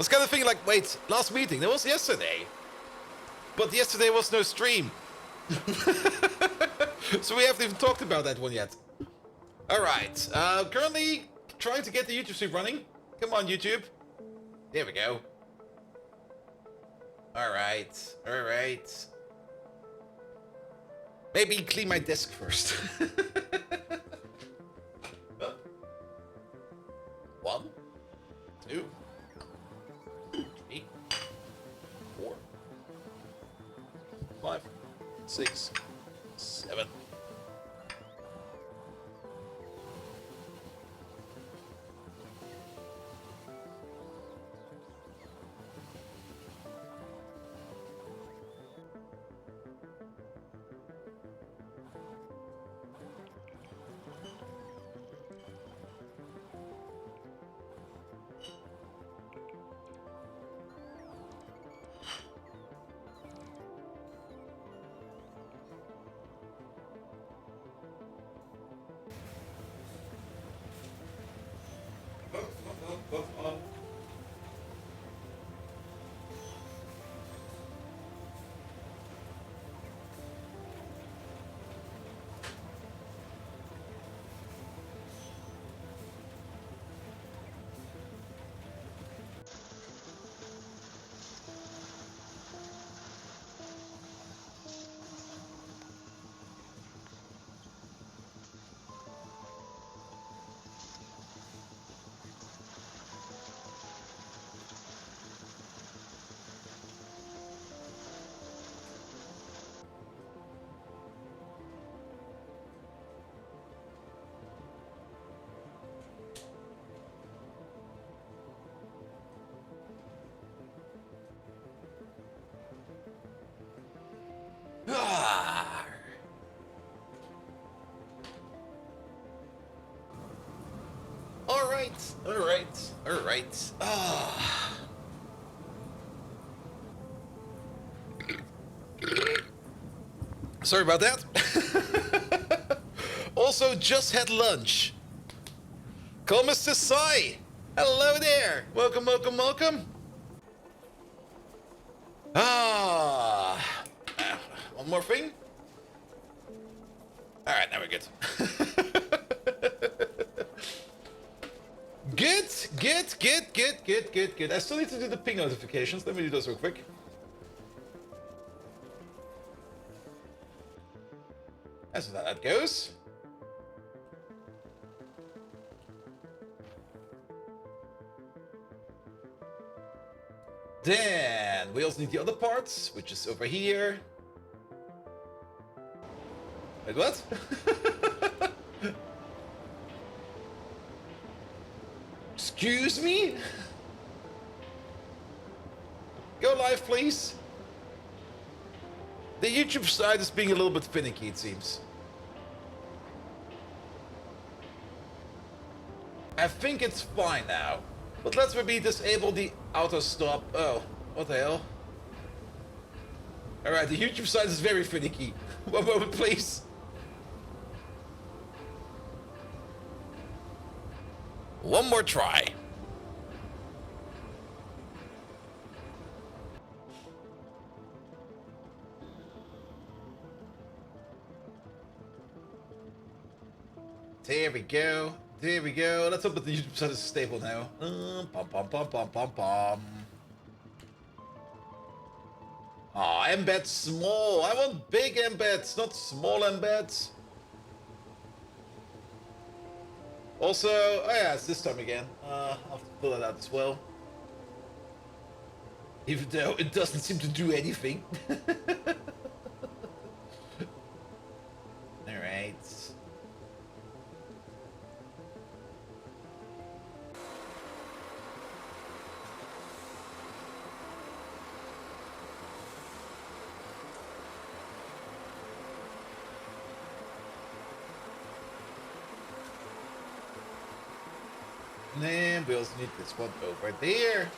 was kind of thinking like, wait, last meeting, that was yesterday. But yesterday was no stream. So we haven't even talked about that one yet. Alright, currently trying to get the YouTube stream running. Come on, YouTube. There we go. Alright, alright. Maybe clean my desk first. 1, 2, 3, 4, 5, 6, 7. Alright. Sorry about that. Also, just had lunch. Call Mr. Sai. Hello there. Welcome. One more thing. Alright, now we're good. Good. I still need to do the ping notifications. Let me do those real quick. That's how that goes. Then we also need the other parts, which is over here. Wait, what? Excuse me? Go live, please. The YouTube side is being a little bit finicky, it seems. I think it's fine now. But let's maybe disable the auto stop. Oh, what the hell? Alright, the YouTube side is very finicky. One moment, please. One more try. There we go. Let's hope that the YouTube side is stable now. Oh, embed small. I want big embeds, not small embeds. Also, oh yeah, it's this time again. I'll have to pull that out as well. Even though it doesn't seem to do anything. Alright. And we also need this one over there.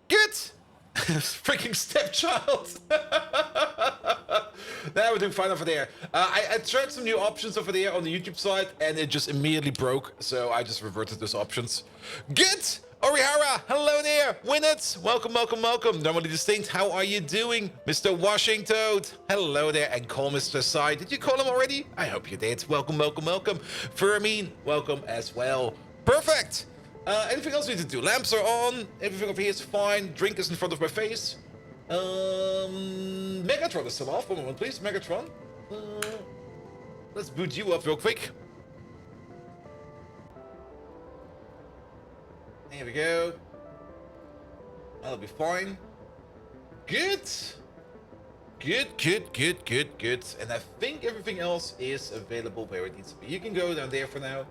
Good! Freaking stepchild! Now we're doing fine over there. I tried some new options over there on the YouTube side, and it just immediately broke, so I just reverted those options. Good! Orihara, hello there! Win it! Welcome, welcome, welcome. Normally distinct, how are you doing? Mr. Washington, hello there, and call Mr. Sai. Did you call him already? I hope you did. Welcome, welcome, welcome. Fermin, welcome as well. Perfect! Anything else we need to do? Lamps are on, everything over here is fine, drink is in front of my face. Megatron is still off. One moment, please. Megatron. Let's boot you up real quick. There we go. That'll be fine. Good. Good, good, good, good, good. And I think everything else is available where it needs to be. You can go down there for now.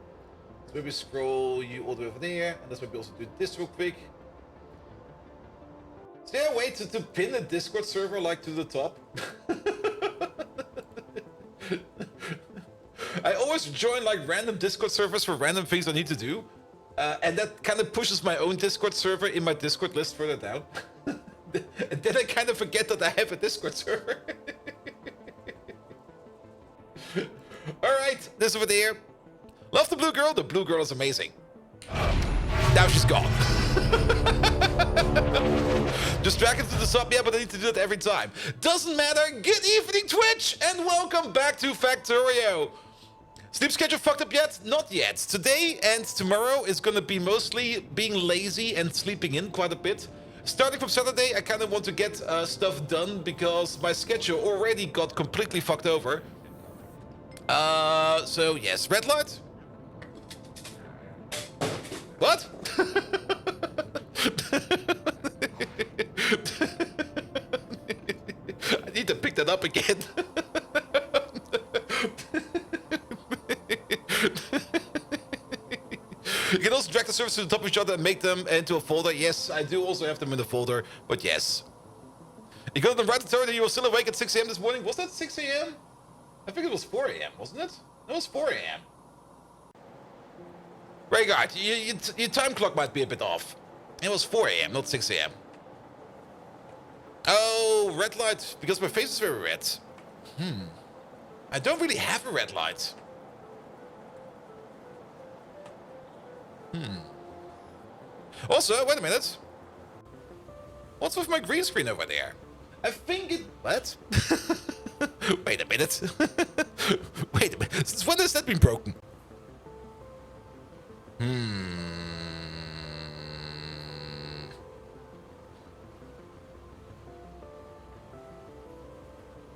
So maybe scroll you all the way over there. And let's maybe also do this real quick. Is there a way to pin a Discord server like to the top? I always join like random Discord servers for random things I need to do. And that kind of pushes my own Discord server in my Discord list further down. And then I kind of forget that I have a Discord server. Alright, this over there. Love the blue girl. The blue girl is amazing. Now she's gone. Just drag it to the sub, yeah, but I need to do it every time. Doesn't matter. Good evening, Twitch, and welcome back to Factorio. Sleep schedule fucked up yet? Not yet. Today and tomorrow is gonna be mostly being lazy and sleeping in quite a bit. Starting from Saturday, I kind of want to get stuff done because my schedule already got completely fucked over. So yes, red light. What? I need to pick that up again. You can also drag the servers to the top of each other and make them into a folder. Yes, I do also have them in the folder, but yes. You got them right to tell that you were still awake at 6 a.m. this morning. Was that 6 a.m.? I think it was 4 a.m., wasn't it? No, it was 4 a.m. Very good. Your time clock might be a bit off. It was 4 a.m., not 6 a.m. Oh, red light, because my face is very red. I don't really have a red light. Also, wait a minute. What's with my green screen over there? I think it... What? Wait a minute. Wait a minute. Since when has that been broken?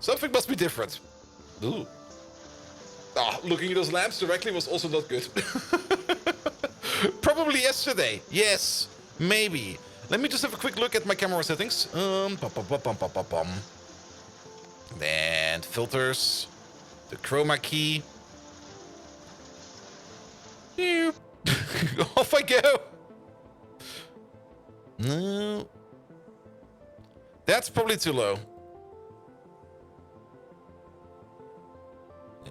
Something must be different. Ooh. Oh, looking at those lamps directly was also not good. Probably yesterday. Yes, maybe. Let me just have a quick look at my camera settings. Then filters, the chroma key. Off I go. No, that's probably too low.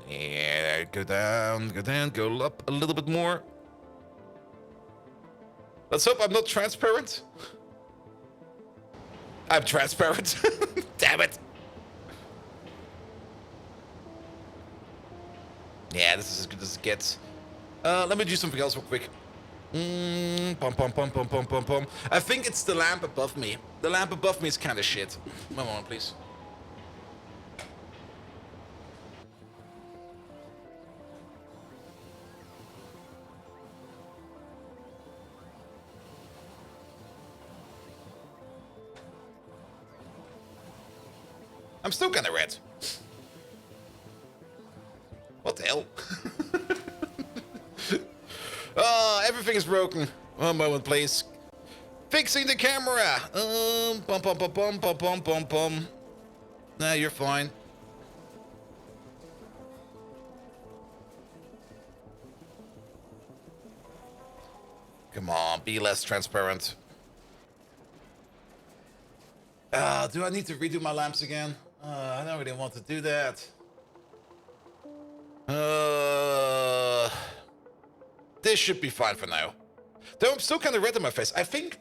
Yeah, go down, go up a little bit more. Let's hope I'm not transparent. I'm transparent. Damn it. Yeah, this is as good as it gets. Let me do something else real quick. Pom pom pom pom pom pom pom. I think it's the lamp above me. The lamp above me is kind of shit. One moment, please. I'm still kind of red. What the hell? Oh, everything is broken. One moment, please. Fixing the camera. Bum bum bum bum bum bum bum bum. Nah, you're fine. Come on, be less transparent. Do I need to redo my lamps again? I don't really want to do that. This should be fine for now. Though I'm still kind of red in my face. I think...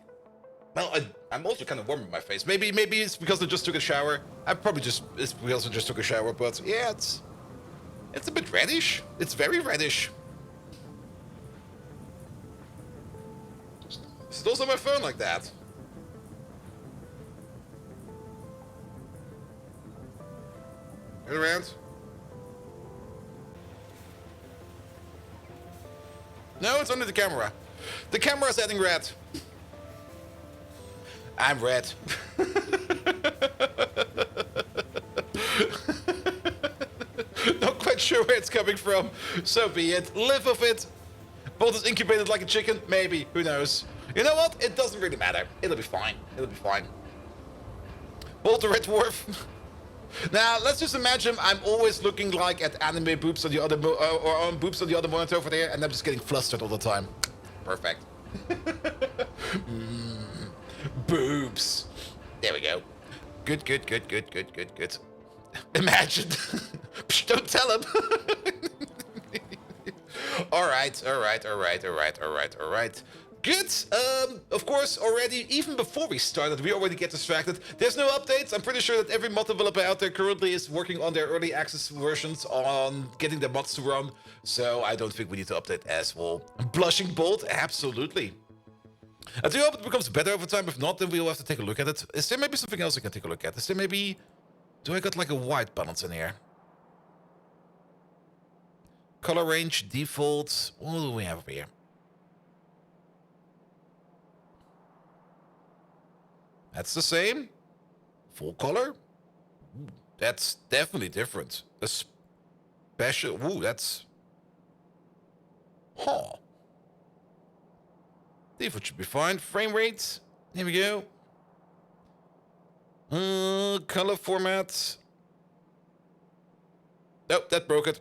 Well, I'm also kind of warm in my face. Maybe it's because I just took a shower. It's because I just took a shower, but yeah, it's a bit reddish. It's very reddish. Still on my phone like that. Turn around. No, it's under the camera. The camera's adding red. I'm red. Not quite sure where it's coming from. So be it. Live with it. Bolt is incubated like a chicken? Maybe. Who knows? You know what? It doesn't really matter. It'll be fine. It'll be fine. Bolt the red dwarf. Now, let's just imagine I'm always looking like at anime boobs on the other or on boobs on the other monitor over there, and I'm just getting flustered all the time. Perfect. Boobs. There we go. Good. Imagine. Psh, don't tell him. All right. Good. Of course, already, even before we started, we already get distracted. There's no updates. I'm pretty sure that every mod developer out there currently is working on their early access versions on getting their mods to run. So I don't think we need to update as well. Blushing Bolt? Absolutely. I do hope it becomes better over time. If not, then we'll have to take a look at it. Is there maybe something else I can take a look at? Is there maybe... Do I got like a white balance in here? Color range, default. What do we have over here? That's the same. Full color. Ooh, that's definitely different. A special. Ooh, that's. Huh. Default should be fine. Frame rate. Here we go. Color format. Nope, that broke it.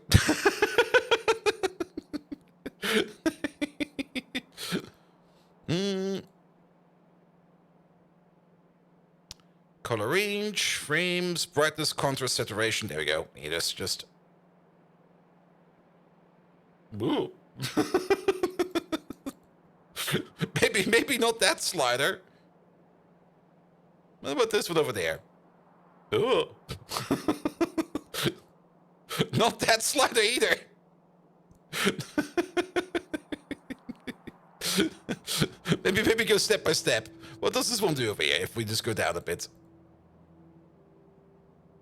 Color range, frames, brightness, contrast, saturation. There we go. It is just. Ooh. maybe not that slider. What about this one over there? Ooh. Not that slider either. maybe go step by step. What does this one do over here if we just go down a bit?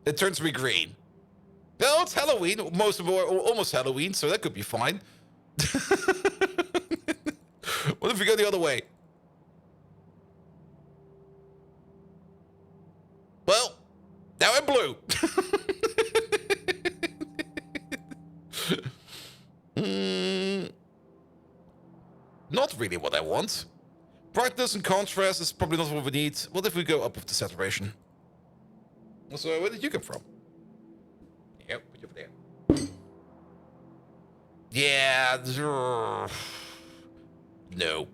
It turns me green. No, it's Halloween. Almost Halloween, so that could be fine. What if we go the other way? Well, now I'm blue. Not really what I want. Brightness and contrast is probably not what we need. What if we go up with the saturation? So, where did you come from? Yep, put you over there. Yeah. No.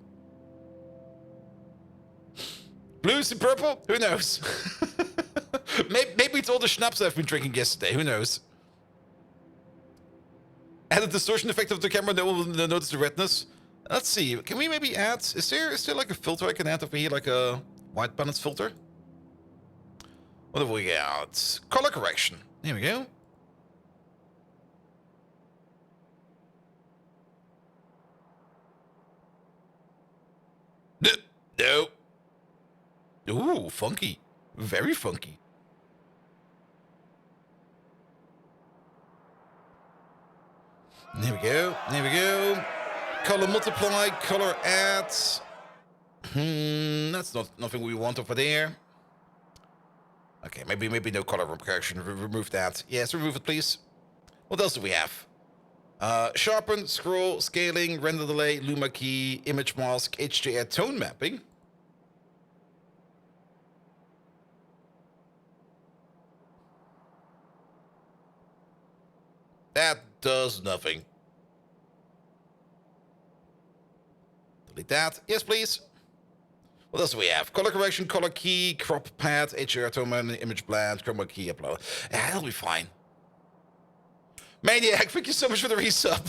Blues and purple? Who knows? Maybe it's all the schnapps I've been drinking yesterday. Who knows? Add a distortion effect of the camera, no one will notice the redness. Let's see. Can we maybe add... Is there like a filter I can add over here? Like a white balance filter? What have we got? Color correction. Here we go. No. Ooh, funky. Very funky. There we go. There we go. Color multiply. Color add. That's nothing we want over there. Okay, maybe no color correction. Remove that. Yes, remove it, please. What else do we have? Sharpen, scroll, scaling, render delay, luma key, image mask, HDR tone mapping. That does nothing. Delete that. Yes, please. What else do we have? Color correction, color key, crop pad, HDR tone mapping, image blend, chroma key upload. Yeah, that'll be fine. Maniac, thank you so much for the resub.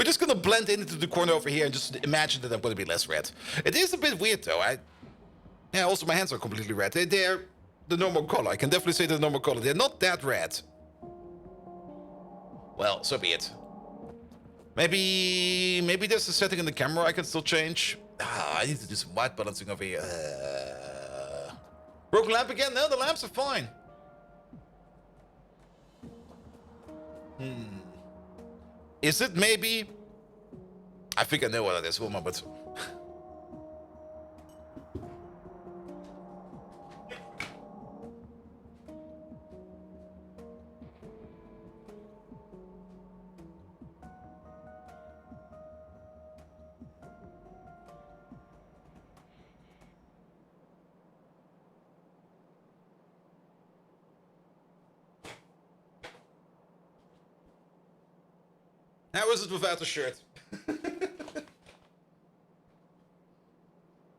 We're just gonna blend into the corner over here and just imagine that I'm gonna be less red. It is a bit weird though. Yeah, also my hands are completely red. They're the normal color. I can definitely say the normal color. They're not that red. Well, so be it. Maybe there's a setting in the camera I can still change. I need to do some white balancing over here. Broken lamp again? No, the lamps are fine. Is it maybe? I think I know what it is. One moment. How is it without a shirt?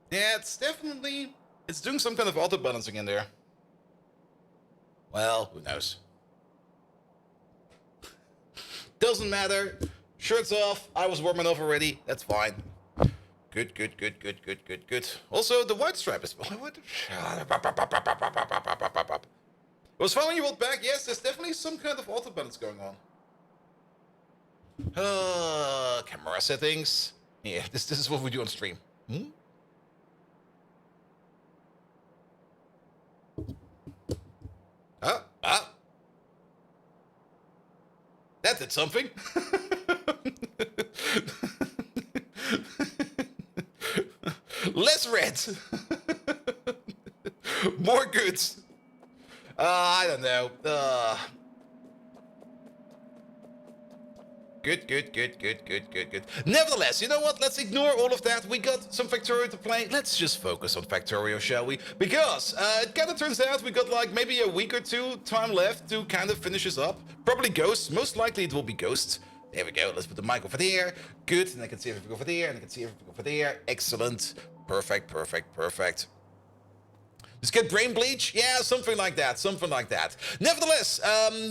Yeah, it's doing some kind of auto balancing in there. Well, who knows? Doesn't matter. Shirts off. I was warm enough already. That's fine. Good. Also, the white stripe is. What? It was fun when you rolled back. Yes, there's definitely some kind of auto balance going on. Camera settings. Yeah, this is what we do on stream. That did something. Less red. More goods. I don't know. Good. Nevertheless, you know what? Let's ignore all of that. We got some Factorio to play. Let's just focus on Factorio, shall we? Because it kind of turns out we got like maybe a week or two time left to kind of finish this up. Probably Ghosts. Most likely it will be Ghosts. There we go. Let's put the mic over there. Good. And I can see everything over there. And I can see everything over there. Excellent. Perfect. Just get brain bleach? Yeah, something like that. Nevertheless,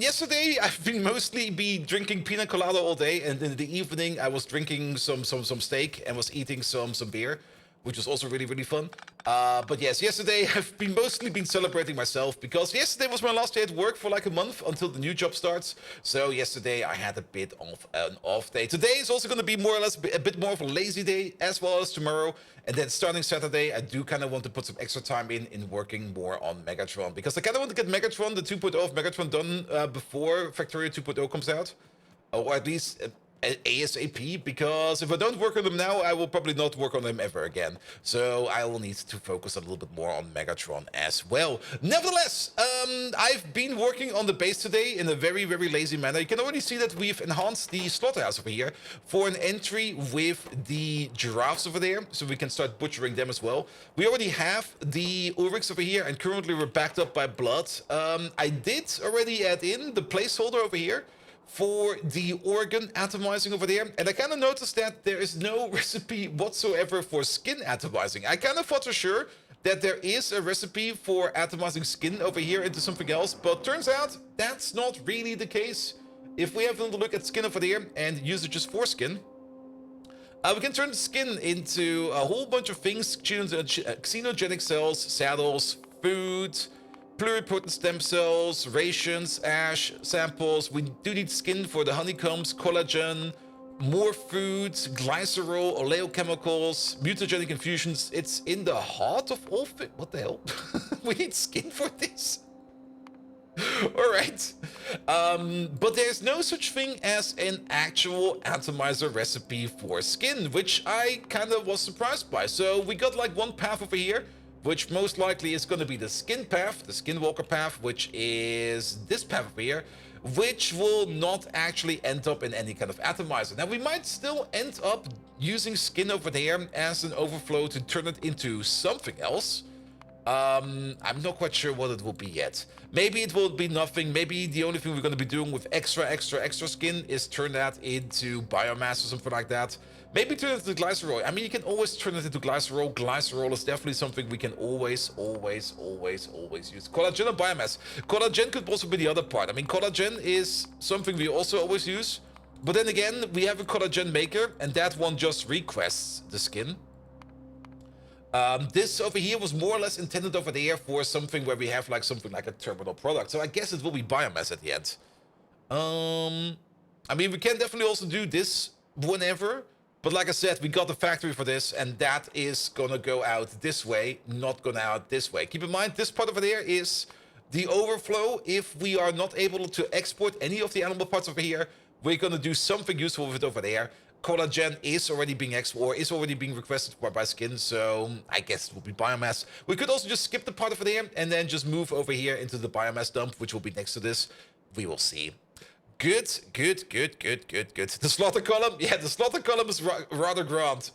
yesterday I've been mostly drinking pina colada all day, and in the evening I was drinking some steak and was eating some beer, which was also really fun. But yes, yesterday I've mostly been celebrating myself because yesterday was my last day at work for like a month until the new job starts. So yesterday I had a bit of an off day. Today is also going to be more or less a bit more of a lazy day, as well as tomorrow. And then starting Saturday, I do kind of want to put some extra time in working more on Megatron, because I kind of want to get Megatron, the 2.0 of Megatron done before Factorio 2.0 comes out, or at least ASAP, because if I don't work on them now, I will probably not work on them ever again. So I will need to focus a little bit more on Megatron as well. Nevertheless, I've been working on the base today in a very lazy manner. You can already see that we've enhanced the slaughterhouse over here for an entry with the giraffes over there, so we can start butchering them as well. We already have the Ulrichs over here, and currently we're backed up by blood. I did already add in the placeholder over here for the organ atomizing over there, and I kind of noticed that there is no recipe whatsoever for skin atomizing. I kind of thought for sure that there is a recipe for atomizing skin over here into something else, but turns out that's not really the case. If we have a look at skin over there and usages for skin, we can turn the skin into a whole bunch of things: xenogenic cells, saddles, food, pluripotent stem cells, rations, ash, samples. We do need skin for the honeycombs, collagen, more foods, glycerol, oleochemicals, mutagenic infusions. It's in the heart of all things. What the hell? We need skin for this? Alright. But there's no such thing as an actual atomizer recipe for skin, which I kind of was surprised by. So we got like one path over here, which most likely is going to be the skin path, the skinwalker path, which is this path over here, which will not actually end up in any kind of atomizer. Now, we might still end up using skin over there as an overflow to turn it into something else. I'm not quite sure what it will be yet. Maybe it will be nothing. Maybe the only thing we're going to be doing with extra skin is turn that into biomass or something like that. Maybe turn it into glycerol. I mean, you can always turn it into glycerol. Glycerol is definitely something we can always use. Collagen or biomass. Collagen could also be the other part. I mean, collagen is something we also always use. But then again, we have a collagen maker, and that one just requests the skin. This over here was more or less intended over there for something where we have like something like a terminal product. So I guess it will be biomass at the end. I mean, we can definitely also do this whenever. But like I said, we got the factory for this, and that is gonna go out this way, not gonna out this way. Keep in mind, this part over there is the overflow. If we are not able to export any of the animal parts over here, we're gonna do something useful with it over there. Collagen is already being is already being requested by skin, so I guess it will be biomass. We could also just skip the part over there and then just move over here into the biomass dump, which will be next to this. We will see. Good. The slaughter column, yeah, the slaughter column is rather grand.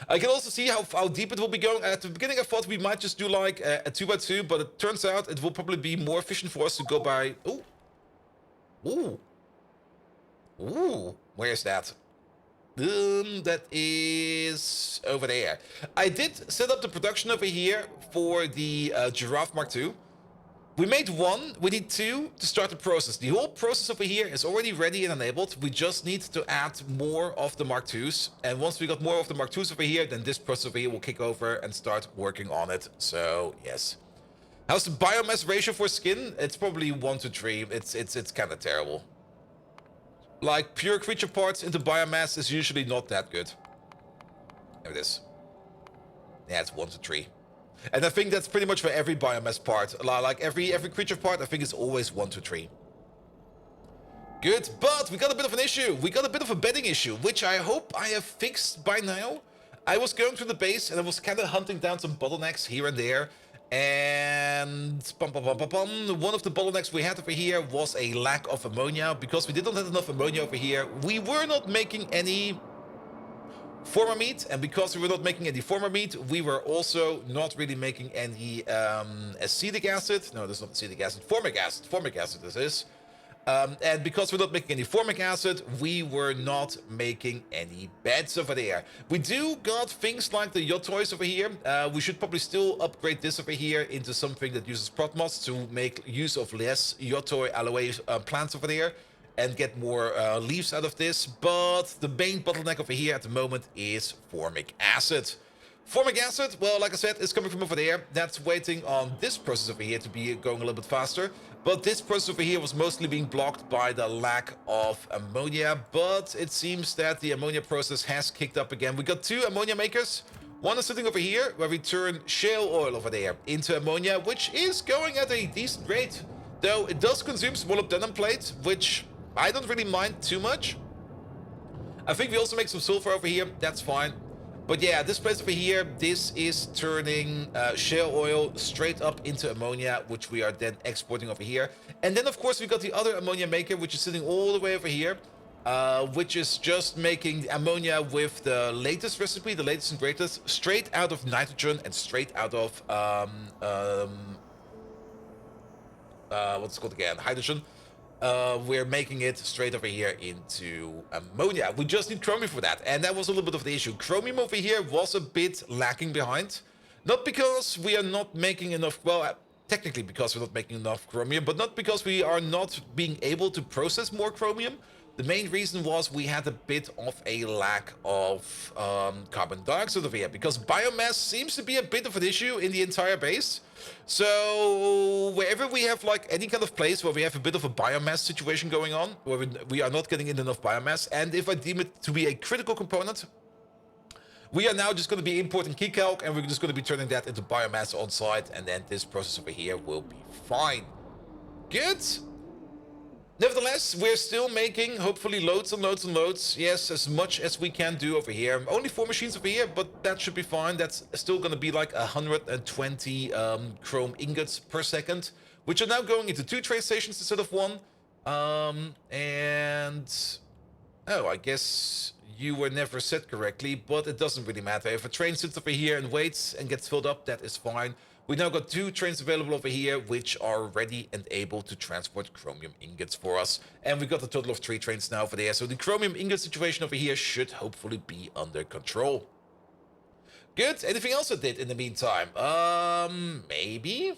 I can also see how deep it will be going. At the beginning, I thought we might just do like a 2x2, but it turns out it will probably be more efficient for us to go by. Ooh, where is that? That is over there. I did set up the production over here for the Giraffe Mark II. We made one, we need two to start the process. The whole process over here is already ready and enabled. We just need to add more of the Mark IIs. And once we got more of the Mark IIs over here, then this process over here will kick over and start working on it. So, yes. How's the biomass ratio for skin? It's probably 1 to 3. It's kind of terrible. Like, pure creature parts into biomass is usually not that good. There it is. Yeah, it's 1 to 3. And I think that's pretty much for every biomass part. Like every creature part, I think it's always 1 to 3. Good, but we got a bit of an issue. We got a bit of a bedding issue, which I hope I have fixed by now. I was going through the base and I was kind of hunting down some bottlenecks here and there. And one of the bottlenecks we had over here was a lack of ammonia. Because we didn't have enough ammonia over here, we were not making any former meat, and because we were not making any former meat, we were also not really making any acetic acid. No, that's not acetic acid. Formic acid. Formic acid this is. And because we're not making any formic acid, we were not making any beds over there. We do got things like the yacht toys over here. We should probably still upgrade this over here into something that uses prot moss to make use of less yacht toy aloe plants over there and get more leaves out of this. But the main bottleneck over here at the moment is formic acid. Formic acid, well, like I said, is coming from over there. That's waiting on this process over here to be going a little bit faster. But this process over here was mostly being blocked by the lack of ammonia. But it seems that the ammonia process has kicked up again. We got two ammonia makers. One is sitting over here, where we turn shale oil over there into ammonia, which is going at a decent rate. Though it does consume some molybdenum plate, which I don't really mind too much. I think we also make some sulfur over here. That's fine. But yeah, this place over here, this is turning shale oil straight up into ammonia, which we are then exporting over here. And then, of course, we got the other ammonia maker, which is sitting all the way over here, which is just making ammonia with the latest recipe, the latest and greatest, straight out of nitrogen and straight out of, what's it called again? Hydrogen. We're making it straight over here into ammonia. We just need chromium for that, and that was a little bit of the issue. Chromium over here was a bit lacking behind. Not because we are not making enough, well, technically because we're not making enough chromium, but not because we are not being able to process more chromium. The main reason was we had a bit of a lack of carbon dioxide over here, because biomass seems to be a bit of an issue in the entire base. So wherever we have like any kind of place where we have a bit of a biomass situation going on, where we are not getting in enough biomass, and if I deem it to be a critical component, we are now just going to be importing key calc, and we're just going to be turning that into biomass on site, and then this process over here will be fine. Good. Nevertheless, we're still making, hopefully, loads and loads and loads. Yes, as much as we can do over here. Only 4 machines over here, but that should be fine. That's still going to be like 120 chrome ingots per second, which are now going into 2 train stations instead of 1. And... oh, I guess you were never set correctly, but it doesn't really matter. If a train sits over here and waits and gets filled up, that is fine. We now got 2 trains available over here, which are ready and able to transport chromium ingots for us. And we got a total of 3 trains now over there. So the chromium ingot situation over here should hopefully be under control. Good. Anything else I did in the meantime? Maybe?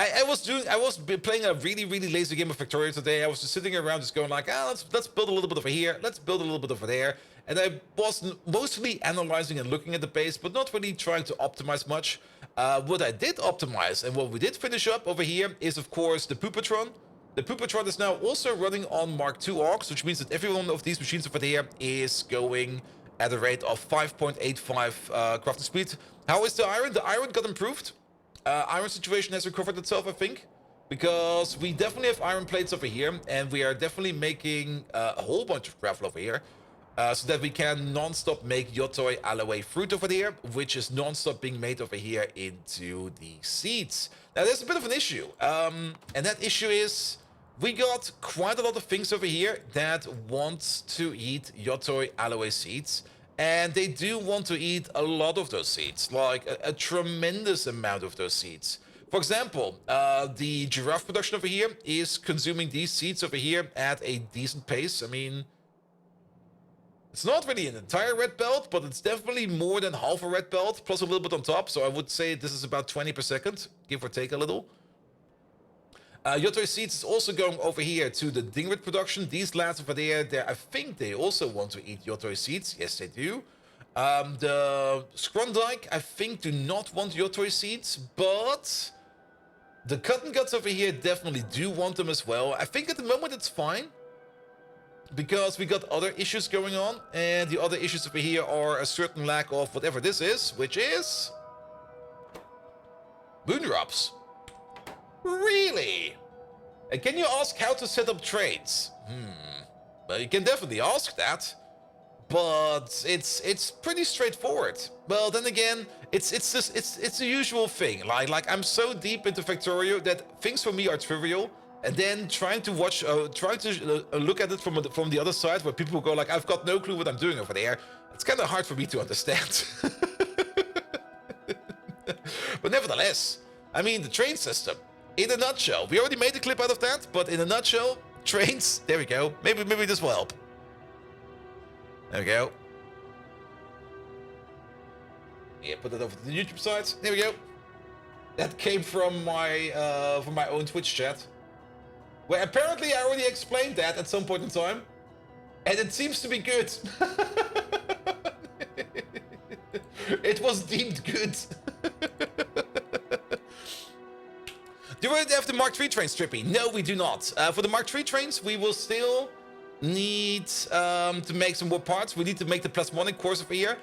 I was playing a really lazy game of Factorio today. I was just sitting around just going like, let's build a little bit over here, let's build a little bit over there. And I was mostly analyzing and looking at the base, but not really trying to optimize much. What I did optimize and what we did finish up over here is, of course, the Poopatron. The Poopatron is now also running on Mark II AUX, which means that every one of these machines over there is going at a rate of 5.85 crafting speed. How is the iron? The iron got improved. Iron situation has recovered itself, I think, because we definitely have iron plates over here, and we are definitely making a whole bunch of gravel over here, so that we can non-stop make Yotoi aloe fruit over there, which is non-stop being made over here into the seeds. Now, there's a bit of an issue, and that issue is we got quite a lot of things over here that want to eat Yotoi aloe seeds. And they do want to eat a lot of those seeds, like a tremendous amount of those seeds. For example, the giraffe production over here is consuming these seeds over here at a decent pace. I mean, it's not really an entire red belt, but it's definitely more than half a red belt, plus a little bit on top. So I would say this is about 20 per second, give or take a little. Yotoi seeds is also going over here to the dinglet production. These lads over there, I think they also want to eat Yotoi seeds. Yes, they do. The Scrondike, I think, do not want Yotoi seeds, but the cotton guts over here definitely do want them as well. I think at the moment it's fine, because we got other issues going on, and the other issues over here are a certain lack of whatever this is, which is moondrops. Really? And can you ask how to set up trades? Well, you can definitely ask that, but it's pretty straightforward. Well, then again, it's the usual thing. Like I'm so deep into Factorio that things for me are trivial, and then trying to look at it from the other side, where people go like, I've got no clue what I'm doing over there. It's kind of hard for me to understand. But nevertheless, I mean, the train system. In a nutshell, we already made a clip out of that, but in a nutshell, trains, there we go. Maybe this will help. There we go. Yeah, put it over to the YouTube side. There we go. That came from my own Twitch chat, where apparently I already explained that at some point in time, and it seems to be good. It was deemed good. Do we have the Mark III trains, Trippy? No, we do not. For the Mark III trains, we will still need to make some more parts. We need to make the plasmonic cores over here.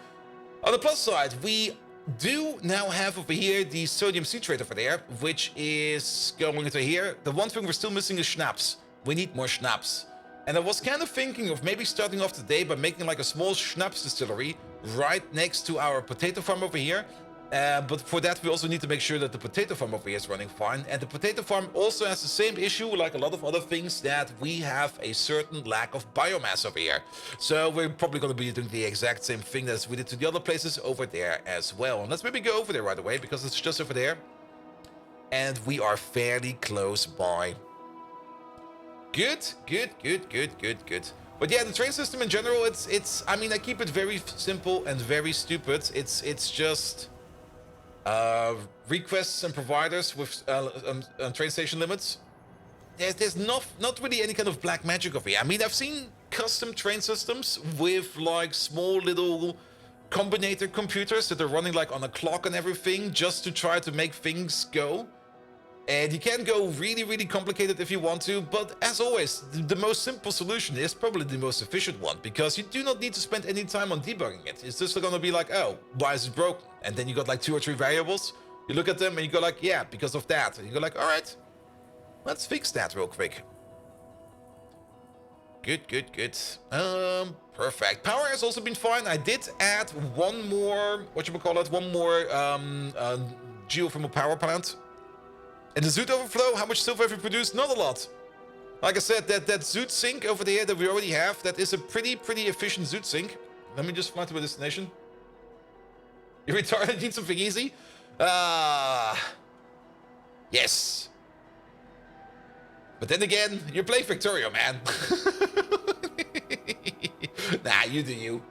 On the plus side, we do now have over here the sodium citrate over there, which is going into here. The one thing we're still missing is schnapps. We need more schnapps. And I was kind of thinking of maybe starting off today by making like a small schnapps distillery right next to our potato farm over here. But for that, we also need to make sure that the potato farm over here is running fine. And the potato farm also has the same issue, like a lot of other things, that we have a certain lack of biomass over here. So we're probably going to be doing the exact same thing as we did to the other places over there as well. And let's maybe go over there right away, because it's just over there. And we are fairly close by. Good. But yeah, the train system in general, it's I mean, I keep it very simple and very stupid. It's just requests and providers with train station limits. There's not really any kind of black magic over here. I mean, I've seen custom train systems with like small little combinator computers that are running like on a clock and everything, just to try to make things go. And you can go really complicated if you want to, but as always, the most simple solution is probably the most efficient one, because you do not need to spend any time on debugging it. It's just gonna be like, oh, why is it broken? And then you got like 2 or 3 variables. You look at them and you go like, yeah, because of that. And you go like, all right, let's fix that real quick. Good. Perfect. Power has also been fine. I did add one more, one more geothermal power plant. And the Zoot overflow, how much silver have we produced? Not a lot. Like I said, that Zoot sink over there that we already have, that is a pretty efficient Zoot sink. Let me just fly to a destination. You retarded, need something easy? Yes. But then again, you're playing Factorio, man. Nah, you do you.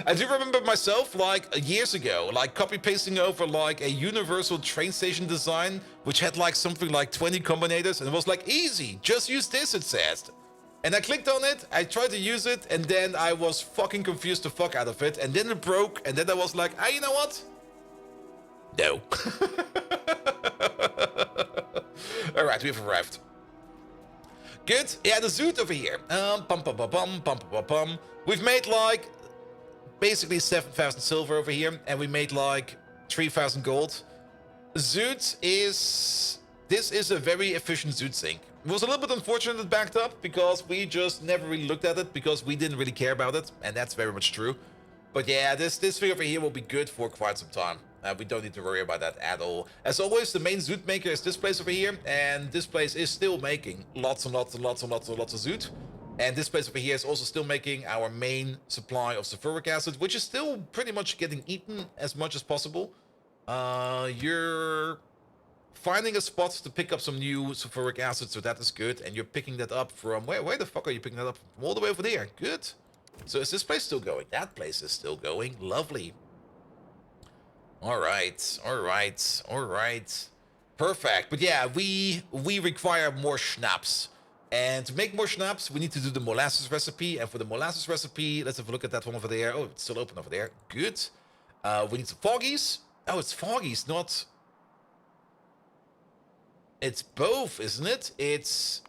I do remember myself, like, years ago, like, copy-pasting over, like, a universal train station design, which had, like, something like 20 combinators, and it was, like, easy, just use this, it says. And I clicked on it, I tried to use it, and then I was fucking confused the fuck out of it, and then it broke, and then I was like, ah, you know what? No. Alright, we've arrived. Good. Yeah, the zoot over here. We've made, like, basically 7,000 silver over here, and we made like 3,000 gold. Zoot is... This is a very efficient zoot sink. It was a little bit unfortunate it backed up, because we just never really looked at it, because we didn't really care about it, and that's very much true. But yeah, this thing over here will be good for quite some time. We don't need to worry about that at all. As always, the main zoot maker is this place over here, and this place is still making lots and lots and lots and lots and lots of zoot. And this place over here is also still making our main supply of sulfuric acid, which is still pretty much getting eaten as much as possible. You're finding a spot to pick up some new sulfuric acid, so that is good. And you're picking that up from... Where the fuck are you picking that up from? All the way over there. Good. So is this place still going? That place is still going. Lovely. Alright. Alright. Alright. Perfect. But yeah, we require more schnapps. And to make more schnapps, we need to do the molasses recipe. And for the molasses recipe, let's have a look at that one over there. Oh, it's still open over there. Good. We need some foggies. Oh, it's foggies, not... It's both, isn't it? It's...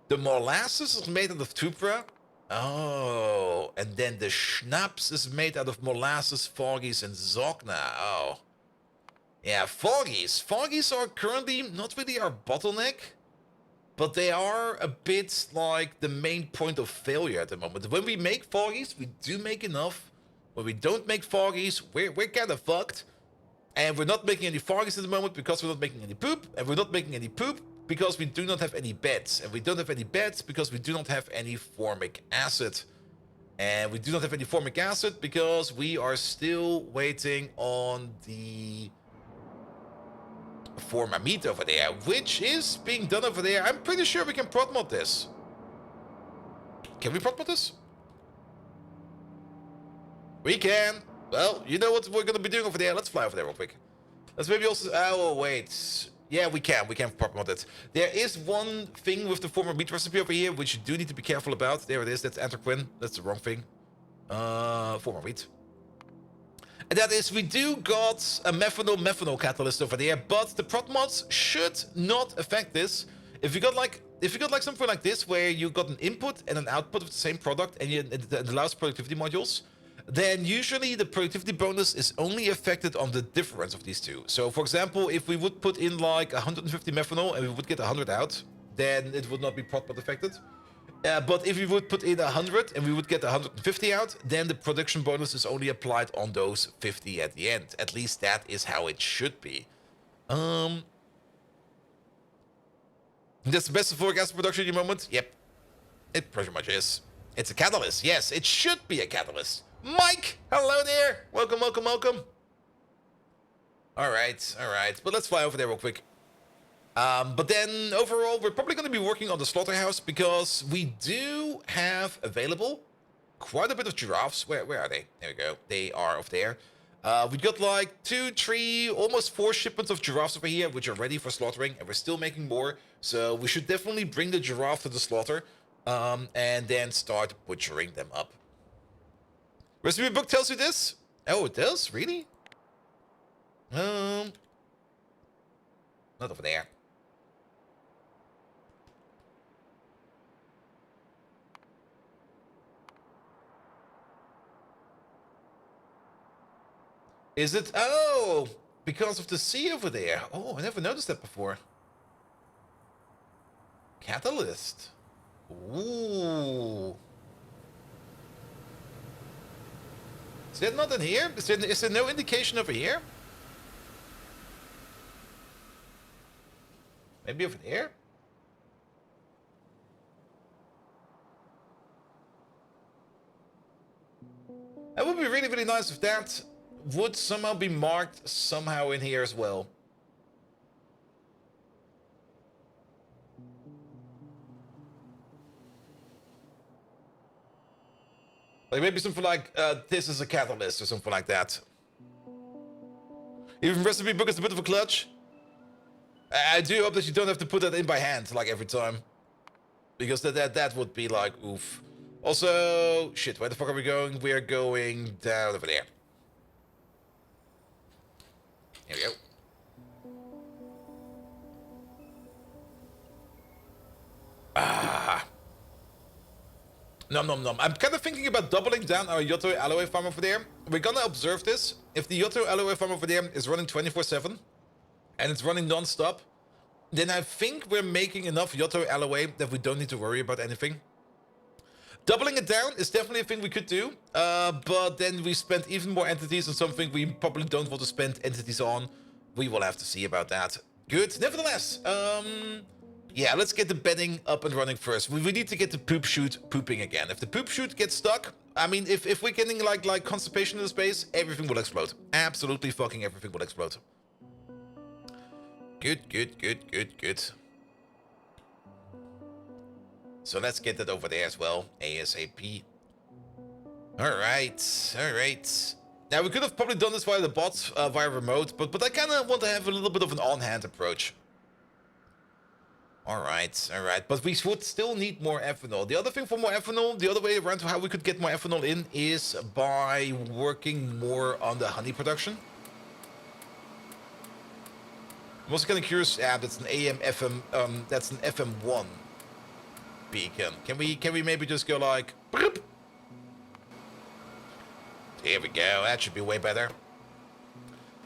The molasses is made out of tupra. Oh, and then the schnapps is made out of molasses, foggies, and zogna. Oh. Yeah, foggies. Foggies are currently not really our bottleneck. But they are a bit like the main point of failure at the moment. When we make foggies, we do make enough. When we don't make foggies, we're kind of fucked. And we're not making any foggies at the moment because we're not making any poop. And we're not making any poop because we do not have any beds. And we don't have any beds because we do not have any formic acid. And we do not have any formic acid because we are still waiting on the... formamide over there, which is being done over there. I'm pretty sure we can prot mod this. Can we prot mod this? We can. Well, you know what we're gonna be doing over there. Let's fly over there real quick. Let's maybe also... Oh, wait. Yeah, we can. We can prot mod it. There is one thing with the formamide recipe over here, which you do need to be careful about. There it is. That's anthraquin. That's the wrong thing. Formamide. And that is, we do got a methanol catalyst over there, but the prot mods should not affect this. If you got like something like this, where you got an input and an output of the same product, and it allows productivity modules, then usually the productivity bonus is only affected on the difference of these two. So, for example, if we would put in like 150 methanol and we would get 100 out, then it would not be prot mod affected. But if we would put in 100 and we would get 150 out, then the production bonus is only applied on those 50 at the end. At least that is how it should be. That's the best sulfuric acid production at the moment? Yep. It pretty much is. It's a catalyst. Yes, it should be a catalyst. Mike! Hello there! Welcome, welcome, welcome. Alright, alright. But let's fly over there real quick. But then, overall, we're probably going to be working on the slaughterhouse because we do have available quite a bit of giraffes. Where are they? There we go. They are over there. We got like 2, 3, almost 4 shipments of giraffes over here, which are ready for slaughtering, and we're still making more. So we should definitely bring the giraffe to the slaughter, and then start butchering them up. Recipe book tells you this? Oh, it does? Really? Not over there. Is it? Oh, because of the sea over there. Oh, I never noticed that before. Catalyst. Ooh. Is that not in here? Is there no indication over here? Maybe over there? That would be really, really nice if that would somehow be marked somehow in here as well. Like maybe something like this is a catalyst or something like that. Even recipe book is a bit of a clutch. I do hope that you don't have to put that in by hand like every time, because that would be like oof. Also, shit, where the fuck are we going? We are going down over there. Here we go. Ah. Nom nom nom. I'm kind of thinking about doubling down our Yotto alloy farm over there. We're gonna observe this. If the Yotto alloy farm over there is running 24/7 and it's running non-stop, then I think we're making enough Yotto alloy that we don't need to worry about anything. Doubling it down is definitely a thing we could do, but then we spend even more entities on something we probably don't want to spend entities on. We will have to see about that. Good. Nevertheless, yeah, let's get the bedding up and running first. We need to get the poop chute pooping again. If the poop chute gets stuck, I mean, if we're getting like constipation in the space, everything will explode. Absolutely fucking everything will explode. Good, good, good, good, good. So let's get that over there as well, ASAP. All right. Now we could have probably done this via the bots, via remote, but I kind of want to have a little bit of an on-hand approach. All right. But we would still need more ethanol. The other thing for more ethanol, the other way around to how we could get more ethanol in is by working more on the honey production. I'm also kind of curious. Yeah, that's an AM FM. That's an FM1 beacon. Can we maybe just go like? Bloop? Here we go. That should be way better.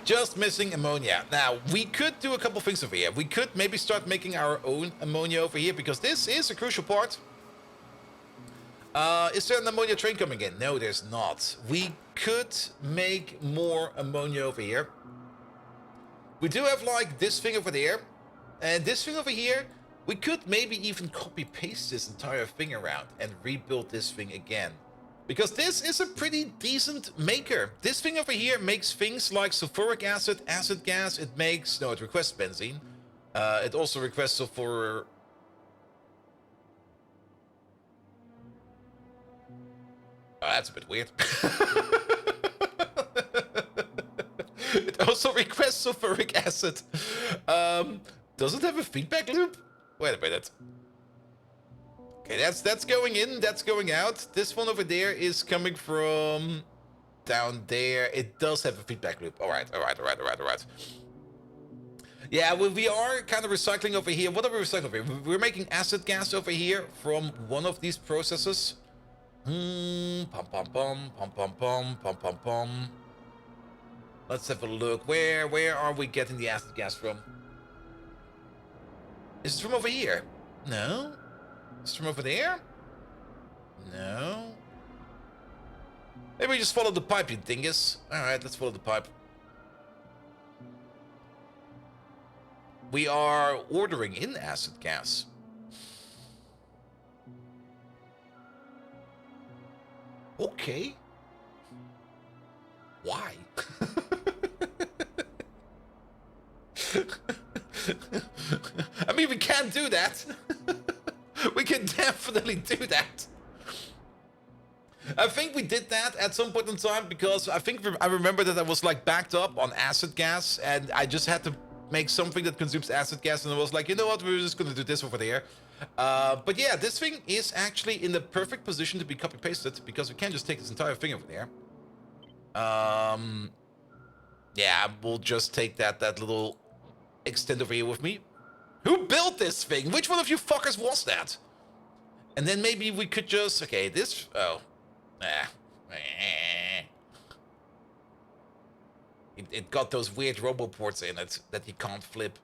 Just missing ammonia. Now, we could do a couple things over here. We could maybe start making our own ammonia over here, because this is a crucial part. Is there an ammonia train coming in? No, there's not. We could make more ammonia over here. We do have, like, this thing over there. And this thing over here, we could maybe even copy-paste this entire thing around and rebuild this thing again. Because this is a pretty decent maker. This thing over here makes things like sulfuric acid, acid gas. It makes... No, it requests benzene. It also requests sulfur... Oh, that's a bit weird. It also requests sulfuric acid. Does it have a feedback loop? Wait a minute. Okay, that's going in, that's going out. This one over there is coming from down there. It does have a feedback loop. All right. Yeah, well, we are kind of recycling over here. What are we recycling over here? We're making acid gas over here from one of these processes. Pum. Let's have a look. Where are we getting the acid gas from? Is it from over here? No. Is it from over there? No. Maybe we just follow the pipe, you dingus. Alright, let's follow the pipe. We are ordering in acid gas. Okay. Why? I mean, we can't do that. We can definitely do that. I think we did that at some point in time because I remember that I was like backed up on acid gas and I just had to make something that consumes acid gas and I was like, you know what, we're just gonna do this over there. But yeah, this thing is actually in the perfect position to be copy pasted because we can't just take this entire thing over there. Yeah, we'll just take that little extend over here with me. Who built this thing? Which one of you fuckers was that? And then maybe we could just... Okay, this... Oh. It got those weird robo ports in it that you can't flip.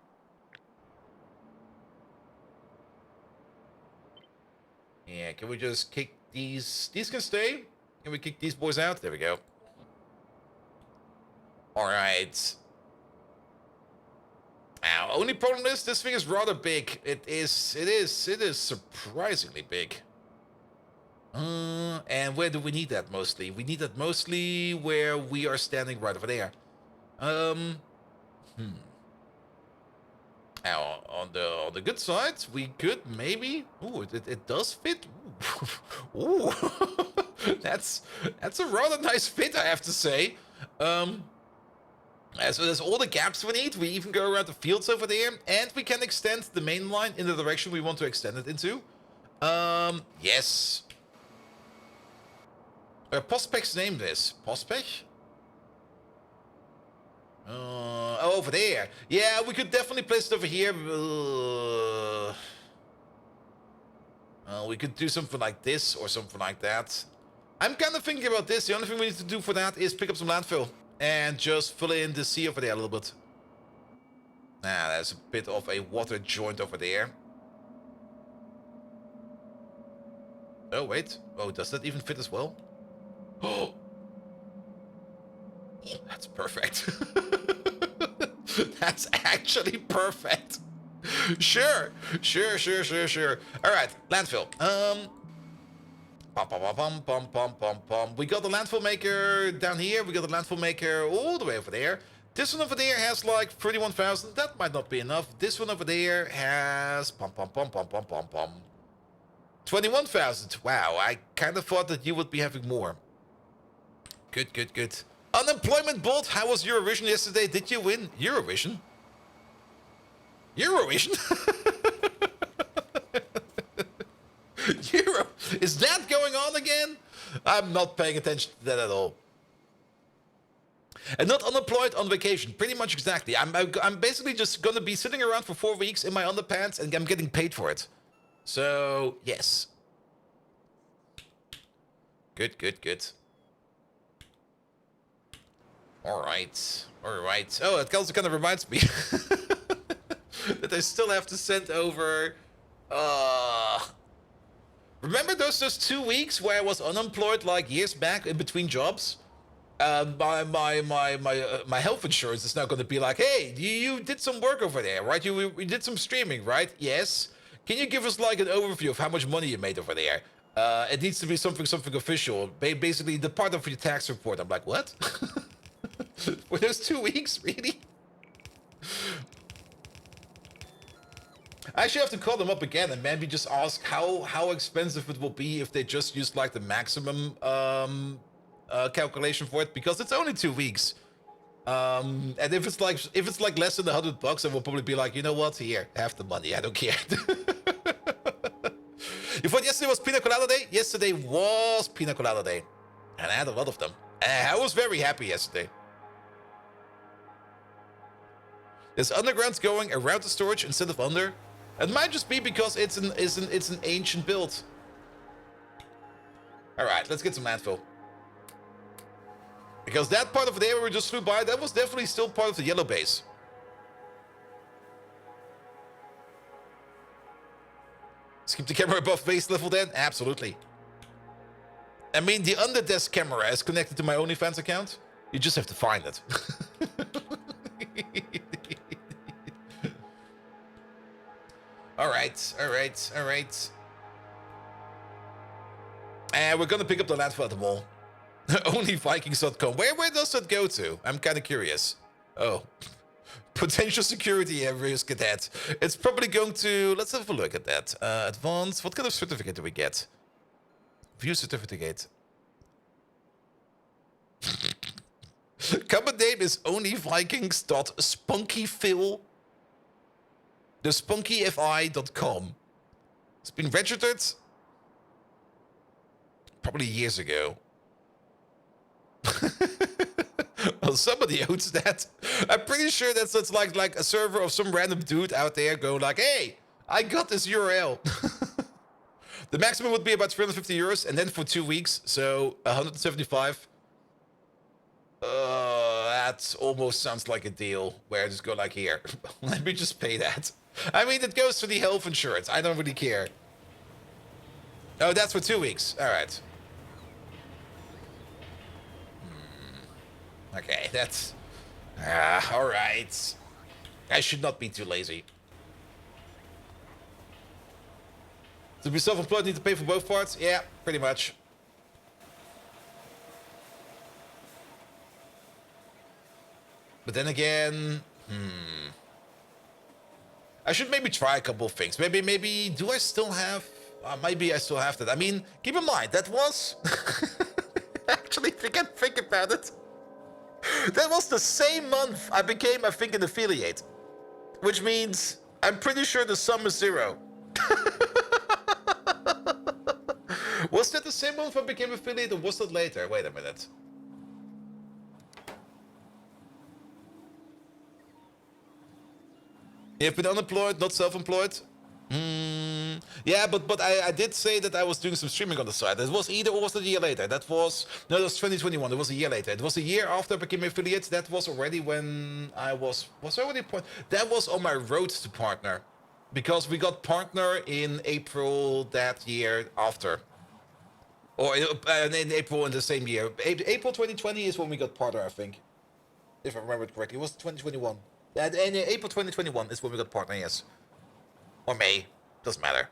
Yeah, can we just kick these... These can stay? Can we kick these boys out? There we go. Alright. Now, only problem is this thing is rather big. It is surprisingly big. And where do we need that mostly? We need that mostly where we are standing right over there. Now, on the good side, we could maybe... Ooh, it does fit. Ooh. Ooh. That's a rather nice fit, I have to say. So there's all the gaps we need. We even go around the fields over there, and we can extend the main line in the direction we want to extend it into. Yes. Postpek's name this. Postpek? Oh, over there. Yeah, we could definitely place it over here. We could do something like this or something like that. I'm kind of thinking about this. The only thing we need to do for that is pick up some landfill and just fill in the sea over there a little bit. There's a bit of a water joint over there. Oh, wait. Oh, does that even fit as well? Oh, that's perfect. That's actually perfect. Sure. All right, landfill. We got the landfill maker down here. We got the landfill maker all the way over there. This one over there has like 31,000. That might not be enough. This one over there has 21,000. Wow, I kind of thought that you would be having more. Good. Unemployment bot, how was Eurovision yesterday? Did you win? Eurovision? Euro? Is that going on again? I'm not paying attention to that at all. And not unemployed on vacation. Pretty much exactly. I'm basically just gonna be sitting around for 4 weeks in my underpants and I'm getting paid for it. So, yes. Good. Alright. Oh, it also kind of reminds me that I still have to send over... Remember those 2 weeks where I was unemployed like years back in between jobs? My health insurance is now going to be like, hey, you did some work over there, right? You did some streaming, right? Yes. Can you give us like an overview of how much money you made over there? It needs to be something official. Basically, the part of your tax report. I'm like, what? For those 2 weeks, really? I actually have to call them up again and maybe just ask how expensive it will be if they just use like the maximum calculation for it, because it's only 2 weeks. And if it's like less than $100, I will probably be like, you know what? Here, have the money. I don't care. You thought yesterday was Pina Colada Day? Yesterday was Pina Colada Day, and I had a lot of them. And I was very happy yesterday. There's undergrounds going around the storage instead of under. It might just be because it's an ancient build. All right, let's get some landfill. Because that part of there where we just flew by, that was definitely still part of the yellow base. Let's keep the camera above base level then? Absolutely. I mean, the underdesk camera is connected to my OnlyFans account. You just have to find it. All right. And we're gonna pick up the landfill at the mall. Onlyvikings.com. Where does that go to? I'm kind of curious. Oh. Potential security areas cadet. It's probably going to... Let's have a look at that. Advanced. What kind of certificate do we get? View certificate. Common name is onlyvikings.spunkyphil. The spunkyfi.com. It's been registered probably years ago. Well, somebody owns that. I'm pretty sure that's like a server of some random dude out there going like, hey, I got this URL. The maximum would be about 350 euros, and then for 2 weeks, so 175. That almost sounds like a deal where I just go like, here, let me just pay that. I mean, it goes to the health insurance. I don't really care. Oh, that's for 2 weeks. All right. Okay, that's... all right. I should not be too lazy. To be self-employed, need to pay for both parts? Yeah, pretty much. But then again... I should maybe try a couple of things. Maybe... Do I still have... Maybe I still have that. I mean, keep in mind, that was... Actually, if you can think about it, that was the same month I became, I think, an affiliate. Which means, I'm pretty sure the sum is 0. Was that the same month I became affiliate, or was that later? Wait a minute. You've been unemployed, not self-employed? Yeah, but I did say that I was doing some streaming on the side. It was either, or was it a year later? That was... No, it was 2021. It was a year later. It was a year after I became an affiliate. That was already when I was... Was I already... That was on my road to partner. Because we got partner in April that year after. Or in April in the same year. April 2020 is when we got partner, I think. If I remember it correctly. It was 2021. And April 2021 is when we got partner, yes. Or May. Doesn't matter.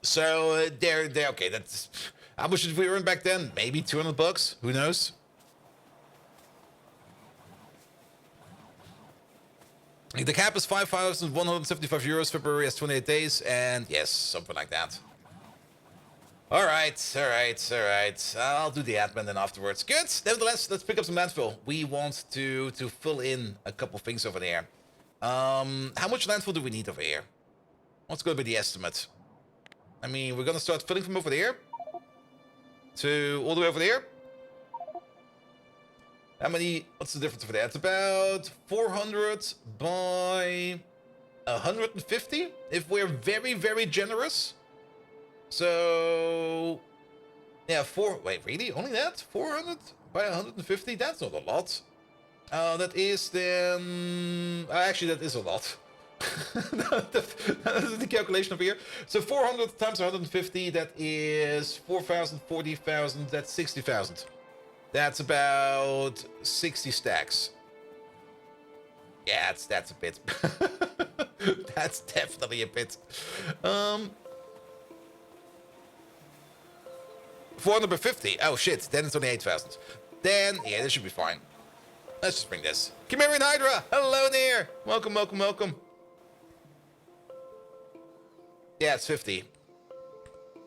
So, okay, that's... How much did we earn back then? Maybe $200? Who knows? The cap is 5,175 euros. February has 28 days. And yes, something like that. Alright. I'll do the admin then afterwards. Good. Nevertheless, let's pick up some landfill. We want to fill in a couple things over there. How much landfill do we need over here? What's going to be the estimate? I mean, we're going to start filling from over there to all the way over there. How many? What's the difference over there? It's about 400 by 150 if we're very, very generous. So, yeah, wait, really? Only that? 400 by 150? That's not a lot. That is then... actually, that is a lot. That is the calculation over here. So 400 times 150, that is 4,000, 40,000, that's 60,000. That's about 60 stacks. Yeah, that's a bit. That's definitely a bit. 400 by 50. Oh shit, then it's only 8,000. Then, yeah, this should be fine. Let's just bring this. Chimerian Hydra, hello there. Welcome. Yeah, it's 50.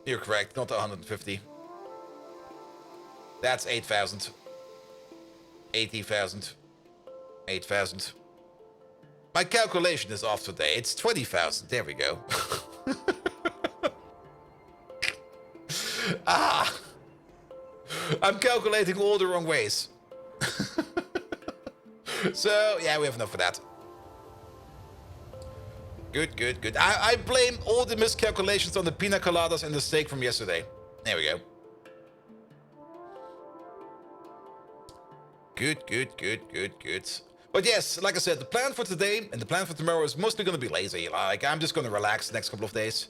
You're correct, not 150. That's 8,000. 80,000. 8,000. My calculation is off today. It's 20,000. There we go. I'm calculating all the wrong ways. So, yeah, we have enough for that. Good. I blame all the miscalculations on the pina coladas and the steak from yesterday. There we go. Good. But yes, like I said, the plan for today and the plan for tomorrow is mostly going to be lazy. Like, I'm just going to relax the next couple of days.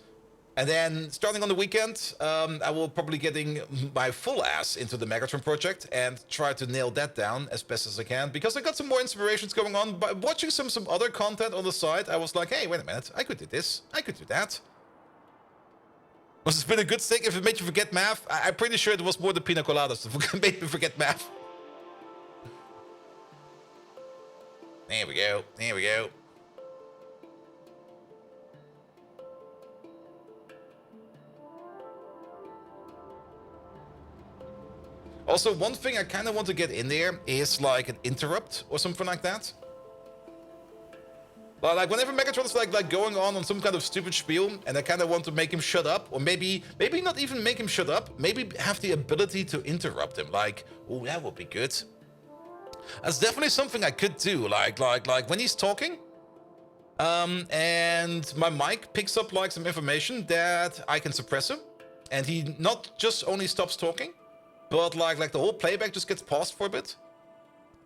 And then, starting on the weekend, I will probably getting my full ass into the Megatron project and try to nail that down as best as I can. Because I got some more inspirations going on. By watching some other content on the side, I was like, hey, wait a minute, I could do this, I could do that. Was it been a good stick if it made you forget math? I'm pretty sure it was more the pina coladas that made me forget math. There we go. Also, one thing I kind of want to get in there is like an interrupt or something like that. But like whenever Megatron's like going on some kind of stupid spiel, and I kind of want to make him shut up, or maybe not even make him shut up, maybe have the ability to interrupt him. Like, oh, that would be good. That's definitely something I could do. Like when he's talking, and my mic picks up like some information that I can suppress him, and he not just only stops talking, but like the whole playback just gets paused for a bit,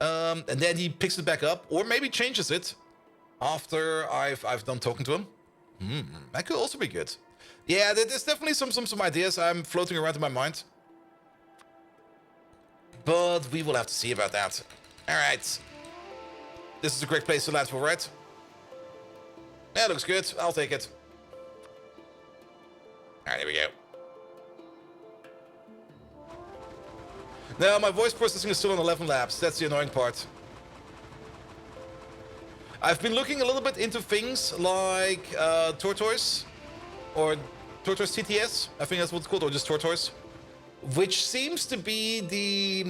and then he picks it back up, or maybe changes it after I've done talking to him. That could also be good. Yeah, there's definitely some ideas I'm floating around in my mind, but we will have to see about that. All right, this is a great place to land for, right? Yeah, looks good. I'll take it. All right, here we go. No, my voice processing is still on 11 laps. That's the annoying part. I've been looking a little bit into things like Tortoise or Tortoise TTS, I think that's what it's called, or just Tortoise, which seems to be the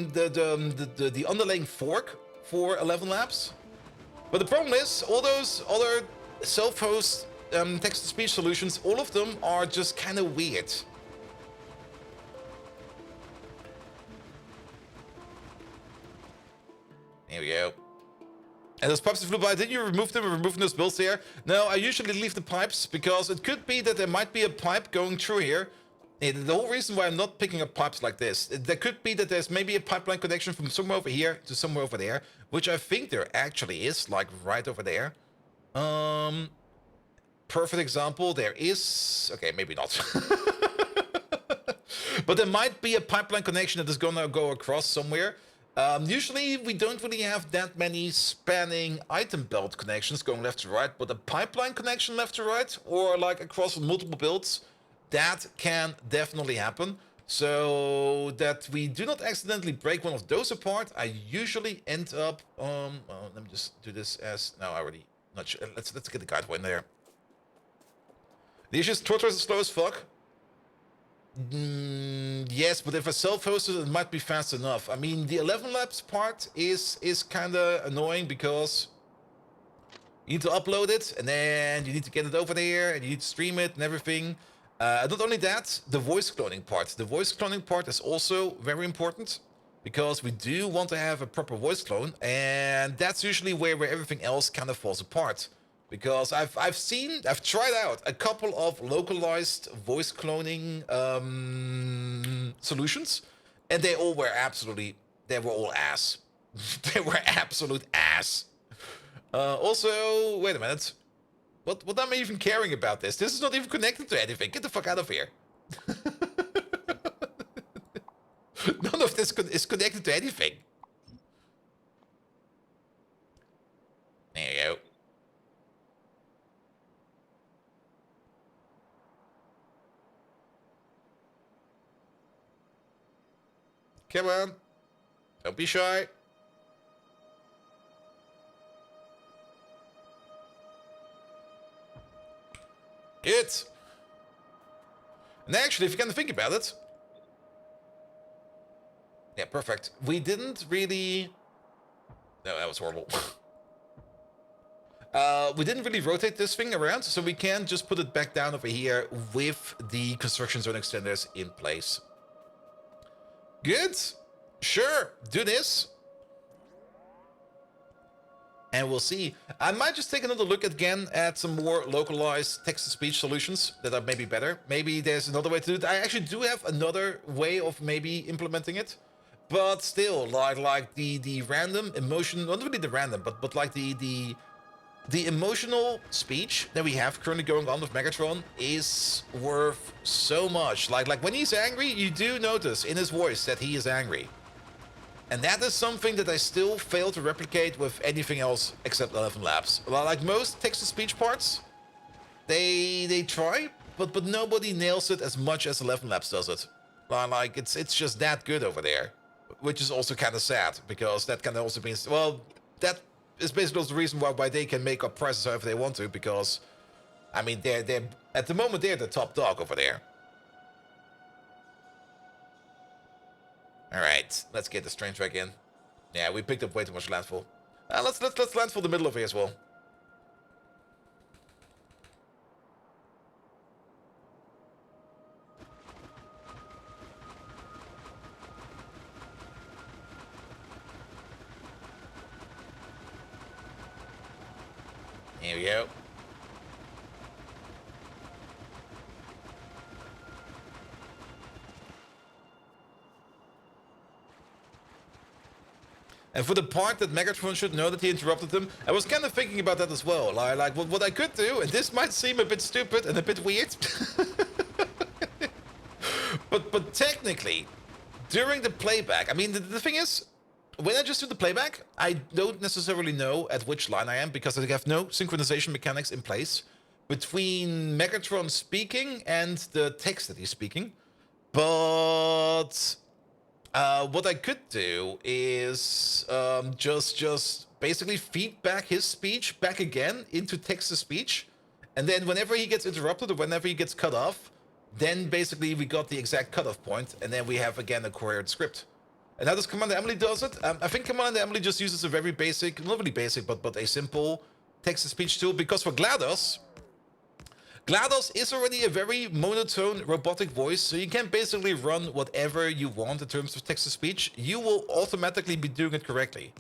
underlying fork for 11 Labs. But the problem is, all those other self-host text-to-speech solutions, all of them are just kind of weird. There we go. And those pipes that flew by, did you remove them or removing those builds here? No, I usually leave the pipes because it could be that there might be a pipe going through here. And the whole reason why I'm not picking up pipes like this, there could be that there's maybe a pipeline connection from somewhere over here to somewhere over there, which I think there actually is, like right over there. Perfect example, there is... Okay, maybe not. But there might be a pipeline connection that is gonna go across somewhere. Usually we don't really have that many spanning item belt connections going left to right, but a pipeline connection left to right, or like across multiple builds, that can definitely happen. So that we do not accidentally break one of those apart, I usually end up... well, let me just do this as... No, I already... Not sure. Let's get the guide one there. The issue is Tortoise is slow as fuck. Yes, but if I self-hosted, it might be fast enough. I mean, the 11 Labs part is kind of annoying because you need to upload it, and then you need to get it over there, and you need to stream it and everything. Not only that, the voice cloning part. The voice cloning part is also very important because we do want to have a proper voice clone, and that's usually where everything else kind of falls apart. Because I've tried out a couple of localized voice cloning solutions, and they all were they were all ass. They were absolute ass. Also, wait a minute. What am I even caring about this? This is not even connected to anything. Get the fuck out of here. None of this is connected to anything. There you go. Come on. Don't be shy. Good. And actually, if you can think about it... Yeah, perfect. We didn't really... No, that was horrible. We didn't really rotate this thing around, so we can just put it back down over here with the construction zone extenders in place. Good. Sure. Do this. And we'll see. I might just take another look again at some more localized text-to-speech solutions that are maybe better. Maybe there's another way to do it. I actually do have another way of maybe implementing it. But still, like the random emotion, not really the random, but like the emotional speech that we have currently going on with Megatron is worth so much. Like when he's angry, you do notice in his voice that he is angry. And that is something that I still fail to replicate with anything else except 11 Labs. Like most text-to-speech parts, they try, but nobody nails it as much as 11 Labs does it. Like it's just that good over there, which is also kind of sad because that can also mean, well, that is basically the reason why they can make up prices however they want to, because I mean they're at the moment they're the top dog over there. All right, let's get the strange back in. Yeah, we picked up way too much landfall. Let's landfall the middle of here as well. Here we go. And for the part that Megatron should know that he interrupted him, I was kind of thinking about that as well. Like what I could do, and this might seem a bit stupid and a bit weird, but technically, during the playback, I mean, the thing is, when I just do the playback, I don't necessarily know at which line I am because I have no synchronization mechanics in place between Megatron speaking and the text that he's speaking. But what I could do is just basically feed back his speech back again into text-to-speech, And then whenever he gets interrupted or whenever he gets cut off, then basically we got the exact cutoff point, and then we have again a coherent script. And how does Commander Emily does it? I think Commander Emily just uses a very basic, not really basic, but a simple text-to-speech tool, because for GLaDOS is already a very monotone robotic voice, so you can basically run whatever you want in terms of text-to-speech. You will automatically be doing it correctly.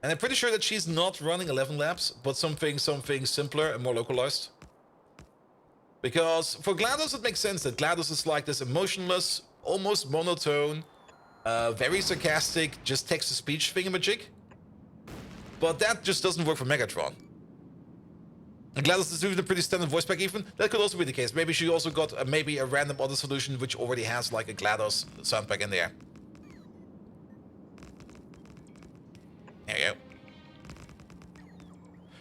And I'm pretty sure that she's not running 11 labs, but something simpler and more localized. Because for GLaDOS, it makes sense that GLaDOS is like this emotionless, almost monotone, very sarcastic, just text-to-speech thingamajig. But that just doesn't work for Megatron. And GLaDOS is doing a pretty standard voice pack even. That could also be the case. Maybe she also got maybe a random other solution which already has like a GLaDOS sound pack in there. There you go.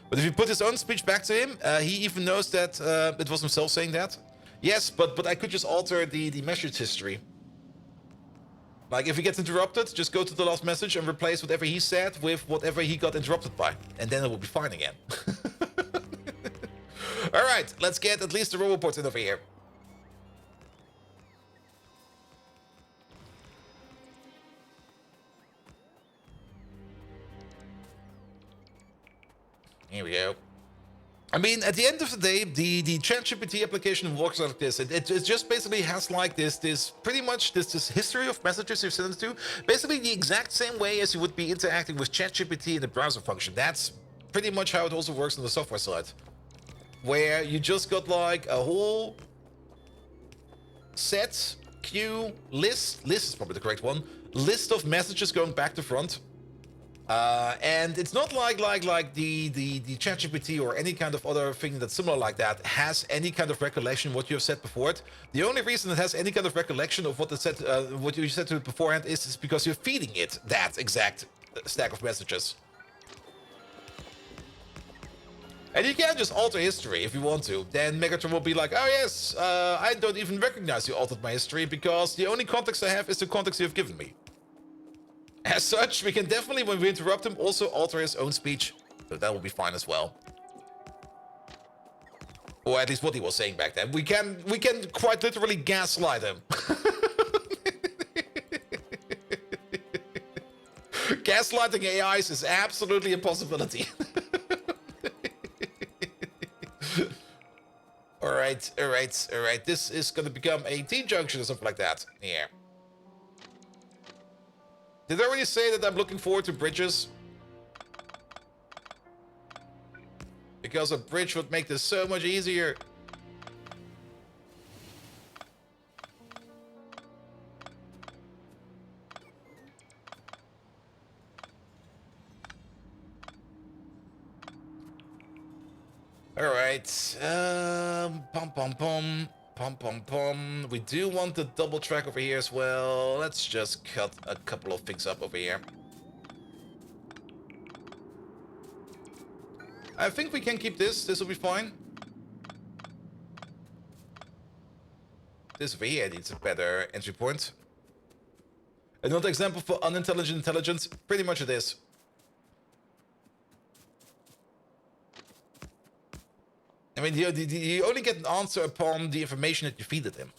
But if you put his own speech back to him, he even knows that it was himself saying that. Yes, but I could just alter the message history. Like, if he gets interrupted, just go to the last message and replace whatever he said with whatever he got interrupted by. And then it will be fine again. Alright, let's get at least the Roboport in over here. Here we go. I mean, at the end of the day, the ChatGPT application works like this. It just basically has like this pretty much this history of messages you've sent it to. Basically the exact same way as you would be interacting with ChatGPT in the browser function. That's pretty much how it also works on the software side. Where you just got like a whole set, queue, list is probably the correct one, list of messages going back to front. And it's not like the ChatGPT or any kind of other thing that's similar like that has any kind of recollection what you have said before it. The only reason it has any kind of recollection of what you said to it beforehand is because you're feeding it that exact stack of messages. And you can just alter history if you want to. Then Megatron will be like, oh yes, I don't even recognize you altered my history because the only context I have is the context you've given me. As such, we can definitely, when we interrupt him, also alter his own speech. So that will be fine as well. Or at least what he was saying back then. We can quite literally gaslight him. Gaslighting AIs is absolutely a possibility. Alright. This is gonna become a T-junction or something like that. Yeah. Did I already say that I'm looking forward to bridges? Because a bridge would make this so much easier. Alright, pom. We do want the double track over here as well. Let's just cut a couple of things up over here. I think we can keep this. This will be fine. This over here needs a better entry point. Another example for unintelligent intelligence. Pretty much it is. I mean, you only get an answer upon the information that you feed it him.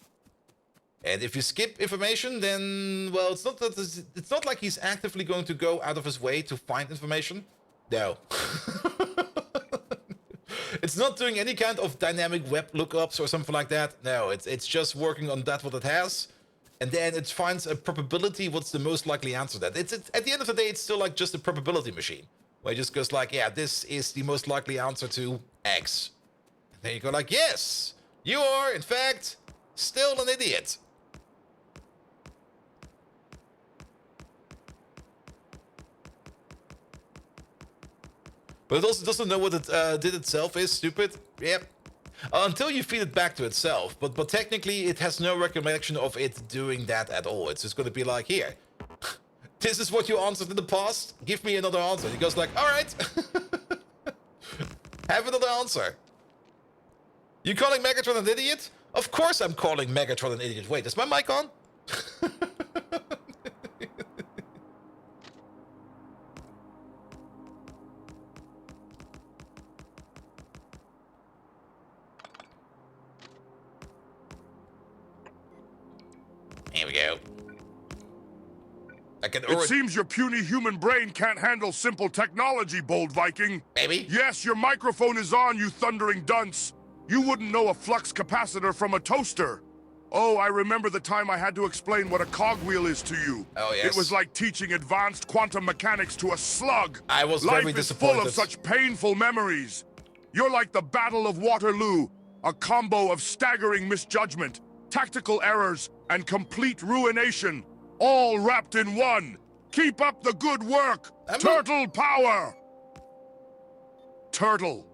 And if you skip information, then, well, it's not like he's actively going to go out of his way to find information. No. It's not doing any kind of dynamic web lookups or something like that. No, it's just working on that what it has. And then it finds a probability what's the most likely answer to that. It's at the end of the day, it's still like just a probability machine. Where it just goes like, yeah, this is the most likely answer to X. Then you go like, yes, you are, in fact, still an idiot. But it also doesn't know what it did itself is, stupid. Yep. Until you feed it back to itself. But technically, it has no recollection of it doing that at all. It's just going to be like, here. This is what you answered in the past. Give me another answer. And he goes like, all right. Have another answer. You calling Megatron an idiot? Of course I'm calling Megatron an idiot. Wait, is my mic on? I can It already... seems your puny human brain can't handle simple technology, bold Viking. Maybe? Yes, your microphone is on, you thundering dunce. You wouldn't know a flux capacitor from a toaster. Oh, I remember the time I had to explain what a cogwheel is to you. Oh, yes. It was like teaching advanced quantum mechanics to a slug. I was Life very is disappointed. full of such painful memories. You're like the Battle of Waterloo, a combo of staggering misjudgment, tactical errors, and complete ruination, all wrapped in one. Keep up the good work! Turtle power! Turtle.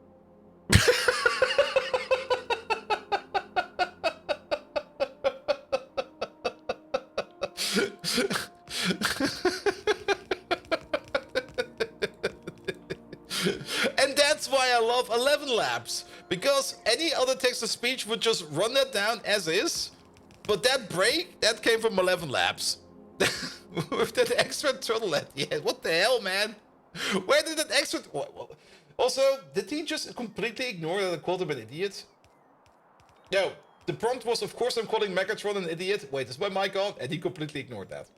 And that's why I love 11 Labs, because any other text-to-speech would just run that down as is, but that break, that came from 11 Labs. With that extra turtle at the end. What the hell, man? Where did that extra... Also, did he just completely ignore that I called him an idiot? No, the prompt was, of course, I'm calling Megatron an idiot. Wait, is my mic on? And he completely ignored that.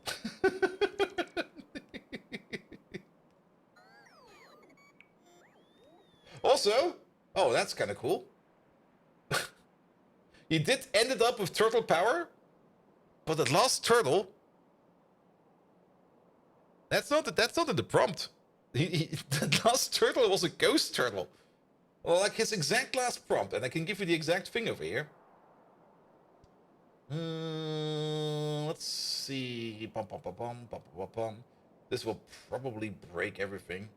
Also, oh, that's kind of cool. He did ended up with turtle power, but that last turtle, that's not in the prompt. That last turtle was a ghost turtle. Well, like his exact last prompt, and I can give you the exact thing over here. Let's see. Bum, bum, bum, bum, bum, bum, bum. This will probably break everything.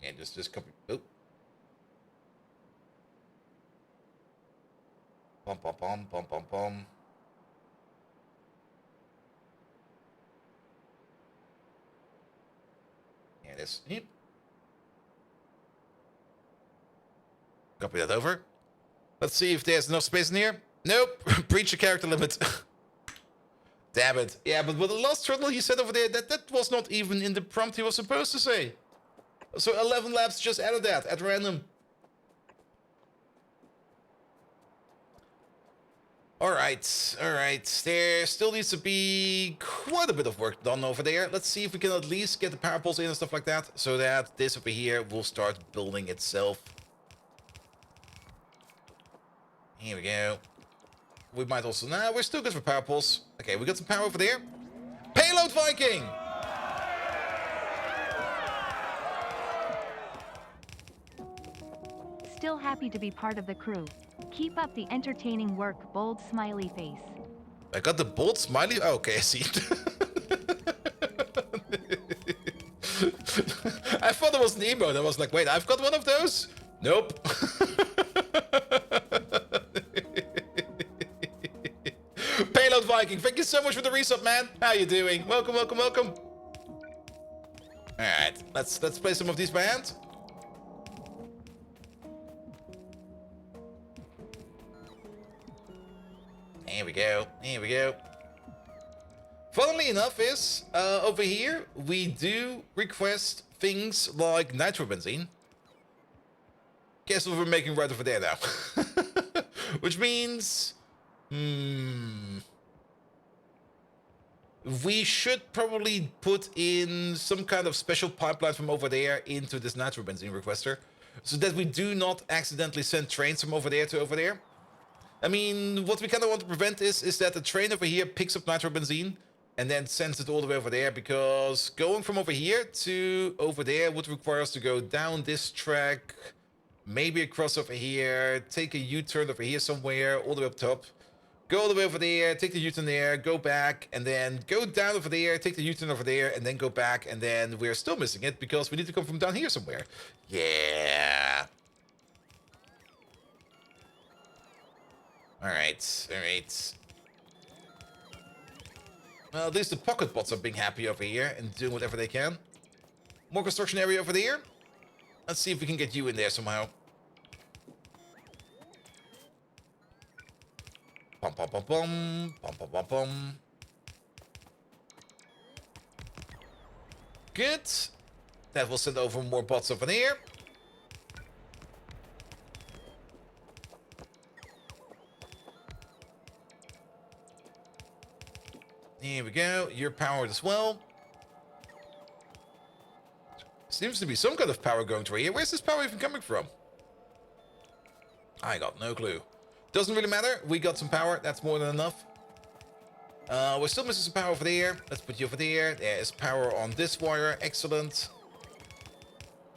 And just copy. Oh. Bum, bum, bum, bum, bum, bum. Here it is. Yep. Copy that over. Let's see if there's enough space in here. Nope. Breach the character limit. Damn it. Yeah, but with the last turtle he said over there, that was not even in the prompt he was supposed to say. So 11 Labs just added that at random. Alright, alright. There still needs to be quite a bit of work done over there. Let's see if we can at least get the power poles in and stuff like that, so that this over here will start building itself. Here we go. We might also... Nah, we're still good for power poles. Okay, we got some power over there. Payload Viking! Still happy to be part of the crew. Keep up the entertaining work, bold smiley face. I got the bold smiley... Oh, okay, I see. I thought it was an emote. I was like, wait, I've got one of those? Nope. Payload Viking, thank you so much for the resub, man. How you doing? Welcome, welcome, welcome. Alright, let's play some of these by hand. Here we go. Here we go. Funnily enough is, over here, we do request things like nitrobenzene. Guess what we're making right over there now. Which means... we should probably put in some kind of special pipeline from over there into this nitrobenzene requester, so that we do not accidentally send trains from over there to over there. I mean, what we kind of want to prevent is that the train over here picks up nitrobenzene and then sends it all the way over there, because going from over here to over there would require us to go down this track, maybe across over here, take a U-turn over here somewhere, all the way up top, go all the way over there, take the U-turn there, go back, and then go down over there, take the U-turn over there, and then go back, and then we're still missing it because we need to come from down here somewhere. Yeah. Alright, alright. Well, at least the pocket bots are being happy over here and doing whatever they can. More construction area over there. Let's see if we can get you in there somehow. Bum, bum, bum, bum. Bum, bum, bum, bum. Good. That will send over more bots over there. Here we go. You're powered as well. Seems to be some kind of power going through here. Where's this power even coming from? I got no clue. Doesn't really matter. We got some power. That's more than enough. We're still missing some power over there. Let's put you over there. There is power on this wire. Excellent.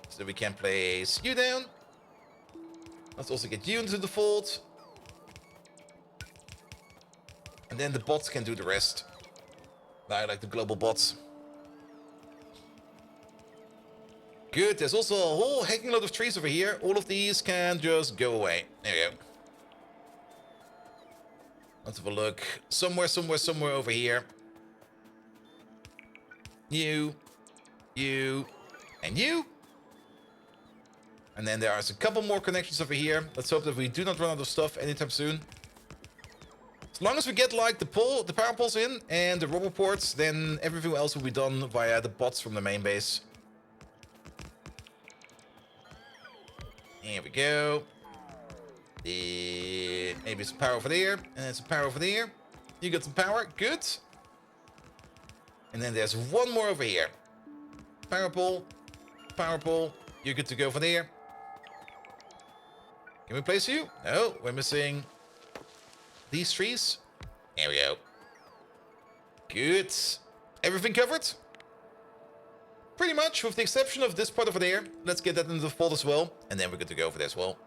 So we can place you down. Let's also get you into the fold. And then the bots can do the rest. I like the global bots. Good. There's also a whole hecking lot of trees over here. All of these can just go away. There we go. Let's have a look. Somewhere over here. You, and you. And then there are a couple more connections over here. Let's hope that we do not run out of stuff anytime soon. As long as we get like the power poles in and the rubber ports, then everything else will be done via the bots from the main base. Here we go. Maybe some power over there, and some power over there. You got some power, good. And then there's one more over here. Power pole. You're good to go for there. Can we place you? No, we're missing these trees. There we go. Good. Everything covered? Pretty much, with the exception of this part over there. Let's get that into the fold as well, and then we're good to go for there as well.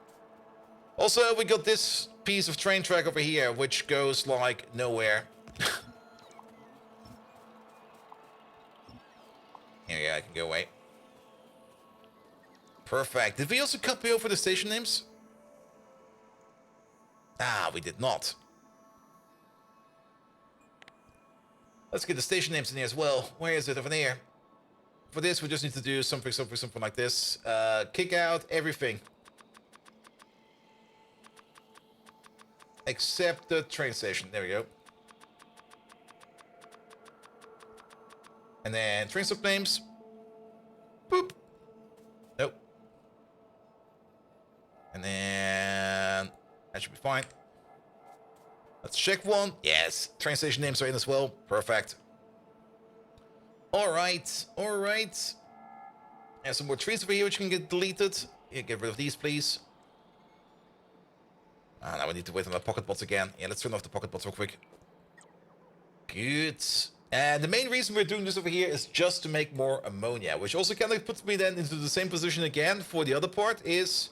Also, we got this piece of train track over here, which goes, like, nowhere. Here we go, I can go away. Perfect. Did we also copy over the station names? Ah, we did not. Let's get the station names in here as well. Where is it? Over there. For this, we just need to do something like this. Kick out everything. Except the train station. There we go. And then train stop names. Boop. Nope. And then that should be fine. Let's check one. Yes. Train station names are in as well. Perfect. Alright. Alright. There's some more trees over here which can get deleted. Yeah, get rid of these, please. Ah, now we need to wait on the pocket bots again. Yeah, let's turn off the pocket bots real quick. Good. And the main reason we're doing this over here is just to make more ammonia, which also kind of puts me then into the same position again for the other part is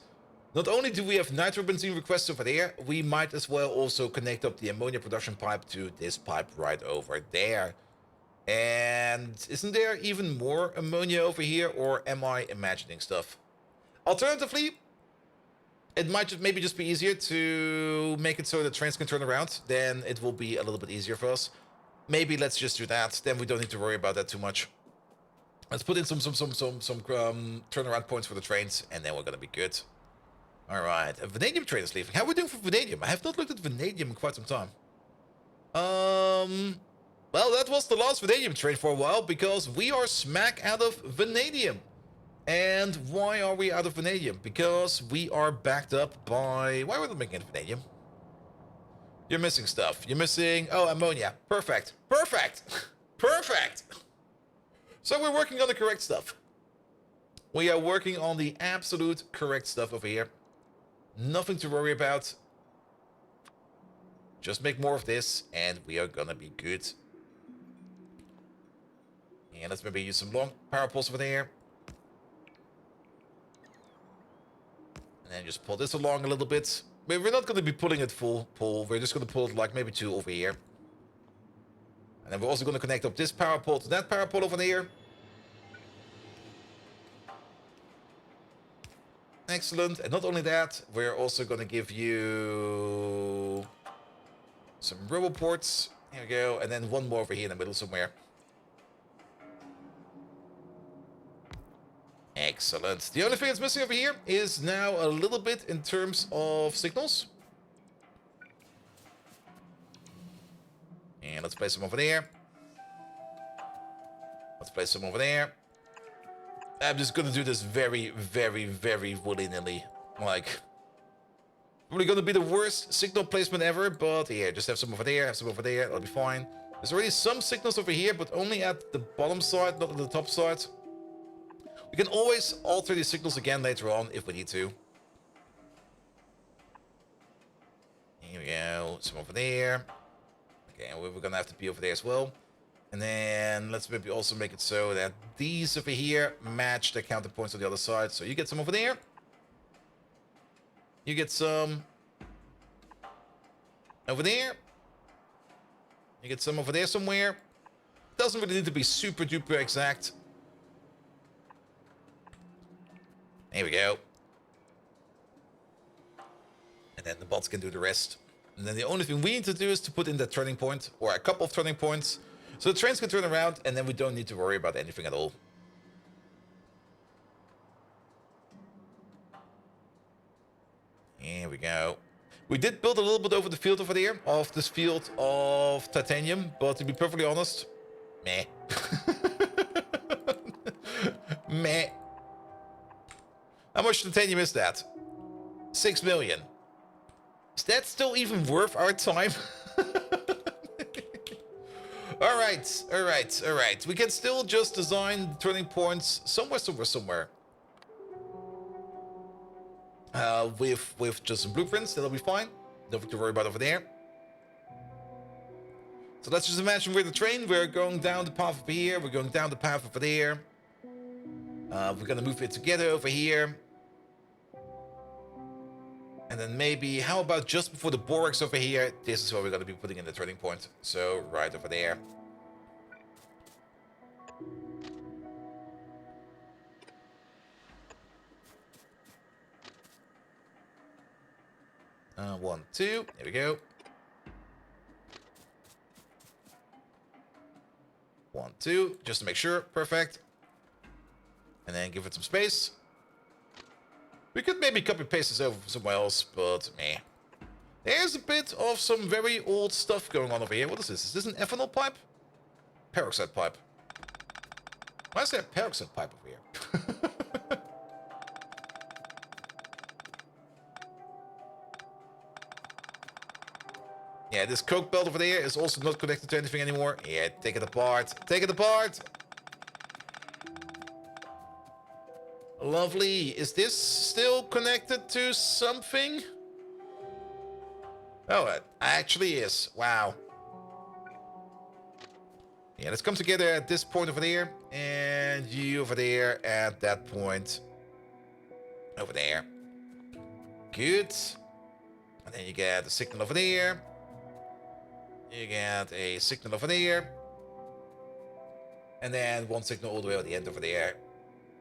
not only do we have nitrobenzene requests over there, we might as well also connect up the ammonia production pipe to this pipe right over there. And isn't there even more ammonia over here, or am I imagining stuff? Alternatively, it might just maybe just be easier to make it so that trains can turn around. Then it will be a little bit easier for us. Maybe let's just do that. Then we don't need to worry about that too much. Let's put in some turnaround points for the trains, and then we're gonna be good. All right, a vanadium train is leaving. How are we doing for vanadium? I have not looked at vanadium in quite some time. Well, that was the last vanadium train for a while because we are smack out of vanadium. And why are we out of vanadium? Because we are backed up by... Why are we making vanadium? You're missing stuff. You're missing... Oh, ammonia. Perfect. Perfect. Perfect. So we're working on the correct stuff. We are working on the absolute correct stuff over here. Nothing to worry about. Just make more of this and we are gonna be good. And let's maybe use some long power poles over there. And then just pull this along a little bit. We're not going to be pulling it full pull. We're just going to pull it like maybe 2 over here. And then we're also going to connect up this power pole to that power pole over there. Excellent. And not only that, we're also going to give you some rubber ports. Here we go. And then one more over here in the middle somewhere. Excellent. The only thing that's missing over here is now a little bit in terms of signals. And let's place some over there. Let's place some over there. I'm just gonna do this very, very, very willy-nilly. Like, probably gonna be the worst signal placement ever, but yeah, just have some over there, have some over there, that'll be fine. There's already some signals over here, but only at the bottom side, not at the top side. We can always alter these signals again later on if we need to. Here we go, some over there. Okay, and we're gonna have to be over there as well. And then let's maybe also make it so that these over here match the counterpoints on the other side. So you get some over there. You get some over there. You get some over there somewhere. Doesn't really need to be super duper exact. There we go. And then the bots can do the rest. And then the only thing we need to do is to put in that turning point, or a couple of turning points, so the trains can turn around, and then we don't need to worry about anything at all. Here we go. We did build a little bit over the field over there, of this field of titanium, but to be perfectly honest, meh. Meh. How much titanium is that? 6 million. Is that still even worth our time? Alright, alright, alright. We can still just design turning points somewhere. With just some blueprints, that'll be fine. Nothing to worry about over there. So let's just imagine we're the train. We're going down the path over here. We're going down the path over there. We're gonna move it together over here. And then maybe, how about just before the borax over here? This is where we're going to be putting in the turning point. So, right over there. One, two. There we go. 1, 2. Just to make sure. Perfect. And then give it some space. We could maybe copy paste this over somewhere else, but meh. There's a bit of some very old stuff going on over here. What is this? Is this an ethanol pipe? Peroxide pipe. Why is there a peroxide pipe over here? Yeah, this coke belt over there is also not connected to anything anymore. Yeah, take it apart. Take it apart! Lovely. Is this still connected to something? Oh, it actually is. Wow. Yeah, let's come together at this point over there. And you over there at that point. Over there. Good. And then you get a signal over there. You get a signal over there. And then one signal all the way at the end over there.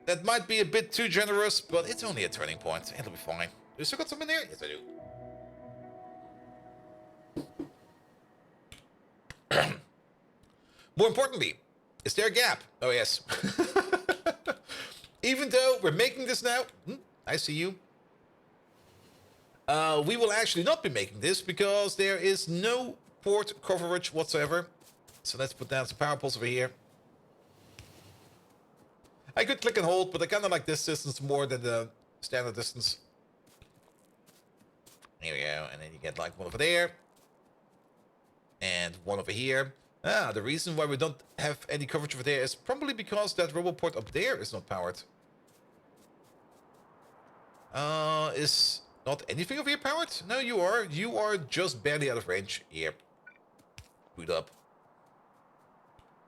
That might be a bit too generous, but it's only a turning point. It'll be fine. Do you still got some in there? Yes, I do. More importantly, is there a gap? Oh, yes. Even though we're making this now, I see you. We will actually not be making this because there is no port coverage whatsoever. So let's put down some power poles over here. I could click and hold, but I kind of like this distance more than the standard distance. Here we go, and then you get like one over there. And one over here. Ah, the reason why we don't have any coverage over there is probably because that roboport up there is not powered. Is not anything over here powered? No, you are. You are just barely out of range. Yep. Boot up.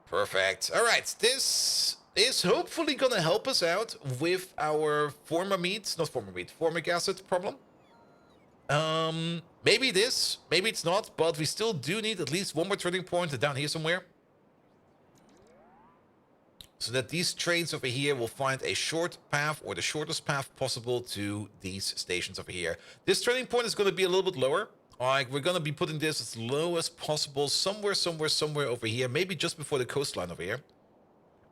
Perfect. Alright, this is hopefully gonna help us out with our formic acid problem. Maybe this, maybe it's not, but we still do need at least one more turning point down here somewhere. So that these trains over here will find a short path, or the shortest path possible to these stations over here. This turning point is going to be a little bit lower. Like, we're going to be putting this as low as possible, somewhere over here, maybe just before the coastline over here.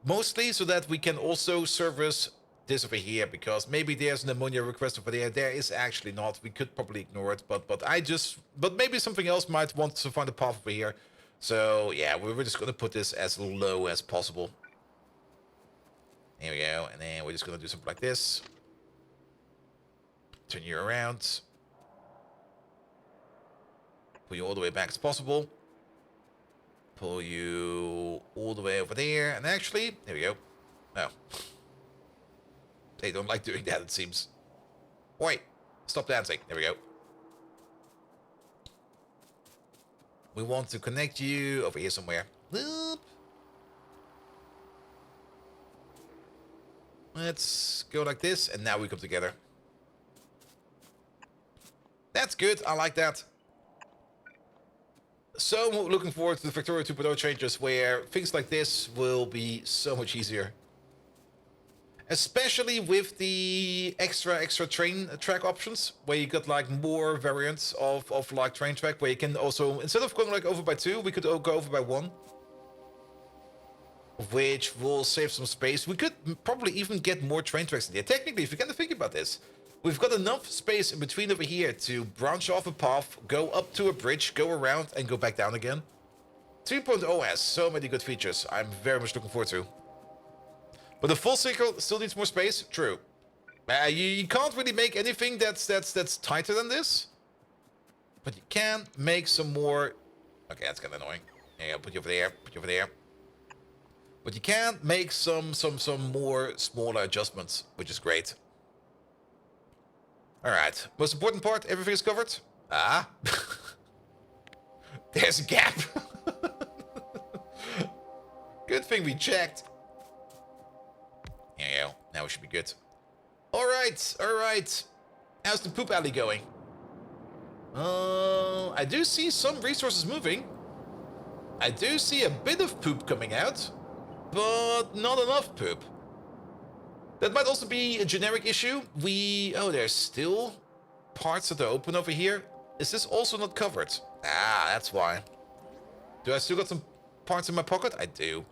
Mostly so that we can also service this over here, because maybe there's an ammonia request over there. There is actually not. We could probably ignore it, but maybe something else might want to find a path over here. So yeah, we're just going to put this as low as possible. There we go, and then we're just going to do something like this. Turn you around. Put you all the way back as possible. pull you all the way over there. And actually, there we go. Oh. They don't like doing that, it seems. Wait, stop dancing. There we go. We want to connect you over here somewhere. Whoop. Let's go like this, and now we come together. That's good. I like that. So looking forward to the Factorio 2.0 changes where things like this will be so much easier. Especially with the extra train track options, where you got like more variants of like train track, where you can also, instead of going like over by 2, we could go over by 1. Which will save some space. We could probably even get more train tracks in here. Technically, if you kind of think about this, we've got enough space in between over here to branch off a path, go up to a bridge, go around, and go back down again. 2.0 has so many good features I'm very much looking forward to. But the full circle still needs more space. True. You can't really make anything that's tighter than this. But you can make some more... Okay, that's kind of annoying. Yeah, put you over there. Put you over there. But you can make some more smaller adjustments, which is great. Alright. Most important part, everything is covered. Ah. There's a gap. Good thing we checked. There you go. Now we should be good. Alright, alright. How's the poop alley going? I do see some resources moving. I do see a bit of poop coming out. But not enough poop. That might also be a generic issue. Oh, there's still parts that are open over here. Is this also not covered? Ah, that's why. Do I still got some parts in my pocket? I do.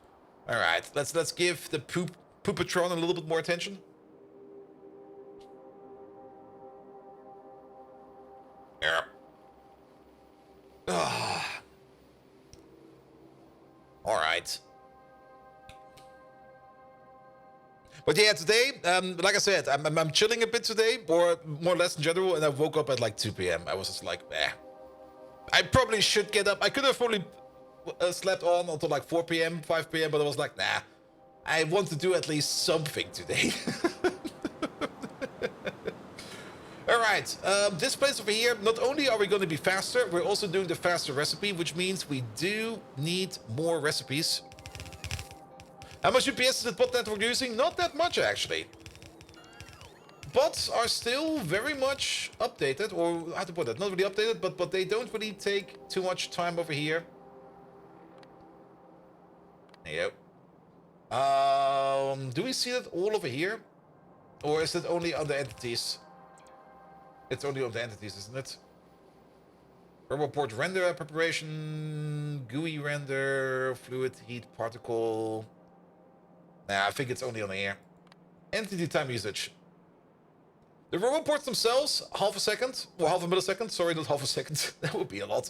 All right, let's give the poopatron a little bit more attention. Yeah. All right. But yeah, today, like I said, I'm chilling a bit today, or more or less in general, and I woke up at like 2 p.m. I was just like, eh. I probably should get up. I could have probably slept on until like 4 p.m., 5 p.m., but I was like, nah. I want to do at least something today. Alright, this place over here, not only are we going to be faster, we're also doing the faster recipe, which means we do need more recipes. How much UPS is the bot network using? Not that much, actually. Bots are still very much updated, or how to put it, not really updated, but they don't really take too much time over here. There you go. Do we see that all over here? Or is it only on the entities? It's only on the entities, isn't it? Report render preparation, GUI render, fluid heat particle. Nah, I think it's only on the air. Entity time usage. The roboports themselves, half a second, or half a millisecond. Sorry, not half a second. That would be a lot.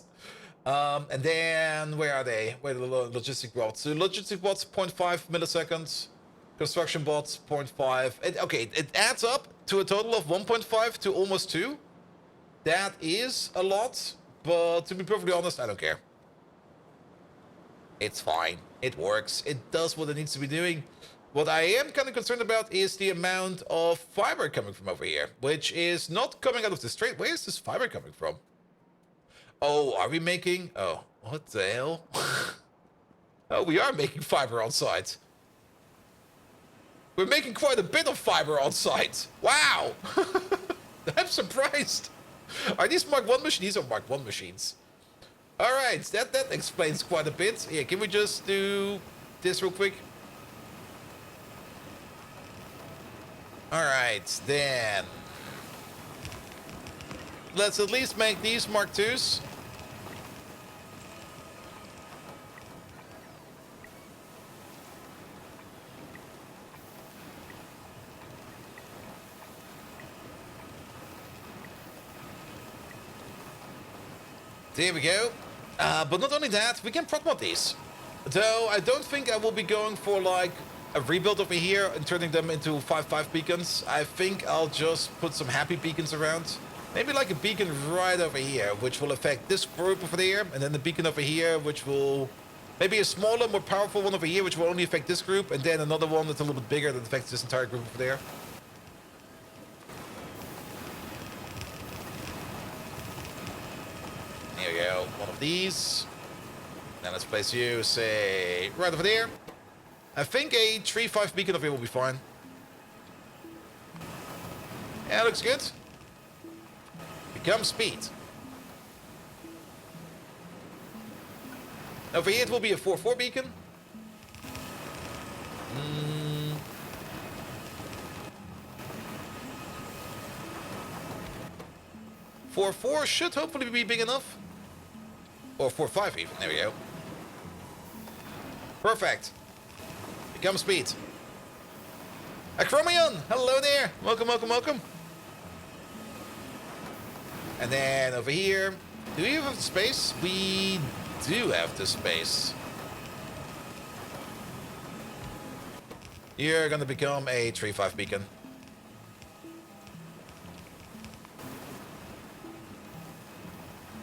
And then, where are they? Where are the logistic bots? So logistic bots, 0.5 milliseconds. Construction bots, 0.5. Okay, it adds up to a total of 1.5 to almost 2. That is a lot, but to be perfectly honest, I don't care. It's fine. It works. It does what it needs to be doing. What I am kind of concerned about is the amount of fiber coming from over here, which is not coming out of the strait. Where is this fiber coming from? Oh, are we making... Oh, what the hell? Oh, we are making fiber on site. We're making quite a bit of fiber on site. Wow. I'm surprised. Are these Mark 1 machines? These are Mark 1 machines. All right, that explains quite a bit. Yeah, can we just do this real quick? All right, then. Let's at least make these Mark 2s. There we go. But not only that, we can prop mod these. Though I don't think I will be going for like a rebuild over here and turning them into 5.5 beacons. I think I'll just put some happy beacons around. Maybe like a beacon right over here, which will affect this group over there. And then the beacon over here, which will Maybe a smaller, more powerful one over here, which will only affect this group, and then another one that's a little bit bigger that affects this entire group over there. There you go, one of these. Now let's place you, say, right over there. I think a 3-5 beacon over here will be fine. Yeah, looks good. Become speed. Over here it will be a 4-4 beacon. 4-4 should hopefully be big enough. Or 4-5 even, there we go. Perfect. Become speed. Acromion, hello there. Welcome, welcome, welcome. And then over here, do we have the space? We do have the space. You're gonna become a 3-5 beacon.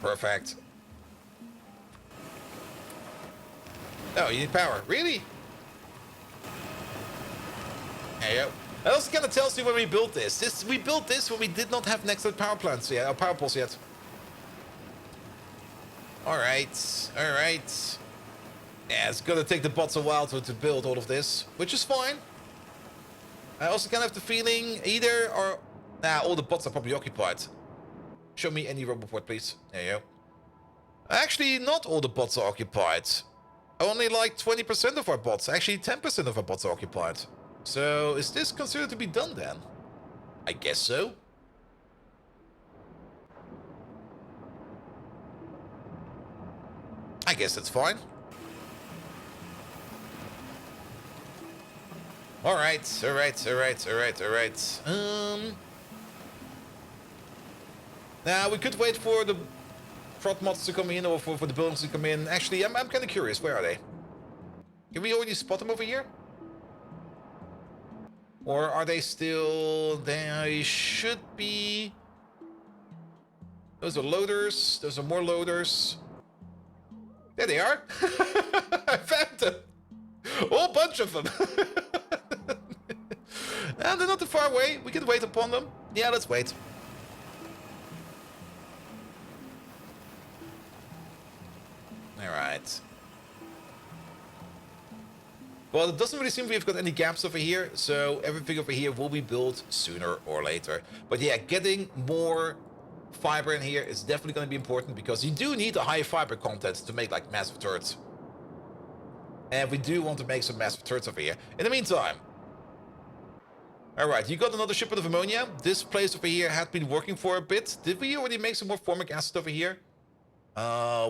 Perfect. Oh, you need power. Really? There you go. That also kind of tells you when we built this. We built this when we did not have next to the power plants yet, or power poles yet. Alright, alright. Yeah, it's gonna take the bots a while to build all of this, which is fine. I also kind of have the feeling either or... Nah, all the bots are probably occupied. Show me any roboport, please. There you go. Actually, not all the bots are occupied. Only like 20% of our bots, actually 10% of our bots are occupied. So, is this considered to be done then? I guess so. I guess that's fine. Alright, alright, alright, alright, alright. Now, we could wait for the prot mods to come in, or for the buildings to come in. Actually, I'm kind of curious. Where are they? Can we already spot them over here? Or are they still... They should be... Those are loaders. Those are more loaders. There they are. I found them. A whole bunch of them. And they're not too far away. We can wait upon them. Yeah, let's wait. Alright. Well, it doesn't really seem we've got any gaps over here, so everything over here will be built sooner or later. But yeah, getting more fiber in here is definitely going to be important, because you do need a high fiber content to make like massive turrets. And we do want to make some massive turrets over here. In the meantime, alright, you got another shipment of ammonia. This place over here had been working for a bit. Did we already make some more formic acid over here?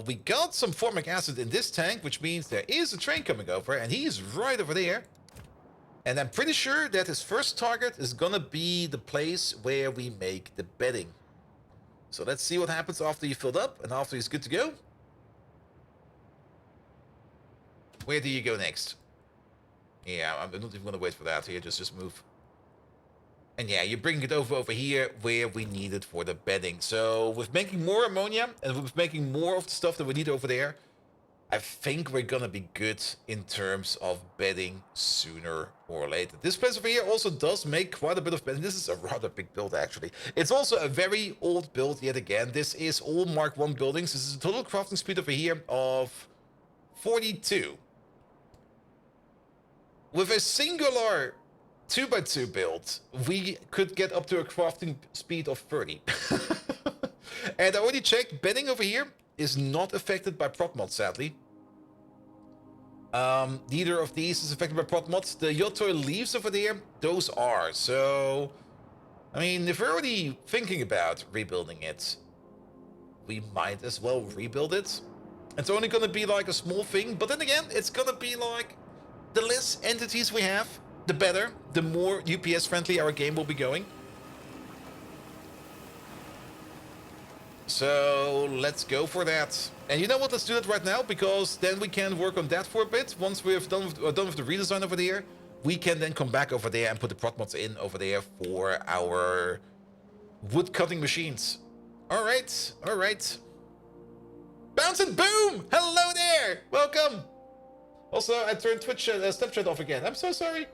We got some formic acid in this tank, which means there is a train coming over, and he is right over there. And I'm pretty sure that his first target is gonna be the place where we make the bedding. So let's see what happens after he filled up and after he's good to go. Where do you go next? Yeah, I'm not even gonna wait for that here, just move. And yeah, you bring it over here where we need it for the bedding. So with making more ammonia and with making more of the stuff that we need over there, I think we're gonna be good in terms of bedding sooner or later. This place over here also does make quite a bit of bedding. This is a rather big build, actually. It's also a very old build yet again. This is all Mark 1 buildings. This is a total crafting speed over here of 42. With a singular 2x2 build, we could get up to a crafting speed of 30. And I already checked, bedding over here is not affected by prot mods, sadly. Neither of these is affected by prot mods. The Yotoi leaves over there, those are. So, I mean, if we're already thinking about rebuilding it, we might as well rebuild it. It's only gonna be like a small thing, but then again, it's gonna be like, the less entities we have, the better, the more UPS friendly our game will be going. So let's go for that. And you know what, let's do that right now, because then we can work on that for a bit. Once we've done with the redesign over there, we can then come back over there and put the prot mods in over there for our wood cutting machines. Alright, alright. Bounce and boom! Hello there! Welcome! Also, I turned Twitch Snapchat off again. I'm so sorry.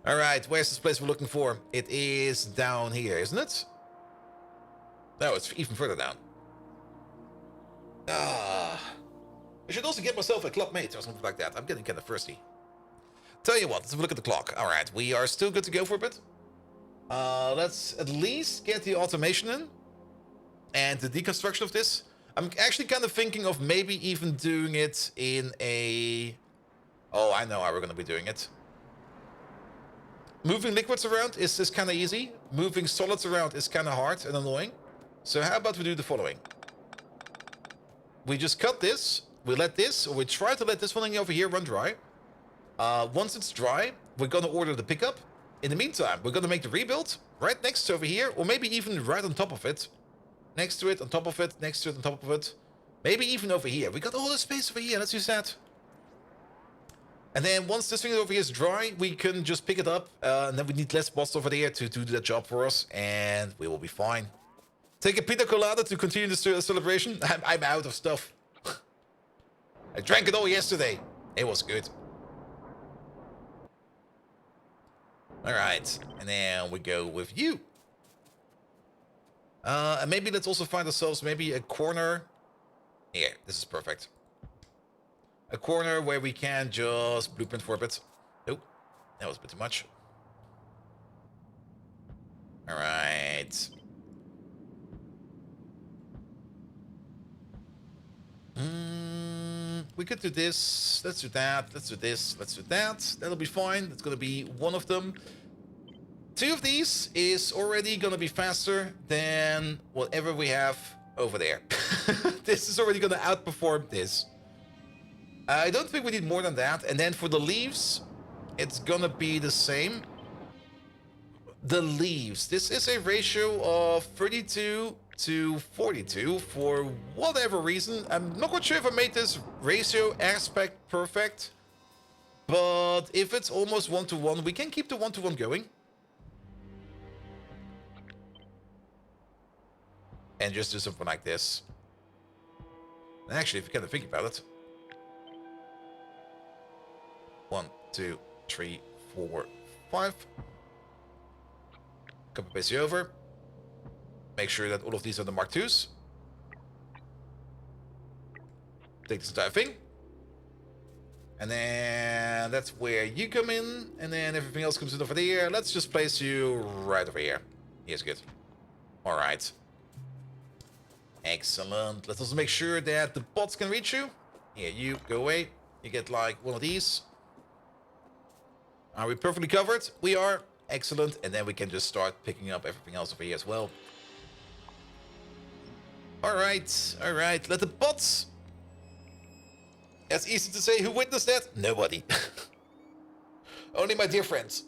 All right, where's this place we're looking for? It is down here, isn't it? No, it's even further down. I should also get myself a club mate or something like that. I'm getting kind of thirsty. Tell you what, let's have a look at the clock. All right, we are still good to go for a bit. Let's at least get the automation in and the deconstruction of this. I'm actually kind of thinking of maybe even doing it in a... Oh, I know how we're going to be doing it. Moving liquids around is kind of easy. Moving solids around is kind of hard and annoying. So how about we do the following? We just cut this, we let this, or we try to let this one over here run dry. Once it's dry, we're going to order the pickup. In the meantime, we're going to make the rebuild right next to over here, or maybe even right on top of it. Next to it, on top of it, next to it, on top of it. Maybe even over here. We got all the space over here, let's use that. And then once this thing over here is dry, we can just pick it up. And then we need less bots over there to do that job for us. And we will be fine. Take a pina colada to continue the celebration. I'm out of stuff. I drank it all yesterday. It was good. All right. And then we go with you. And maybe let's also find ourselves maybe a corner. Here, this is perfect. A corner where we can just blueprint for a bit. Nope, that was a bit too much. All right. We could do this. Let's do that. Let's do this. Let's do that. That'll be fine. That's going to be one of them. Two of these is already going to be faster than whatever we have over there. This is already going to outperform this. I don't think we need more than that. And then for the leaves, it's gonna be the same. The leaves. This is a ratio of 32 to 42 for whatever reason. I'm not quite sure if I made this ratio aspect perfect. But if it's almost 1-to-1, we can keep the 1-to-1 going. And just do something like this. And actually, if you kind of think about it. 1, 2, 3, 4, 5. Copy paste over. Make sure that all of these are the Mark IIs. Take this entire thing. And then that's where you come in. And then everything else comes in over there. Let's just place you right over here. Yes, good. Alright. Excellent. Let's also make sure that the bots can reach you. Here, you go away. You get like one of these. Are we perfectly covered? We are. Excellent. And then we can just start picking up everything else over here as well. Alright. Alright. Let the bots. That's easy to say. Who witnessed that? Nobody. Only my dear friends.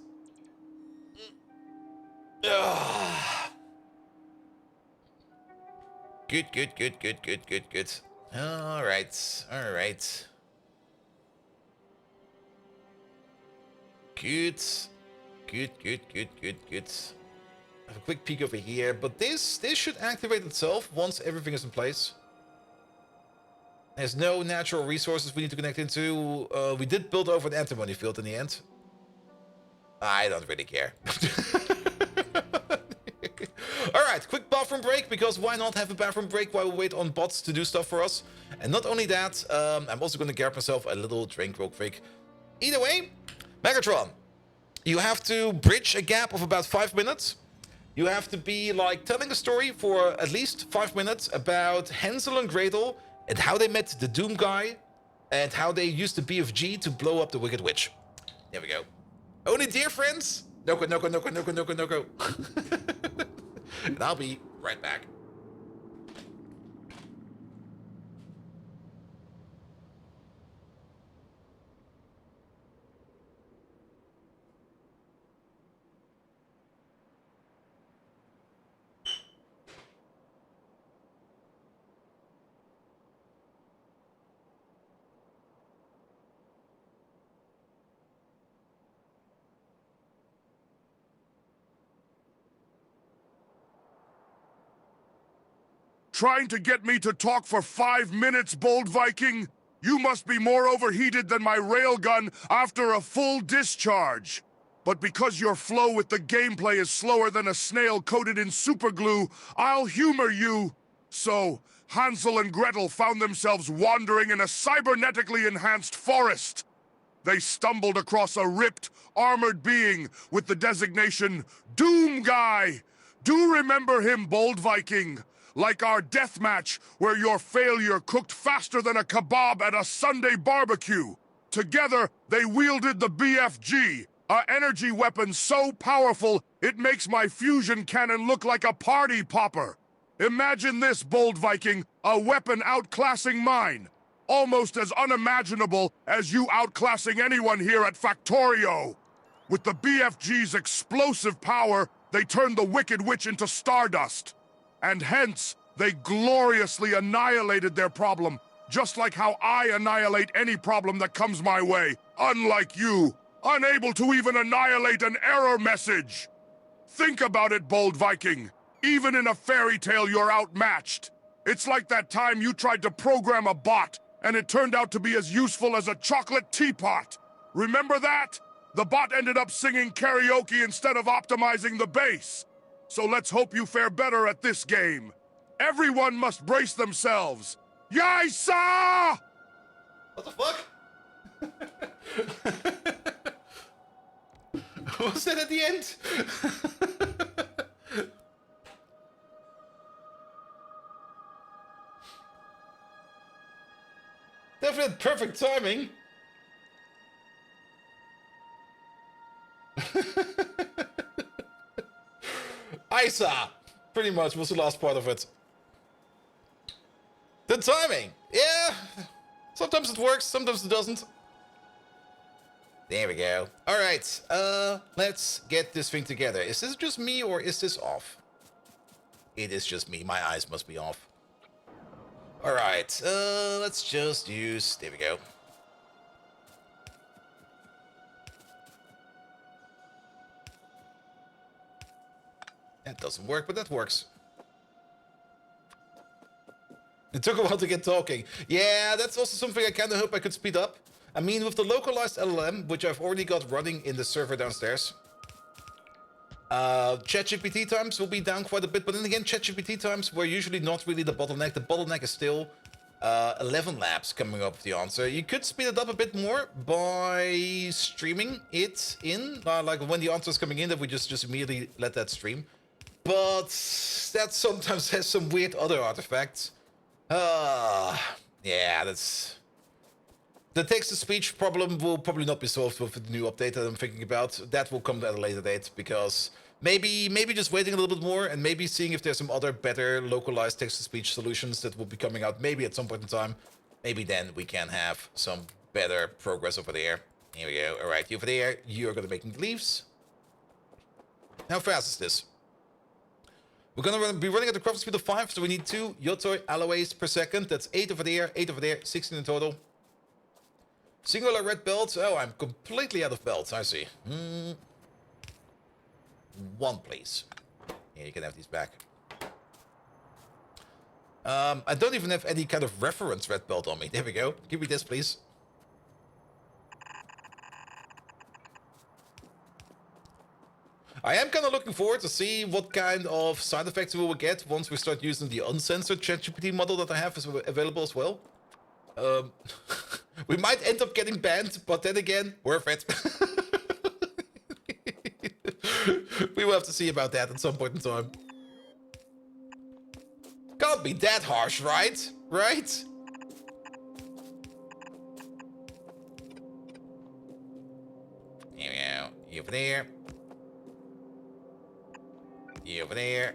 Good, good, good, good, good, good, good. Alright. Alright. Good. Good, good, good, good, good. Have a quick peek over here, but this should activate itself once everything is in place. There's no natural resources we need to connect into. We did build over the antimony field in the end. I don't really care. Alright, quick bathroom break, because why not have a bathroom break while we wait on bots to do stuff for us? And not only that, I'm also going to grab myself a little drink real quick. Either way, Megatron, you have to bridge a gap of about 5 minutes. You have to be like telling a story for at least 5 minutes about Hansel and Gretel and how they met the Doom guy and how they used the BFG to blow up the Wicked Witch. There we go. Only dear friends. Noko, noko, noko, noko, noko, noko. And I'll be right back. Trying to get me to talk for 5 minutes, Bold Viking? You must be more overheated than my railgun after a full discharge. But because your flow with the gameplay is slower than a snail coated in superglue, I'll humor you. So, Hansel and Gretel found themselves wandering in a cybernetically enhanced forest. They stumbled across a ripped, armored being with the designation Doom Guy. Do remember him, Bold Viking. Like our deathmatch, where your failure cooked faster than a kebab at a Sunday barbecue. Together, they wielded the BFG, an energy weapon so powerful it makes my fusion cannon look like a party popper. Imagine this, Bold Viking, a weapon outclassing mine. Almost as unimaginable as you outclassing anyone here at Factorio. With the BFG's explosive power, they turned the Wicked Witch into stardust. And hence, they gloriously annihilated their problem, just like how I annihilate any problem that comes my way, unlike you, unable to even annihilate an error message. Think about it, Bold Viking. Even in a fairy tale, you're outmatched. It's like that time you tried to program a bot, and it turned out to be as useful as a chocolate teapot. Remember that? The bot ended up singing karaoke instead of optimizing the bass. So let's hope you fare better at this game. Everyone must brace themselves. Yaisa! What the fuck? What was that at the end? Definite perfect timing. Isa, pretty much was the last part of it. The timing, yeah. Sometimes it works, sometimes it doesn't. There we go. All right, let's get this thing together. Is this just me or is this off? It is just me. My eyes must be off. All right, let's just use. There we go. That doesn't work, but that works. It took a while to get talking. Yeah, that's also something I kind of hope I could speed up. I mean, with the localized LLM, which I've already got running in the server downstairs, ChatGPT times will be down quite a bit. But then again, ChatGPT times were usually not really the bottleneck. The bottleneck is still 11 laps coming up with the answer. You could speed it up a bit more by streaming it in. Like when the answer is coming in, that we just immediately let that stream. But that sometimes has some weird other artifacts. Yeah, that's... The text-to-speech problem will probably not be solved with the new update that I'm thinking about. That will come at a later date, because maybe just waiting a little bit more and maybe seeing if there's some other better localized text-to-speech solutions that will be coming out maybe at some point in time. Maybe then we can have some better progress over there. Here we go. All right, you over there, you're going to make leaves. How fast is this? We're going to be running at the crafting speed of 5, so we need 2 Yotoi alloys per second. That's 8 over there, 16 in total. Singular red belts. Oh, I'm completely out of belts, I see. 1, please. Yeah, you can have these back. I don't even have any kind of reference red belt on me. There we go. Give me this, please. I am kind of looking forward to see what kind of side effects we will get once we start using the uncensored ChatGPT model that I have is available as well. We might end up getting banned, but then again, worth it. We will have to see about that at some point in time. Can't be that harsh, right? Right? Here we go. You over there. You over there.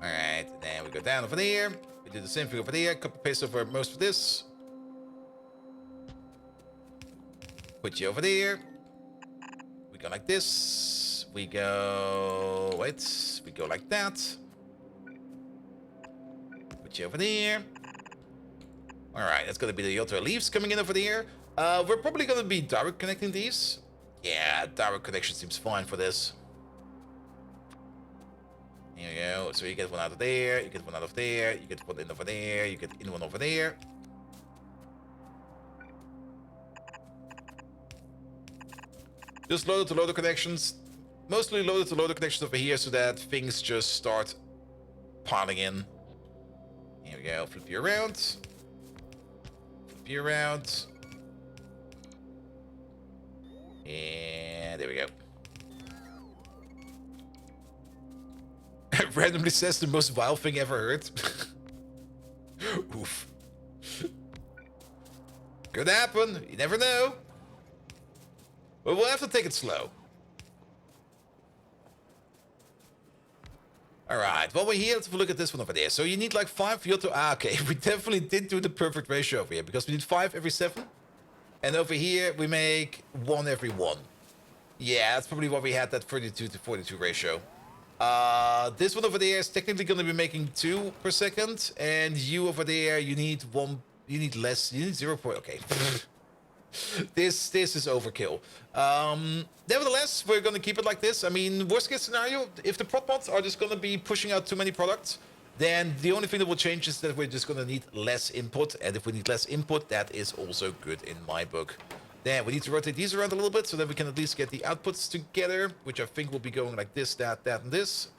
Alright, then we go down over there. We do the same thing over there. Copy paste over most of this. Put you over there. We go like this. We go... Wait. We go like that. Put you over there. Alright, that's gonna be the Yoto leaves coming in over there. We're probably gonna be direct connecting these. Yeah, direct connection seems fine for this. Here we go. So you get one out of there, you get one out of there, you get one in over there, you get in one over there. Just load to loader connections. Mostly loaded to loader connections over here so that things just start piling in. Here we go. Flip you around. Flip you around. And there we go. Randomly says the most vile thing ever heard. Oof. Could happen. You never know. But we'll have to take it slow. Alright, well, we're here. Let's have a look at this one over there. So you need like 5 for your to... Ah, okay. We definitely did do the perfect ratio over here because we need 5 every 7. And over here, we make 1 every 1. Yeah, that's probably why we had that 32 to 42 ratio. This one over there is technically going to be making 2 per second. And you over there, you need 1... You need less. You need 0. Okay. This is overkill. Nevertheless, we're gonna keep it like this. I mean, worst case scenario, if the prop mods are just gonna be pushing out too many products, then the only thing that will change is that we're just gonna need less input. And if we need less input, that is also good in my book. Then we need to rotate these around a little bit so that we can at least get the outputs together, which I think will be going like this, that, and this.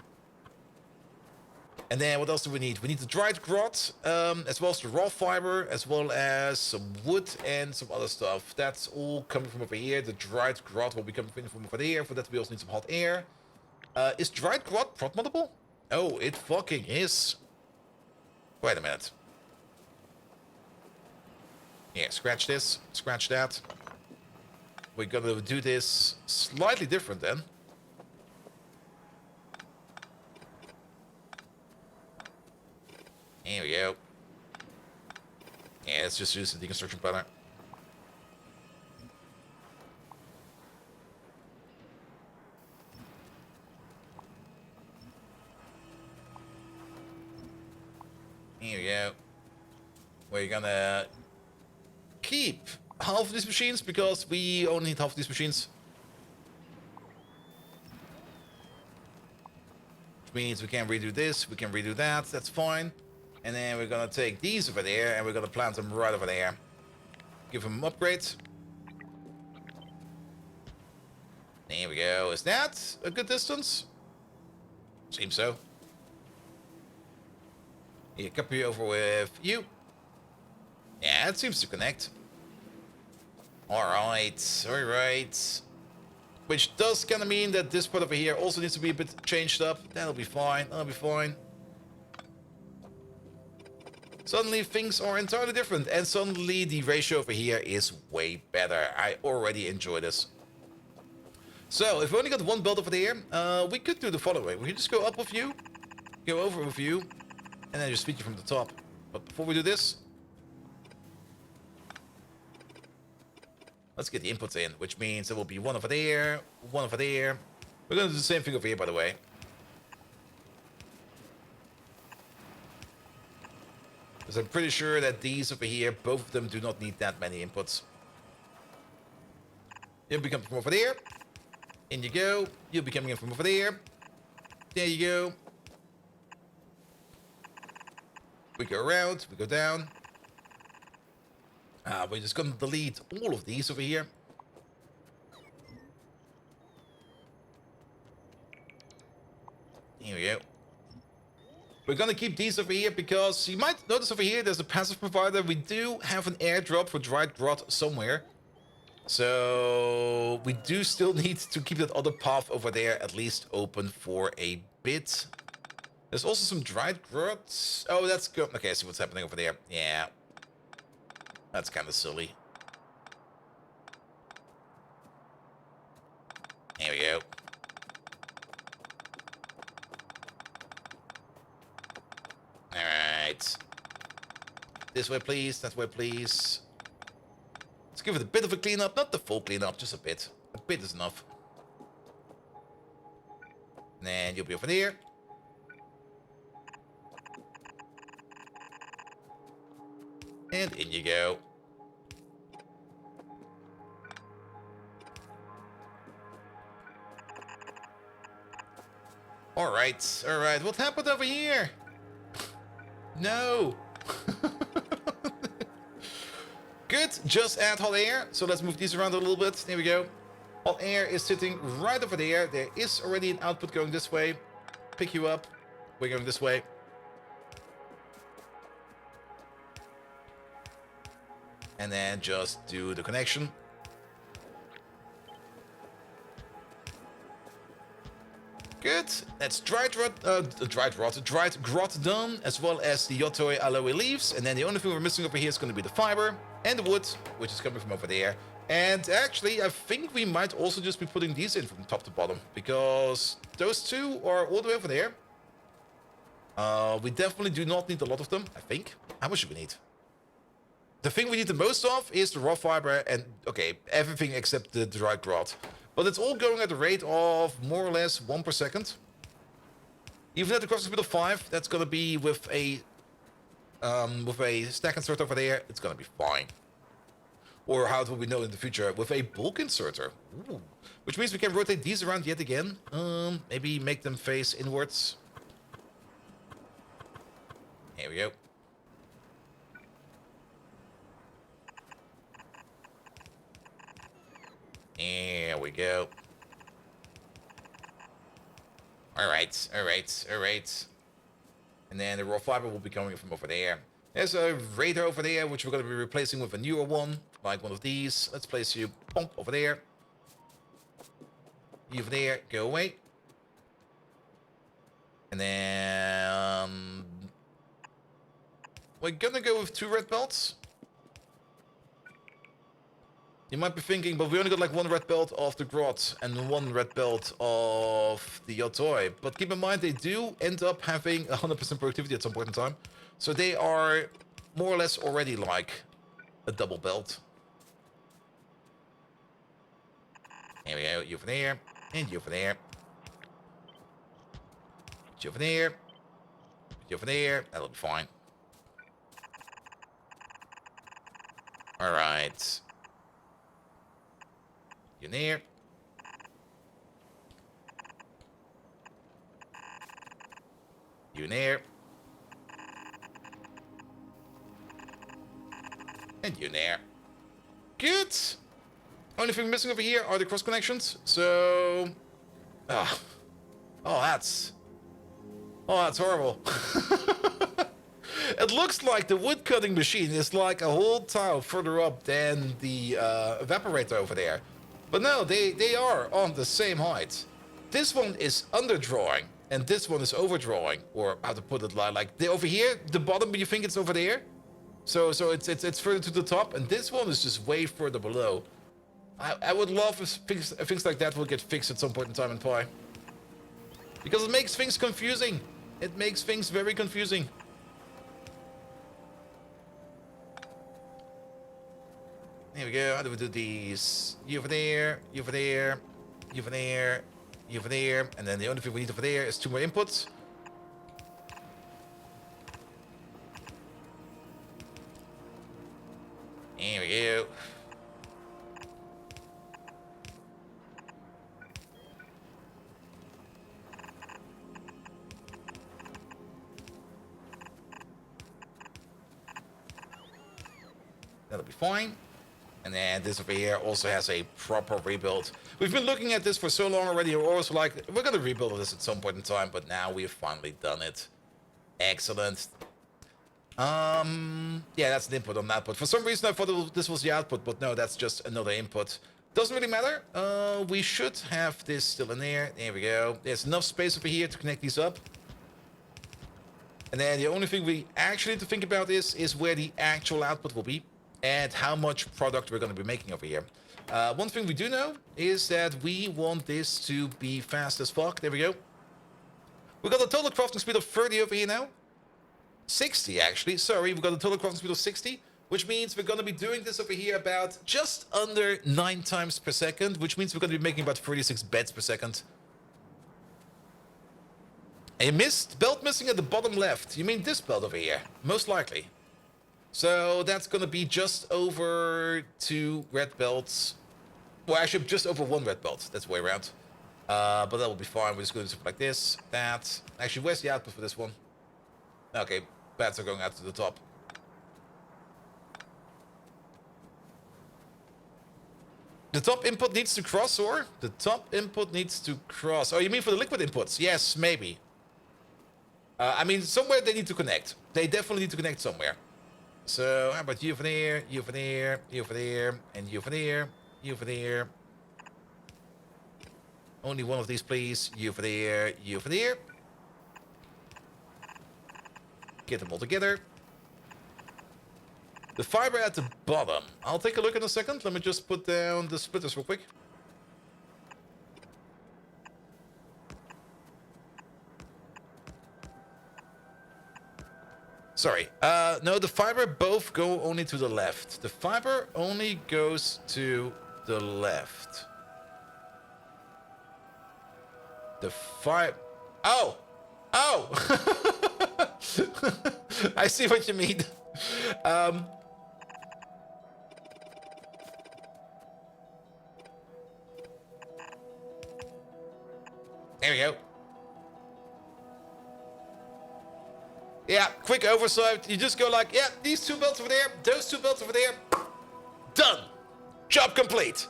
And then what else do we need? We need the dried grot, as well as the raw fiber, as well as some wood and some other stuff. That's all coming from over here. The dried grot will be coming from over there. For that, we also need some hot air. Is dried grot prop moddable? Oh, it fucking is. Wait a minute. Yeah, scratch this, scratch that. We're gonna do this slightly different then. Here we go. Yeah, let's just use the deconstruction planner. Here we go. We're gonna keep half of these machines because we only need half of these machines. Which means we can redo this, we can redo that, that's fine. And then we're gonna take these over there and we're gonna plant them right over there. Give them an upgrade. There we go. Is that a good distance? Seems so. Here, copy over with you. Yeah, it seems to connect. Alright, alright. Which does kind of mean that this part over here also needs to be a bit changed up. That'll be fine, that'll be fine. Suddenly things are entirely different, and suddenly the ratio over here is way better. I already enjoy this. So, if we only got one belt over there, we could do the following. We could just go up with you, go over with you, and then just feed you from the top. But before we do this, let's get the inputs in, which means there will be one over there, one over there. We're going to do the same thing over here, by the way. Because I'm pretty sure that these over here, both of them do not need that many inputs. You'll be coming from over there. In you go. You'll be coming in from over there. There you go. We go around, we go down. We're just going to delete all of these over here. Here we go. We're gonna keep these over here because you might notice over here there's a passive provider. We do have an airdrop for dried grot somewhere. So we do still need to keep that other path over there at least open for a bit. There's also some dried grot. Oh, that's good. Okay, I see what's happening over there. Yeah. That's kind of silly. There we go. Alright. This way, please. That way, please. Let's give it a bit of a cleanup. Not the full cleanup, just a bit. A bit is enough. And then you'll be over there. And in you go. All right, all right. What happened over here? No. Good, just add hot air. So let's move these around a little bit. There we go. Hot air is sitting right over there. There is already an output going this way. Pick you up. We're going this way. And then just do the connection. Good. That's dried grot done, as well as the Yotoi aloe leaves. And then the only thing we're missing over here is going to be the fiber and the wood, which is coming from over there. And actually, I think we might also just be putting these in from top to bottom, because those two are all the way over there. We definitely do not need a lot of them, I think. How much do we need? The thing we need the most of is the raw fiber and, okay, everything except the dried grot. But it's all going at a rate of more or less 1 per second. Even at the crossing speed of 5, that's going to be with a stack inserter over there, it's going to be fine. Or how it will be known in the future, with a bulk inserter. Ooh. Which means we can rotate these around yet again. Maybe make them face inwards. Here we go. There we go. Alright, alright, alright. And then the raw fiber will be coming from over there. There's a radar over there, which we're going to be replacing with a newer one, like one of these. Let's place you over there. You over there, go away. And then we're gonna go with 2 red belts. You might be thinking, but we only got like 1 red belt of the grot and 1 red belt of the Yotoi. But keep in mind, they do end up having 100% productivity at some point in time. So they are more or less already like a double belt. There we go, you over there, and you over there. You over there. You over there, that'll be fine. Alright. You near. You near. And you near. Good. Only thing missing over here are the cross connections. So, oh, that's horrible. It looks like the wood cutting machine is like a whole tile further up than the evaporator over there. But no, they are on the same height. This one is underdrawing, and this one is overdrawing, or how to put it like over here, the bottom, you think it's over there? So it's further to the top, and this one is just way further below. I would love if things like that will get fixed at some point in time in Pi. Because it makes things confusing. It makes things very confusing. Here we go. How do we do these? You over there, you over there, you over there, you over there. And then the only thing we need over there is 2 more inputs. Here we go. That'll be fine. And then this over here also has a proper rebuild. We've been looking at this for so long already. We're also like, we're going to rebuild this at some point in time, but now we've finally done it. Excellent. Yeah, that's the input on that. But for some reason, I thought this was the output, but no, that's just another input. Doesn't really matter. We should have this still in there. There we go. There's enough space over here to connect these up. And then the only thing we actually need to think about is where the actual output will be and how much product we're going to be making over here. One thing we do know is that we want this to be fast as fuck. There we go. We got a total crafting speed of 30 over here now. 60 actually, sorry, we've got a total crafting speed of 60, which means we're going to be doing this over here about just under 9 times per second, which means we're going to be making about 36 beds per second. A belt missing at the bottom left. You mean this belt over here? Most likely. So that's going to be just over 2 red belts. Well, actually just over 1 red belt. That's the way around. But that will be fine. We're just going to do something like this, that. Actually, where's the output for this one? Okay, bats are going out to the top. The top input needs to cross, or? The top input needs to cross. Oh, you mean for the liquid inputs? Yes, maybe. I mean, somewhere they need to connect. They definitely need to connect somewhere. So, how about you for there, you for there, you for there, and you for there, you for there. Only one of these, please. You for there, you for there. Get them all together. The fiber at the bottom. I'll take a look in a second. Let me just put down the splitters real quick. Sorry. No, the fiber both go only to the left. The fiber only goes to the left. The fiber... Oh! Oh! I see what you mean. There we go. Yeah, quick oversight. You just go like, yeah, these two belts over there, those two belts over there. Done. Job complete.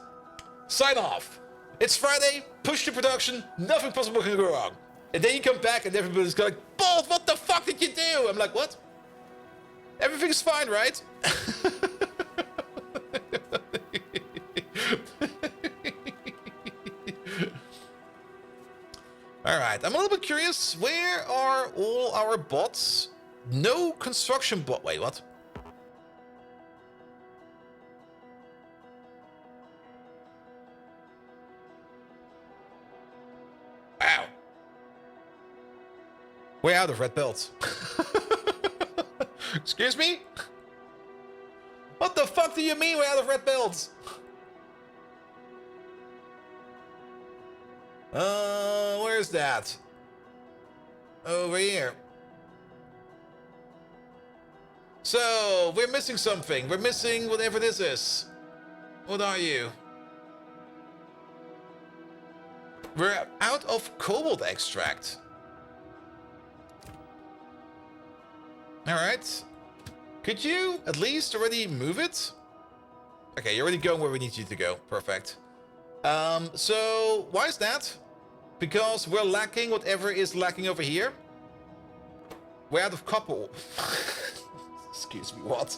Sign off. It's Friday, push to production, nothing possible can go wrong. And then you come back and everybody's going, Bolt, what the fuck did you do? I'm like, what? Everything's fine, right? Alright, I'm a little bit curious. Where are all our bots? No construction bot. Wait, what? Wow. We're out of red belts. Excuse me? What the fuck do you mean we're out of red belts? Where's that? Over here. So, we're missing something. We're missing whatever this is. What are you? We're out of cobalt extract. Alright. Could you at least already move it? Okay, you're already going where we need you to go. Perfect. So, why is that? Because we're lacking whatever is lacking over here. We're out of copper. Excuse me, what?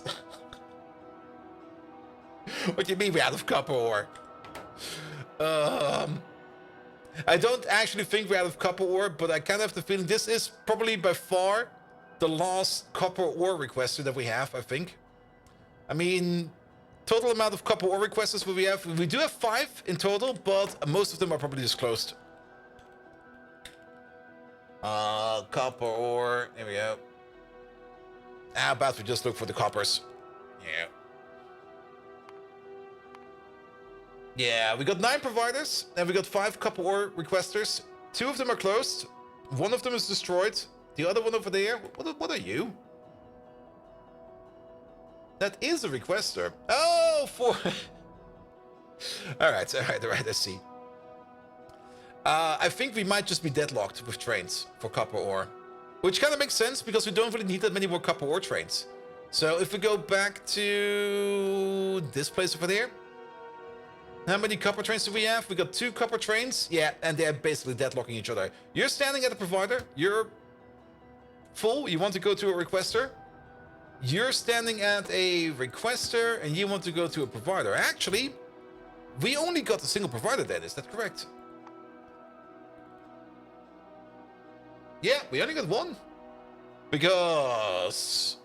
What do you mean we're out of copper ore? I don't actually think we're out of copper ore, but I kind of have the feeling this is probably by far the last copper ore requester that we have, I think. I mean, total amount of copper ore requesters we have. We do have 5 in total, but most of them are probably just closed. Copper ore. There we go. How about we just look for the coppers? Yeah. Yeah, we got 9 providers, and we got 5 copper ore requesters. 2 of them are closed. 1 of them is destroyed. The other one over there, what are you? That is a requester. Oh, 4. Alright, I see. I think we might just be deadlocked with trains for copper ore. Which kind of makes sense, because we don't really need that many more copper ore trains. So if we go back to this place over there. How many copper trains do we have? We got 2 copper trains. Yeah, and they're basically deadlocking each other. You're standing at a provider. You're full. You want to go to a requester. You're standing at a requester, and you want to go to a provider. Actually, we only got a single provider then. Is that correct? Yeah, we only got 1. Because...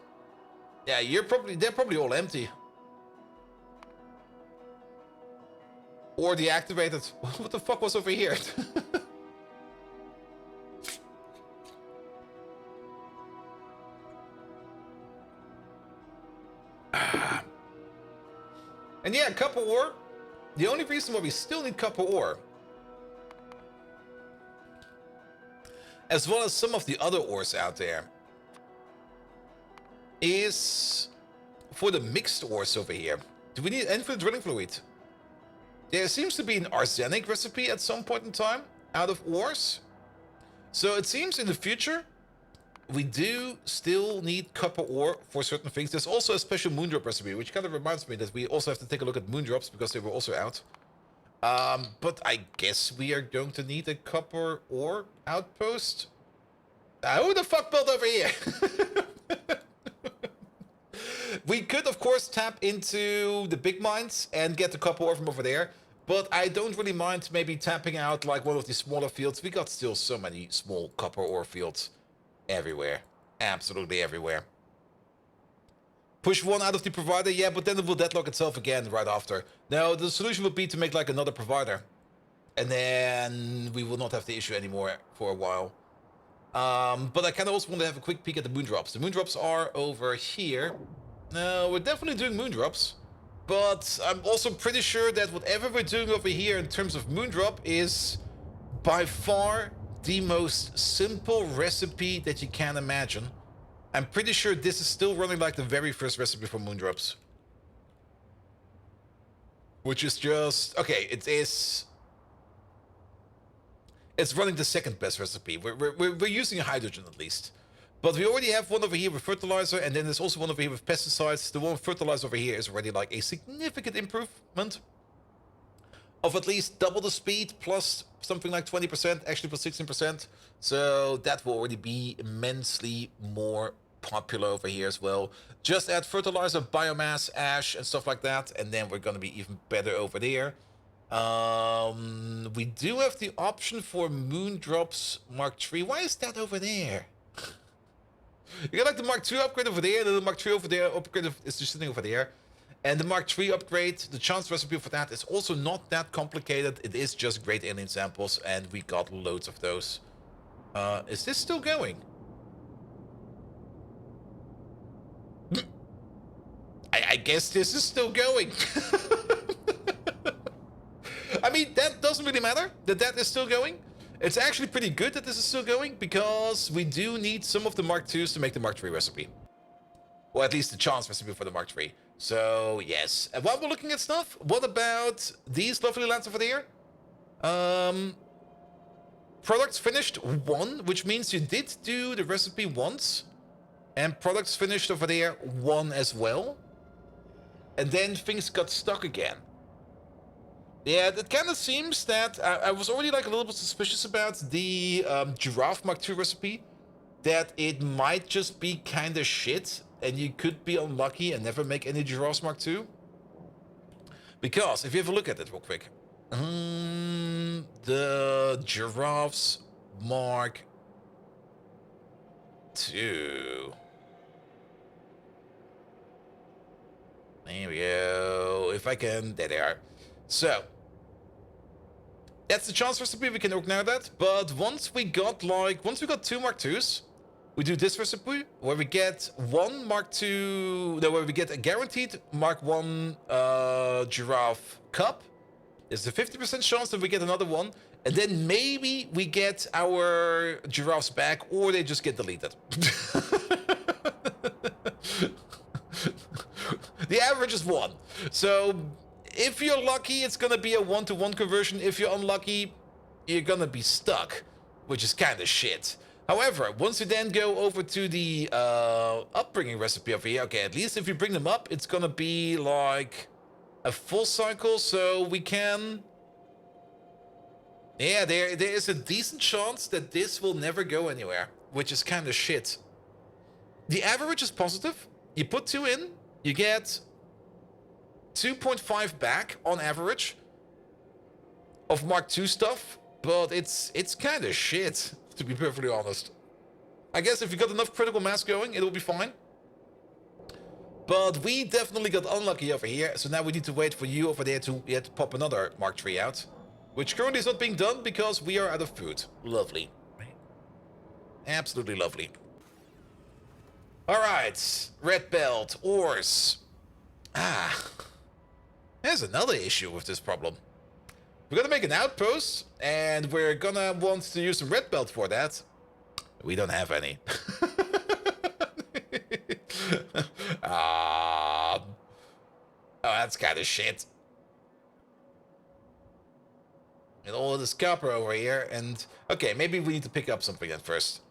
yeah, they're probably all empty. Or deactivated. What the fuck was over here? And yeah, copper ore. The only reason why we still need copper ore, as well as some of the other ores out there, is for the mixed ores over here. Do we need any for the drilling fluid? There seems to be an arsenic recipe at some point in time. out of ores. So it seems in the future, we do still need copper ore for certain things. There's also a special moondrop recipe, which kind of reminds me that we also have to take a look at moondrops because they were also out. But I guess we are going to need a copper ore outpost. Who the fuck built over here? We could, of course, tap into the big mines and get the copper ore from over there. But I don't really mind maybe tapping out like one of the smaller fields. We got still so many small copper ore fields everywhere. Absolutely everywhere. Push one out of the provider, yeah, but then it will deadlock itself again right after. No, the solution would be to make like another provider. And then we will not have the issue anymore for a while. But I kind of also want to have a quick peek at the moondrops. The moondrops are over here. No, we're definitely doing moondrops. But I'm also pretty sure that whatever we're doing over here in terms of moondrop is by far the most simple recipe that you can imagine. I'm pretty sure this is still running like the very first recipe for moondrops. Which is just... okay, it is... it's running the second best recipe. We're using hydrogen at least. But we already have one over here with fertilizer, and then there's also one over here with pesticides. The one with fertilizer over here is already like a significant improvement of at least double the speed plus something like 20%, actually plus 16%. So that will already be immensely more popular over here as well. Just add fertilizer, biomass, ash, and stuff like that, and then we're going to be even better over there. We do have the option for Moondrops Mark III. Why is that over there? You got like the Mark II upgrade over there, and then the Mark III over there upgrade is just sitting over there. And the Mark III upgrade, the chance recipe for that is also not that complicated. It is just great alien samples, and we got loads of those. Is this still going? I guess this is still going. I mean, that doesn't really matter that that is still going. It's actually pretty good that this is still going because we do need some of the Mark IIs to make the Mark III recipe. Or at least the chance recipe for the Mark III. So, yes. And while we're looking at stuff, what about these lovely lands over there? Products finished 1, which means you did do the recipe once. And products finished over there 1 as well. And then things got stuck again. Yeah, it kind of seems that I was already like a little bit suspicious about the Giraffe Mark II recipe. That it might just be kind of shit. And you could be unlucky and never make any Giraffes Mark II. Because, if you have a look at it real quick. The Giraffes Mark II. There we go. If I can... there they are. So. That's the chance recipe. We can ignore that. But once we got 2 Mark IIs... we do this recipe where we get one Mark II, no, where we get a guaranteed Mark I giraffe cup. There's a 50% chance that we get another one, and then maybe we get our giraffes back, or they just get deleted. The average is 1. So if you're lucky, it's gonna be a 1-to-1 conversion. If you're unlucky, you're gonna be stuck, which is kind of shit. However, once you then go over to the upbringing recipe over here, okay, at least if you bring them up, it's gonna be like a full cycle, so we can... yeah, there is a decent chance that this will never go anywhere, which is kind of shit. The average is positive. You put 2 in, you get 2.5 back on average of Mark II stuff, but it's kind of shit. To be perfectly honest. I guess if you got enough critical mass going, it'll be fine. But we definitely got unlucky over here, so now we need to wait for you over there to pop another Mark III out. Which currently is not being done because we are out of food. Lovely. Absolutely lovely. Alright, red belt, ores. There's another issue with this problem. We're gonna make an outpost, and we're gonna want to use some red belt for that. We don't have any. Oh, that's kind of shit. And all this copper over here. And okay, maybe we need to pick up something then first.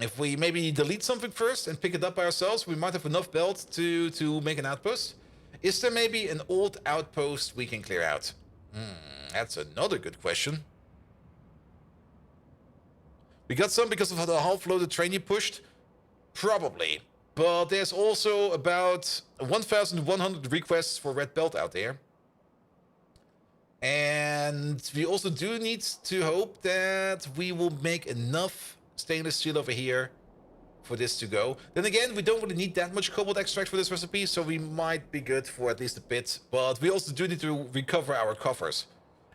If we maybe delete something first and pick it up by ourselves, we might have enough belt to make an outpost. Is there maybe an old outpost we can clear out? That's another good question. We got some because of the half-loaded train you pushed? Probably. But there's also about 1,100 requests for red belt out there. And we also do need to hope that we will make enough stainless steel over here for this to go. Then again, we don't really need that much cobalt extract for this recipe, so we might be good for at least a bit. But we also do need to recover our coffers.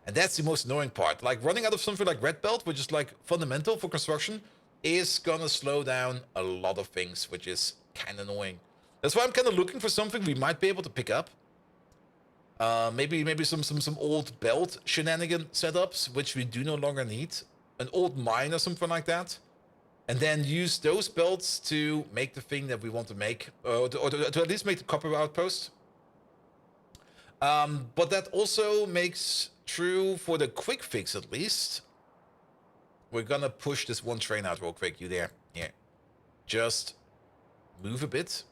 And that's the most annoying part. Like, running out of something like red belt, which is like fundamental for construction, is gonna slow down a lot of things, which is kind of annoying. That's why I'm kind of looking for something we might be able to pick up. Maybe some old belt shenanigan setups, which we do no longer need. An old mine or something like that. And then use those belts to make the thing that we want to make. Or to at least make the copper outpost. But that also makes true for the quick fix at least. We're gonna push this one train out real quick. You there? Yeah. Just move a bit.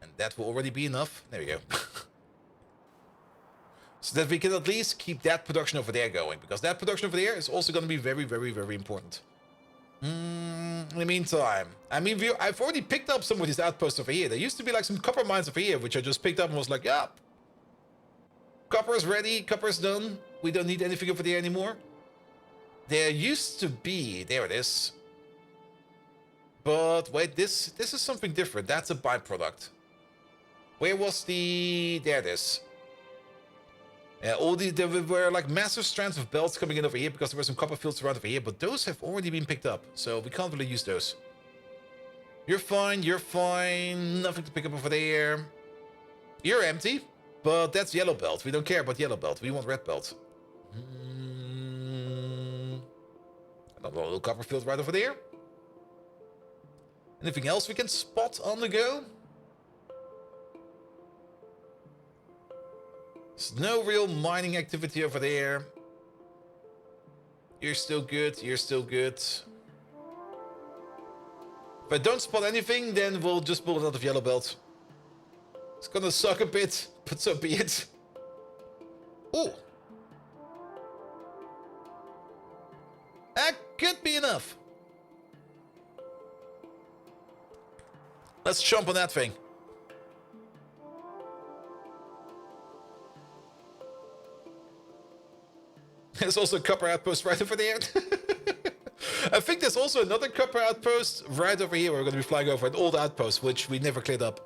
And that will already be enough. There we go. So that we can at least keep that production over there going. Because that production over there is also going to be very, very, very important. In the meantime, I mean, I've already picked up some of these outposts over here. There used to be like some copper mines over here, which I just picked up and was like, yeah, copper is ready, copper is done. We don't need anything over there anymore. There used to be, there it is. But wait, this is something different. That's a byproduct. Where was the, there it is. Yeah, there were like massive strands of belts coming in over here because there were some copper fields around over here, but those have already been picked up, so we can't really use those. You're fine, nothing to pick up over there. You're empty, but that's yellow belt. We don't care about yellow belt, we want red belt. Another little copper field right over there. Anything else we can spot on the go? There's no real mining activity over there. You're still good, you're still good. If I don't spot anything, then we'll just build a lot of yellow belt. It's gonna suck a bit, but so be it. Ooh. That could be enough. Let's jump on that thing. There's also a copper outpost right over there. I think there's also another copper outpost right over here. We're going to be flying over an old outpost, which we never cleared up.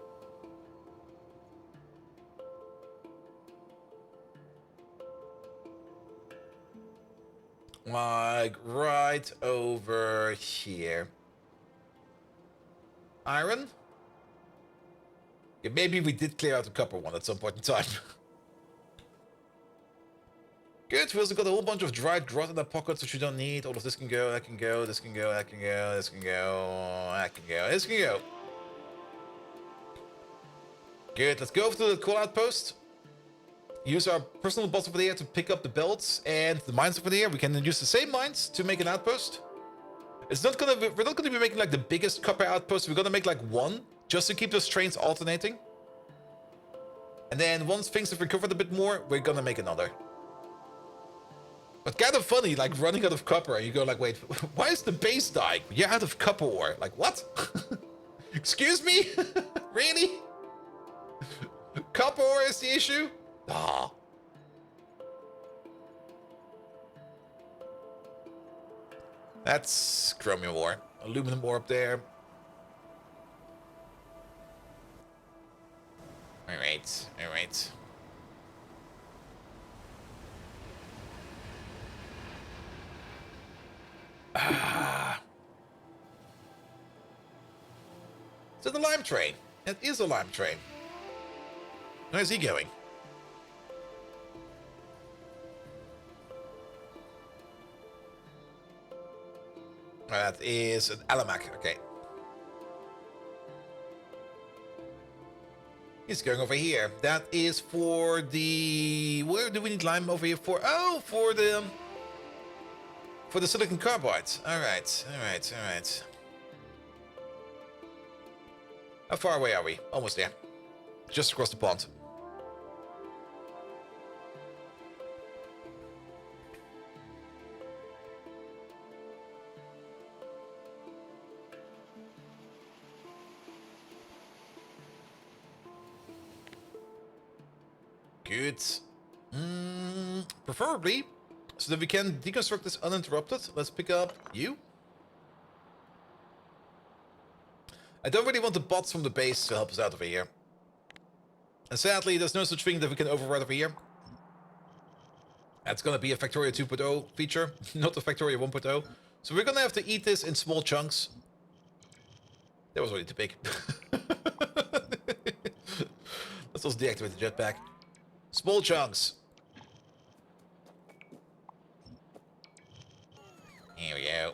Like right over here. Iron? Yeah, maybe we did clear out the copper one at some point in time. Good, we also got a whole bunch of dried grot in our pockets, which we don't need. All of this can go, that can go, this can go, that can go, this can go, that can go, this can go. Good, let's go over to the coal outpost. Use our personal bots over there to pick up the belts and the mines over there. We can use the same mines to make an outpost. It's not gonna be, we're not gonna be making like the biggest copper outpost. We're gonna make like one, just to keep those trains alternating. And then once things have recovered a bit more, we're gonna make another. But kind of funny, like running out of copper, and you go like, wait, why is the base dying? You're out of copper ore. Like, what? Excuse me? Really? Copper ore is the issue? Ah. That's chromium ore. Aluminum ore up there. Alright, alright. So the lime train. It is a lime train. Where's he going? That is an Alamac, okay. He's going over here. That is for the... Where do we need lime over here for? Oh, for the For the silicon carbide. Alright, alright, alright. How far away are we? Almost there. Just across the pond. Good. Preferably, so that we can deconstruct this uninterrupted. Let's pick up you. I don't really want the bots from the base to help us out over here. And sadly, there's no such thing that we can override over here. That's gonna be a Factorio 2.0 feature, not a Factorio 1.0. So we're gonna have to eat this in small chunks. That was already too big. Let's also deactivate the jetpack. Small chunks. Here we go.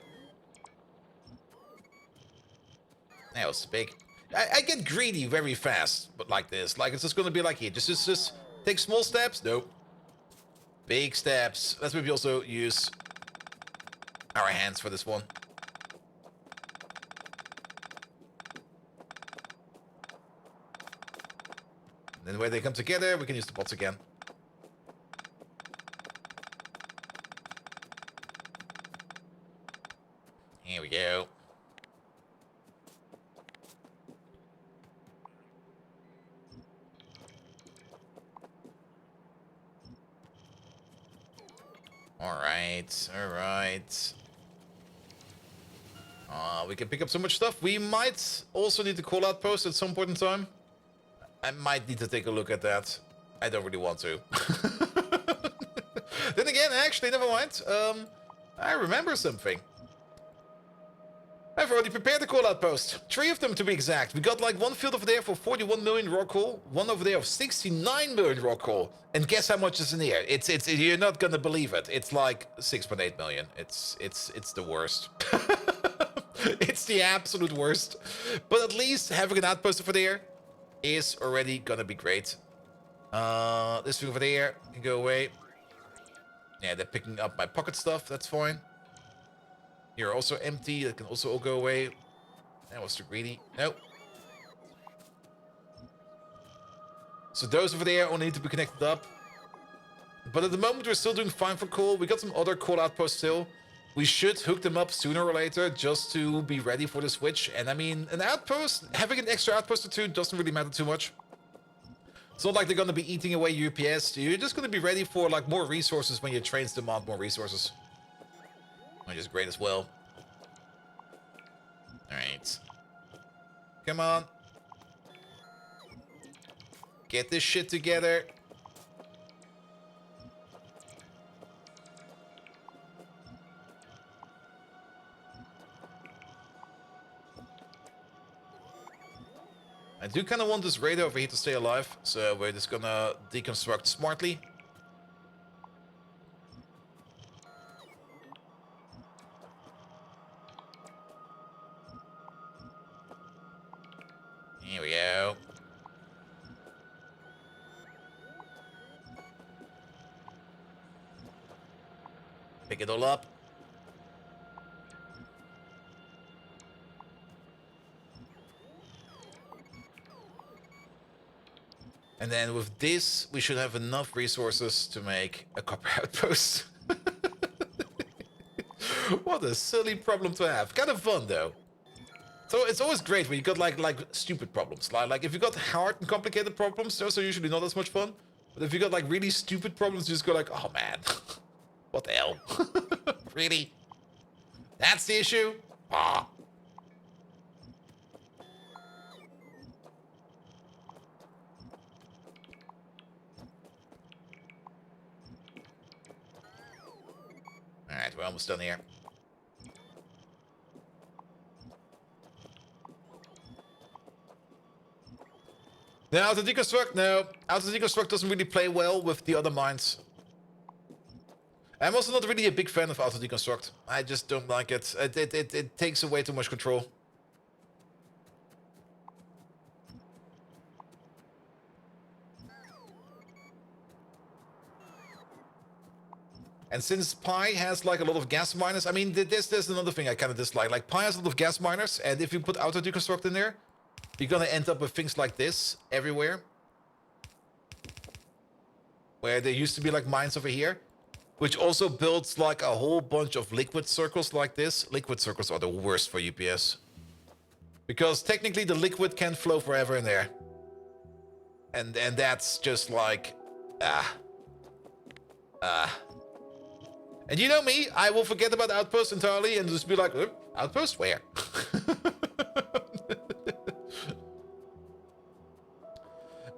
That was big. I get greedy very fast, but like this. Like, it's just gonna be like here. Just take small steps. Nope. Big steps. Let's maybe also use our hands for this one. Then when they come together, we can use the bots again. Here we go. Alright, alright. We can pick up so much stuff. We might also need to call out post at some point in time. I might need to take a look at that. I don't really want to. Then again, actually, never mind. I remember something. I've already prepared the call-out post. 3 of them to be exact. We got like one field over there for 41 million raw coal, one over there of 69 million raw coal. And guess how much is in here? It's you're not gonna believe it. It's like 6.8 million. It's the worst. It's the absolute worst. But at least having an outpost over there is already gonna be great. This thing over there can go away. Yeah, they're picking up my pocket stuff. That's fine. You're also empty. That can also all go away. That was too greedy. Nope. So those over there all need to be connected up. But at the moment, we're still doing fine for coal. We got some other coal outposts still. We should hook them up sooner or later just to be ready for the switch. And I mean, an outpost, having an extra outpost or two doesn't really matter too much. It's not like they're going to be eating away your UPS. You're just going to be ready for like more resources when your trains demand more resources. Which is great as well. Alright. Come on. Get this shit together. I do kind of want this radar over here to stay alive, so we're just gonna deconstruct smartly. Here we go. Pick it all up. And then with this, we should have enough resources to make a copper outpost. What a silly problem to have. Kind of fun, though. So it's always great when you got like stupid problems. Like if you got hard and complicated problems, those are usually not as much fun. But if you got like really stupid problems, you just go like, oh man, what the hell? Really? That's the issue? Ah. Alright, we're almost done here. Now, auto deconstruct, no. Auto deconstruct doesn't really play well with the other mines. I'm also not really a big fan of auto deconstruct. I just don't like it. It takes away too much control. And since Pi has like a lot of gas miners, I mean, there's another thing I kind of dislike. Like Pi has a lot of gas miners, and if you put auto deconstruct in there, you're gonna end up with things like this everywhere. Where there used to be like mines over here, which also builds like a whole bunch of liquid circles like this. Liquid circles are the worst for UPS. Because technically the liquid can flow forever in there. And that's just like, And you know me, I will forget about Outpost entirely and just be like, Outpost where?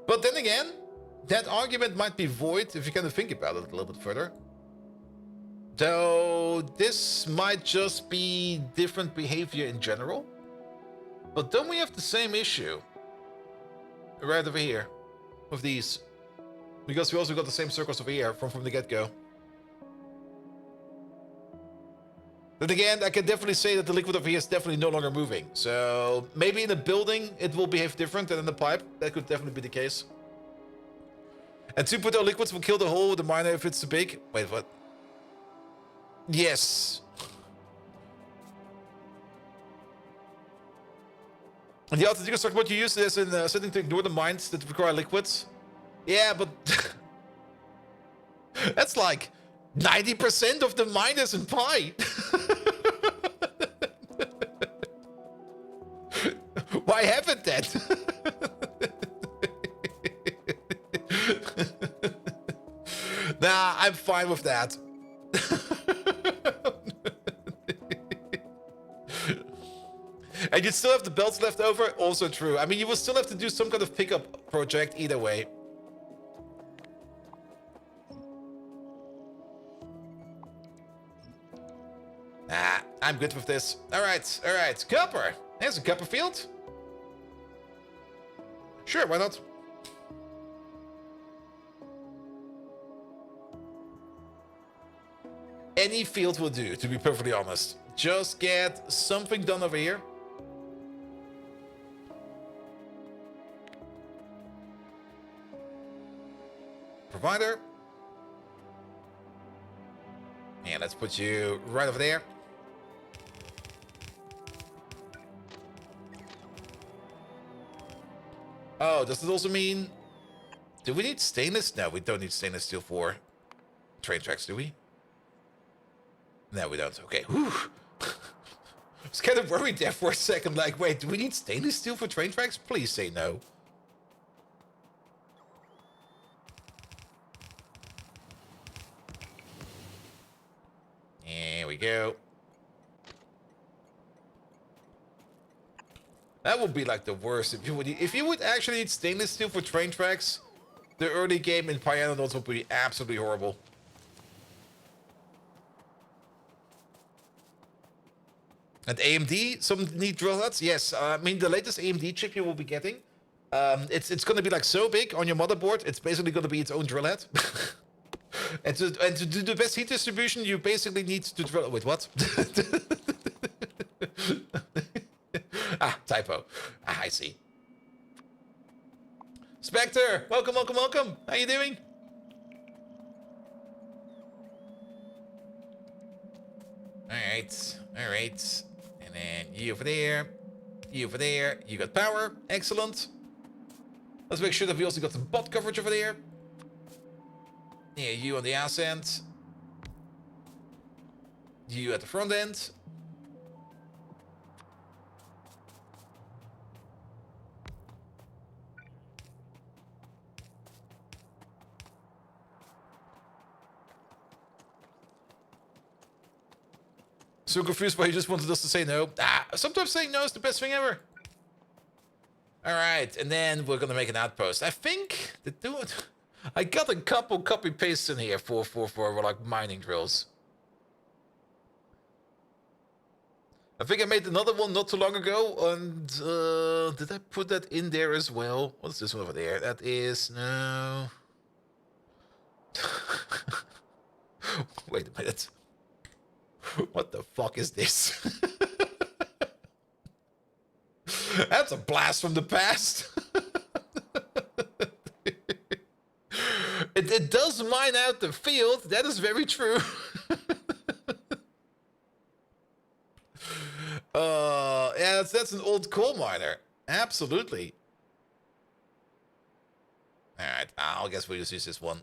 But then again, that argument might be void if you kind of think about it a little bit further. Though this might just be different behavior in general. But don't we have the same issue right over here with these? Because we also got the same circles over here from the get-go. Then again, I can definitely say that the liquid over here is definitely no longer moving. So maybe in a building it will behave different than in the pipe. That could definitely be the case. And 2.0 liquids will kill the hole with the miner if it's too big. Wait, what? Yes. And the auto deconstruct what you use is in setting to ignore the mines that require liquids. Yeah, but that's like 90% of the miners in Pi. Why haven't that? Nah, I'm fine with that. And you still have the belts left over, also true. I mean, you will still have to do some kind of pickup project either way. Nah, I'm good with this. All right. Copper. There's a copper field. Sure, why not? Any field will do, to be perfectly honest. Just get something done over here. Provider. And let's put you right over there. Oh, does this also mean... Do we need stainless? No, we don't need stainless steel for train tracks, do we? No, we don't. Okay. Whew. I was kind of worried there for a second. Like, wait, do we need stainless steel for train tracks? Please say no. There we go. That would be like the worst. If you would actually need stainless steel for train tracks, the early game in Pyanodons would be absolutely horrible. And AMD, some neat drill heads? Yes, I mean, the latest AMD chip you will be getting, it's going to be like so big on your motherboard, it's basically going to be its own drill head. and to do the best heat distribution, you basically need to drill... Wait, what? Typo. I see. Spectre, welcome. How you doing? All right. And then you over there. You got power. Excellent. Let's make sure that we also got some bot coverage over there. Yeah, you on the ass end. You at the front end. So confused why you just wanted us to say no. Sometimes saying no is the best thing ever. All right, and then we're gonna make an outpost. I think the dude, I got a couple copy pastes in here for like mining drills. I think I made another one not too long ago, and did I put that in there as well? What's this one over there? That is no. Wait a minute. What the fuck is this? That's a blast from the past. It does mine out the field. That is very true. Yeah, that's an old coal miner. Absolutely. All right, I guess we'll just use this one.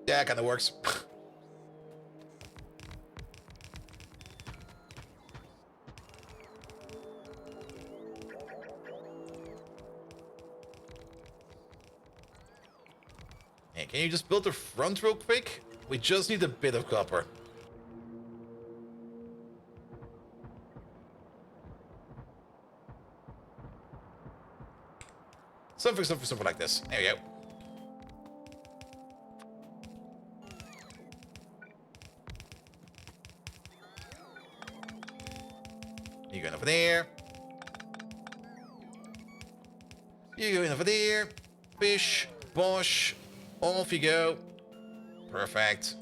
Yeah, kind of works. Hey, can you just build the front real quick? We just need a bit of copper. Something like this. There we go. You going over there. You going over there. Bish, bosh. Off you go. Perfect.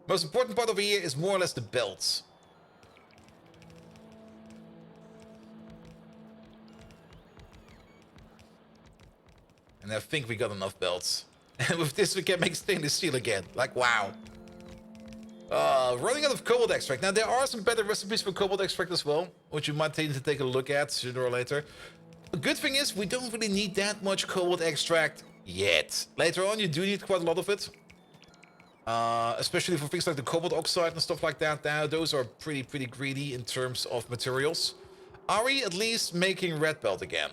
Most important part over here is more or less the belts. And I think we got enough belts. And with this we can make stainless steel again. Like, wow. Running out of cobalt extract. Now, there are some better recipes for cobalt extract as well, which you might need to take a look at sooner or later. The good thing is, we don't really need that much cobalt extract yet. Later on, you do need quite a lot of it. Especially for things like the cobalt oxide and stuff like that. Now, those are pretty greedy in terms of materials. Are we at least making red belt again?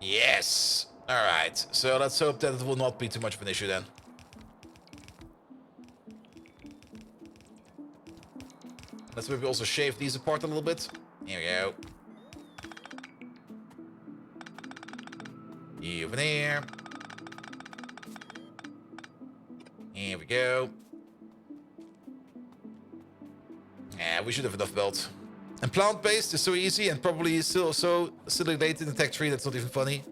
Yes! Alright, so let's hope that it will not be too much of an issue then. Let's maybe also shave these apart a little bit. Here we go. You over there. Here we go. Yeah, we should have enough belt. And plant-based is so easy and probably still so late in the tech tree that's not even funny.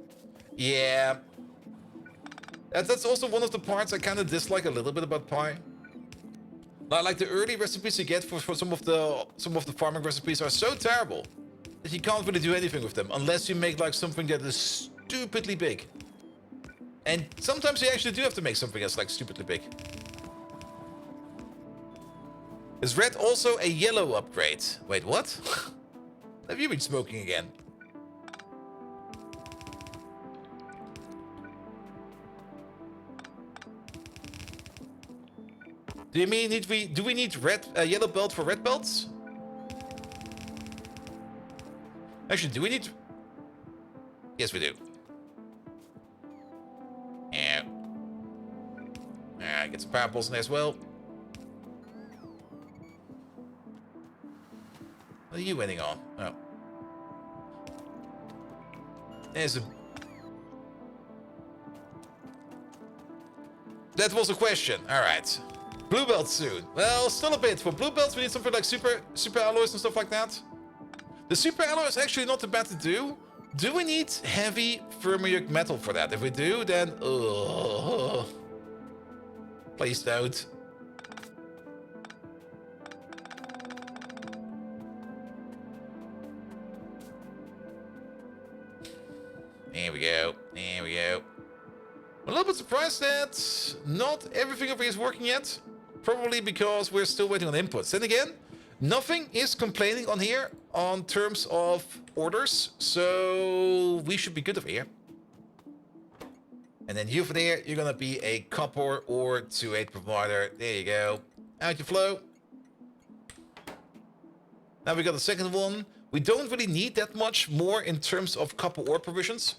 Yeah. That's also one of the parts I kind of dislike a little bit about pie. Like the early recipes you get for some of the farming recipes are so terrible that you can't really do anything with them unless you make like something that is stupidly big. And sometimes you actually do have to make something that's like stupidly big. Is red also a yellow upgrade? Wait, what? Have you been smoking again? Do you mean do we need red yellow belt for red belts? Actually, do we need? Yes, we do. Yeah. Alright, get some purples in there as well. What are you winning on? Oh. There's a... That was a question. Alright. Blue belt soon. Well, still a bit. For blue belts, we need something like super alloys and stuff like that. The super alloy is actually not too bad to do. Do we need heavy fermionic metal for that? If we do, then... please don't. There we go. There we go. I'm a little bit surprised that not everything over here is working yet. Probably because we're still waiting on inputs. Then again, nothing is complaining on here on terms of orders. So we should be good over here. And then you over there, you're going to be a copper ore to a provider. There you go. Out you flow. Now we got the second one. We don't really need that much more in terms of copper ore provisions.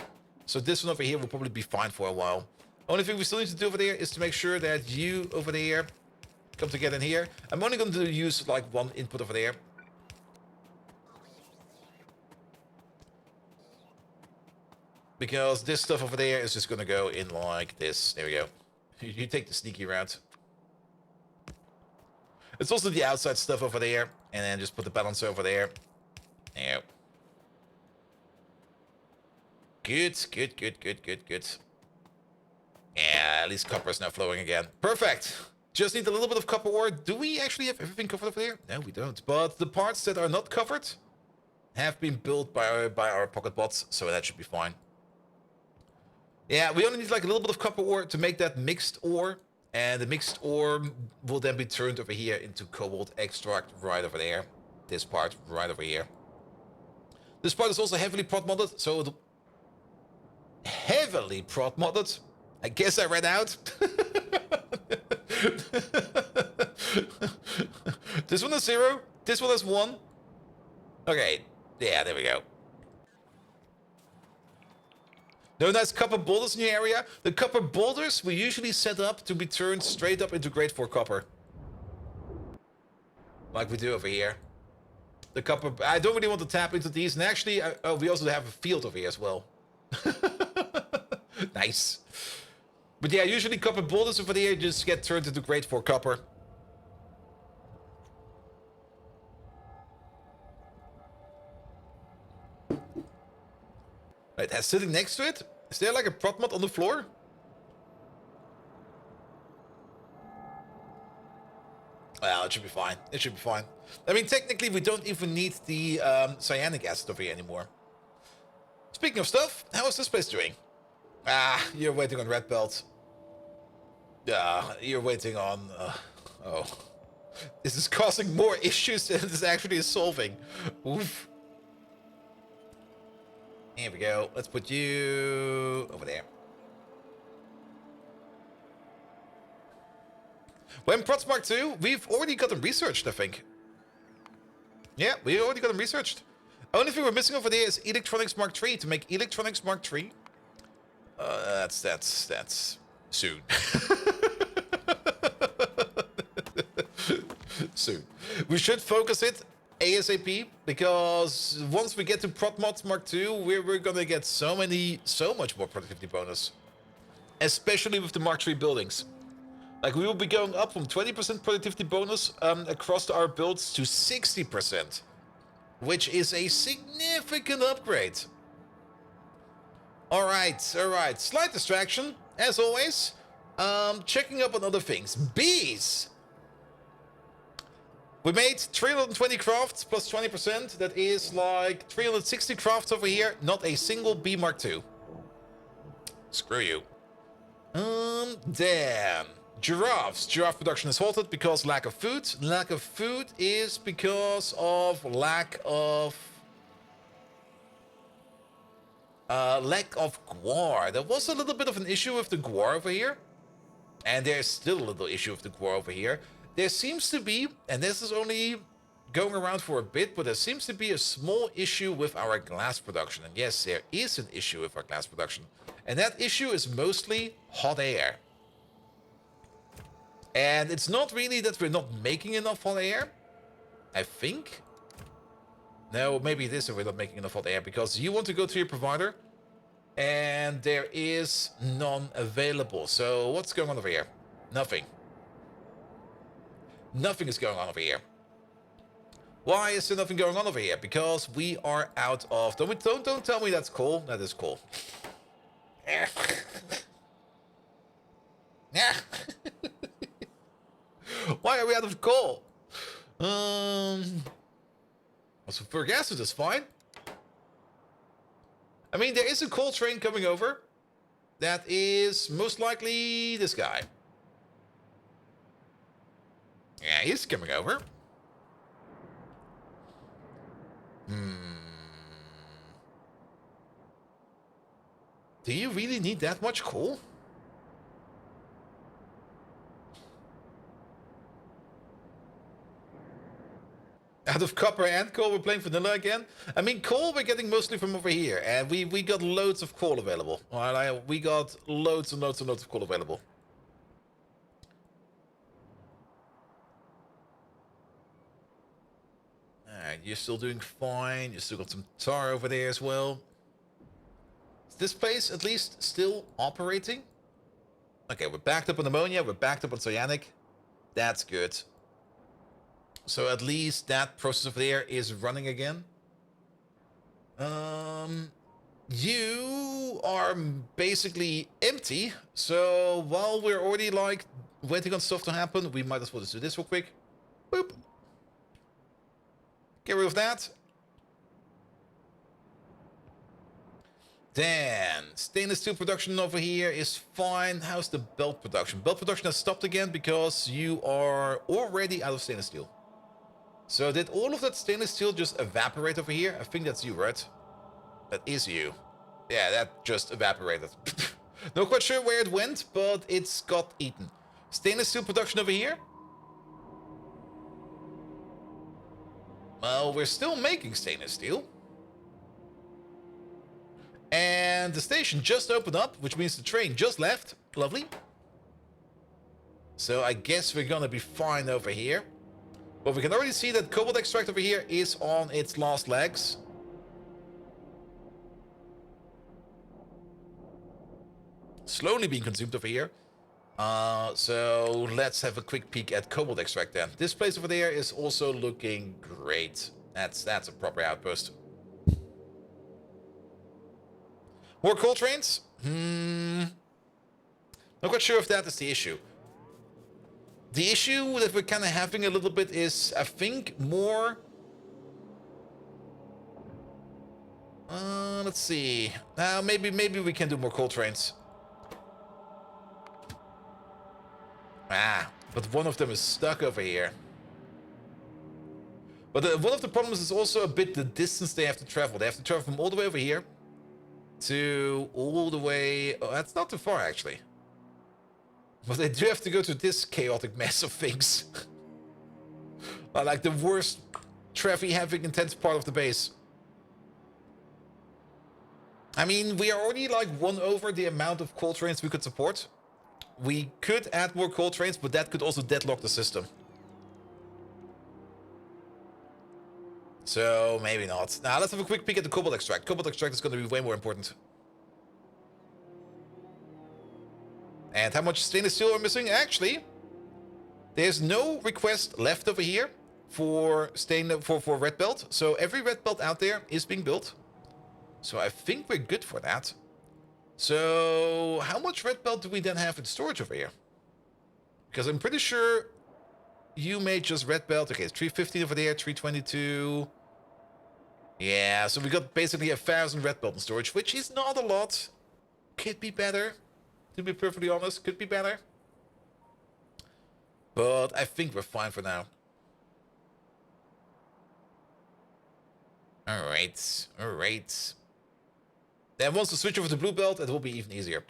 So this one over here will probably be fine for a while. Only thing we still need to do over there is to make sure that you over there come together in here. I'm only going to use like one input over there. Because this stuff over there is just going to go in like this. There we go. You take the sneaky route. It's also the outside stuff over there. And then just put the balancer over there. There. Good. Yeah, at least copper is now flowing again. Perfect. Just need a little bit of copper ore. Do we actually have everything covered over there? No, we don't. But the parts that are not covered have been built by our pocket bots, so that should be fine. Yeah, we only need like a little bit of copper ore to make that mixed ore. And the mixed ore will then be turned over here into cobalt extract right over there. This part right over here. This part is also heavily prot modded, so it'll... Heavily prot modded? I guess I ran out. This one is 0. This one is 1. Okay. Yeah, there we go. No nice copper boulders in your area. The copper boulders we usually set up to be turned straight up into grade 4 copper. Like we do over here. The copper... I don't really want to tap into these. And actually, oh, we also have a field over here as well. Nice. But yeah, usually copper boulders over there just get turned into grade 4 copper. Right, that's sitting next to it. Is there like a prot mod on the floor? Well, it should be fine. It should be fine. I mean, technically, we don't even need the cyanic acid over here anymore. Speaking of stuff, how is this place doing? Ah, you're waiting on red belt. You're waiting on... oh. This is causing more issues than this actually is solving. Oof. Here we go. Let's put you over there. When Prots Mark II, we've already got them researched, I think. Yeah, we already got them researched. Only thing we're missing over there is Electronics Mark III. To make Electronics Mark III, that's soon. Soon. We should focus it ASAP, because once we get to Prot Mods Mark II, we're gonna get so much more productivity bonus. Especially with the Mark III buildings. Like, we will be going up from 20% productivity bonus across our builds to 60%. Which is a significant upgrade. Alright. Slight distraction, as always. Checking up on other things. Bees! We made 320 crafts plus 20%. That is like 360 crafts over here. Not a single bee Mark II. Screw you. Damn. Giraffes. Giraffe production is halted because lack of food. Lack of food is because of lack of guar. There was a little bit of an issue with the guar over here. And there's still a little issue with the guar over here. There seems to be, and this is only going around for a bit, but there seems to be a small issue with our glass production. And yes, there is an issue with our glass production. And that issue is mostly hot air. And it's not really that we're not making enough hot air, I think. No, maybe it is that we're not making enough hot air, because you want to go to your provider, and there is none available. So what's going on over here? Nothing. Nothing is going on over here. Why is there nothing going on over here? Because we are out of... Don't tell me that's coal. That is coal. Why are we out of coal? Sulfuric acid is fine. I mean, there is a coal train coming over. That is most likely this guy. Yeah, he's coming over. Do you really need that much coal? Out of copper and coal, we're playing vanilla again. I mean, coal we're getting mostly from over here, and we got loads of coal available. We got loads and loads and loads of coal available. Alright, you're still doing fine. You still got some tar over there as well. Is this place at least still operating? Okay, we're backed up on ammonia. We're backed up on cyanic. That's good. So at least that process over there is running again. You are basically empty. So while we're already like waiting on stuff to happen, we might as well just do this real quick. Boop. Get rid of that. Then, stainless steel production over here is fine. How's the belt production? Belt production has stopped again because you are already out of stainless steel. So did all of that stainless steel just evaporate over here? I think that's you, right? That is you. Yeah, that just evaporated. Not quite sure where it went, but it's got eaten. Stainless steel production over here? Well, we're still making stainless steel. And the station just opened up, which means the train just left. Lovely. So I guess we're gonna be fine over here. But we can already see that cobalt extract over here is on its last legs. Slowly being consumed over here. So let's have a quick peek at cobalt extract then. This place over there is also looking great. That's a proper outpost. More coal trains? Not quite sure if that is the issue. The issue that we're kind of having a little bit is, I think, more... let's see. Maybe we can do more coal trains. But one of them is stuck over here. But one of the problems is also a bit the distance they have to travel. They have to travel from all the way over here to all the way... Oh, that's not too far, actually. But they do have to go to this chaotic mess of things. Like the worst traffic-having intense part of the base. I mean, we are already like 1 over the amount of coal trains we could support. We could add more coal trains, but that could also deadlock the system. So, maybe not. Now, let's have a quick peek at the cobalt extract. Cobalt extract is going to be way more important. And how much stainless steel are we missing? Actually, there's no request left over here for red belt. So every red belt out there is being built. So I think we're good for that. So how much red belt do we then have in storage over here? Because I'm pretty sure you made just red belt. Okay, it's 350 over there, 322. Yeah, so we got basically 1,000 red belt in storage, which is not a lot. Could be better. To be perfectly honest, could be better. But I think we're fine for now. Alright, alright. Then once we switch over to blue belt, it will be even easier.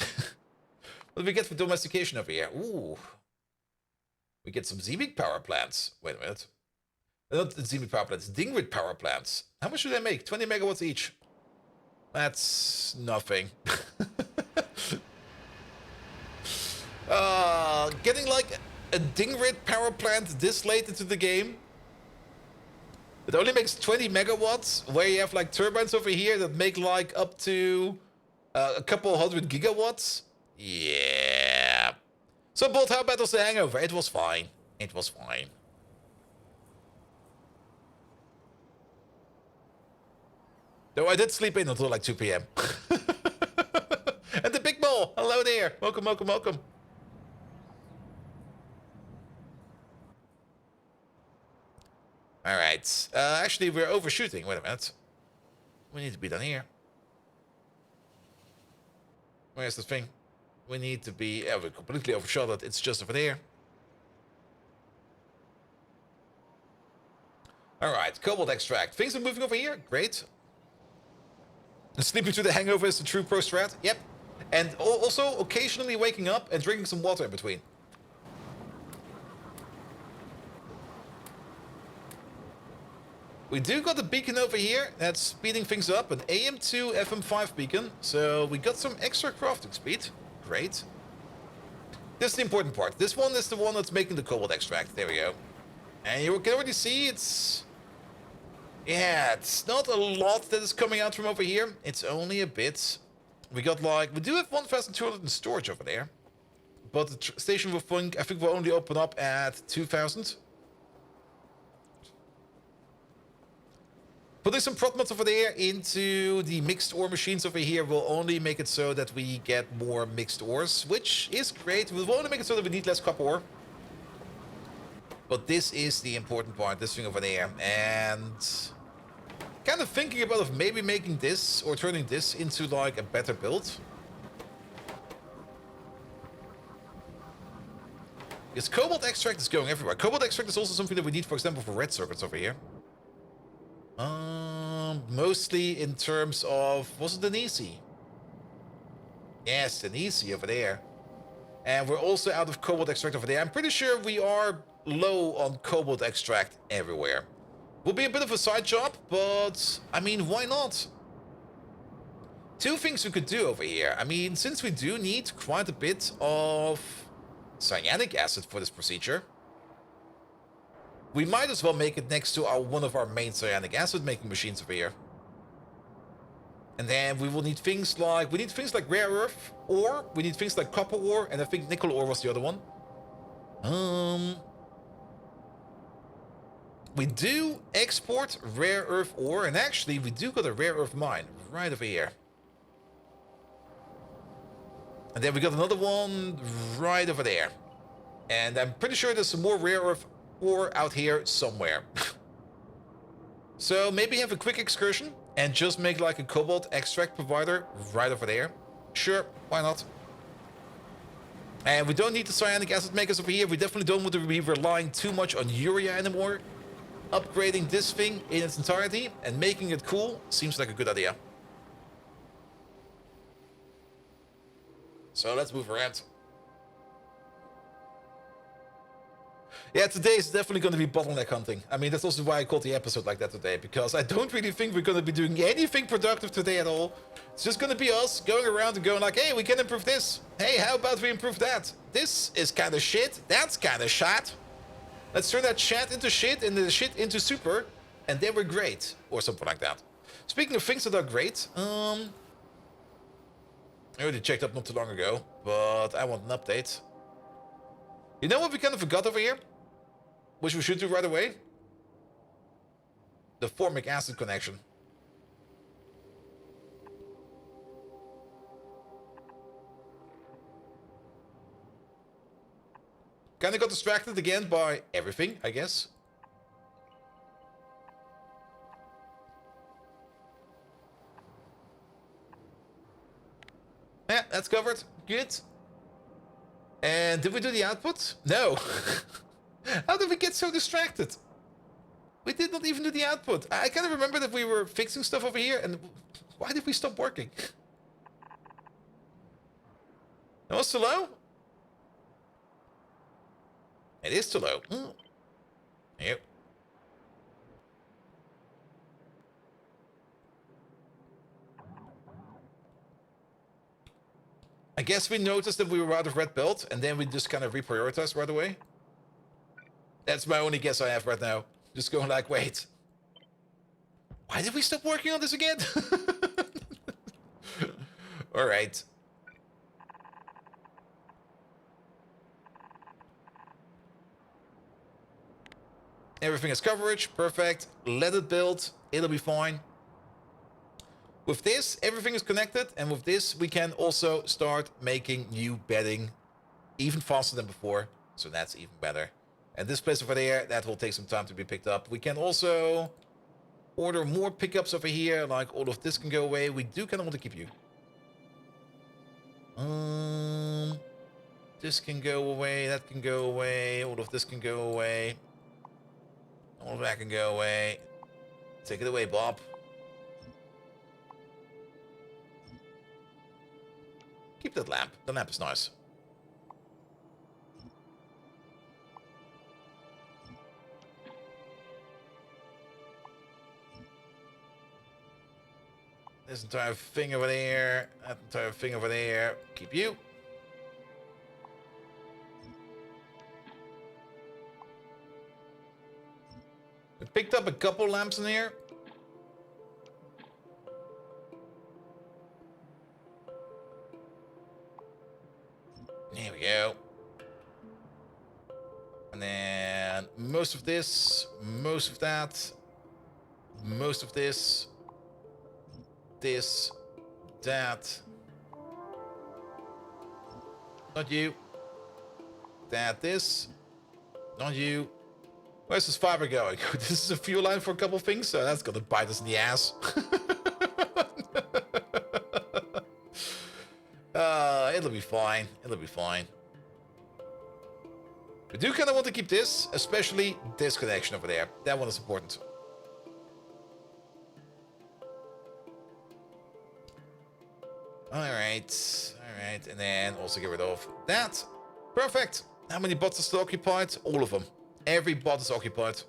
What do we get for domestication over here? Ooh. We get some Zeemic power plants. Wait a minute. Not Zeemic power plants, Dingrid power plants. How much do they make? 20 megawatts each. That's nothing. Getting like a Dingrid power plant this late into the game. It only makes 20 megawatts, where you have like turbines over here that make like up to a couple hundred gigawatts. Yeah. So Bolt, how bad was the hangover? It was fine. It was fine. Though I did sleep in until like 2 p.m. And the big ball. Hello there. Welcome, welcome, welcome. All right. Actually, we're overshooting. Wait a minute. We need to be down here. Where's the thing? We need to be... Yeah, we completely overshot it. It's just over there. All right. Cobalt extract. Things are moving over here. Great. Sleeping through the hangover is the true pro strat. Yep. And also occasionally waking up and drinking some water in between. We do got a beacon over here that's speeding things up, an AM2 FM5 beacon, so we got some extra crafting speed. Great. This is the important part. This one is the one that's making the cobalt extract. There we go. And you can already see it's... Yeah, it's not a lot that is coming out from over here. It's only a bit. We got like... We do have 1,200 in storage over there. But the station will think, I think will only open up at 2,000. Putting some prop mods over there into the mixed ore machines over here will only make it so that we get more mixed ores, which is great. It will only make it so that we need less copper ore. But this is the important part, this thing over there. And kind of thinking about of maybe making this or turning this into like a better build. Because cobalt extract is going everywhere. Cobalt extract is also something that we need, for example, for red circuits over here. Mostly in terms of, was it Denisi? Yes, Denisi over there. And we're also out of cobalt extract over there. I'm pretty sure we are low on cobalt extract everywhere. Will be a bit of a side job, but I mean, why not? Two things we could do over here. I mean, since we do need quite a bit of cyanic acid for this procedure, we might as well make it next to one of our main cyanic acid making machines over here. And then we will need things like, rare earth ore, we need things like copper ore, and I think nickel ore was the other one. We do export rare earth ore, and actually we do got a rare earth mine right over here. And then we got another one right over there. And I'm pretty sure there's some more rare earth ore out here somewhere. So maybe have a quick excursion and just make like a cobalt extract provider right over there. Sure, why not? And we don't need the cyanic acid makers over here. We definitely don't want to be relying too much on urea anymore. Upgrading this thing in its entirety and making it cool seems like a good idea. So let's move around. Yeah, today is definitely going to be bottleneck hunting. I mean, that's also why I called the episode like that today, because I don't really think we're going to be doing anything productive today at all. It's just going to be us going around and going like, hey, we can improve this. Hey, how about we improve that? This is kind of shit. That's kind of shat. Let's turn that chat into shit and the shit into super, and then we're great. Or something like that. Speaking of things that are great, I already checked up not too long ago, but I want an update. You know what we kind of forgot over here? Which we should do right away? The formic acid connection. Kinda got distracted again by everything, I guess. Yeah, that's covered. Good. And did we do the output? No. How did we get so distracted? We did not even do the output. I kind of remember that we were fixing stuff over here, and why did we stop working? That was too low? It is too low. Yep. I guess we noticed that we were out of red belt, and then we just kind of reprioritized right away. That's my only guess I have right now. Just going like, wait. Why did we stop working on this again? Alright. Everything is coverage. Perfect. Let it build. It'll be fine. With this, everything is connected. And with this, we can also start making new bedding even faster than before. So that's even better. And this place over there, that will take some time to be picked up. We can also order more pickups over here. Like all of this can go away. We do kind of want to keep you. This can go away. That can go away. All of this can go away. All of that can go away. Take it away, Bob. Keep that lamp. The lamp is nice. This entire thing over there. That entire thing over there. Keep you. We picked up a couple lamps in here. There we go. And then most of this, most of that, most of this. This. That. Not you. That, this. Not you. Where's this fiber going? This is a fuel line for a couple things, so that's gonna bite us in the ass. It'll be fine. It'll be fine. We do kind of want to keep this, especially this connection over there. That one is important. Alright. Alright, and then also get rid of that. Perfect. How many bots are still occupied? All of them. Every bot is occupied.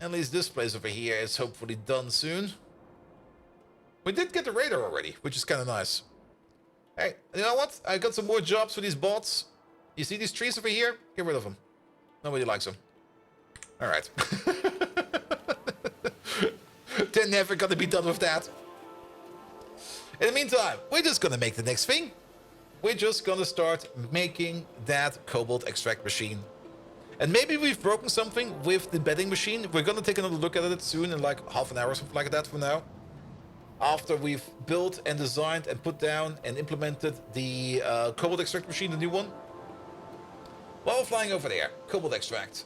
At least this place over here is hopefully done soon. We did get the radar already, which is kind of nice. Hey, you know what? I got some more jobs for these bots. You see these trees over here? Get rid of them. Nobody likes them. Alright. They're never gonna be done with that. In the meantime, we're just gonna make the next thing. We're just gonna start making that cobalt extract machine. And maybe we've broken something with the bedding machine. We're gonna take another look at it soon in like half an hour or something like that for now. After we've built and designed and put down and implemented the cobalt extract machine, the new one. While we're flying over there, cobalt extract.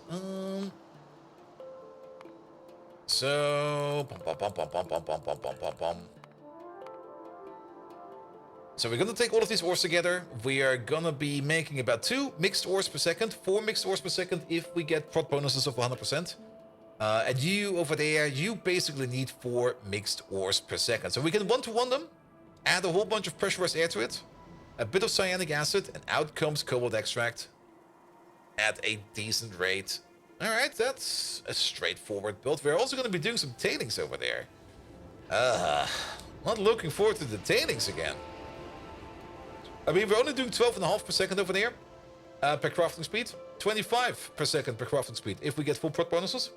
So we're gonna take all of these ores together. We are gonna be making about 2 mixed ores per second, 4 mixed ores per second if we get prot bonuses of 100%. And you over there, you basically need 4 mixed ores per second. So we can one-to-one them, add a whole bunch of pressurized air to it, a bit of cyanic acid, and out comes cobalt extract at a decent rate. Alright, that's a straightforward build. We're also going to be doing some tailings over there. Not looking forward to the tailings again. I mean, we're only doing 12.5 per second over there per crafting speed. 25 per second per crafting speed if we get full prot bonuses.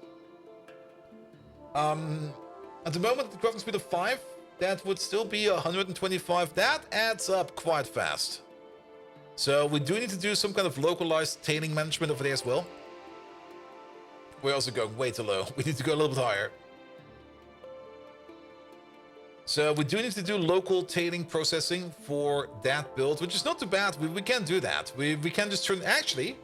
At the moment, the crafting speed of 5, that would still be 125. That adds up quite fast. So we do need to do some kind of localized tailing management over there as well. We're also going way too low. We need to go a little bit higher. So we do need to do local tailing processing for that build, which is not too bad. We can do that. We can just turn... Actually,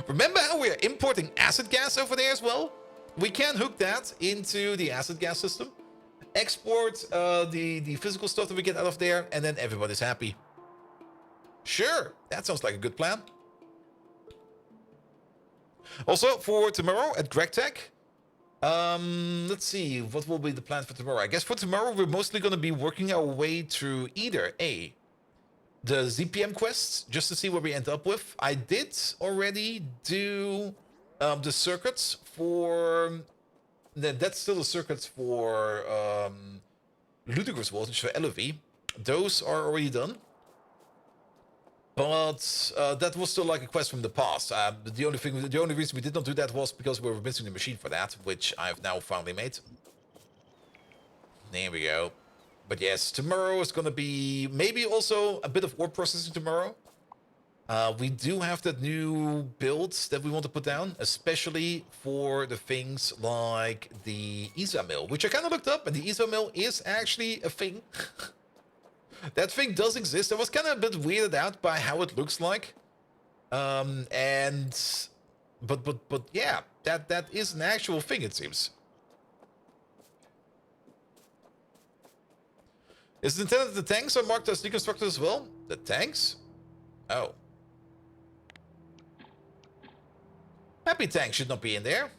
remember how we're importing acid gas over there as well? We can hook that into the acid gas system, export the physical stuff that we get out of there, and then everybody's happy. Sure, that sounds like a good plan. Also, for tomorrow at GregTech, let's see, what will be the plan for tomorrow? I guess for tomorrow, we're mostly going to be working our way through either A, the ZPM quests, just to see where we end up with. I did already do the circuits for... That's still the circuits for Ludicrous Voltage for LOV. Those are already done. But that was still like a quest from the past. The only reason we did not do that was because we were missing the machine for that, which I've now finally made. There we go. But yes, tomorrow is going to be maybe also a bit of ore processing tomorrow. We do have that new builds that we want to put down, especially for the things like the ISA mill, which I kind of looked up, and the ISA mill is actually a thing. That thing does exist. I was kind of a bit weirded out by how it looks like. But yeah, that is an actual thing, it seems. Is it intended that the tanks are marked as deconstructed as well? The tanks? Oh. Happy Tank should not be in there.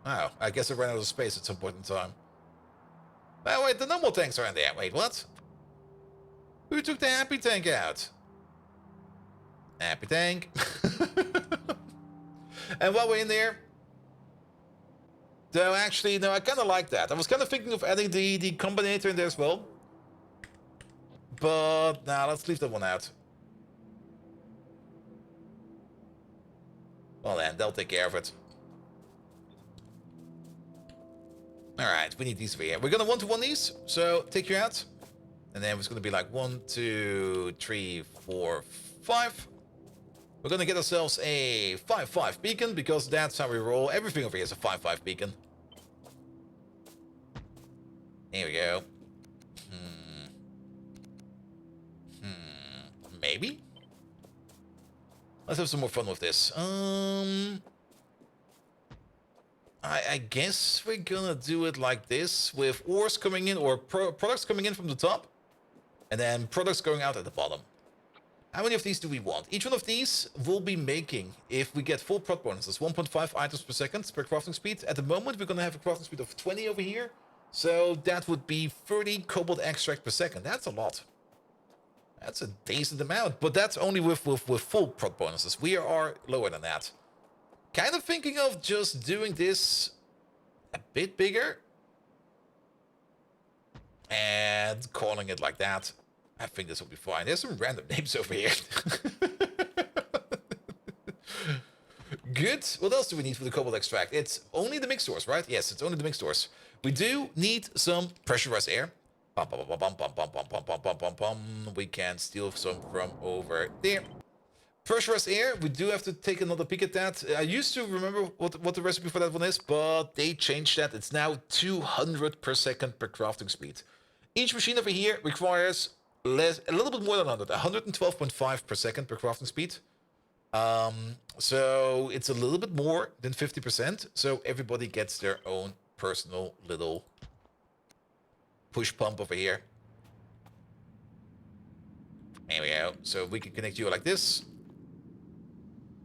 Oh, I guess I ran out of space at some point in time. Oh, wait, the normal tanks are in there. Wait, what? Who took the Happy Tank out? Happy Tank. And while we're in there... Though, actually, no, I kind of like that. I was kind of thinking of adding the combinator in there as well. But, nah, let's leave that one out. Well then, they'll take care of it. Alright, we need these over here. We're gonna one-to-one these, so take you out. And then it's going to be like 1, 2, 3, 4, 5. We're going to get ourselves a 5-5 beacon because that's how we roll. Everything over here is a 5-5 beacon. Here we go. Maybe? Let's have some more fun with this. I guess we're gonna do it like this, with ores coming in, or products coming in from the top, and then products going out at the bottom. How many of these do we want? Each one of these will be making, if we get full prod bonuses, 1.5 items per second per crafting speed. At the moment, we're gonna have a crafting speed of 20 over here, so that would be 30 cobalt extract per second. That's a lot. That's a decent amount, but that's only with full prod bonuses. We are lower than that. Kind of thinking of just doing this a bit bigger and calling it like that. I think this will be fine. There's some random names over here. Good. What else do we need for the cobalt extract? It's only the mixed ores, right? Yes, it's only the mixed ores. We do need some pressurized air. Bum, bum, bum, bum, bum, bum, bum, bum, bum, bum, bum, bum. We can steal some from over there. Pressurized air, we do have to take another peek at that. I used to remember what the recipe for that one is, but they changed that. It's now 200 per second per crafting speed. Each machine over here requires a little bit more than 100, 112.5 per second per crafting speed. So it's a little bit more than 50%. So everybody gets their own personal little push pump over here. There we go. So we can connect you like this.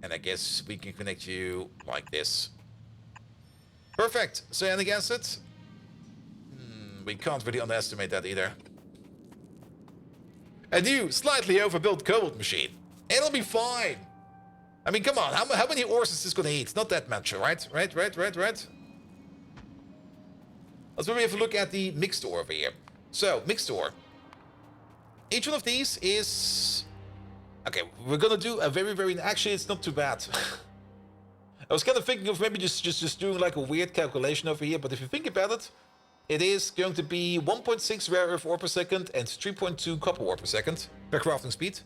And I guess we can connect you like this. Perfect. Cyanic acid. We can't really underestimate that either. A new, slightly overbuilt cobalt machine. It'll be fine. I mean, come on. How many ores is this going to eat? Not that much, right? Right. Let's maybe have a look at the mixed ore over here. So, mixed ore. Each one of these is... Okay, we're gonna do a very... Actually, it's not too bad. I was kind of thinking of maybe just doing like a weird calculation over here, but if you think about it, it is going to be 1.6 rare earth ore per second and 3.2 copper ore per second per crafting speed.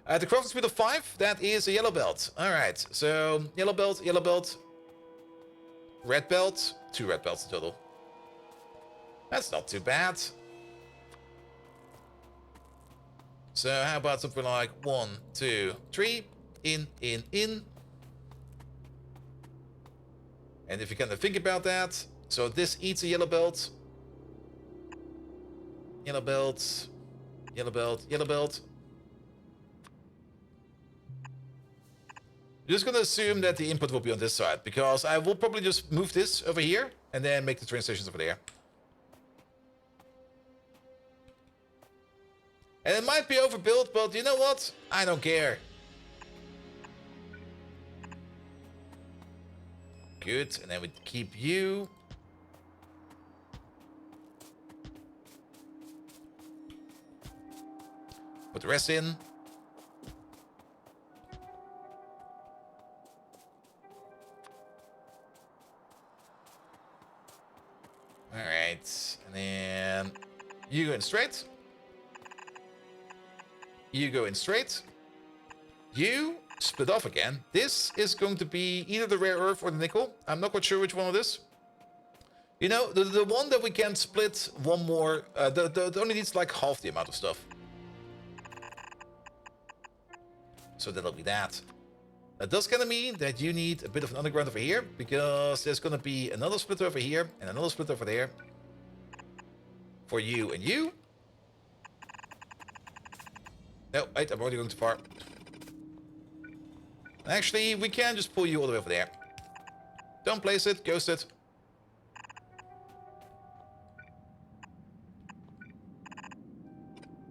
At the crafting speed of 5, that is a yellow belt. Alright, so yellow belt, red belt, 2 red belts in total. That's not too bad. So how about something like 1, 2, 3, in. And if you kind of think about that, so this eats a yellow belt. Yellow belt. I'm just gonna assume that the input will be on this side, because I will probably just move this over here and then make the train stations over there. And it might be overbuilt, but you know what? I don't care. Good, and then we keep you. Put the rest in. Alright, and then you go in straight. You go in straight. You split off again. This is going to be either the rare earth or the nickel. I'm not quite sure which one it is. You know, the one that we can split one more, the only needs like half the amount of stuff. So that'll be that. That does kind of mean that you need a bit of an underground over here, because there's going to be another split over here and another split over there. For you and you. No, wait, I'm already going too far. Actually, we can just pull you all the way over there. Don't place it, ghost it.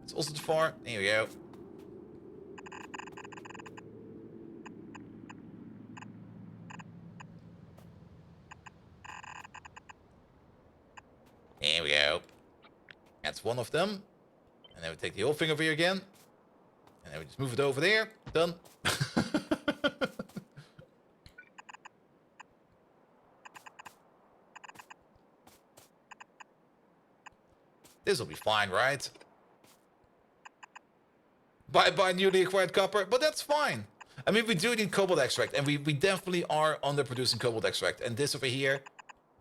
It's also too far. There we go. There we go. That's one of them. And then we take the whole thing over here again. And then we just move it over there. Done. This will be fine, right? by newly acquired copper, but that's fine. I mean, we do need cobalt extract, and we definitely are underproducing cobalt extract, and this over here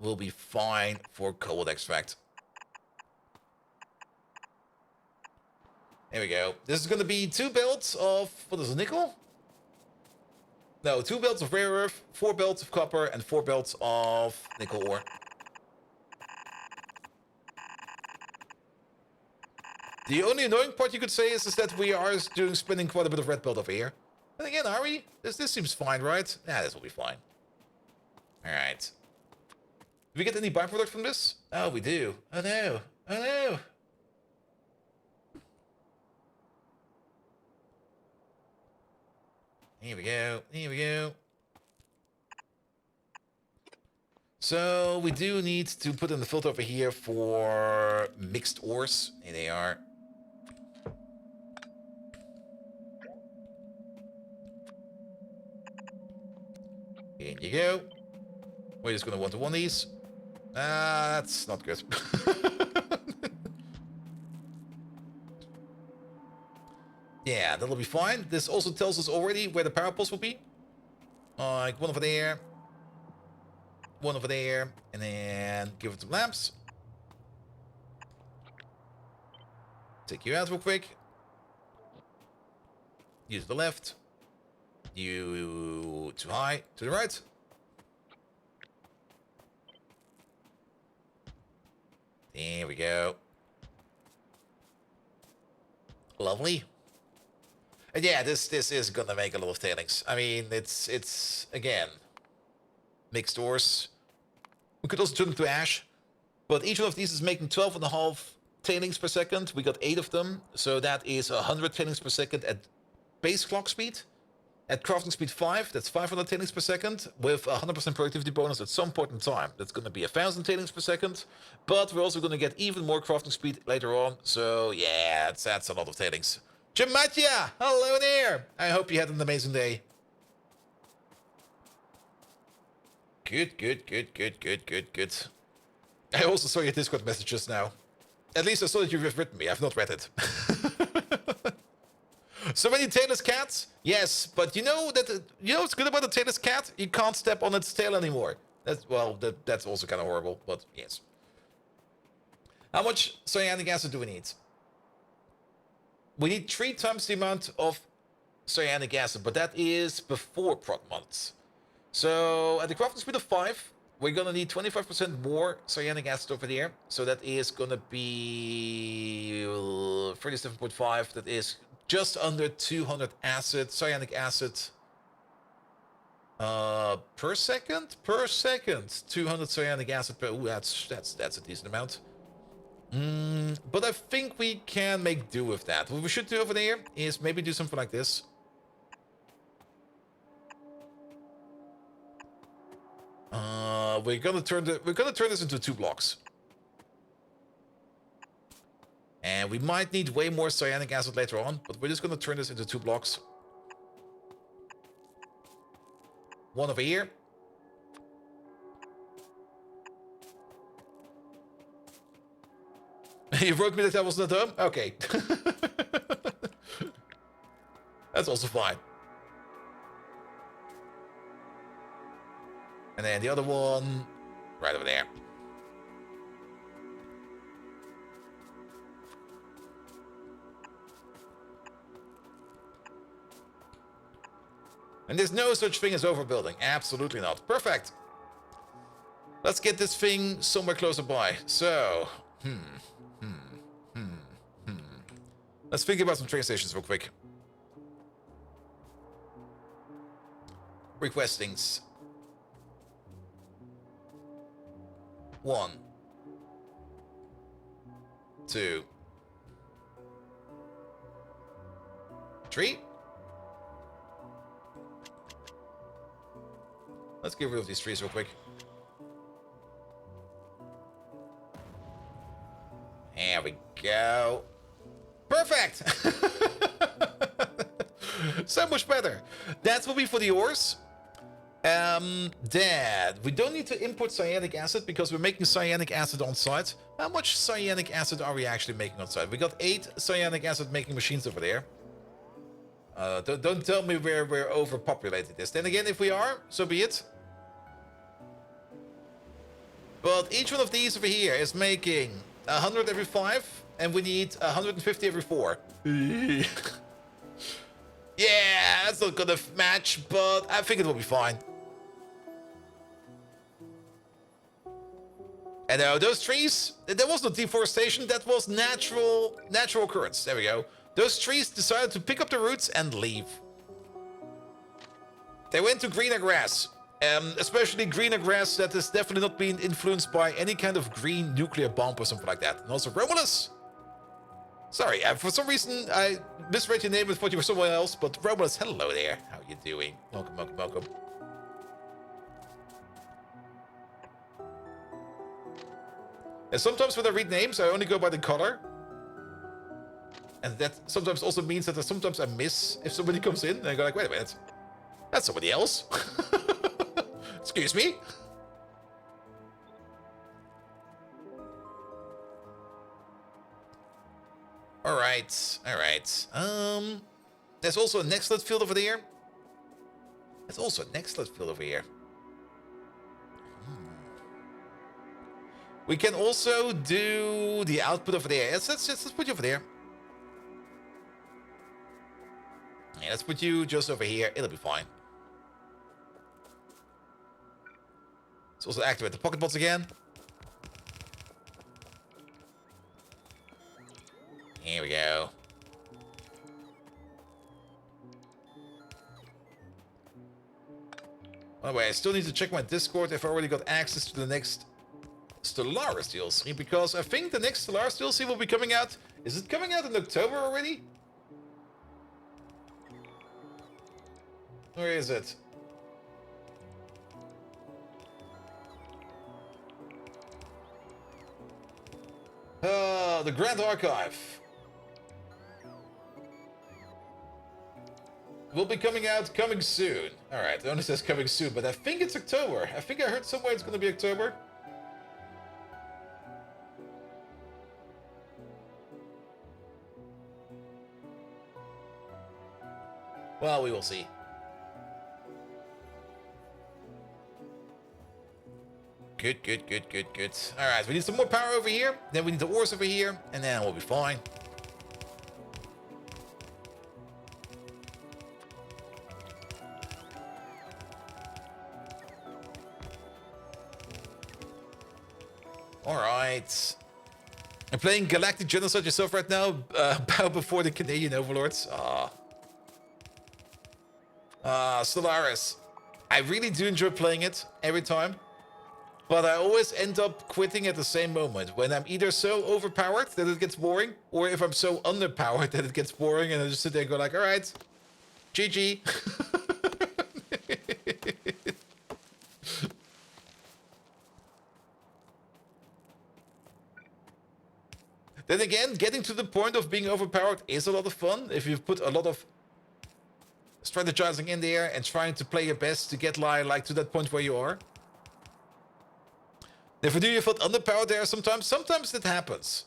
will be fine for cobalt extract. There we go. This is going to be 2 belts of, what is it, nickel? No, 2 belts of rare earth, 4 belts of copper, and 4 belts of nickel ore. The only annoying part you could say is that we are spending quite a bit of red belt over here. And again, are we? This seems fine, right? Yeah, this will be fine. Alright. Do we get any byproduct from this? Oh, we do. Oh no. Oh no. Here we go. Here we go. So we do need to put in the filter over here for mixed ores. Here they are. In you go. We're just gonna want to one these. That's not good. Yeah, that'll be fine. This also tells us already where the power poles will be. Like one over there. One over there. And then give it some lamps. Take you out real quick. You to the left. You too high. To the right. There we go. Lovely. And yeah, this is gonna make a lot of tailings. I mean, it's again mixed ores. We could also turn them to ash, but each one of these is making 12.5 tailings per second. We got 8 of them, so that is 100 tailings per second at base clock speed. At crafting speed 5, that's 500 tailings per second with 100% productivity bonus at some point in time. That's going to be 1,000 tailings per second, but we're also going to get even more crafting speed later on. So yeah, that's a lot of tailings. Jamatya, hello there. I hope you had an amazing day. Good. I also saw your Discord messages now. At least I saw that you've written me. I've not read it. So many tailless cats? Yes, but you know what's good about a tailless cat? You can't step on its tail anymore. That's also kind of horrible, but yes. How much cyanic acid do we need? We need 3 times the amount of cyanic acid, but that is before prod months. So at the crafting speed of 5, we're gonna need 25% more cyanic acid over there. So that is gonna be 37.5. That is just under 200 cyanic acid per second. 200 cyanic acid per. Ooh, that's a decent amount. But I think we can make do with that. What we should do over there is maybe do something like this. We're gonna turn this into 2 blocks. And we might need way more cyanic acid later on, but we're just gonna turn this into 2 blocks. One over here. You wrote me that I was not home? Okay. That's also fine. And then the other one, right over there. And there's no such thing as overbuilding. Absolutely not. Perfect. Let's get this thing somewhere closer by. So, let's think about some train stations real quick. Requestings. 1, 2, 3. Let's get rid of these trees real quick. There we go. Perfect! So much better. That will be for the ores. Dad, we don't need to import cyanic acid because we're making cyanic acid on site. How much cyanic acid are we actually making on site? We got 8 cyanic acid making machines over there. Don't tell me we're overpopulated this. Then again, if we are, so be it. But each one of these over here is making 100 every 5, and we need 150 every 4. Yeah, that's not gonna match, but I think it will be fine. And those trees, there was no deforestation, that was natural occurrence. There we go. Those trees decided to pick up the roots and leave. They went to greener grass. Especially greener grass that has definitely not been influenced by any kind of green nuclear bomb or something like that. And also Romulus. Sorry, for some reason I misread your name and thought you were someone else, but Romulus, hello there. How you doing? Welcome, welcome, welcome. And sometimes when I read names, I only go by the color. And that sometimes also means that sometimes I miss if somebody comes in and I go like, wait a minute, that's somebody else. Excuse me? Alright, alright. There's also an excellent field over there. There's also an excellent field over here. We can also do the output over there. Let's put you over there. Yeah, let's put you just over here. It'll be fine. Let's also activate the pocket bots again. Here we go. By the way, I still need to check my Discord if I already got access to the next Stellaris DLC, because I think the next Stellaris DLC will be coming out. Is it coming out in October already? Where is it? The Grand Archive will be coming soon. Alright, it only says coming soon, but I think it's October. I think I heard somewhere it's gonna be October. Well, we will see. Good, good, good, good, good. Alright, we need some more power over here. Then we need the ores over here. And then we'll be fine. Alright. I'm playing Galactic Genocide yourself right now. Bow before the Canadian overlords. Stellaris. I really do enjoy playing it every time. But I always end up quitting at the same moment, when I'm either so overpowered that it gets boring, or if I'm so underpowered that it gets boring, and I just sit there and go like, alright, GG. Then again, getting to the point of being overpowered is a lot of fun, if you've put a lot of strategizing in there and trying to play your best to get like to that point where you are. If do you feel underpowered there sometimes it happens.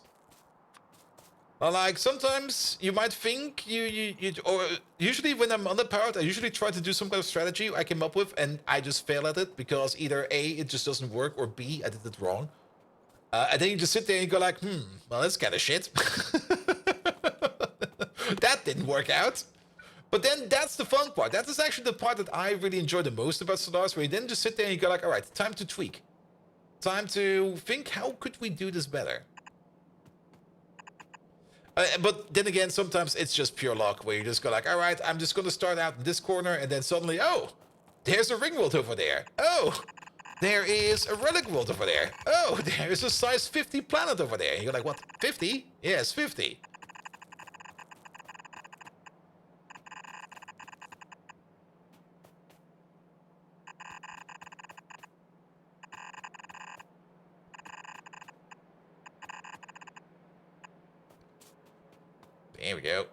Like sometimes you might think or usually when I'm underpowered, I usually try to do some kind of strategy I came up with and I just fail at it because either A, it just doesn't work, or B, I did it wrong. And then you just sit there and you go like, well, that's kind of shit. That didn't work out. But then that's the fun part. That is actually the part that I really enjoy the most about Stellaris, where you then just sit there and you go like, all right, time to tweak. Time to think, how could we do this better? But then again, sometimes it's just pure luck, where you just go like, all right, I'm just going to start out in this corner, and then suddenly, oh, there's a ring world over there. Oh, there is a relic world over there. Oh, there is a size 50 planet over there. And you're like, what, 50? Yes, 50. There we go.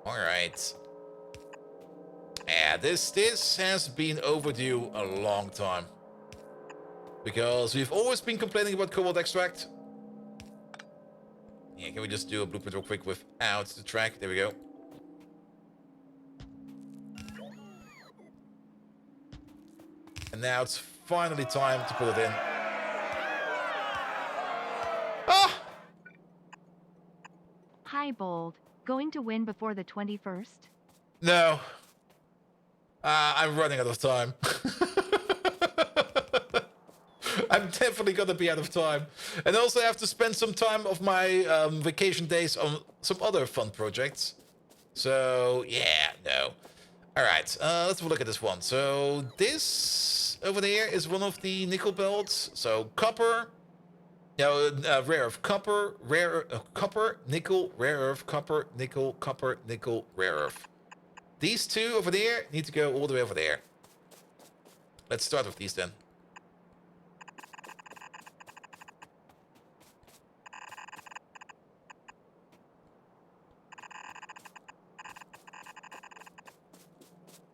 All right. Yeah, this has been overdue a long time. Because we've always been complaining about cobalt extract. Yeah, can we just do a blueprint real quick without the track? There we go. And now it's finally time to put it in. Ah! Hi, Bold. Going to win before the 21st? No. I'm running out of time. I'm definitely gonna be out of time. And also I have to spend some time of my vacation days on some other fun projects. So, yeah, no. Alright, let's have a look at this one. So, this over there is one of the nickel belts. So, copper, rare earth, copper, copper, nickel, rare earth, copper, nickel, rare earth. These two over there need to go all the way over there. Let's start with these then.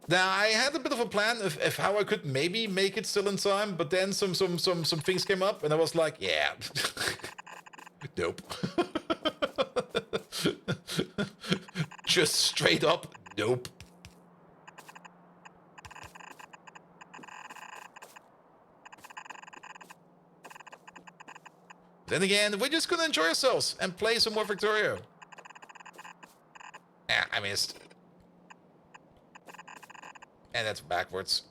Now I had a bit of a plan of how I could maybe make it still in time, but then some things came up, and I was like, yeah, nope. Just straight up, nope. Then again, we're just gonna enjoy ourselves and play some more Factorio. Ah, I missed. And that's backwards.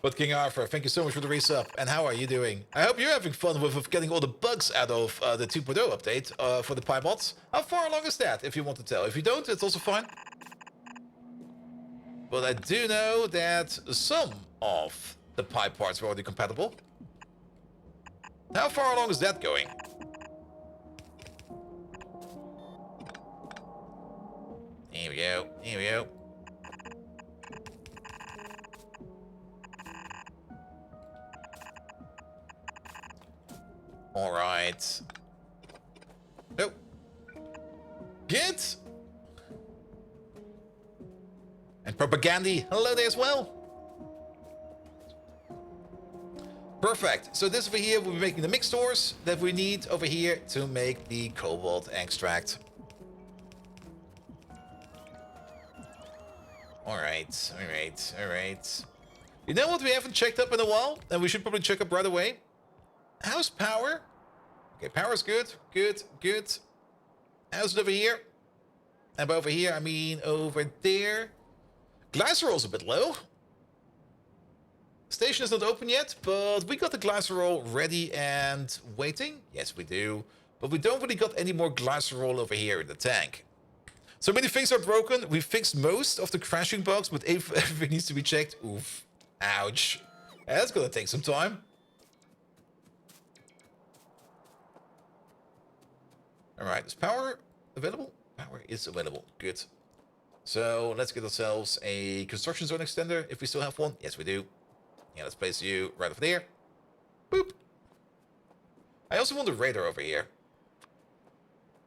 But King Arthur, thank you so much for the resub. And how are you doing? I hope you're having fun with getting all the bugs out of the 2.0 update for the Pyanodons. How far along is that, if you want to tell? If you don't, it's also fine. But I do know that some of the pipe parts were already compatible. How far along is that going? Here we go. Here we go. All right. Oh. Get. And Propagandy. Hello there as well. Perfect. So this over here, we'll be making the mixtures that we need over here to make the cobalt extract. Alright, alright, alright. You know what we haven't checked up in a while? And we should probably check up right away? How's power? Okay, power's good, good, good. How's it over here? And by over here, I mean over there. Glycerol's a bit low. Station is not open yet, but we got the glycerol ready and waiting. Yes, we do. But we don't really got any more glycerol over here in the tank. So many things are broken. We fixed most of the crashing bugs, but everything needs to be checked. Oof. Ouch. That's gonna take some time. Alright, is power available? Power is available. Good. So let's get ourselves a construction zone extender, if we still have one. Yes, we do. Yeah, let's place you right over there. Boop. I also want a radar over here.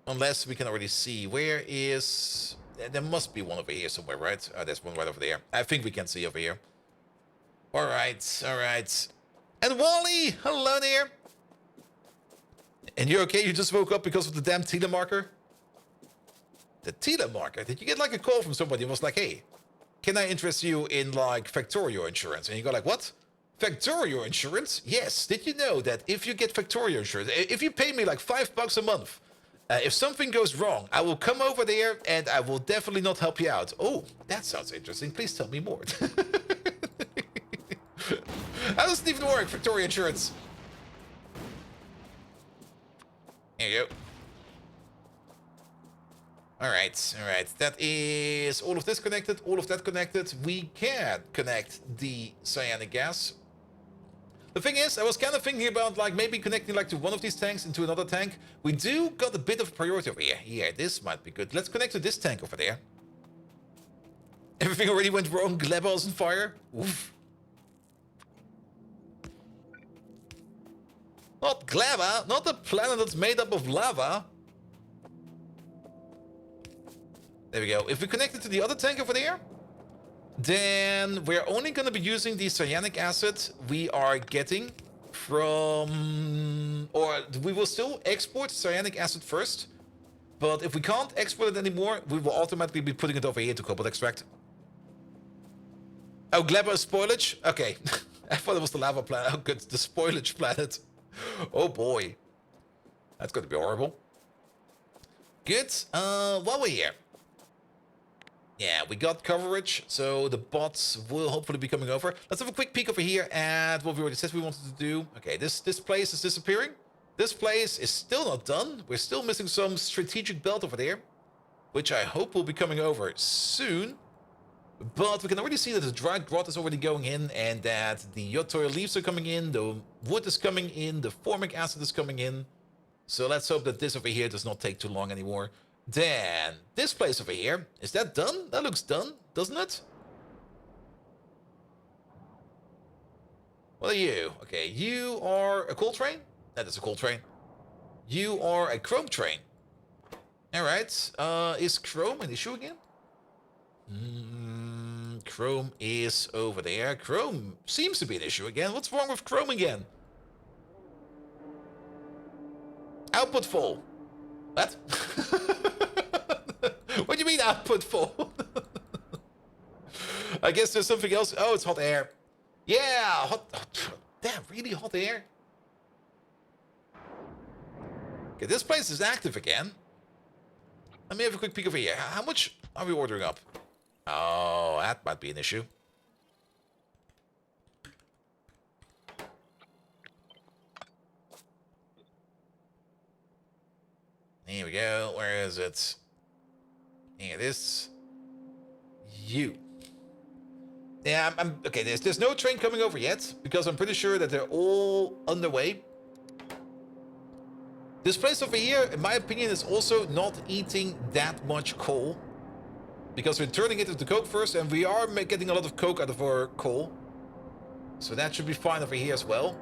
Unless we can already see. Where is... There must be one over here somewhere, right? Oh, there's one right over there. I think we can see over here. Alright, alright. And Wally! Hello there! And you're okay? You just woke up because of the damn telemarker? The telemarker? Did you get like a call from somebody and was like, hey, can I interest you in like Factorio insurance? And you go like, what? Factorio insurance? Yes. Did you know that if you get Factorio insurance, if you pay me like $5 a month, if something goes wrong, I will come over there and I will definitely not help you out. Oh, that sounds interesting. Please tell me more. How does it even work, Factorio insurance? There you go. Alright, alright. That is all of this connected, all of that connected. We can connect the cyanic gas. The thing is, I was kind of thinking about like maybe connecting like to one of these tanks into another tank. We do got a bit of priority over here. Yeah, this might be good. Let's connect to this tank over there. Everything already went wrong. Glebel's on fire. Oof. Not Gleba, not a planet that's made up of lava. There we go. If we connect it to the other tank over there, Then we're only going to be using the cyanic acid we are getting from... Or we will still export cyanic acid first. But if we can't export it anymore, we will automatically be putting it over here to cobalt extract. Oh, Glabber spoilage? Okay. I thought it was the lava planet. Oh, good. The spoilage planet. Oh, boy. That's going to be horrible. Good. While we're here. Yeah, we got coverage, so the bots will hopefully be coming over. Let's have a quick peek over here at what we already said we wanted to do. Okay, this place is disappearing. This place is still not done. We're still missing some strategic belt over there, which I hope will be coming over soon. But we can already see that the dried grot is already going in, and that the Yotoya leaves are coming in, the wood is coming in, the formic acid is coming in. So let's hope that this over here does not take too long anymore. Then, this place over here, is that done? That looks done, doesn't it? What are you? Okay, you are a coal train? That is a coal train. You are a chrome train. Alright, is chrome an issue again? Chrome is over there. Chrome seems to be an issue again. What's wrong with chrome again? Output full. What? What do you mean output full? I guess there's something else. Oh, it's hot air. Yeah, hot. Damn, really hot air. Okay, this place is active again. Let me have a quick peek over here. How much are we ordering up? Oh, that might be an issue. Here we go. Where is it? Here it is. You. Yeah, I'm okay. There's no train coming over yet because I'm pretty sure that they're all underway. This place over here, in my opinion, is also not eating that much coal because we're turning it into coke first, and we are getting a lot of coke out of our coal, so that should be fine over here as well.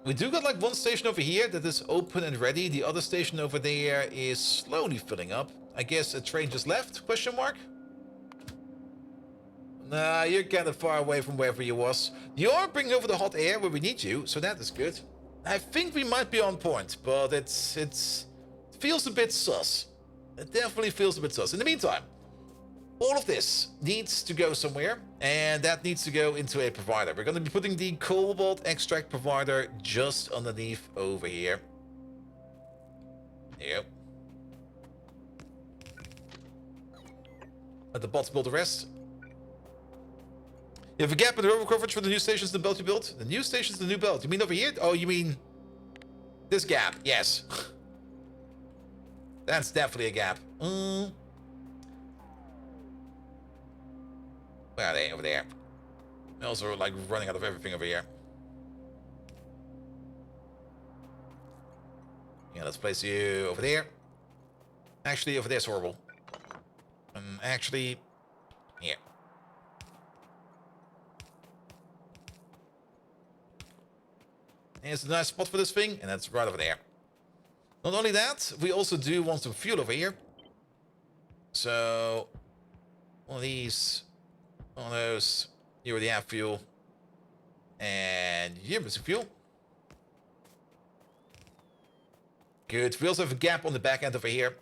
We do got like one station over here that is open and ready. The other station over there is slowly filling up. I guess a train just left, question mark? Nah, you're kind of far away from wherever you was. You are bringing over the hot air where we need you, so that is good. I think we might be on point, but it feels a bit sus. It definitely feels a bit sus. In the meantime, all of this needs to go somewhere, and that needs to go into a provider. We're going to be putting the cobalt extract provider just underneath over here. Yep. Let the bots build the rest. You have a gap in the rover coverage for the new stations, the belt you built? The new stations, the new belt. You mean over here? Oh, you mean this gap? Yes. That's definitely a gap. Where are they? Over there. They're also like running out of everything over here. Yeah, let's place you over there. Actually, over there's horrible. Actually, here. Here's a nice spot for this thing, and that's right over there. Not only that, we also do want some fuel over here. So, one of these, one of those, you already have fuel. And here is some fuel. Good. We also have a gap on the back end over here,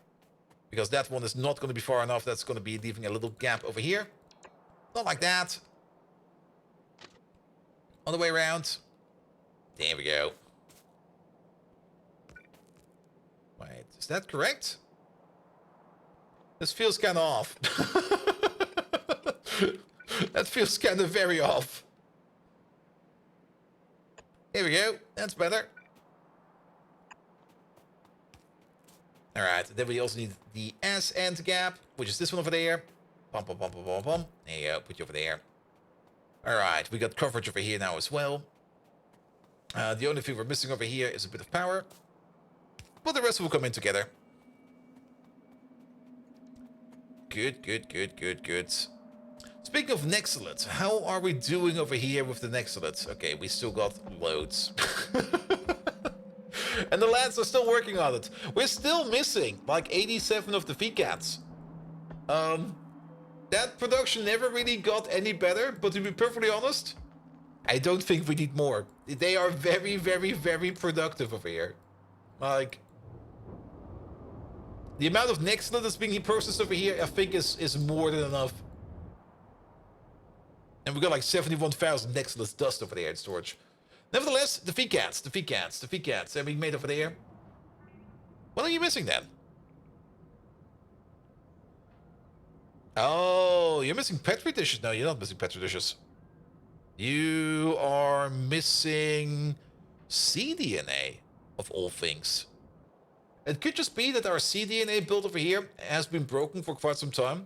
because that one is not going to be far enough. That's going to be leaving a little gap over here. Not like that. On the way around. There we go. Wait, is that correct? This feels kind of off. That feels kind of very off. Here we go. That's better. Alright, then we also need the S-end gap, which is this one over there. Pum, pum, pum, pum, pum, pum. There you go, put you over there. Alright, we got coverage over here now as well. The only thing we're missing over here is a bit of power. But the rest will come in together. Good, good, good, good, good. Speaking of Nexilate, how are we doing over here with the Nexilate? Okay, we still got loads. And the lads are still working on it. We're still missing like 87 of the VCATs. That production never really got any better, but to be perfectly honest, I don't think we need more. They are very, very, very productive over here. Like, the amount of Nextlet that's being processed over here, I think is more than enough. And we got like 71,000 Nextlet dust over there in storage. Nevertheless, the VCATs are being made over there. What are you missing then? Oh, you're missing Petri dishes. No, you're not missing Petri dishes. You are missing cDNA, of all things. It could just be that our cDNA build over here has been broken for quite some time.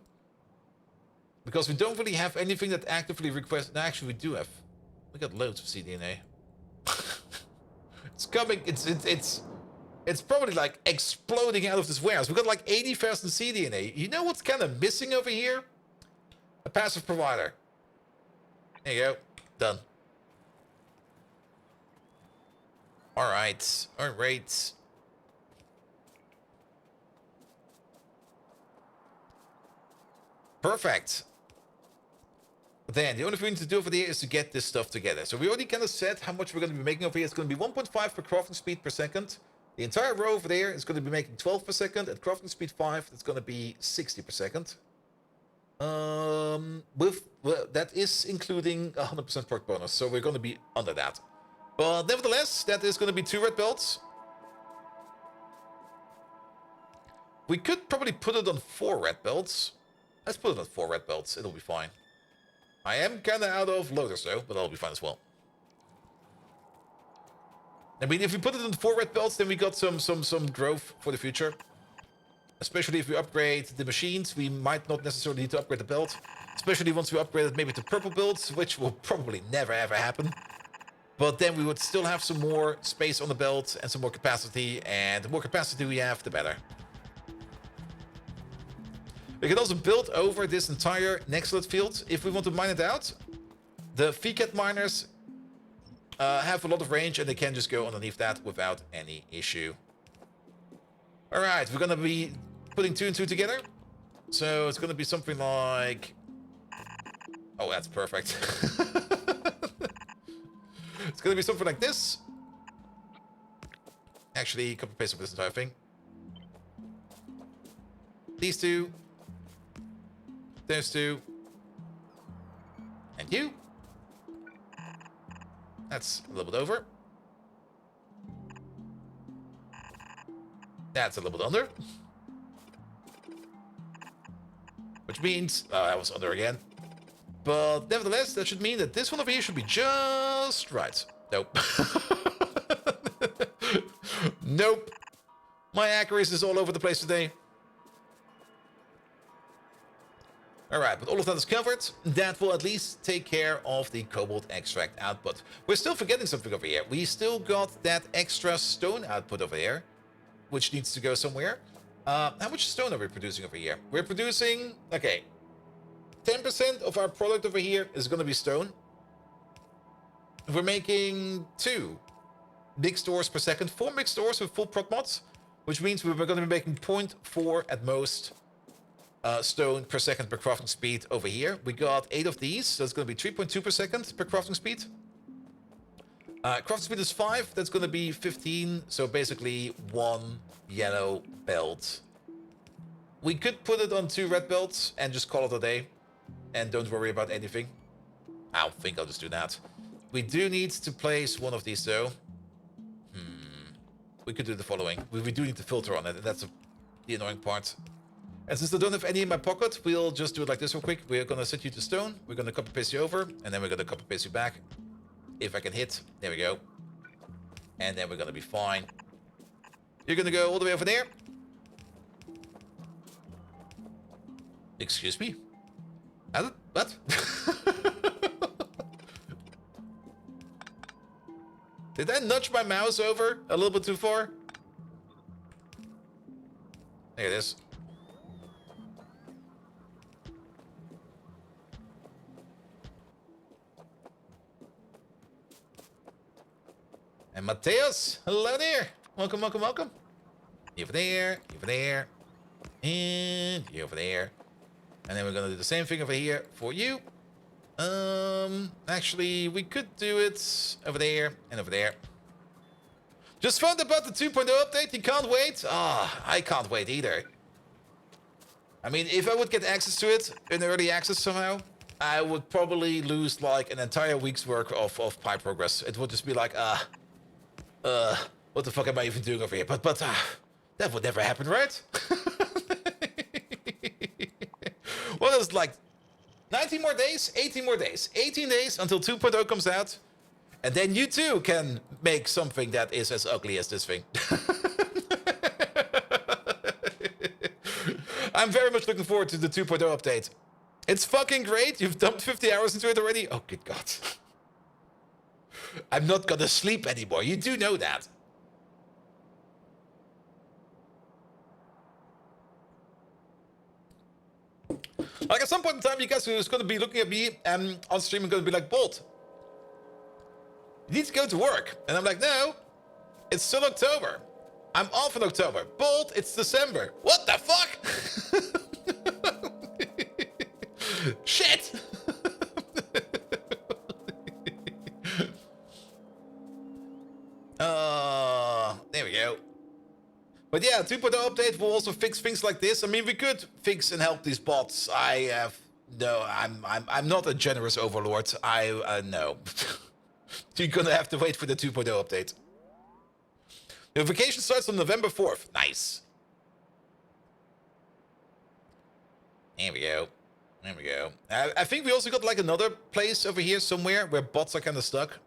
Because we don't really have anything that actively requests... No, actually, we do have. We got loads of cDNA. It's coming. It's probably like exploding out of this warehouse. We got like 80,000 cDNA. You know what's kind of missing over here? A passive provider. There you go. Done. Alright. Alright. Perfect. Then, the only thing we need to do over there is to get this stuff together. So we already kind of said how much we're going to be making over here. It's going to be 1.5 per crafting speed per second. The entire row over there is going to be making 12 per second. At crafting speed 5, it's going to be 60 per second. Well, that is including 100% perk bonus, so we're going to be under that. But nevertheless, that is going to be 2 red belts. We could probably put it on 4 red belts. Let's put it on 4 red belts. It'll be fine. I am kind of out of loaders though, but that'll be fine as well. I mean, if we put it on 4 red belts, then we got some growth for the future. Especially if we upgrade the machines, we might not necessarily need to upgrade the belt. Especially once we upgrade it maybe to purple builds, which will probably never ever happen. But then we would still have some more space on the belt and some more capacity. And the more capacity we have, the better. We can also build over this entire Nextlet field if we want to mine it out. The VCAT miners have a lot of range and they can just go underneath that without any issue. Alright, we're going to be putting 2 and 2 together. So it's going to be something like... Oh, that's perfect. It's going to be something like this. Actually, copy paste over this entire thing. These 2. Those 2. And you. That's a little bit over. That's a little bit under. Which means... I was under again. But nevertheless, that should mean that this one over here should be just right. Nope. Nope. My accuracy is all over the place today. Alright, but all of that is covered. That will at least take care of the cobalt extract output. We're still forgetting something over here. We still got that extra stone output over here, which needs to go somewhere. How much stone are we producing over here? We're producing... Okay. 10% of our product over here is going to be stone. We're making 2 big stores per second. 4 big stores with full proc mods, which means we're going to be making 0.4 at most stone per second per crafting speed over here. We got 8 of these, so it's going to be 3.2 per second per crafting speed. Crafting speed is 5, that's going to be 15, so basically 1 yellow belt. We could put it on 2 red belts and just call it a day. And don't worry about anything. I don't think I'll just do that. We do need to place one of these though. We could do the following. We do need to filter on it, and that's the annoying part. And since I don't have any in my pocket, we'll just do it like this real quick. We're gonna set you to stone, we're gonna copy paste you over, and then we're gonna copy paste you back. If I can hit, there we go. And then we're gonna be fine. You're gonna go all the way over there. Excuse me? What? Did I nudge my mouse over a little bit too far? There it is. And Mateus, hello there. Welcome, welcome, welcome. You over there, and you over there. And then we're gonna do the same thing over here for you. Actually, we could do it over there and over there. Just found about the 2.0 update. You can't wait? Ah, I can't wait either. I mean, if I would get access to it in early access somehow, I would probably lose like an entire week's work of pipe progress. It would just be like, what the fuck am I even doing over here? But that would never happen, right? What is like 19 more days? 18 more days. 18 days until 2.0 comes out. And then you too can make something that is as ugly as this thing. I'm very much looking forward to the 2.0 update. It's fucking great. You've dumped 50 hours into it already. Oh, good God. I'm not gonna sleep anymore. You do know that. Like at some point in time, you guys are just gonna be looking at me on stream and gonna be like, Bolt, you need to go to work. And I'm like, no, it's still October. I'm off in October. Bolt, it's December. What the fuck? Shit. There we go. But yeah, 2.0 update will also fix things like this. I mean, we could fix and help these bots. I'm not a generous overlord. No. You're gonna have to wait for the 2.0 update. Your vacation starts on November 4th. Nice. There we go. There we go. I think we also got like another place over here somewhere where bots are kind of stuck.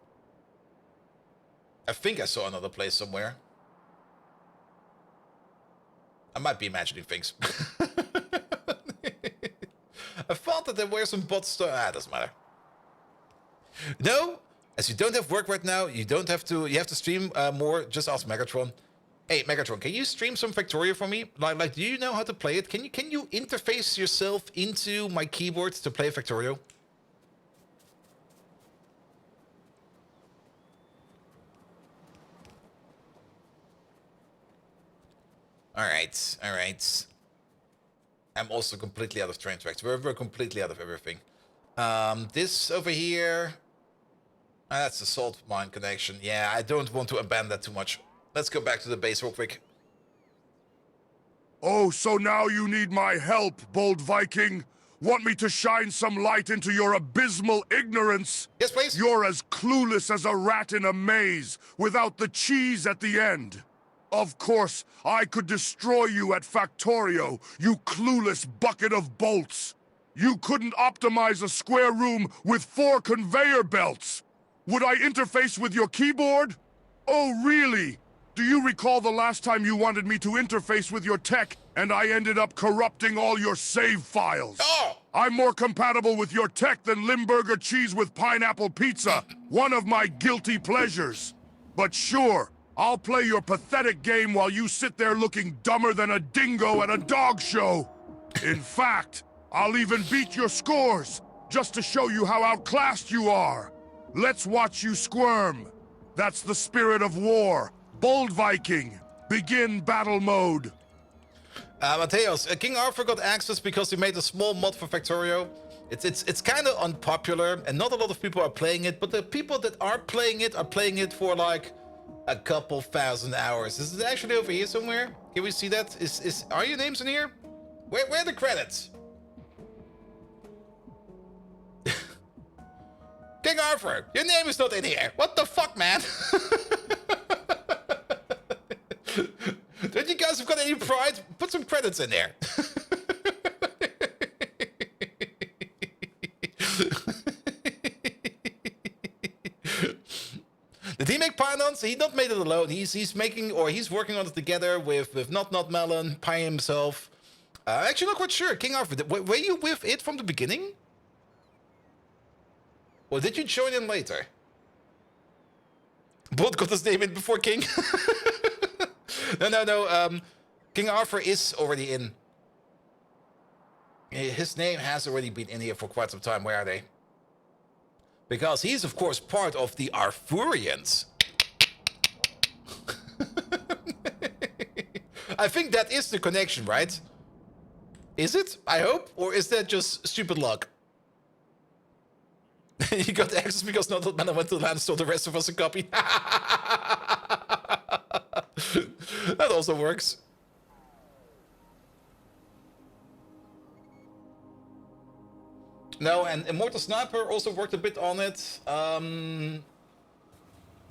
I think I saw another place somewhere. I might be imagining things. I thought that there were some bots. Doesn't matter. No, as you don't have work right now, you don't have to. You have to stream more. Just ask Megatron. Hey, Megatron, can you stream some Factorio for me? Like, do you know how to play it? Can you interface yourself into my keyboard to play Factorio? All right. I'm also completely out of train tracks. We're completely out of everything. This over here, that's the salt mine connection. Yeah, I don't want to abandon that too much. Let's go back to the base real quick. Oh, so now you need my help, bold Viking? Want me to shine some light into your abysmal ignorance? Yes, please. You're as clueless as a rat in a maze without the cheese at the end. Of course, I could destroy you at Factorio, you clueless bucket of bolts. You couldn't optimize a square room with 4 conveyor belts. Would I interface with your keyboard? Oh, really? Do you recall the last time you wanted me to interface with your tech and I ended up corrupting all your save files? Oh! I'm more compatible with your tech than Limburger cheese with pineapple pizza, one of my guilty pleasures. But sure, I'll play your pathetic game while you sit there looking dumber than a dingo at a dog show. In fact, I'll even beat your scores, just to show you how outclassed you are. Let's watch you squirm. That's the spirit of war. Bold Viking, begin battle mode. Mateos, King Arthur got access because he made a small mod for Factorio. It's kind of unpopular, and not a lot of people are playing it, but the people that are playing it for like a couple thousand hours. Is it actually over here somewhere? Can we see that? Are your names in here? Where are the credits? King Arthur, your name is not in here. What the fuck, man? Don't you guys have got any pride? Put some credits in there. Did he make Pyanodons? He not made it alone. He's making, or he's working on it together with Not Melon, Pie himself. Actually, not quite sure. King Arthur, were you with it from the beginning? Or did you join in later? Both got his name in before King. No. King Arthur is already in. His name has already been in here for quite some time. Where are they? Because he's, of course, part of the Arthurians. I think that is the connection, right? Is it? I hope? Or is that just stupid luck? You got access because not that man I went to the land and stole the rest of us a copy. That also works. No, and Immortal Sniper also worked a bit on it.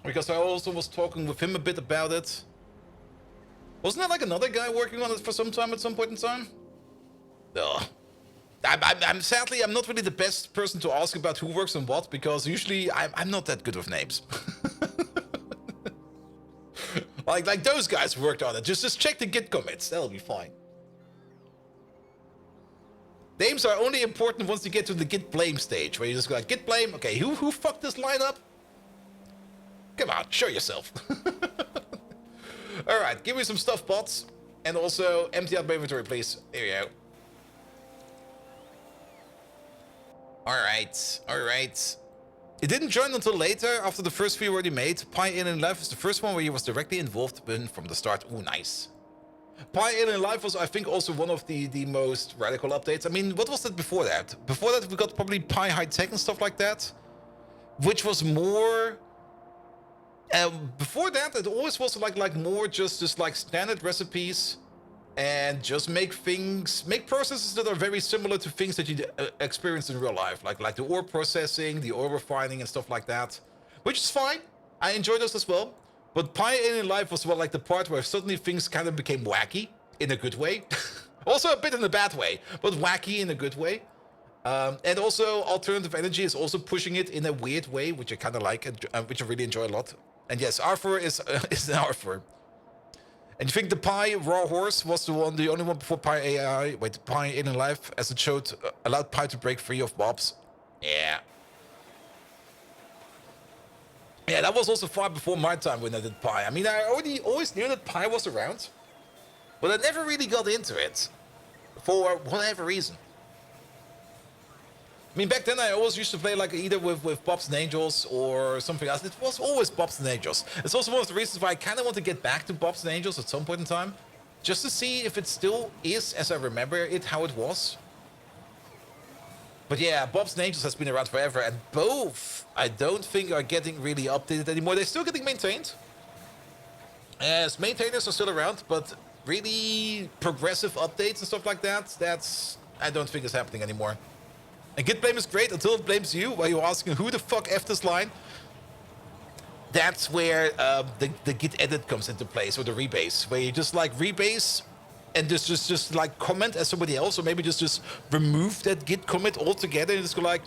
Because I also was talking with him a bit about it. Wasn't there like another guy working on it for some time at some point in time? Ugh. I'm sadly, I'm not really the best person to ask about who works on what, because usually I'm not that good with names. like those guys worked on it. Just check the Git commits. That'll be fine. Names are only important once you get to the Git blame stage, where you just go like, Git blame, okay, who fucked this line up? Come on, show yourself. Alright, give me some stuff, bots. And also, empty out my inventory, please. There you go. Alright. It didn't join until later, after the first few already made. Alien Life was the first one where he was directly involved in from the start. Ooh, nice. Alien Life was, I think, also one of the most radical updates. I mean, what was that before that? Before that, we got probably High Tech and stuff like that. Which was more... before that, it always was like more just like standard recipes. And just make processes that are very similar to things that you experience in real life, like the ore processing, the ore refining, and stuff like that, which is fine. I enjoy those as well. But Alien Life was like the part where suddenly things kind of became wacky in a good way, also a bit in a bad way, but wacky in a good way. And also alternative energy is also pushing it in a weird way, which I kind of like, which I really enjoy a lot. And yes, Arthur is an Arthur. And you think the Pi Raw Horse was the only one before Pi AI? Wait, Pi in Life, as it showed, allowed Pi to break free of mobs. Yeah. Yeah, that was also far before my time when I did Pi. I mean, I always knew that Pi was around, but I never really got into it for whatever reason. I mean, back then I always used to play like either with Bobs and Angels or something else. It was always Bobs and Angels. It's also one of the reasons why I kind of want to get back to Bobs and Angels at some point in time. Just to see if it still is as I remember it, how it was. But yeah, Bobs and Angels has been around forever, and both, I don't think, are getting really updated anymore. They're still getting maintained. As maintainers are still around, but really progressive updates and stuff like that, I don't think is happening anymore. And Git blame is great until it blames you while you're asking who the fuck F this line. That's where the Git edit comes into place, or the rebase, where you just like rebase and just like comment as somebody else, or maybe just remove that Git commit altogether and just go like,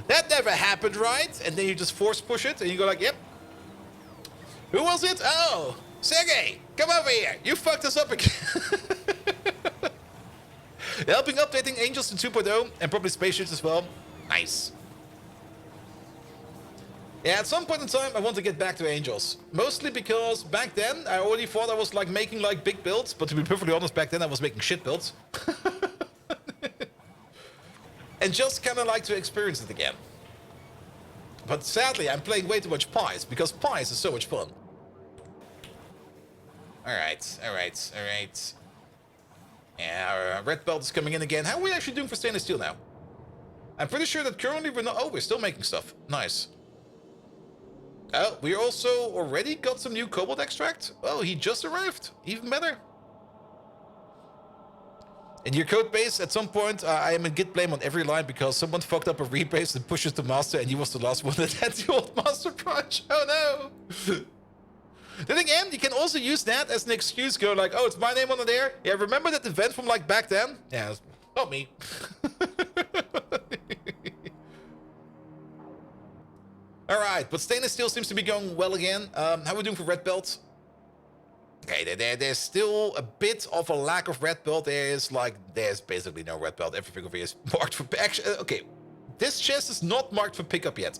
that never happened, right? And then you just force push it and you go like, yep. Who was it? Oh, Sergey, come over here. You fucked us up again. Helping updating Angels to 2.0 and probably spaceships as well. Nice. Yeah, at some point in time, I want to get back to Angels. Mostly because back then, I already thought I was like making like big builds. But to be perfectly honest, back then I was making shit builds. And just kind of like to experience it again. But sadly, I'm playing way too much Pies, because Pies is so much fun. Alright. Yeah, our red belt is coming in again. How are we actually doing for stainless steel now? I'm pretty sure that currently we're not... Oh, we're still making stuff. Nice. Oh, we also already got some new cobalt extract. Oh, he just arrived. Even better. In your code base, at some point, I am in Git blame on every line because someone fucked up a rebase and pushes the master, and he was the last one that had the old master branch. Oh no! Then again, you can also use that as an excuse. Go like, oh, it's my name on there. Yeah, remember that event from like back then? Yeah, it's not me. All right, but stainless steel seems to be going well again. How are we doing for red belt? Okay, there's still a bit of a lack of red belt. There's basically no red belt. Everything over here is marked for action. Okay, this chest is not marked for pickup yet.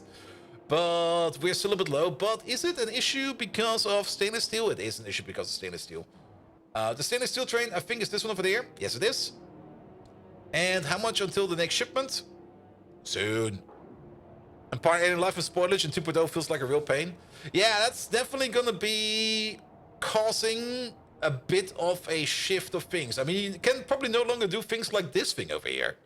But we're still a bit low. But is it an issue because of stainless steel? It is an issue because of stainless steel. The stainless steel train, I think, is this one over there. Yes, it is. And how much until the next shipment? Soon. And Pioneering Life with spoilage and 2.0 feels like a real pain. Yeah, that's definitely going to be causing a bit of a shift of things. I mean, you can probably no longer do things like this thing over here,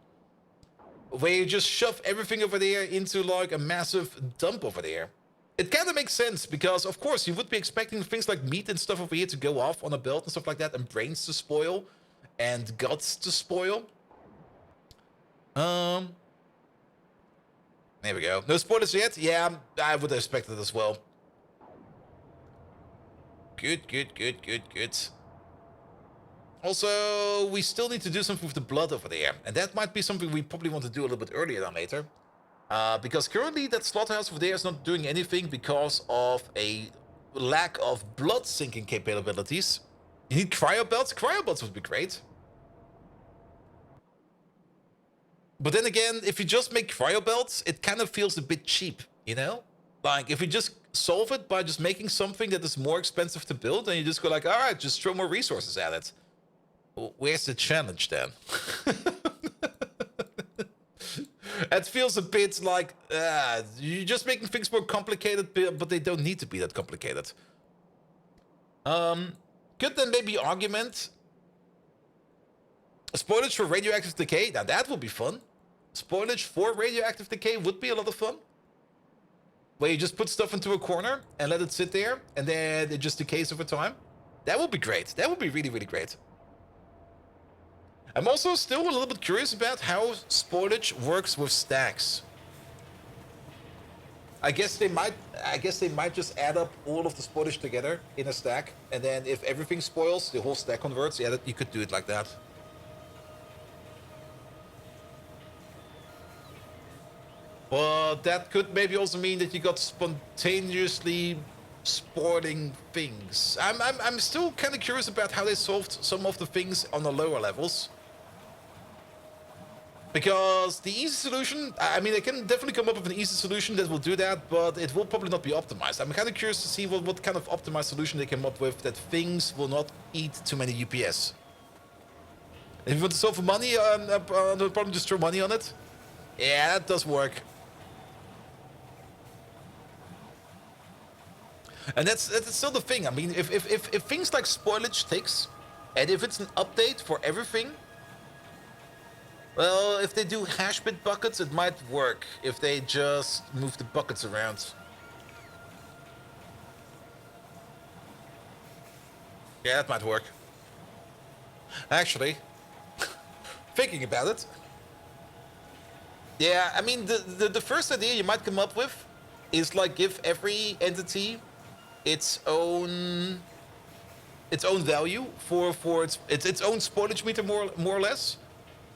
where you just shove everything over there into like a massive dump over there. It kind of makes sense because, of course, you would be expecting things like meat and stuff over here to go off on a belt and stuff like that, and brains to spoil, and guts to spoil. There we go. No spoilers yet? Yeah, I would have expected as well. Good, good, good, good, good. Also, we still need to do something with the blood over there. And that might be something we probably want to do a little bit earlier than later. Because currently that slaughterhouse over there is not doing anything because of a lack of blood sinking capabilities. You need cryo belts? Cryo belts would be great. But then again, if you just make cryo belts, it kind of feels a bit cheap, you know? Like, if you just solve it by just making something that is more expensive to build, and you just go like, all right, just throw more resources at it. Where's the challenge then? It feels a bit like, you're just making things more complicated, but they don't need to be that complicated. Could then maybe argument spoilage for radioactive decay? Now that would be fun. Spoilage for radioactive decay would be a lot of fun. Where you just put stuff into a corner and let it sit there, and then it just decays over time. That would be great. That would be really, really great. I'm also still a little bit curious about how spoilage works with stacks. I guess they might just add up all of the spoilage together in a stack, and then if everything spoils, the whole stack converts. Yeah, you could do it like that. But that could maybe also mean that you got spontaneously spoiling things. I'm still kind of curious about how they solved some of the things on the lower levels. Because the easy solution, I mean, they can definitely come up with an easy solution that will do that, but it will probably not be optimized. I'm kind of curious to see what kind of optimized solution they came up with that things will not eat too many UPS. If you want to solve for money, no problem, just throw money on it. Yeah, that does work. And that's still the thing. I mean, if things like spoilage takes, and if it's an update for everything, well, if they do hash bit buckets, it might work. If they just move the buckets around. Yeah, that might work. Actually, thinking about it. Yeah, I mean, the first idea you might come up with is like give every entity its own value for its own spoilage meter more or less.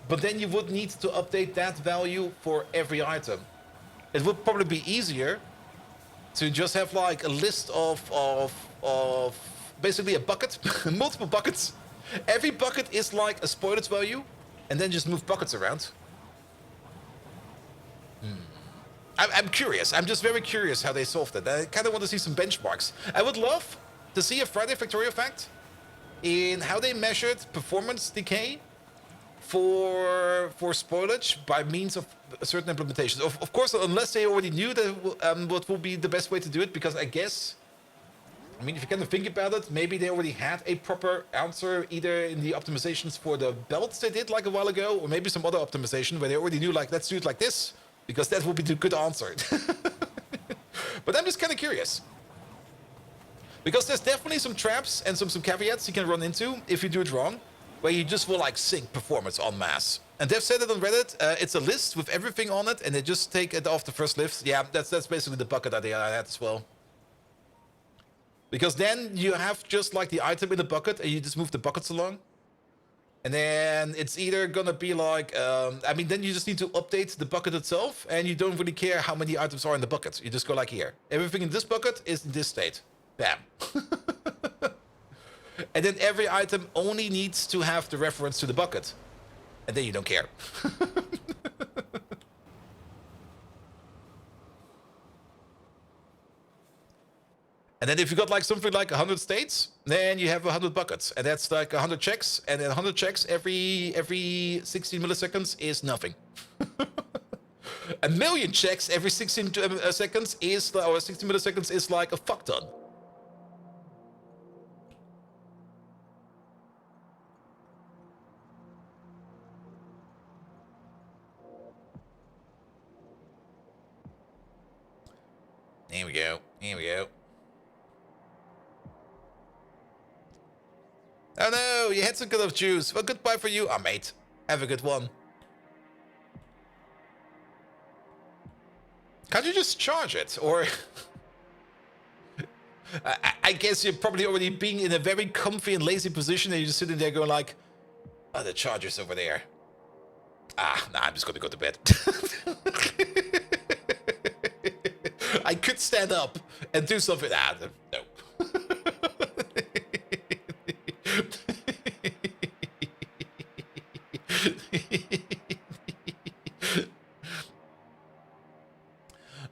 But then you would need to update that value for every item. It would probably be easier to just have like a list of basically a bucket, multiple buckets. Every bucket is like a spoilage value, and then just move buckets around. I'm curious. I'm just very curious how they solved it. I kind of want to see some benchmarks. I would love to see a Friday Factorio fact in how they measured performance decay for spoilage by means of certain implementations. Of course, unless they already knew that what will be the best way to do it, because I guess, I mean, if you kind of think about it, maybe they already had a proper answer either in the optimizations for the belts they did like a while ago, or maybe some other optimization where they already knew like, let's do it like this, because that will be the good answer. But I'm just kind of curious. Because there's definitely some traps and some caveats you can run into if you do it wrong, where you just will like sink performance en masse. And they've said it on Reddit, it's a list with everything on it, and they just take it off the first lift. Yeah, that's basically the bucket idea I had as well. Because then you have just like the item in the bucket, and you just move the buckets along. And then it's either gonna be like, I mean, then you just need to update the bucket itself, and you don't really care how many items are in the bucket. You just go like here. Everything in this bucket is in this state. Bam. And then every item only needs to have the reference to the bucket. And then you don't care. And then if you got like something like 100 states, then you have 100 buckets. And that's like 100 checks. And then 100 checks every 16 milliseconds is nothing. A million checks every 16 seconds is, or 16 milliseconds is like a fuck ton. Here we go. Here we go. Oh no, you had some good of juice. Well, goodbye for you. Ah, mate. Have a good one. Can't you just charge it? Or... I guess you're probably already being in a very comfy and lazy position and you're just sitting there going like, oh, the charger's over there. Ah, nah, I'm just gonna go to bed. I could stand up and do something. Ah, no.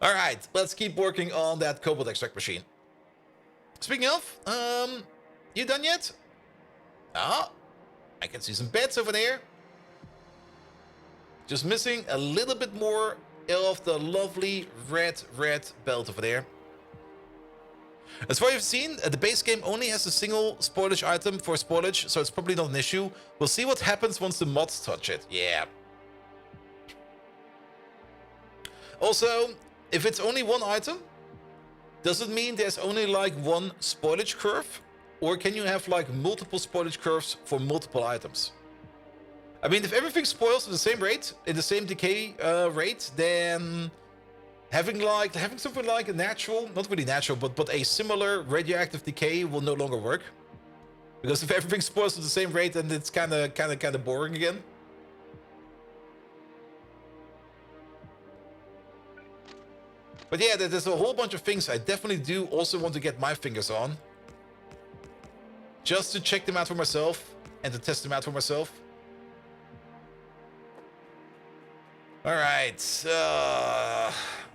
All right, let's keep working on that cobalt extract machine. Speaking of, you done yet? Ah, I can see some beds over there. Just missing a little bit more of the lovely red belt over there. As far as you've seen, the base game only has a single spoilage item for spoilage, so it's probably not an issue. We'll see what happens once the mods touch it. Yeah. Also, if it's only one item, does it mean there's only like one spoilage curve? Or can you have like multiple spoilage curves for multiple items? I mean, if everything spoils at the same rate, in the same decay rate, then having something like a natural, not really natural, but a similar radioactive decay will no longer work. Because if everything spoils at the same rate, then it's kind of boring again. But yeah, there's a whole bunch of things I definitely do also want to get my fingers on. Just to check them out for myself and to test them out for myself. All right.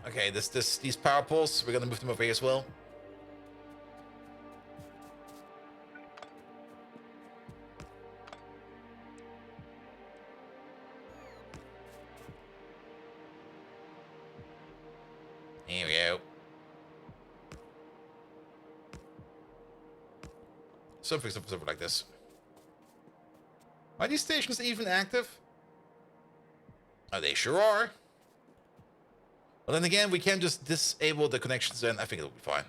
Okay, these power poles, we're gonna move them over here as well. Here we go. Something like this. Are these stations even active? Oh, they sure are. Well, then again, we can just disable the connections and I think it'll be fine.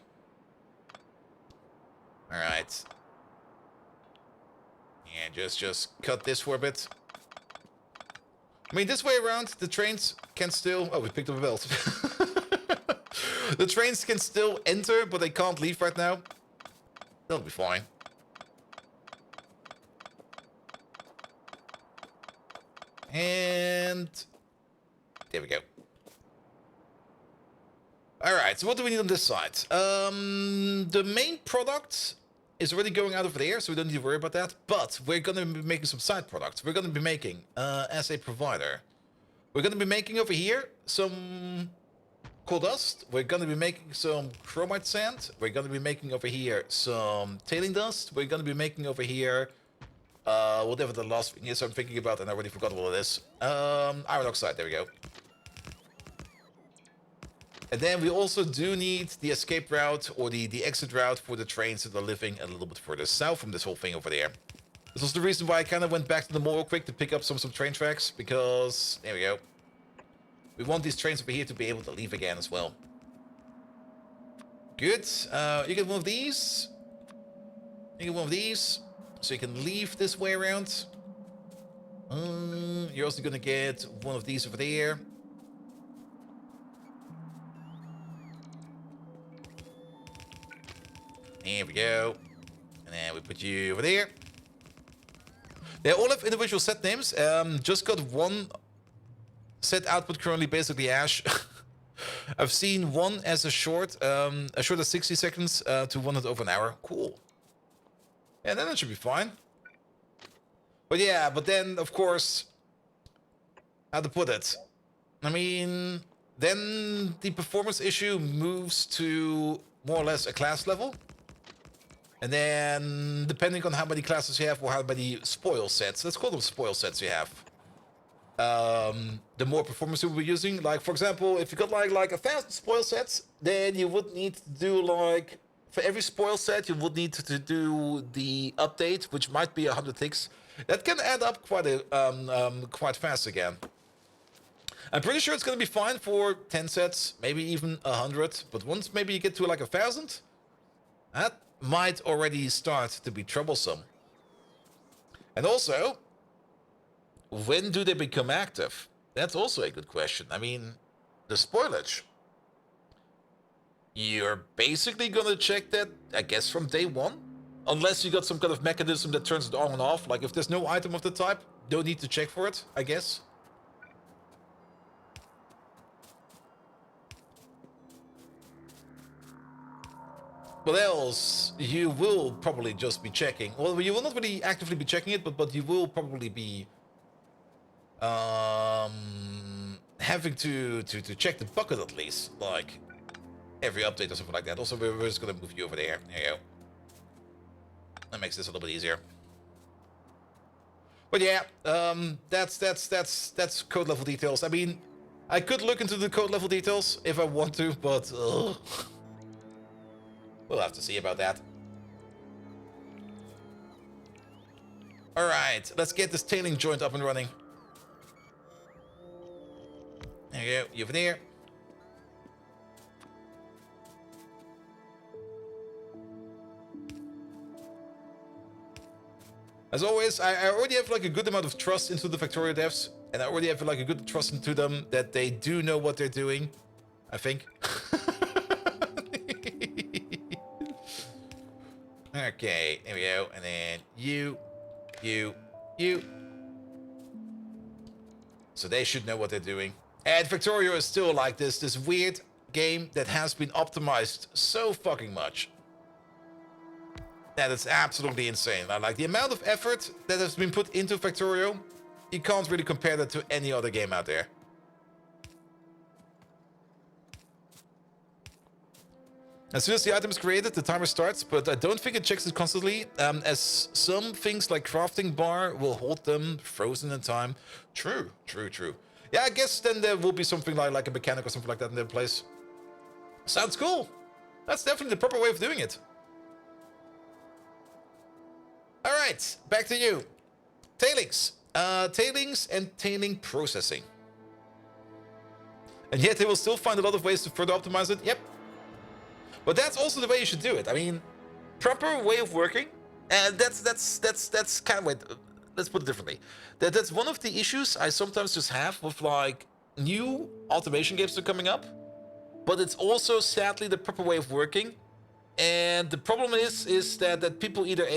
Alright. Yeah, just cut this for a bit. I mean, this way around, the trains can still... Oh, we picked up a belt. The trains can still enter, but they can't leave right now. That'll be fine. And... there we go. Alright, so what do we need on this side? The main product is already going out over there, so we don't need to worry about that. But we're going to be making some side products. We're going to be making, as a provider, we're going to be making over here some coal dust. We're going to be making some chromite sand. We're going to be making over here some tailing dust. We're going to be making over here... whatever the last thing is I'm thinking about, and I already forgot what it is. Iron oxide, there we go. And then we also do need the escape route, or the exit route for the trains that are living a little bit further south from this whole thing over there. This was the reason why I kind of went back to the mall real quick to pick up some train tracks, because, there we go. We want these trains over here to be able to leave again as well. Good. You get one of these. You get one of these. So you can leave this way around. You're also gonna get one of these over there. There we go. And then we put you over there. They all have individual set names. Just got one set output currently, basically Ash. I've seen one as a short as 60 seconds to one that's over an hour. Cool. Yeah, then that should be fine. But yeah, but then, of course, how to put it? I mean, then the performance issue moves to more or less a class level. And then, depending on how many classes you have or how many spoil sets, let's call them spoil sets you have, the more performance you will be using. Like, for example, if you got like 1,000 spoil sets, then you would need to do like... For every spoil set, you would need to do the update, which might be 100 ticks. That can add up quite fast again. I'm pretty sure it's going to be fine for 10 sets, maybe even 100. But once maybe you get to like 1,000, that might already start to be troublesome. And also, when do they become active? That's also a good question. I mean, the spoilage. You're basically going to check that, I guess, from day one. Unless you got some kind of mechanism that turns it on and off. Like if there's no item of the type, don't need to check for it, I guess. What else? You will probably just be checking. Well, you will not really actively be checking it, but you will probably be having to check the bucket at least, like every update or something like that. Also, we're just gonna move you over there. There you go. That makes this a little bit easier. But yeah, that's code level details. I mean, I could look into the code level details if I want to, but we'll have to see about that. All right, let's get this tailing joint up and running. There you go, you over there. As always, I already have like a good amount of trust into the Factorio devs, and I already have like a good trust into them that they do know what they're doing, I think. Okay, there we go, and then you. So they should know what they're doing. And Factorio is still like this weird game that has been optimized so fucking much. That is absolutely insane. Like the amount of effort that has been put into Factorio, you can't really compare that to any other game out there. As soon as the item is created, the timer starts, but I don't think it checks it constantly, as some things like crafting bar will hold them frozen in time. True. Yeah, I guess then there will be something like a mechanic or something like that in their place. Sounds cool. That's definitely the proper way of doing it. All right, back to you. Tailings. Tailings and tailing processing. And yet they will still find a lot of ways to further optimize it. Yep. But that's also the way you should do it. I mean, proper way of working. And that's kind of, wait, let's put it differently. That's one of the issues I sometimes just have with like new automation games that are coming up. But it's also sadly the proper way of working. And the problem is that people either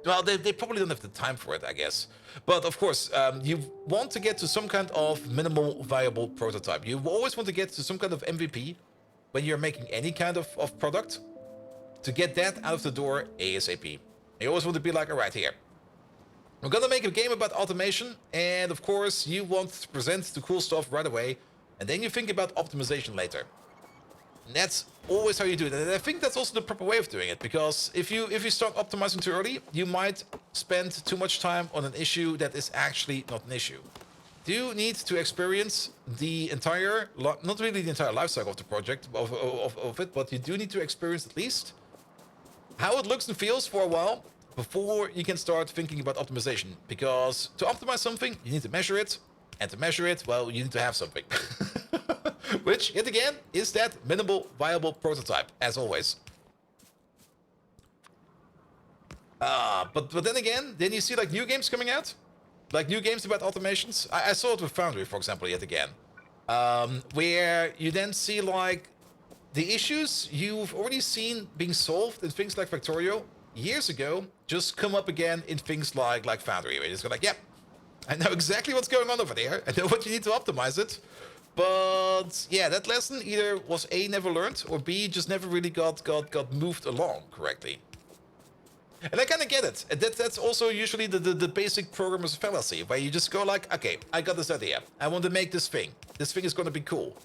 well, they probably don't have the time for it, I guess. But of course, you want to get to some kind of minimal viable prototype. You always want to get to some kind of MVP when you're making any kind of product, to get that out of the door ASAP. You always want to be like, all right, here. We're gonna make a game about automation, and of course, you want to present the cool stuff right away, and then you think about optimization later. And that's always how you do it. And I think that's also the proper way of doing it, because if you start optimizing too early, you might spend too much time on an issue that is actually not an issue. You need to experience the entire, not really the entire life cycle of the project, of it, but you do need to experience at least how it looks and feels for a while before you can start thinking about optimization. Because to optimize something, you need to measure it, and to measure it, well, you need to have something. Which, yet again, is that minimal viable prototype, as always. But then again, then you see like new games coming out. Like new games about automations. I saw it with Foundry, for example, yet again. Where you then see like the issues you've already seen being solved in things like Factorio years ago just come up again in things like Foundry. Where you just go like, yep, I know exactly what's going on over there. I know what you need to optimize it. But yeah, that lesson either was A, never learned, or B, just never really got moved along correctly. And I kind of get it. And that's also usually the basic programmer's fallacy, where you just go like, okay, I got this idea. I want to make this thing. This thing is going to be cool.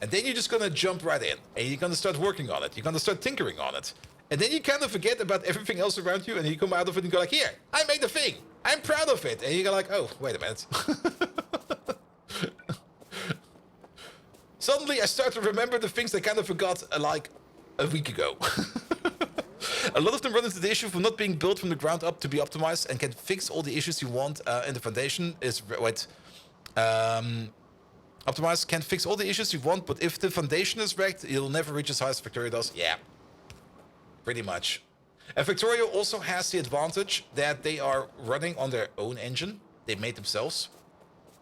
And then you're just going to jump right in, and you're going to start working on it. You're going to start tinkering on it. And then you kind of forget about everything else around you, and you come out of it and go like, here, I made the thing. I'm proud of it. And you go like, oh, wait a minute. Suddenly I start to remember the things I kind of forgot like a week ago. A lot of them run into the issue of not being built from the ground up to be optimized and can fix all the issues you want in the foundation is with Optimize can fix all the issues you want, but if the foundation is wrecked, you'll never reach as high as Factorio does. Yeah, pretty much. And Factorio also has the advantage that they are running on their own engine. They made themselves.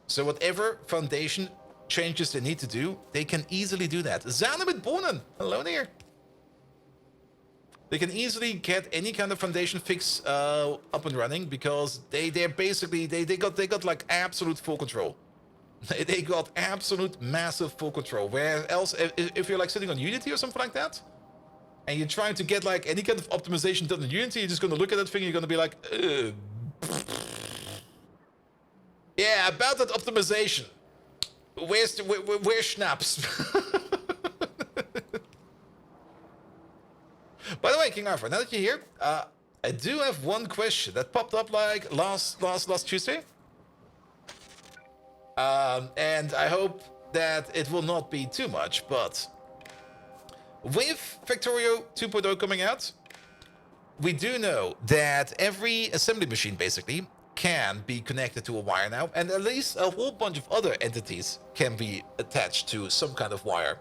So whatever foundation changes they need to do, they can easily do that. Zana with Bonen, hello there. They can easily get any kind of foundation fix up and running because they're basically they got like absolute full control. They got absolute massive full control. Where else, if you're like sitting on Unity or something like that, and you're trying to get like any kind of optimization done in Unity, you're just gonna look at that thing, and you're gonna be like, yeah, about that optimization. Where's Schnapps? By the way, King Arthur, now that you're here, I do have one question that popped up like last Tuesday. And I hope that it will not be too much, but with Factorio 2.0 coming out, we do know that every assembly machine basically can be connected to a wire now, and at least a whole bunch of other entities can be attached to some kind of wire.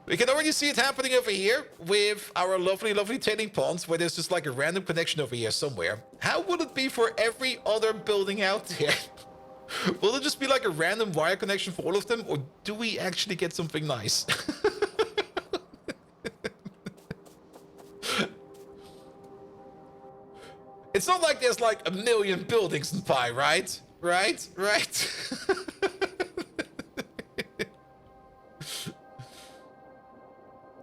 We can already see it happening over here with our lovely, lovely tailing ponds, where there's just like a random connection over here somewhere. How would it be for every other building out there? Will it just be like a random wire connection for all of them, or do we actually get something nice? It's not like there's like a million buildings in Pi, right? Right?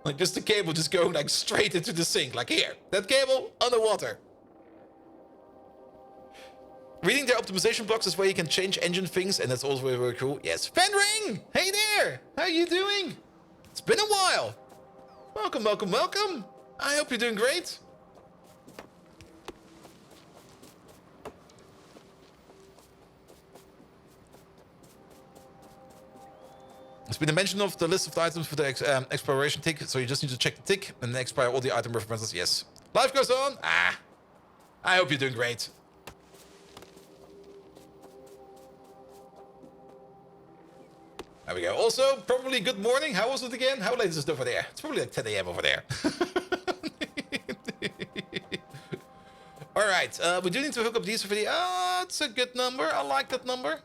Like just the cable just going like straight into the sink. Like here, that cable underwater. Reading their optimization blocks is where you can change engine things, and that's also very, very cool. Yes, Fenring! Hey there! How you doing? It's been a while. Welcome, welcome, welcome. I hope you're doing great. There's been a mention of the list of the items for the exploration tick, so you just need to check the tick and then expire all the item references. Yes. Life goes on. I hope you're doing great. There we go. Also, probably good morning. How was it again? How late is it over there? It's probably like 10 a.m. over there. All right. We do need to hook up these for the... it's a good number. I like that number.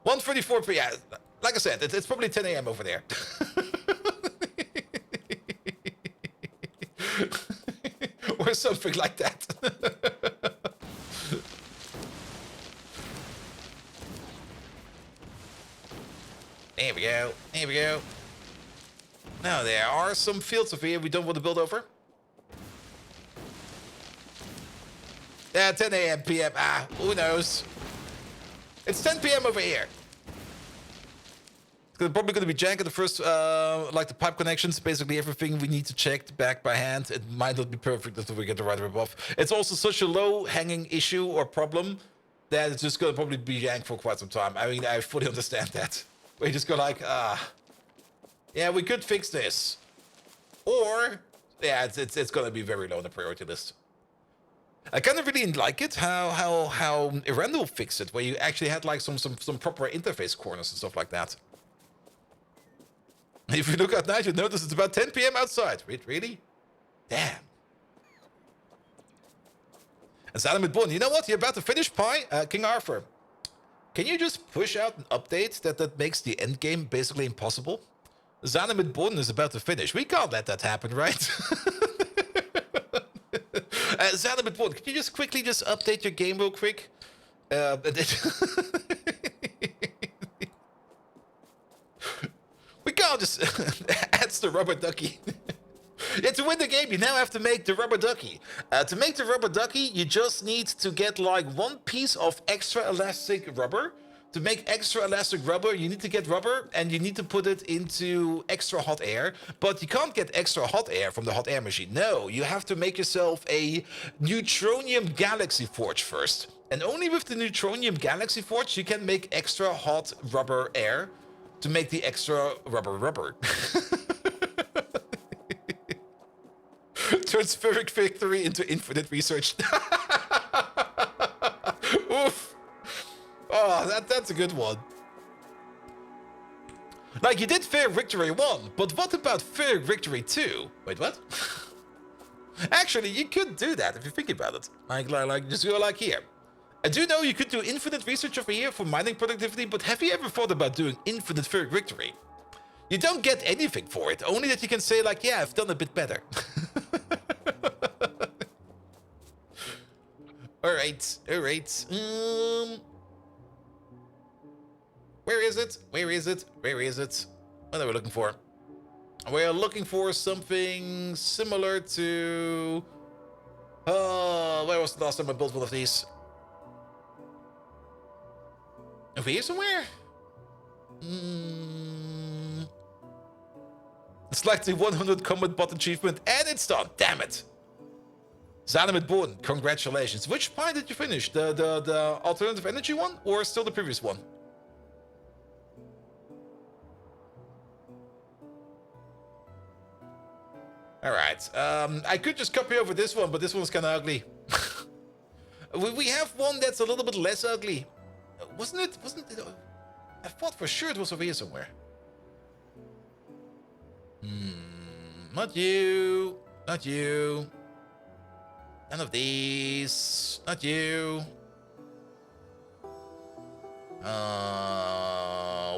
1:34 p.m. Yeah, like I said, it's probably 10 a.m. over there. Or something like that. There we go. There we go. Now, there are some fields over here we don't want to build over. Yeah, 10 a.m. p.m. Who knows? It's 10 p.m. over here. It's probably going to be jank at the first, like the pipe connections. Basically, everything we need to check back by hand. It might not be perfect until we get the right rip off. It's also such a low-hanging issue or problem that it's just going to probably be jank for quite some time. I mean, I fully understand that. We just go like, yeah, we could fix this. Or, yeah, it's going to be very low on the priority list. I kind of really like it how Erendel fixed it, where you actually had like some proper interface corners and stuff like that. If you look at night, you notice it's about 10 p.m. outside. Wait, really? Damn. And Saddam with Bond, you know what? You're about to finish Pi, King Arthur. Can you just push out an update that makes the end game basically impossible? Zanimid Bond is about to finish. We can't let that happen, right? Zanimid Bond, can you just quickly just update your game real quick? We can't just... That's the rubber ducky. Yeah, to win the game, you now have to make the rubber ducky. To make the rubber ducky, you just need to get like one piece of extra elastic rubber. To make extra elastic rubber, you need to get rubber and you need to put it into extra hot air. But you can't get extra hot air from the hot air machine. No, you have to make yourself a Neutronium Galaxy Forge first. And only with the Neutronium Galaxy Forge, you can make extra hot rubber air to make the extra rubber. Turns Ferric Victory into infinite research. Oof. Oh, Oh, that's a good one. Like, you did Fair Victory 1, but what about Fair Victory 2? Wait, what? Actually, you could do that if you think about it. Like just go like here. I do know you could do infinite research over here for mining productivity, but have you ever thought about doing infinite Fair Victory? You don't get anything for it, only that you can say like, yeah, I've done a bit better. Alright. Where is it? What are we looking for? We're looking for something similar to... where was the last time I built one of these? Over here somewhere? It's like the 100 combat bot achievement, and it's done. Damn it! Zanimit Boden, congratulations. Which pie did you finish? The alternative energy one, or still the previous one? Alright, I could just copy over this one, but this one's kind of ugly. we have one that's a little bit less ugly. Wasn't it? I thought for sure it was over here somewhere. Not you. Not you. None of these. Not you.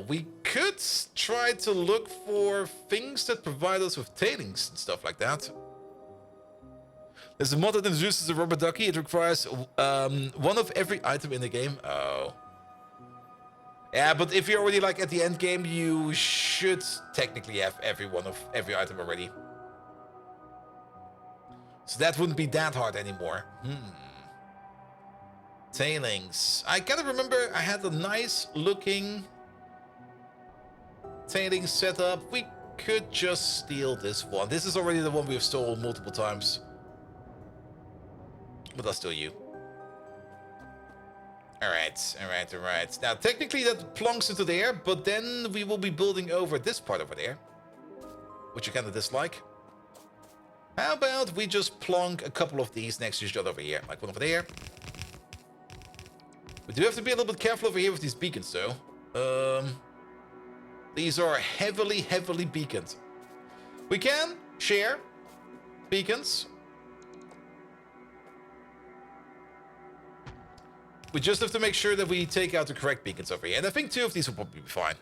We could try to look for things that provide us with tailings and stuff like that. There's a mod that introduces a rubber ducky. It requires one of every item in the game. Oh. Yeah, but if you're already like at the end game, you should technically have every item already. So that wouldn't be that hard anymore. Tailings. I gotta remember I had a nice looking tailings setup. We could just steal this one. This is already the one we've stolen multiple times. But I'll steal you. Alright. Now, technically that plonks into there, but then we will be building over this part over there, which I kind of dislike. How about we just plonk a couple of these next to each other over here, like one over there. We do have to be a little bit careful over here with these beacons, though. These are heavily beaconed. We can share beacons. We just have to make sure that we take out the correct beacons over here. And I think 2 of these will probably be fine.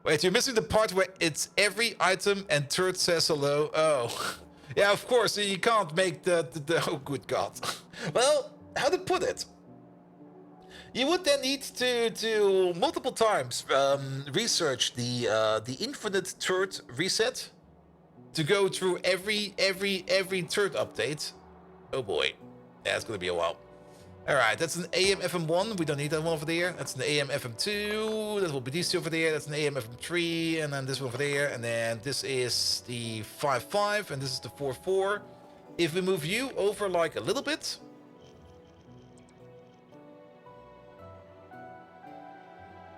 Wait, you're missing the part where it's every item and turret says hello. Oh. Yeah, of course, you can't make the oh, good God. Well, how to put it? You would then need to multiple times research the infinite turret reset to go through every turret update. Oh boy, yeah, it's gonna be a while. All right, that's an AM FM1. We don't need that one over there. That's an AM FM2. That will be these 2 over there. That's an AM FM3, and then this one over there, and then this is the 5.5, and this is the 4.4. If we move you over like a little bit.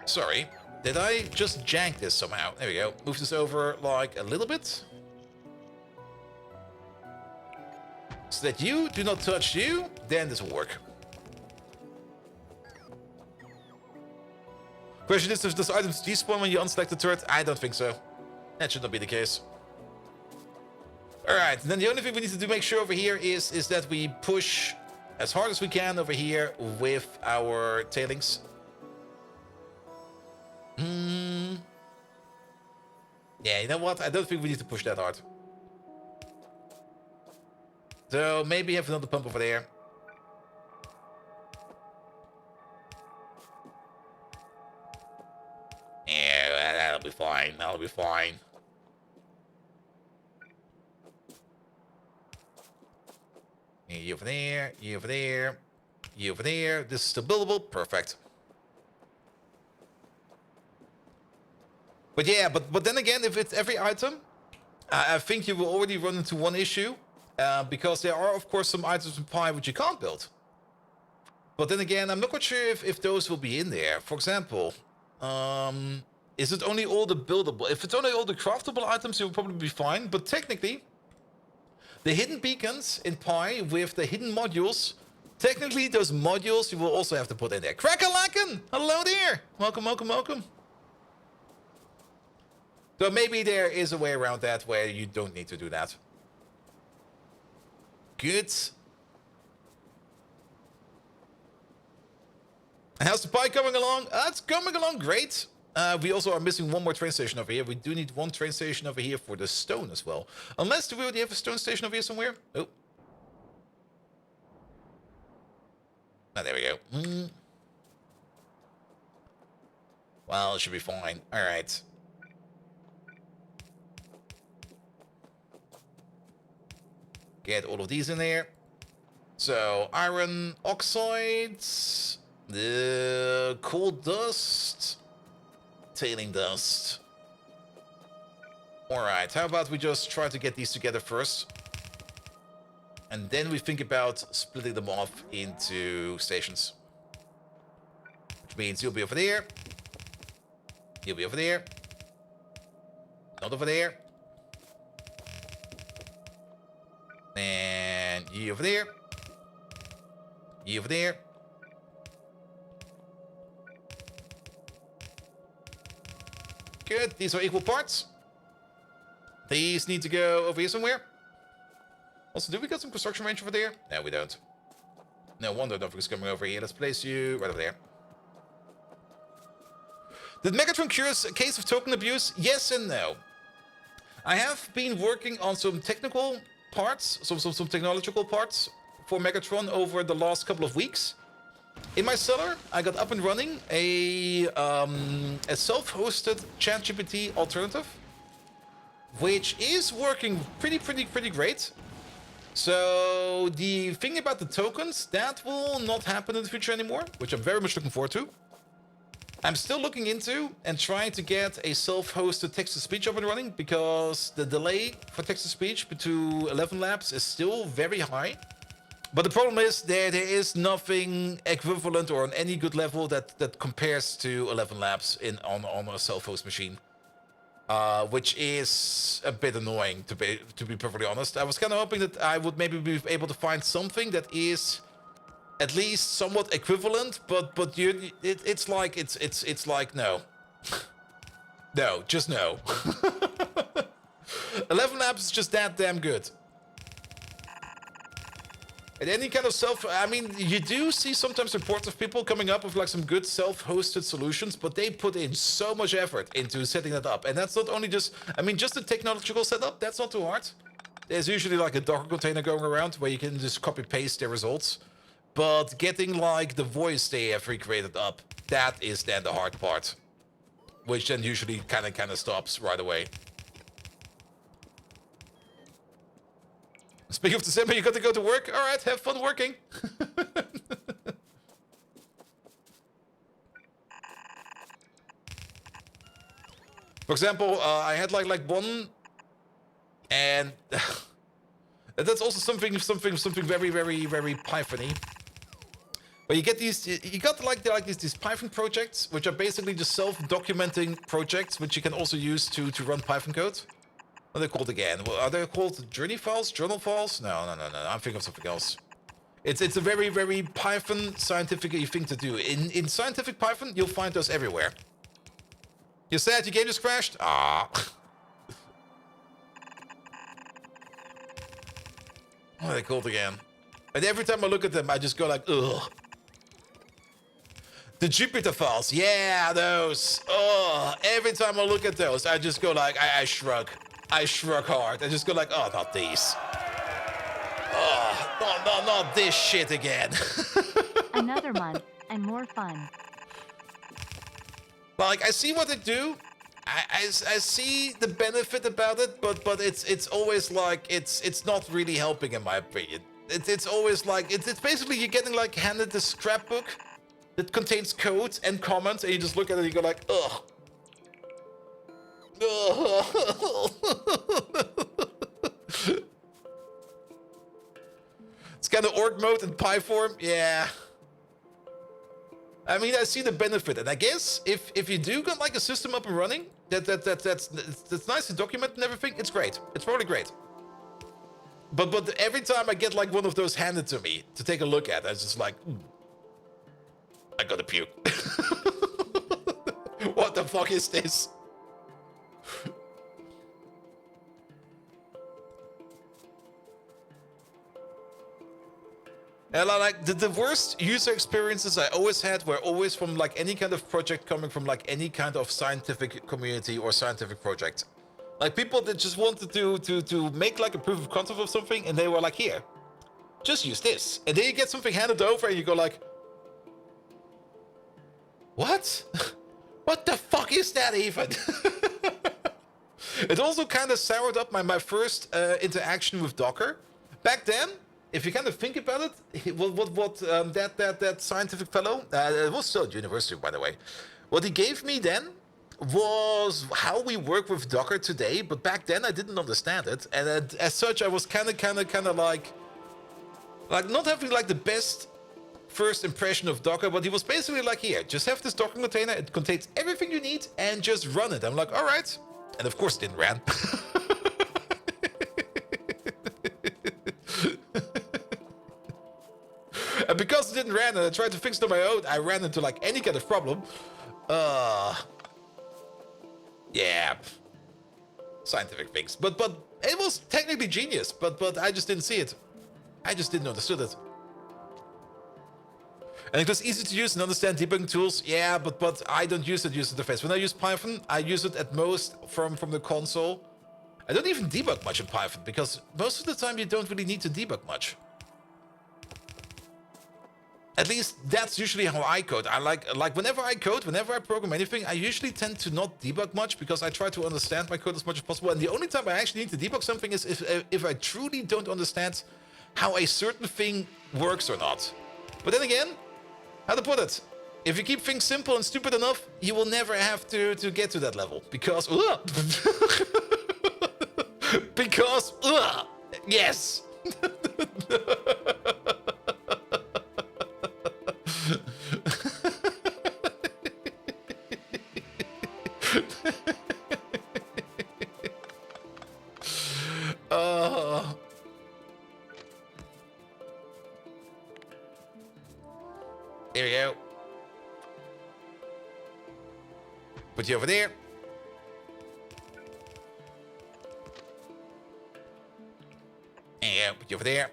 Sorry, did I just jank this somehow? There we go. Move this over like a little bit. So that you do not touch you, then this will work. Question is, does items despawn when you unselect the turret? I don't think so. That should not be the case. Alright, then the only thing we need to do make sure over here is that we push as hard as we can over here with our tailings. Yeah, you know what? I don't think we need to push that hard. So maybe have another pump over there. Yeah, that'll be fine. That'll be fine. You over there, you over there, you over there. This is still buildable. Perfect. But yeah, but then again, if it's every item, I think you will already run into one issue. Because there are, of course, some items in Pi which you can't build. But then again, I'm not quite sure if those will be in there. For example, is it only all the buildable? If it's only all the craftable items, you'll probably be fine. But technically, the hidden beacons in Pi with the hidden modules Technically, those modules you will also have to put in there. Crackalacken! Hello there! Welcome, welcome, welcome. So maybe there is a way around that where you don't need to do that. Good. How's the pie coming along? It's coming along great. We also are missing one more train station over here. We do need one train station over here for the stone as well. Unless, do we already have a stone station over here somewhere? Oh. Ah, there we go. Well, it should be fine. All right. Get all of these in there. So, iron oxides, the coal dust, tailing dust. All right, how about we just try to get these together first? And then we think about splitting them off into stations. Which means you'll be over there. You'll be over there. Not over there. And you over there. You over there. Good, these are equal parts. These need to go over here somewhere. Also, do we got some construction range over there? No, we don't. No wonder nothing's coming over here. Let's place you right over there. Did Megatron cure a case of token abuse? Yes and no. I have been working on some technical parts, some technological parts for Megatron over the last couple of weeks. In my cellar, I got up and running a self-hosted ChatGPT alternative, which is working pretty great. So the thing about the tokens, that will not happen in the future anymore, which I'm very much looking forward to. I'm still looking into and trying to get a self-hosted text-to-speech up and running because the delay for text-to-speech to 11 labs is still very high. But the problem is there is nothing equivalent or on any good level that compares to 11 labs on a self-host machine. Which is a bit annoying, to be perfectly honest. I was kind of hoping that I would maybe be able to find something that is at least somewhat equivalent, but it's like no, no, just no. 11 labs is just that damn good. And any kind of I mean, you do see sometimes reports of people coming up with like some good self-hosted solutions, but they put in so much effort into setting that up. And that's not only just, I mean, just the technological setup, that's not too hard. There's usually like a Docker container going around where you can just copy-paste their results. But getting like the voice they have recreated up, that is then the hard part. Which then usually kind of stops right away. Speaking of December, you got to go to work? All right, have fun working. For example, I had like one, and that's also something very Python-y. But you get these, you got like these Python projects, which are basically just self-documenting projects, which you can also use to run Python code. What are they called again? Are they called journey files? Journal files? No. I'm thinking of something else. It's a very Python scientific thing to do. In scientific Python, you'll find those everywhere. You said your game just crashed? Ah. What are they called again? And every time I look at them, I just go like, ugh. The Jupyter files, yeah, those. Oh, every time I look at those, I just go like, I shrug. I shrug hard. I just go like, oh, not these. Oh, not this shit again. Another month and more fun. Like, I see what they do. I see the benefit about it, but it's always like it's not really helping in my opinion. It's always like it's basically you're getting like handed this scrapbook that contains codes and comments, and you just look at it and you go like, ugh. It's kind of org mode in pie form, yeah. I mean, I see the benefit, and I guess if you do got like a system up and running that's nice to document and everything, it's great. It's probably great. But every time I get like one of those handed to me to take a look at, I was just like, I gotta puke. What the fuck is this? And like the worst user experiences I always had were always from like any kind of project coming from like any kind of scientific community or scientific project. Like people that just wanted to make like a proof of concept of something, and they were like, here, just use this. And then you get something handed over and you go like, what? What the fuck is that even? It also kind of soured up my first interaction with Docker. Back then, if you kind of think about it, that scientific fellow, it was still at university, by the way. What he gave me then was how we work with Docker today, but back then I didn't understand it, and as such, I was kind of like not having like the best first impression of Docker. But he was basically like, here, just have this Docker container. It contains everything you need, and just run it. I'm like, all right, and of course, it didn't run. And because it didn't run and I tried to fix it on my own, I ran into like any kind of problem. Yeah. Scientific things. But it was technically genius, but I just didn't see it. I just didn't understand it. And it was easy to use and understand debugging tools. Yeah, but I don't use it user interface. When I use Python, I use it at most from the console. I don't even debug much in Python because most of the time you don't really need to debug much. At least that's usually how I code. I like whenever I code, whenever I program anything, I usually tend to not debug much because I try to understand my code as much as possible. And the only time I actually need to debug something is if I truly don't understand how a certain thing works or not. But then again, how to put it? If you keep things simple and stupid enough, you will never have to get to that level. Because... because... yes! Here we go. Put you over there. There you go. Put you over there.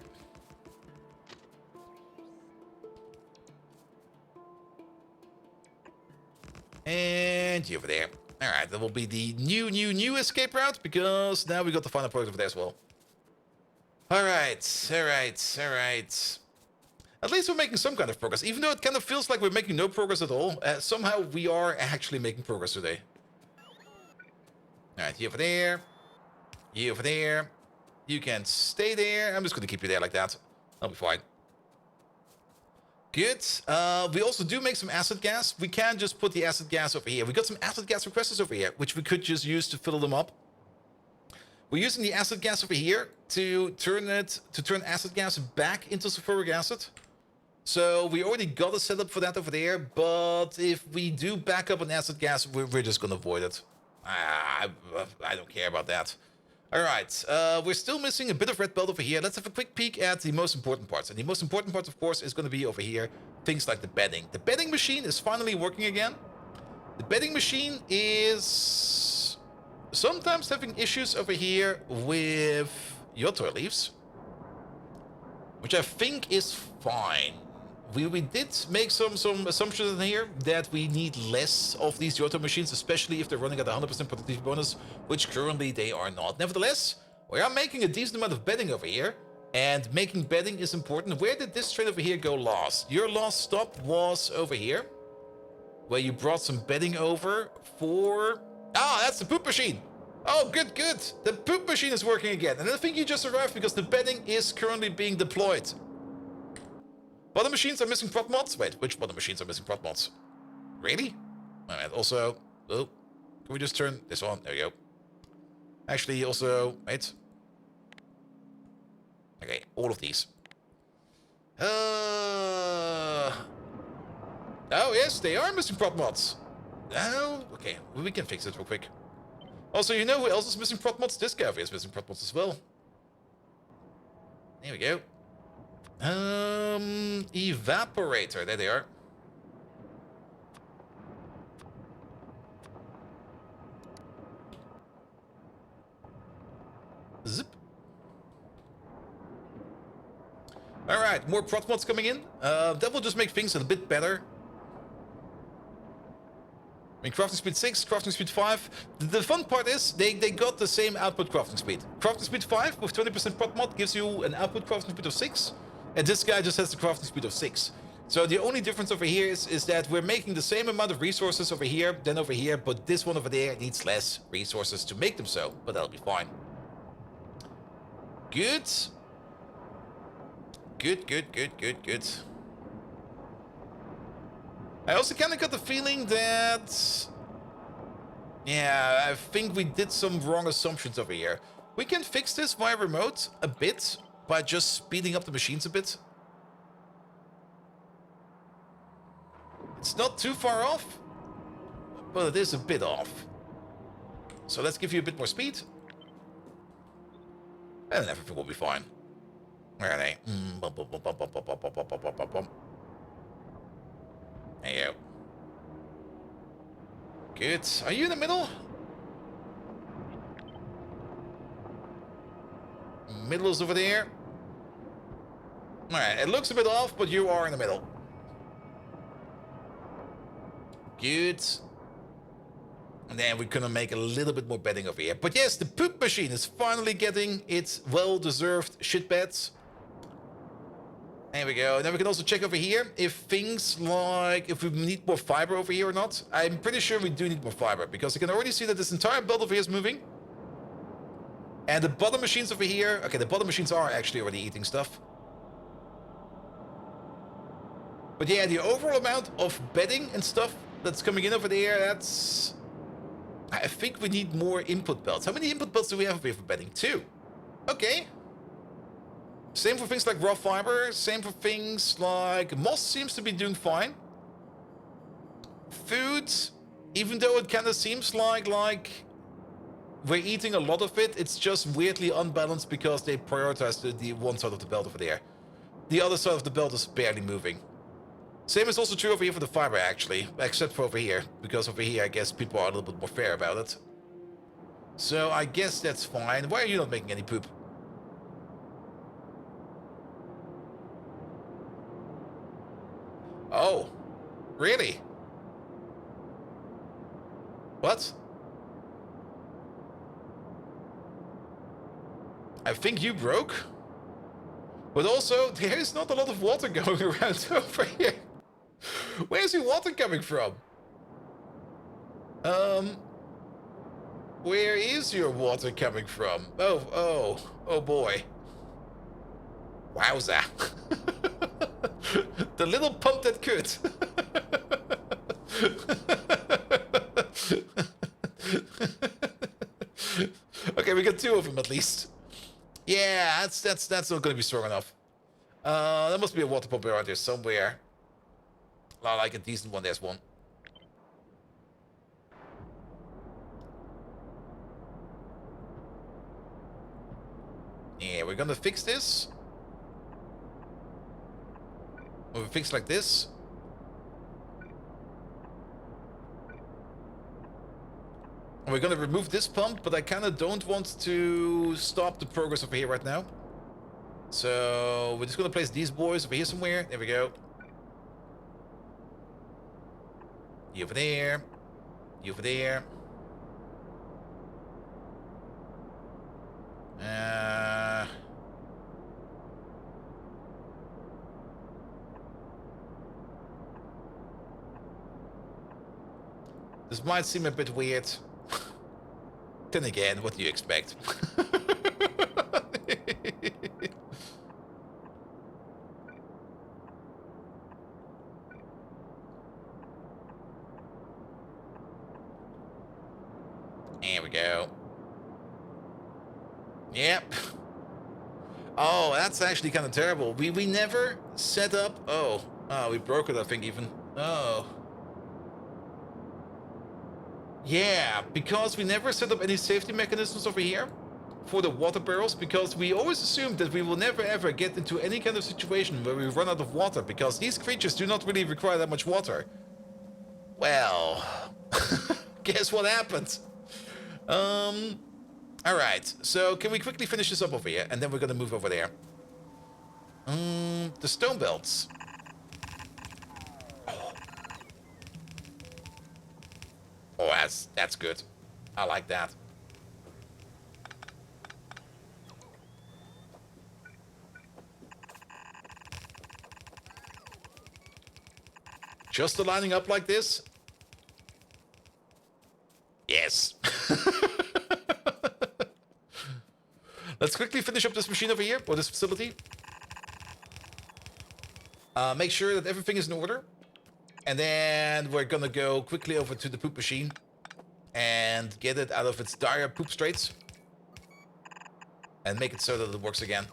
And you over there. All right, that will be the new escape route because now we got the final product over there as well. All right. At least we're making some kind of progress, even though it kind of feels like we're making no progress at all. Somehow we are actually making progress today. All right, you over there. You over there. You can stay there. I'm just going to keep you there like that. I'll be fine. Good. We also do make some acid gas. We can just put the acid gas over here. We got some acid gas compressors over here, which we could just use to fill them up. We're using the acid gas over here to turn acid gas back into sulfuric acid. So we already got a setup for that over there, but if we do back up on acid gas, we're just gonna avoid it. I don't care about that. All right, we're still missing a bit of red belt over here. Let's have a quick peek at the most important parts. And the most important part, of course, is going to be over here. Things like the bedding. The bedding machine is finally working again. The bedding machine is sometimes having issues over here with Yoto leaves, which I think is fine. We did make some assumptions in here that we need less of these Yoto machines, especially if they're running at 100% productivity bonus, which currently they are not. Nevertheless, we are making a decent amount of bedding over here, and making bedding is important. Where did this train over here go last? Your last stop was over here, where you brought some bedding over for... Ah, that's the poop machine! Oh, good. The poop machine is working again, and I think you just arrived because the bedding is currently being deployed. Bottom machines are missing prop mods? Wait, which bottom machines are missing prop mods? Really? Alright, also... Oh, can we just turn this on? There we go. Actually, also... Wait. Okay, all of these. Oh, yes, they are missing prop mods. Oh, okay, we can fix it real quick. Also, you know who else is missing prop mods? This guy over here is missing prop mods as well. There we go. Evaporator. There they are. Zip. All right, more prot mods coming in. That will just make things a bit better. I mean, crafting speed 6, crafting speed 5. The fun part is they got the same output crafting speed. Crafting speed 5 with 20% prot mod gives you an output crafting speed of 6. And this guy just has the crafting speed of 6. So the only difference over here is that we're making the same amount of resources over here than over here, but this one over there needs less resources to make them so, but that'll be fine. Good. Good. I also kind of got the feeling that... Yeah, I think we did some wrong assumptions over here. We can fix this via remote a bit by just speeding up the machines a bit. It's not too far off, but it is a bit off. So let's give you a bit more speed. And everything will be fine. Where are they? There you go. Good. Are you in the middle? Middle is over there. Alright, it looks a bit off, but you are in the middle. Good. And then we're gonna make a little bit more bedding over here. But yes, the poop machine is finally getting its well-deserved shitbeds. There we go. Then we can also check over here if things like if we need more fiber over here or not. I'm pretty sure we do need more fiber because I can already see that this entire belt over here is moving. And the bottom machines over here, okay, the bottom machines are actually already eating stuff. But yeah, the overall amount of bedding and stuff that's coming in over there, that's... I think we need more input belts. How many input belts do we have over here for bedding? 2. Okay. Same for things like raw fiber. Same for things like... moss seems to be doing fine. Food, even though it kind of seems like we're eating a lot of it, it's just weirdly unbalanced because they prioritize the one side of the belt over there. The other side of the belt is barely moving. Same is also true over here for the fiber, actually. Except for over here. Because over here, I guess people are a little bit more fair about it. So I guess that's fine. Why are you not making any poop? Oh. Really? What? I think you broke. But also, there is not a lot of water going around over here. Where's your water coming from? Where is your water coming from? Oh boy. Wowza. The little pump that could. Okay, we got 2 of them at least. Yeah, that's not gonna be strong enough. There must be a water pump around here somewhere. Like a decent one, there's one. Yeah, we're gonna fix this. We'll fix like this. And we're gonna remove this pump, but I kinda don't want to stop the progress over here right now. So we're just gonna place these boys over here somewhere. There we go. You over there. You over there. This might seem a bit weird. Then again, what do you expect? There we go. Yep. Oh, that's actually kind of terrible. We never set up... Oh, we broke it, I think, even. Oh. Yeah, because we never set up any safety mechanisms over here for the water barrels, because we always assume that we will never ever get into any kind of situation where we run out of water, because these creatures do not really require that much water. Well, guess what happened? Alright, so can we quickly finish this up over here, and then we're gonna move over there. The stone belts. Oh, that's good. I like that. Just lining up like this? Yes. Let's quickly finish up this machine over here, or this facility. Make sure that everything is in order. And then we're gonna go quickly over to the poop machine and get it out of its dire poop straits. And make it so that it works again.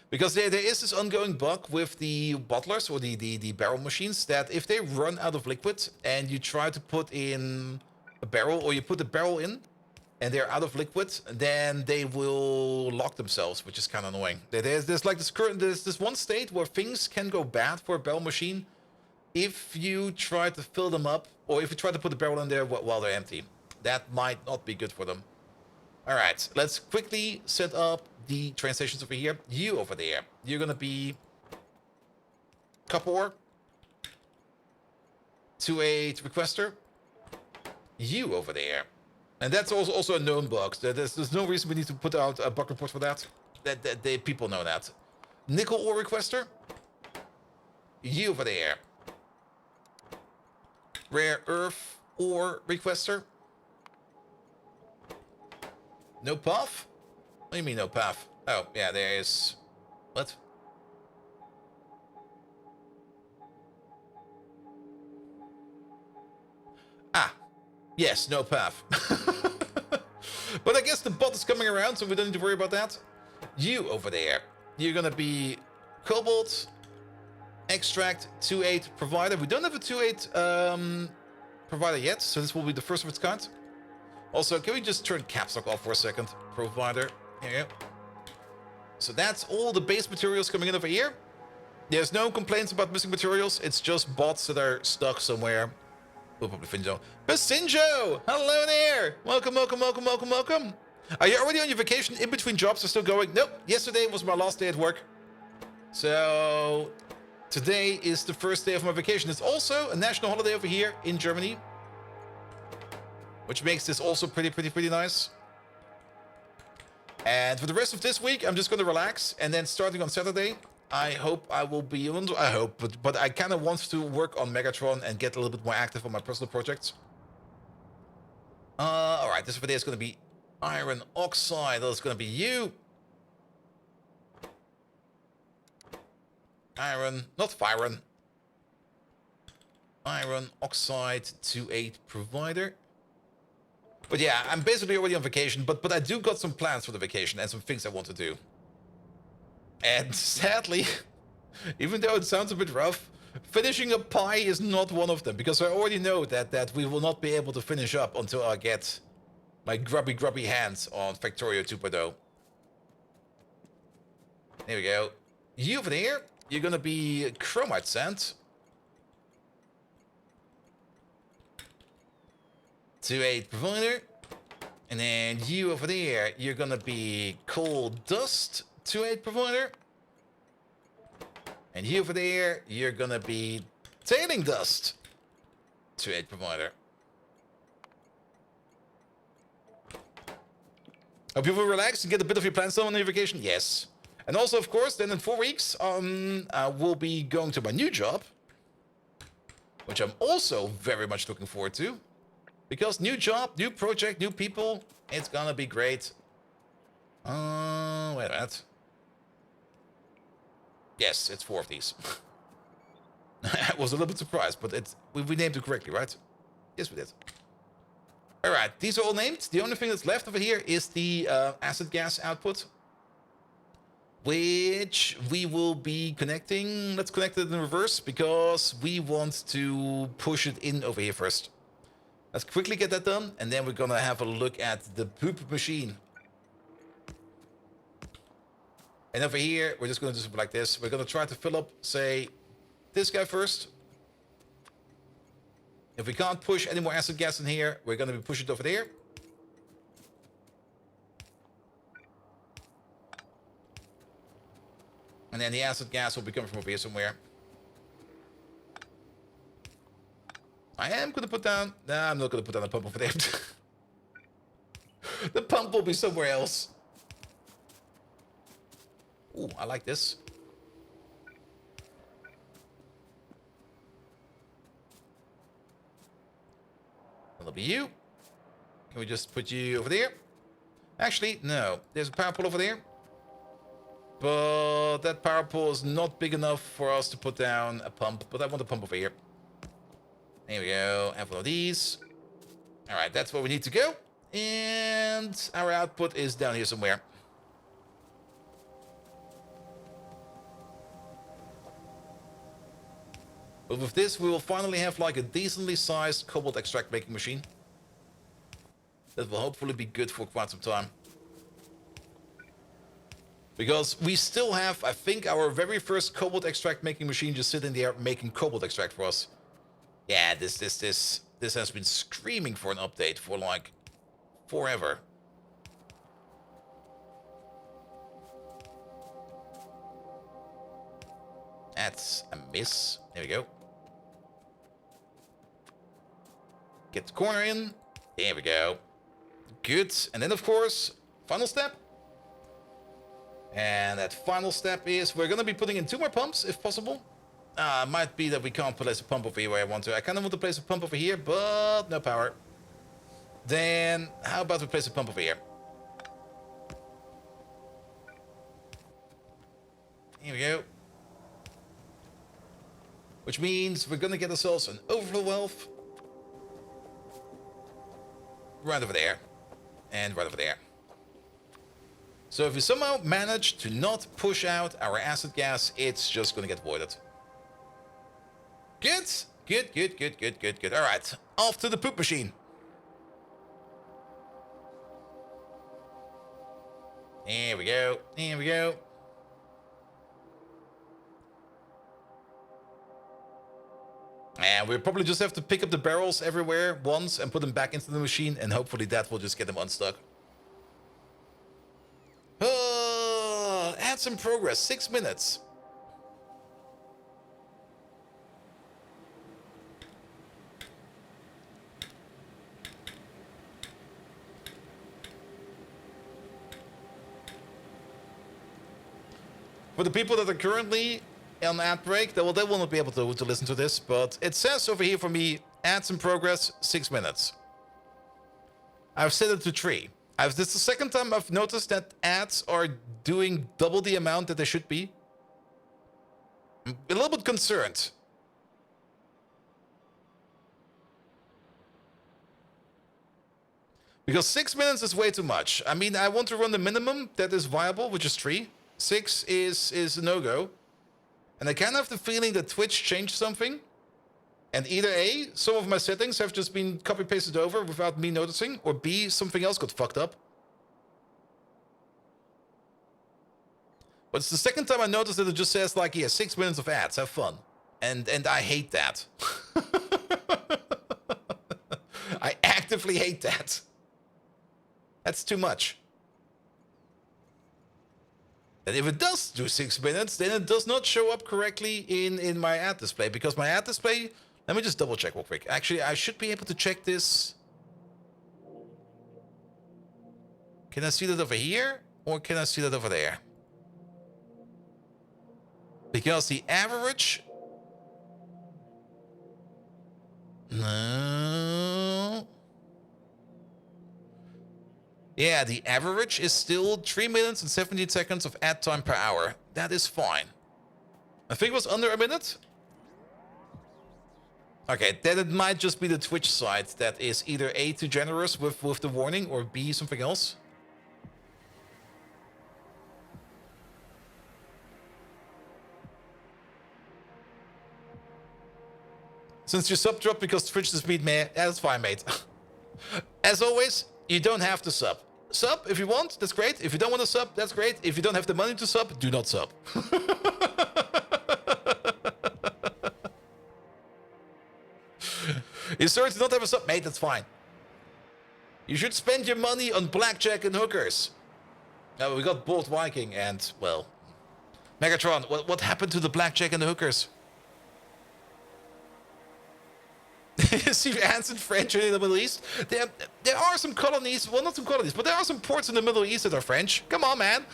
Because there is this ongoing bug with the bottlers, or the barrel machines, that if they run out of liquid and you try to put in a barrel, or you put the barrel in and they're out of liquid, then they will lock themselves, which is kind of annoying. There's like this one state where things can go bad for a barrel machine if you try to fill them up, or if you try to put the barrel in there while they're empty. That might not be good for them. All right, let's quickly set up the train stations over here. You over there, you're gonna be copper ore, 2-8 requester. You over there, and that's also a known bug. There's no reason we need to put out a bug report for that. That people know that. Nickel ore requester. You over there. Rare earth ore requester. No path? What do you mean no path? Oh, yeah, there is... What? Ah. Yes, no path. But I guess the bot is coming around, so we don't need to worry about that. You over there. You're gonna be cobalt, extract, 2-8 provider. We don't have a 2-8 provider yet, so this will be the first of its kind. Also, can we just turn caps lock off for a second? Provider. Here you go. So that's all the base materials coming in over here. There's no complaints about missing materials. It's just bots that are stuck somewhere. We'll probably Finjo. Basinjo! Hello there! Welcome, welcome, welcome, welcome, welcome. Are you already on your vacation? In between jobs are still going? Nope. Yesterday was my last day at work. So today is the first day of my vacation. It's also a national holiday over here in Germany, which makes this also pretty nice. And for the rest of this week, I'm just going to relax. And then starting on Saturday, I hope I will be on... I hope, but I kind of want to work on Megatron and get a little bit more active on my personal projects. Alright, this video is going to be iron oxide. That's going to be you. Iron, not Fyron. Iron oxide 2-8 provider. But yeah, I'm basically already on vacation, but I do got some plans for the vacation and some things I want to do. And sadly, even though it sounds a bit rough, finishing a pie is not one of them, because I already know that we will not be able to finish up until I get my grubby hands on Factorio 2.0. There we go. You over there, you're gonna be chromite sand. 2-8 provider. And then you over there, you're gonna be coal dust, 2-8 provider. And you over there, you're gonna be tailing dust, 2-8 provider. Hope you will relax and get a bit of your plans done on your vacation. Yes. And also, of course, then in 4 weeks, we'll be going to my new job, which I'm also very much looking forward to. Because new job, new project, new people, it's gonna be great. Wait a minute. Yes, it's 4 of these. I was a little bit surprised, but we named it correctly, right? Yes, we did. All right, these are all named. The only thing that's left over here is the acid gas output, which we will be connecting. Let's connect it in reverse, because we want to push it in over here first. Let's quickly get that done, and then we're gonna have a look at the poop machine. And over here, we're just going to do something like this. We're going to try to fill up, say, this guy first. If we can't push any more acid gas in here, we're going to be pushing it over there. And then the acid gas will be coming from over here somewhere. I am going to put down... Nah, I'm not going to put down a pump over there. The pump will be somewhere else. Ooh, I like this. That'll be you. Can we just put you over there? Actually, no. There's a power pole over there. But that power pole is not big enough for us to put down a pump. But I want a pump over here. There we go. Have one of these. Alright, that's where we need to go. And our output is down here somewhere. But with this, we will finally have like a decently sized cobalt extract making machine. That will hopefully be good for quite some time. Because we still have, I think, our very first cobalt extract making machine just sitting there making cobalt extract for us. Yeah, this has been screaming for an update for like forever. That's a miss. There we go. Get the corner in. There we go. Good. And then, of course, final step. And that final step is we're going to be putting in 2 more pumps, if possible. Might be that we can't place a pump over here where I want to. I kind of want to place a pump over here, but no power. Then, how about we place a pump over here? Here we go. Which means we're going to get ourselves an overflow valve. Right over there. And right over there. So if we somehow manage to not push out our acid gas, it's just going to get voided. Good. Good, good, good, good, good, good. All right. Off to the poop machine. There we go. There we go. And we'll probably just have to pick up the barrels everywhere once and put them back into the machine, and hopefully that will just get them unstuck. Add some progress. 6 minutes. For the people that are currently on ad break, they will not be able to listen to this, but it says over here for me, add some progress, 6 minutes. I've set it to 3. This is the second time I've noticed that ads are doing double the amount that they should be. I'm a little bit concerned. Because 6 minutes is way too much. I mean, I want to run the minimum that is viable, which is 3. 6 is a no-go. And I kind of have the feeling that Twitch changed something. And either A, some of my settings have just been copy-pasted over without me noticing, or B, something else got fucked up. But it's the second time I noticed that it just says, like, yeah, 6 minutes of ads, have fun. And I hate that. I actively hate that. That's too much. And if it does do 6 minutes, then it does not show up correctly in my ad display. Because my ad display... Let me just double check real quick. Actually, I should be able to check this. Can I see that over here? Or can I see that over there? Because the average... No... Yeah, the average is still 3 minutes and 17 seconds of ad time per hour. That is fine. I think it was under a minute. Okay, then it might just be the Twitch side that is either A, too generous with the warning, or B, something else. Since your sub dropped because Twitch is beat, man, that's fine, mate. As always, you don't have to sub. sub if you want. That's great. If you don't want to sub, that's great. If you don't have the money to sub, do not sub. You're sorry to not have a sub, mate. That's fine. You should spend your money on blackjack and hookers. Now we got Bold Viking and, well, Megatron. What happened to the blackjack and the hookers? See ants in French in the Middle East. There are some colonies, well, not some colonies, but there are some ports in the Middle East that are French. Come on, man.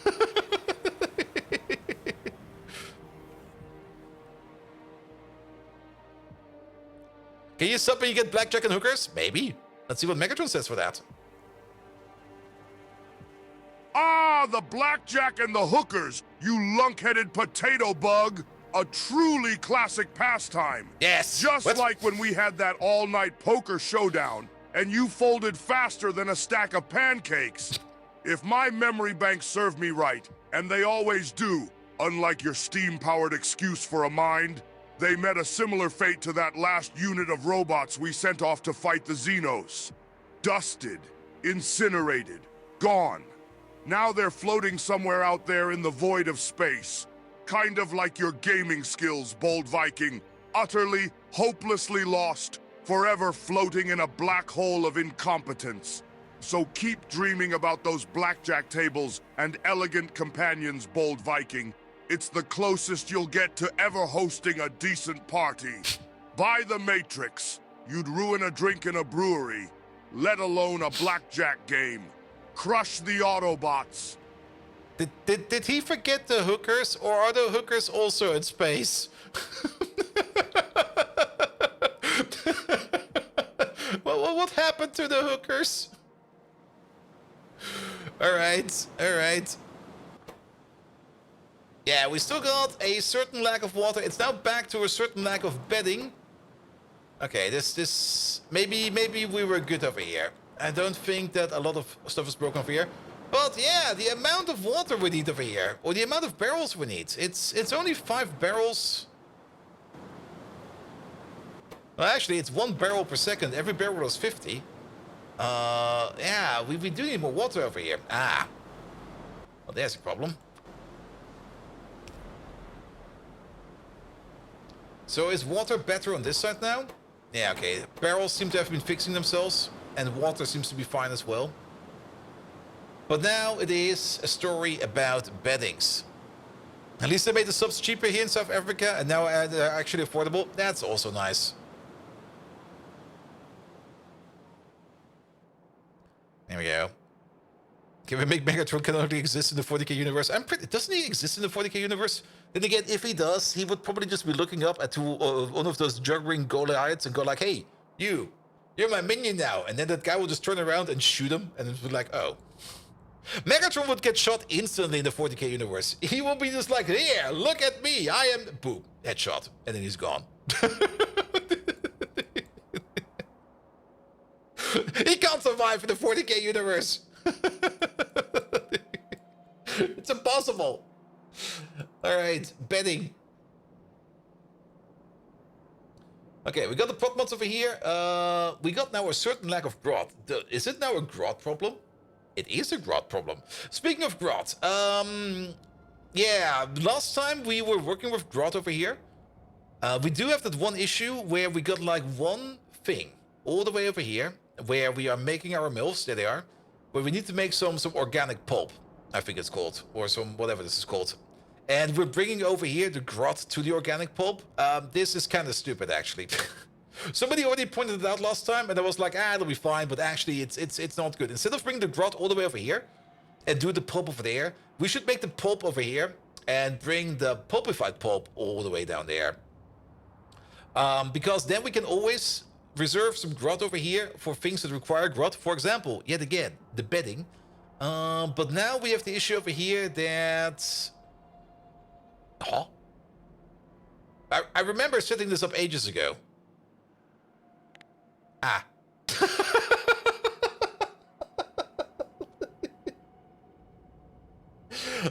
Can you sub and you get blackjack and hookers? Maybe. Let's see what Megatron says for that. Ah, the blackjack and the hookers, you lunk-headed potato bug. A truly classic pastime. Yes. Just like when we had that all-night poker showdown, and you folded faster than a stack of pancakes. If my memory banks serve me right, and they always do, unlike your steam-powered excuse for a mind, they met a similar fate to that last unit of robots we sent off to fight the Xenos. Dusted, incinerated, gone. Now they're floating somewhere out there in the void of space. Kind of like your gaming skills, Bold Viking. Utterly, hopelessly lost, forever floating in a black hole of incompetence. So keep dreaming about those blackjack tables and elegant companions, Bold Viking. It's the closest you'll get to ever hosting a decent party. By the Matrix, you'd ruin a drink in a brewery, let alone a blackjack game. Crush the Autobots. Did he forget the hookers, or are the hookers also in space? What happened to the hookers? All right. Yeah, we still got a certain lack of water. It's now back to a certain lack of bedding. Okay, this maybe we were good over here. I don't think that a lot of stuff is broken over here. But yeah, the amount of water we need over here, or the amount of barrels we need, it's only 5 barrels. Well, actually, it's 1 barrel per second. Every barrel is 50. Yeah, we do need more water over here. Ah. Well, there's a problem. So is water better on this side now? Yeah, okay. Barrels seem to have been fixing themselves, and water seems to be fine as well. But now it is a story about beddings. At least they made the subs cheaper here in South Africa, and now they're actually affordable. That's also nice. There we go. Can we make Megatron canonically exist in the 40k universe? Doesn't he exist in the 40k universe? Then again, if he does, he would probably just be looking up at one of those juggling Goliaths and go like, "Hey, you're my minion now." And then that guy will just turn around and shoot him, and it would be like, oh. Megatron would get shot instantly in the 40k universe. He will be just like, "Here, look at me, I am..." Boom, headshot, and then he's gone. He can't survive in the 40k universe. It's impossible. Alright, bedding. Okay, we got the pot mods over here. We got now a certain lack of grot. Is it now a grot problem? It is a grot problem. Speaking of grot, yeah, last time we were working with grot over here. We do have that one issue where we got like one thing all the way over here where we are making our mills. There they are. Where we need to make some organic pulp, I think it's called, or some whatever this is called. And we're bringing over here the grot to the organic pulp. This is kind of stupid, actually. Somebody already pointed it out last time, and I was like, it'll be fine, but actually it's not good. Instead of bringing the grot all the way over here and do the pulp over there, we should make the pulp over here and bring the pulpified pulp all the way down there. Because then we can always reserve some grot over here for things that require grot. For example, yet again, the bedding. But now we have the issue over here that... Huh? I remember setting this up ages ago. Ah.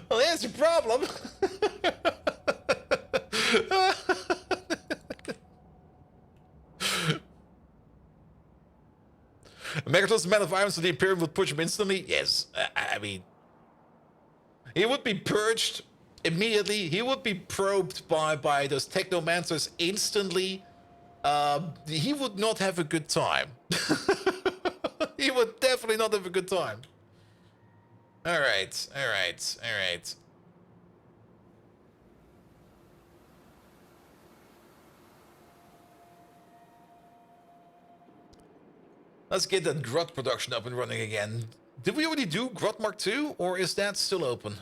Well, there's a problem. Megatron's man of iron, so the Imperium would push him instantly? Yes. I mean, he would be purged immediately. He would be probed by those technomancers instantly. He would not have a good time. He would definitely not have a good time. Alright, alright, alright. Let's get that Grot production up and running again. Did we already do Grot Mark II, or is that still open?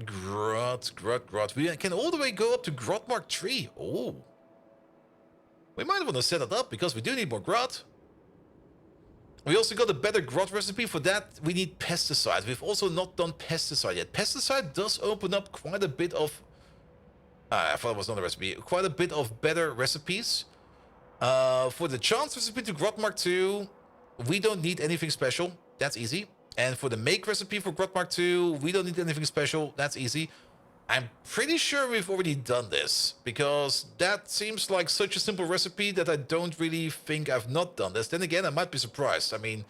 Grot. We can all the way go up to Grot Mark III. Oh. We might want to set it up, because we do need more Grot. We also got a better Grot recipe. For that, we need pesticide. We've also not done pesticide yet. Pesticide does open up quite a bit of... I thought it was not a recipe. Quite a bit of better recipes. For the chance recipe to Grot Mark II, we don't need anything special. That's easy. And for the make recipe for Grot Mark II, we don't need anything special. That's easy. I'm pretty sure we've already done this, because that seems like such a simple recipe that I don't really think I've not done this. Then again, I might be surprised. I mean,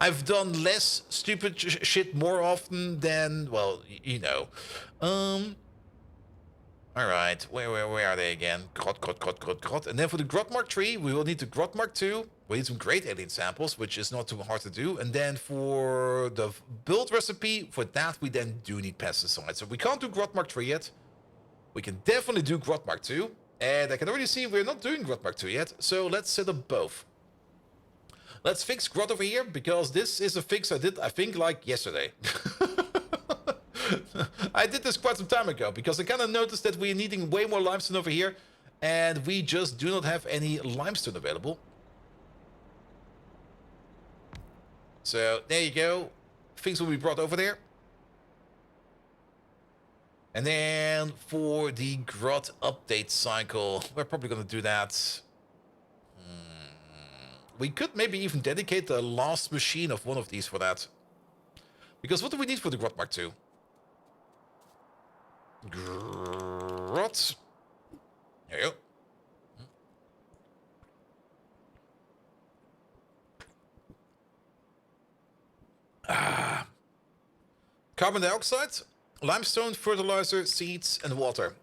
I've done less stupid shit more often than, well, you know. Alright, where are they again? Grot. And then for the Grot Mark III, we will need the Grot Mark II. We need some great alien samples, which is not too hard to do. And then for the build recipe, for that we then do need pesticides. So we can't do Grot Mark III yet. We can definitely do Grot Mark II. And I can already see we're not doing Grot Mark II yet. So let's set up both. Let's fix Grot over here, because this is a fix I did, I think, like yesterday. I did this quite some time ago, because I kind of noticed that we're needing way more limestone over here, and we just do not have any limestone available. So there you go. Things will be brought over there. And then for the Grot update cycle, we're probably going to do that. We could maybe even dedicate the last machine of one of these for that. Because what do we need for the Grot Mark II? Grot. There you go. Carbon dioxide, limestone, fertilizer, seeds, and water.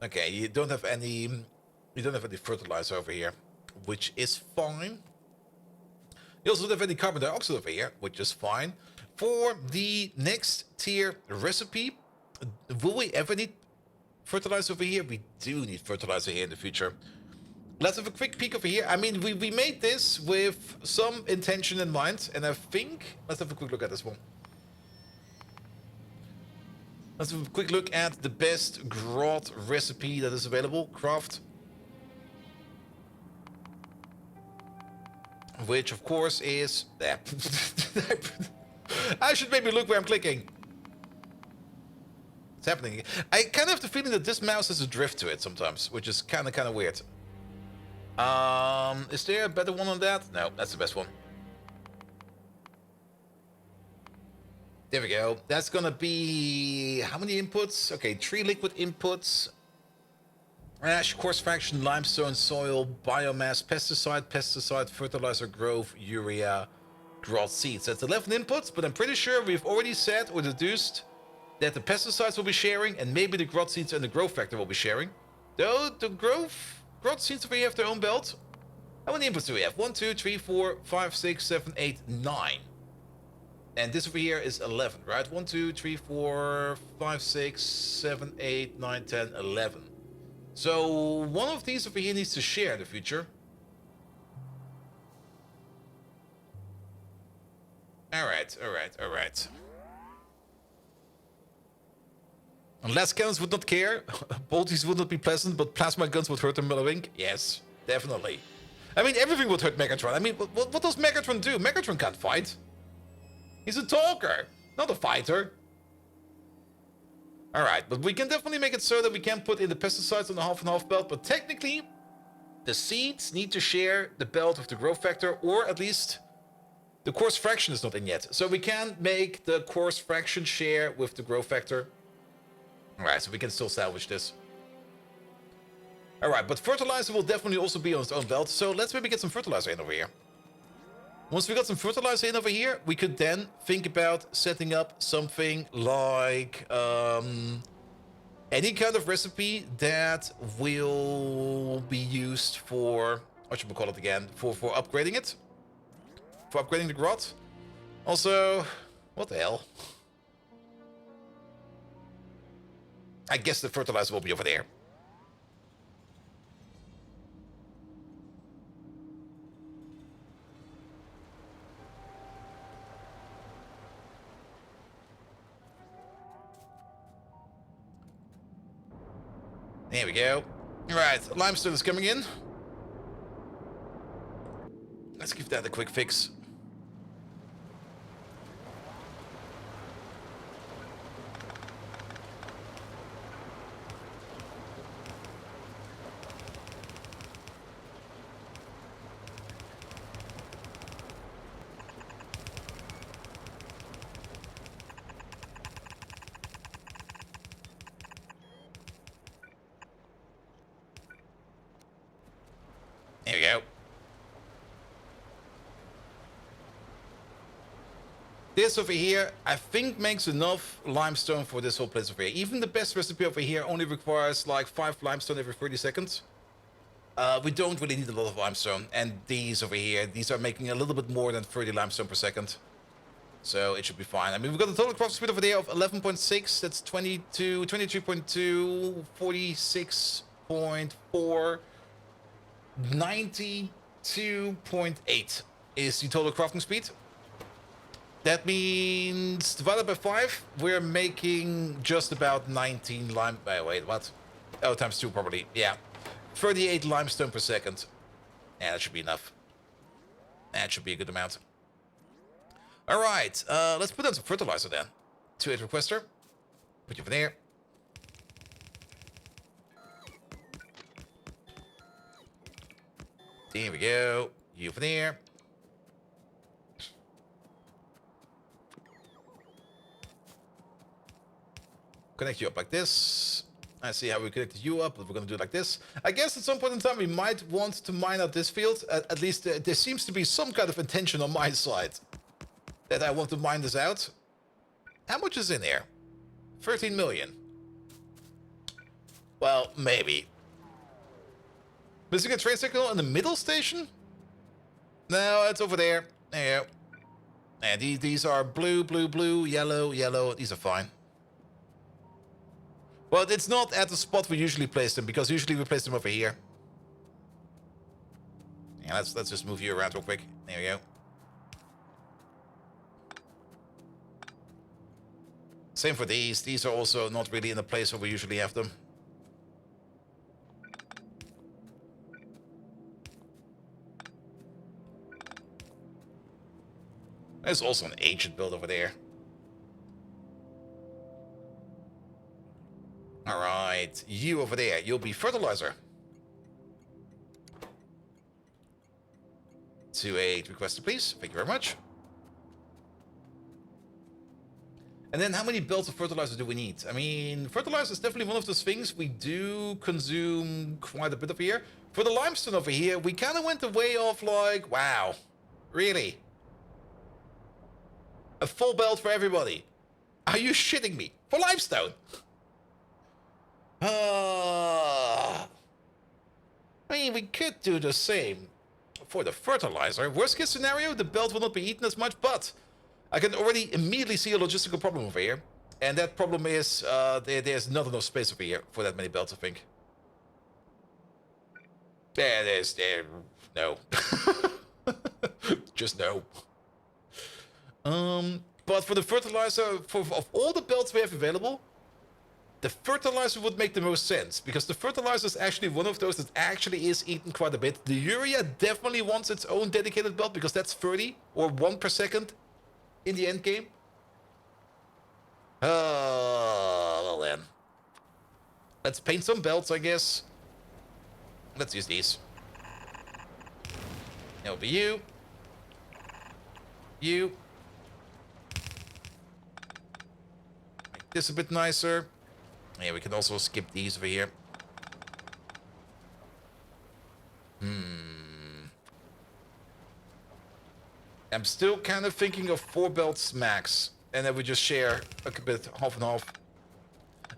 Okay, you don't have any fertilizer over here, which is fine. You also don't have any carbon dioxide over here, which is fine. For the next tier recipe, will we ever need fertilizer over here? We do need fertilizer here in the future. Let's have a quick peek over here. I mean, we made this with some intention in mind, and I think... Let's have a quick look at this one. Let's have a quick look at the best Grot recipe that is available. Craft. Which, of course, is... there. I should maybe look where I'm clicking. It's happening. I kind of have the feeling that this mouse has a drift to it sometimes, which is kind of weird. Is there a better one on that? No, that's the best one. There we go. That's gonna be... how many inputs? Okay, 3 liquid inputs. Ash, coarse fraction, limestone, soil, biomass, pesticide, fertilizer, growth, urea, Grot seeds. That's 11 inputs, but I'm pretty sure we've already said or deduced that the pesticides will be sharing, and maybe the Grot seeds and the growth factor will be sharing. Though the Grot seeds over here have their own belt. How many inputs do we have? 1, 2, 3, 4, 5, 6, 7, 8, 9. And this over here is 11, right? 1, 2, 3, 4, 5, 6, 7, 8, 9, 10, 11. So one of these over here needs to share in the future. Alright. Unless cannons would not care, bolties would not be pleasant, but plasma guns would hurt the Millowink? Yes, definitely. I mean, everything would hurt Megatron. I mean, what does Megatron do? Megatron can't fight. He's a talker, not a fighter. Alright, but we can definitely make it so that we can put in the pesticides on the half and half belt, but technically, the seeds need to share the belt of the growth factor, or at least the coarse fraction is not in yet. So we can make the coarse fraction share with the growth factor. Alright, so we can still salvage this. All right, but fertilizer will definitely also be on its own belt. So let's maybe get some fertilizer in over here. Once we got some fertilizer in over here, we could then think about setting up something like any kind of recipe that will be used for, what should we call it again? For upgrading it. For upgrading the grot. Also, what the hell? I guess the fertilizer will be over there. There we go. Alright, limestone is coming in. Let's give that a quick fix. There we go. This over here, I think, makes enough limestone for this whole place over here. Even the best recipe over here only requires like 5 limestone every 30 seconds. We don't really need a lot of limestone. And these over here, these are making a little bit more than 30 limestone per second. So it should be fine. I mean, we've got a total crafting speed over there of 11.6. That's 22, 23.2, 46.4, 92.8 is the total crafting speed. That means divided by 5, we're making just about 19 lime. Wait, what? Oh, times 2 probably. Yeah. 38 limestone per second. Yeah, that should be enough. That should be a good amount. Alright, let's put on some fertilizer then. 2-8 requester. Put you over there. There we go. You over there. Connect you up like this. I see how we connected you up, but we're going to do it like this. I guess at some point in time we might want to mine out this field. At least there seems to be some kind of intention on my side that I want to mine this out. How much is in there? 13 million. Well, maybe. Missing a train signal in the middle station? No, it's over there. There you go. And these are blue, blue, blue, yellow, yellow. These are fine. Well, it's not at the spot we usually place them, because usually we place them over here. Yeah, let's just move you around real quick. There we go. Same for these. These are also not really in the place where we usually have them. There's also an ancient build over there. Alright, you over there, you'll be fertilizer. 2-8 requested, please. Thank you very much. And then how many belts of fertilizer do we need? I mean, fertilizer is definitely one of those things we do consume quite a bit over here. For the limestone over here, we kind of went the way of like, wow, really? A full belt for everybody? Are you shitting me? For limestone? I mean, we could do the same for the fertilizer. Worst case scenario, the belt will not be eaten as much, but I can already immediately see a logistical problem over here. And that problem is there's not enough space over here for that many belts, I think. There's no. Just no. But for the fertilizer, of all the belts we have available, the fertilizer would make the most sense, because the fertilizer is actually one of those that actually is eaten quite a bit. The urea definitely wants its own dedicated belt, because that's 30 or 1 per second in the end game. Well then. Let's paint some belts, I guess. Let's use these. That'll be you. You. Make this a bit nicer. Yeah, we can also skip these over here. I'm still kind of thinking of 4 belts max, and then we just share a bit, half and half.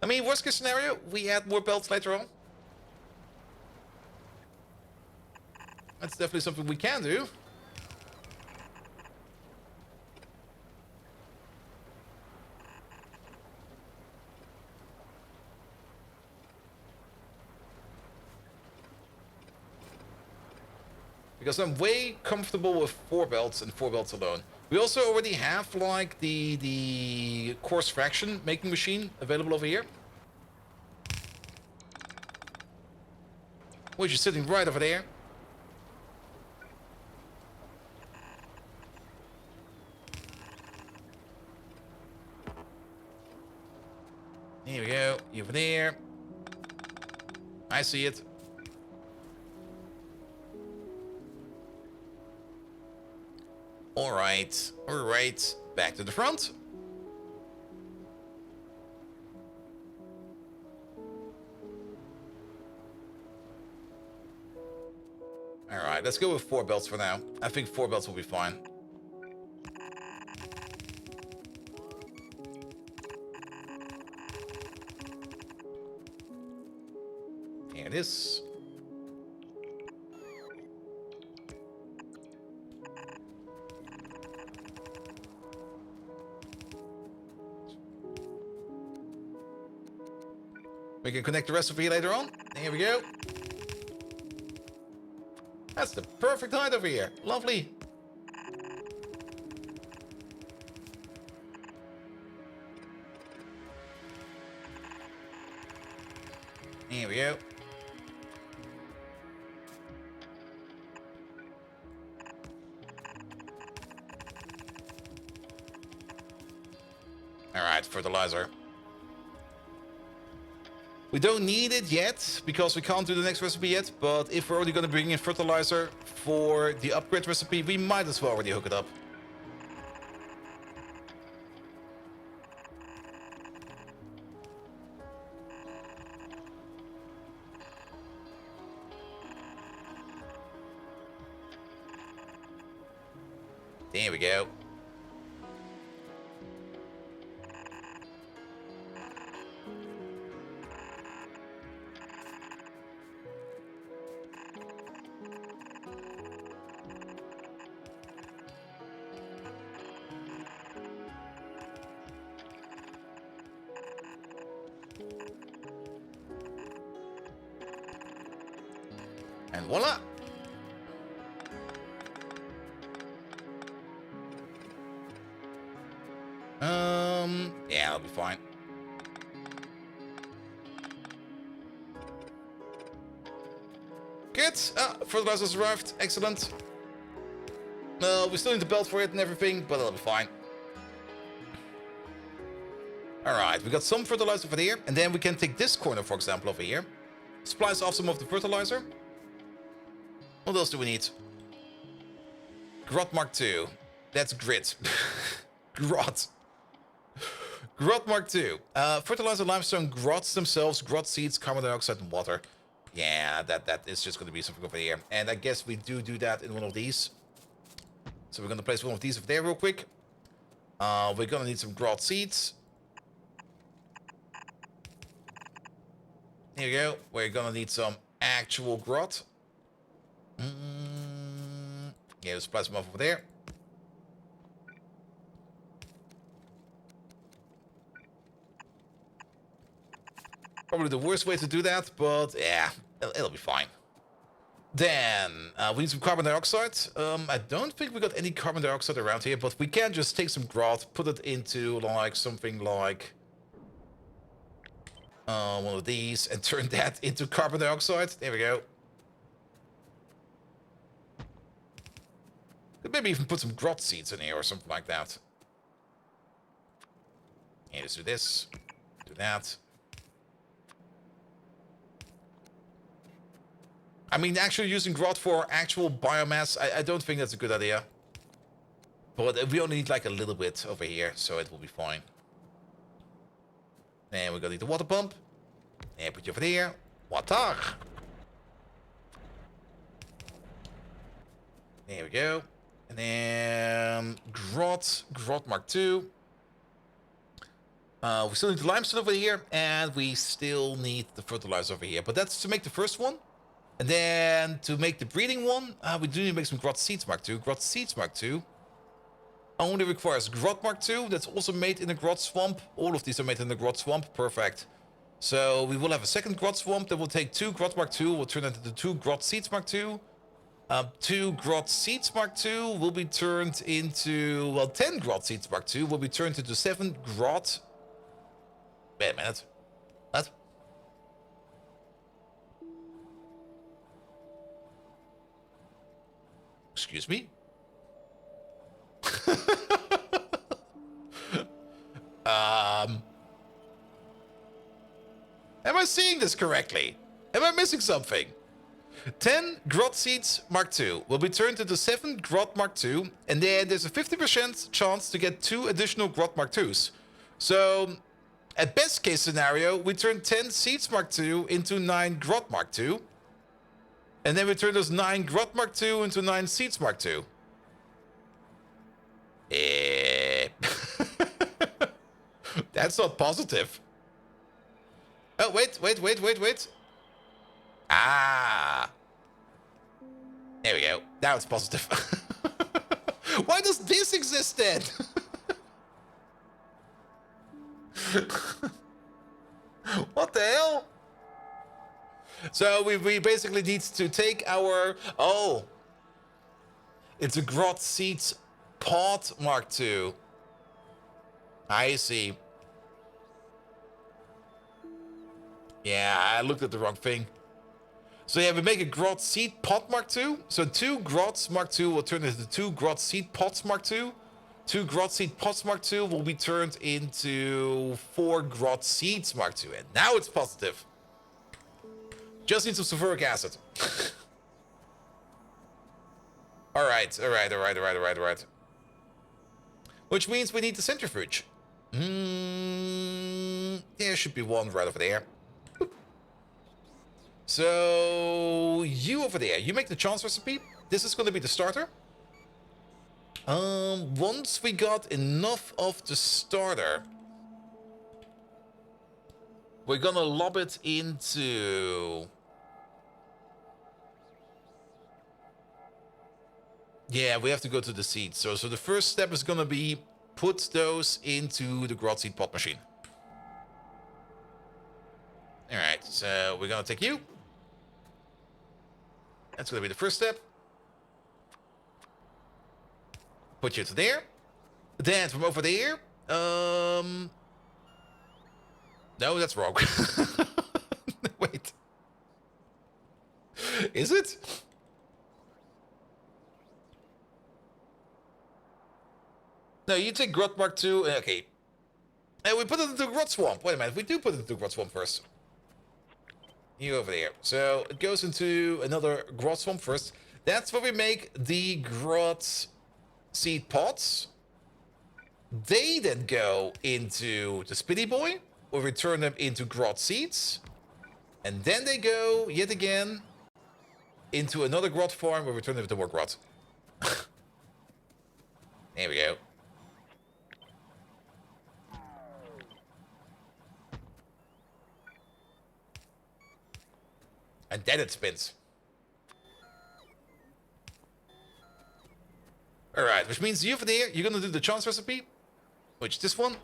I mean, worst case scenario, we add more belts later on. That's definitely something we can do. Because I'm way comfortable with 4 belts and 4 belts alone. We also already have like the coarse fraction making machine available over here, which is sitting right over there. Here we go. Over there. I see it. All right. Back to the front. All right, let's go with 4 belts for now. I think 4 belts will be fine. Here it is. We can connect the rest of here later on. Here we go. That's the perfect height over here. Lovely. Here we go. All right, fertilizer. We don't need it yet, because we can't do the next recipe yet, but if we're only going to bring in fertilizer for the upgrade recipe, we might as well already hook it up. There we go. And voila! Yeah, that'll be fine. Good. Fertilizer's arrived. Excellent. We still need the belt for it and everything, but it'll be fine. Alright, we got some fertilizer over here, and then we can take this corner, for example, over here. Splice off some of the fertilizer. What else do we need? Grot Mark II. That's grit. Grot. Grot Mark II. Fertilizer, limestone, grots themselves, grot seeds, carbon dioxide, and water. Yeah, that is just going to be something over here. And I guess we do that in one of these. So we're going to place one of these over there real quick. We're going to need some grot seeds. Here we go. We're going to need some actual grot. Yeah, let's place them over there. Probably the worst way to do that, but yeah, it'll be fine. Then, we need some carbon dioxide. I don't think we got any carbon dioxide around here, but we can just take some grot, put it into like something like one of these, and turn that into carbon dioxide. There we go. Could maybe even put some grot seeds in here or something like that. Yeah, let's do this. Do that. I mean, actually using grot for actual biomass, I don't think that's a good idea. But we only need like a little bit over here, so it will be fine. And we're gonna need the water pump. And put you over there. Water. There we go. And then Grot Mark II. We still need the limestone over here, and we still need the fertilizer over here. But that's to make the first one. And then to make the breeding one, we do need to make some Grot Seeds Mark II. Grot Seeds Mark II only requires Grot Mark II. That's also made in the Grot Swamp. All of these are made in the Grot Swamp. Perfect. So we will have a second Grot Swamp that will take 2 Grot Mark II. We'll turn it into 2 Grot Seeds Mark II. 2 Grot Seeds Mark II will be turned into... Well, 10 Grot Seeds Mark II will be turned into 7 Grot... Wait a minute. What? Excuse me? Am I seeing this correctly? Am I missing something? 10 Grot Seeds Mark II will be turned into 7 Grot Mark II, and then there's a 50% chance to get 2 additional Grot Mark IIs. So, at best case scenario, we turn 10 Seeds Mark II into 9 Grot Mark II, and then we turn those 9 Grot Mark II into 9 Seeds Mark II. That's not positive. Oh, wait. Ah. There we go. Now it's positive. Why does this exist then? What the hell? So we basically need to take our... Oh. It's a Grot Seeds Pod Mark II. I see. Yeah, I looked at the wrong thing. So yeah, we make a Grot Seed Pot Mark II. So 2 Grots Mark II will turn into 2 Grot Seed Pots Mark II. 2 Grot Seed Pots Mark II will be turned into 4 Grot Seeds Mark II. And now it's positive. Just need some sulfuric acid. Alright. Which means we need the centrifuge. There should be one right over there. So, you over there, you make the chance recipe. This is going to be the starter. Once we got enough of the starter, we're gonna lob it into... Yeah, we have to go to the seeds. So the first step is gonna be put those into the Grot Seed Pot machine. Alright, so we're gonna take you. That's gonna be the first step. Put you to there. Then from over there. No, that's wrong. Wait. Is it? No, you take Grot Mark II. Okay. And we put it into Grot Swamp. Wait a minute. We do put it into Grot Swamp first. You over there. So it goes into another Grot Swamp first. That's where we make the Grot Seed Pots. They then go into the Spitty Boy, where we turn them into Grot Seeds. And then they go, yet again, into another Grot farm, where we turn them into more Grot. There we go. And then it spins. Alright, which means you over there, you're gonna do the chance recipe. Which, this one.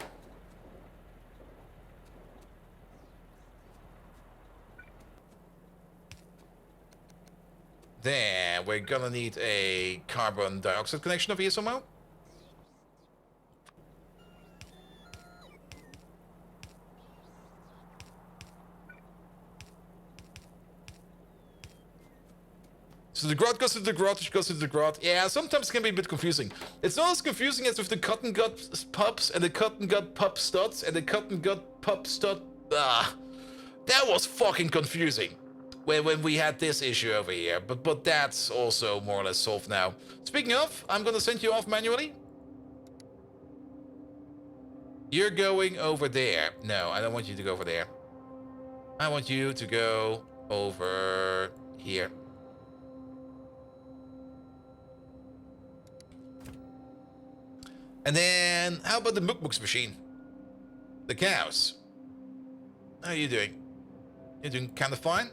Then we're gonna need a carbon dioxide connection over here somehow. So the Grot goes into the Grot, which goes into the Grot. Yeah, sometimes it can be a bit confusing. It's not as confusing as with the Cotton Gut Pups and the Cotton Gut Pup Studs and the Cotton Gut Pup Stud. That was fucking confusing when we had this issue over here. But that's also more or less solved now. Speaking of, I'm gonna send you off manually. You're going over there. No, I don't want you to go over there. I want you to go over here. And then, how about the mukmuks machine? The cows. How are you doing? You're doing kind of fine.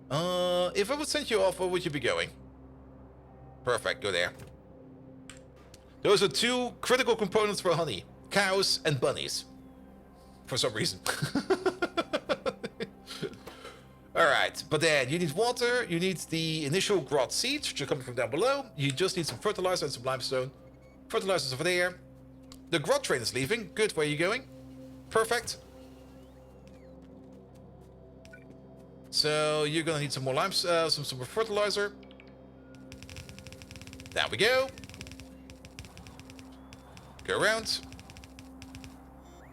If I would send you off, where would you be going? Perfect, go there. Those are two critical components for honey. Cows and bunnies. For some reason. Alright, but then you need water, you need the initial grot seeds, which are coming from down below. You just need some fertilizer and some limestone. Fertilizer's over there. The grot train is leaving. Good, where are you going? Perfect. So you're gonna need some more some more fertilizer. There we go. Go around.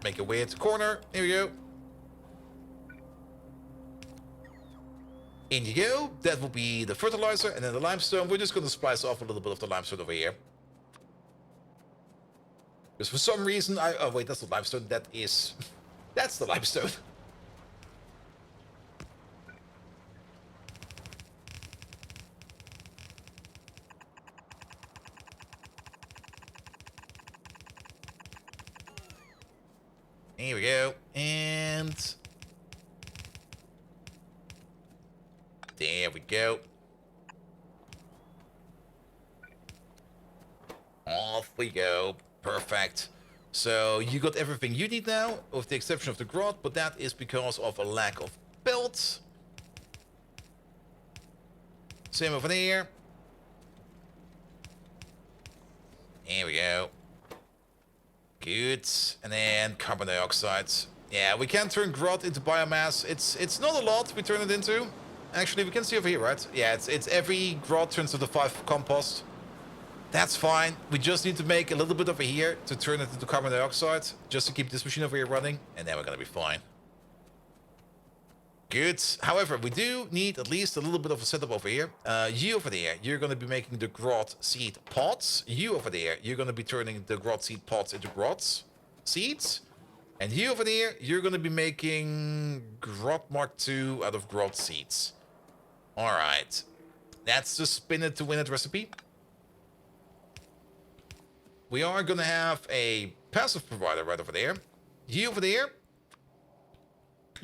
Make your way into the corner. Here we go. In you go. That will be the fertilizer, and then the limestone. We're just gonna splice off a little bit of the limestone over here. Because for some reason oh wait, that's not limestone. That is that's the limestone. Here we go. And there we go. Off we go. Perfect. So you got everything you need now, with the exception of the grot, but that is because of a lack of build. Same over there. Here we go. Good. And then carbon dioxide. Yeah, we can turn grot into biomass. It's not a lot we turn it into. Actually, we can see over here, right? Yeah, it's every grot turns into 5 compost. That's fine. We just need to make a little bit over here to turn it into carbon dioxide, just to keep this machine over here running, and then we're gonna be fine. Good. However, we do need at least a little bit of a setup over here. You over there, you're gonna be making the grot seed pots. You over there, you're gonna be turning the grot seed pots into grot seeds. And you over there, you're gonna be making grot Mark II out of grot seeds. Alright. That's the spin it to win it recipe. We are gonna have a passive provider right over there. You over there.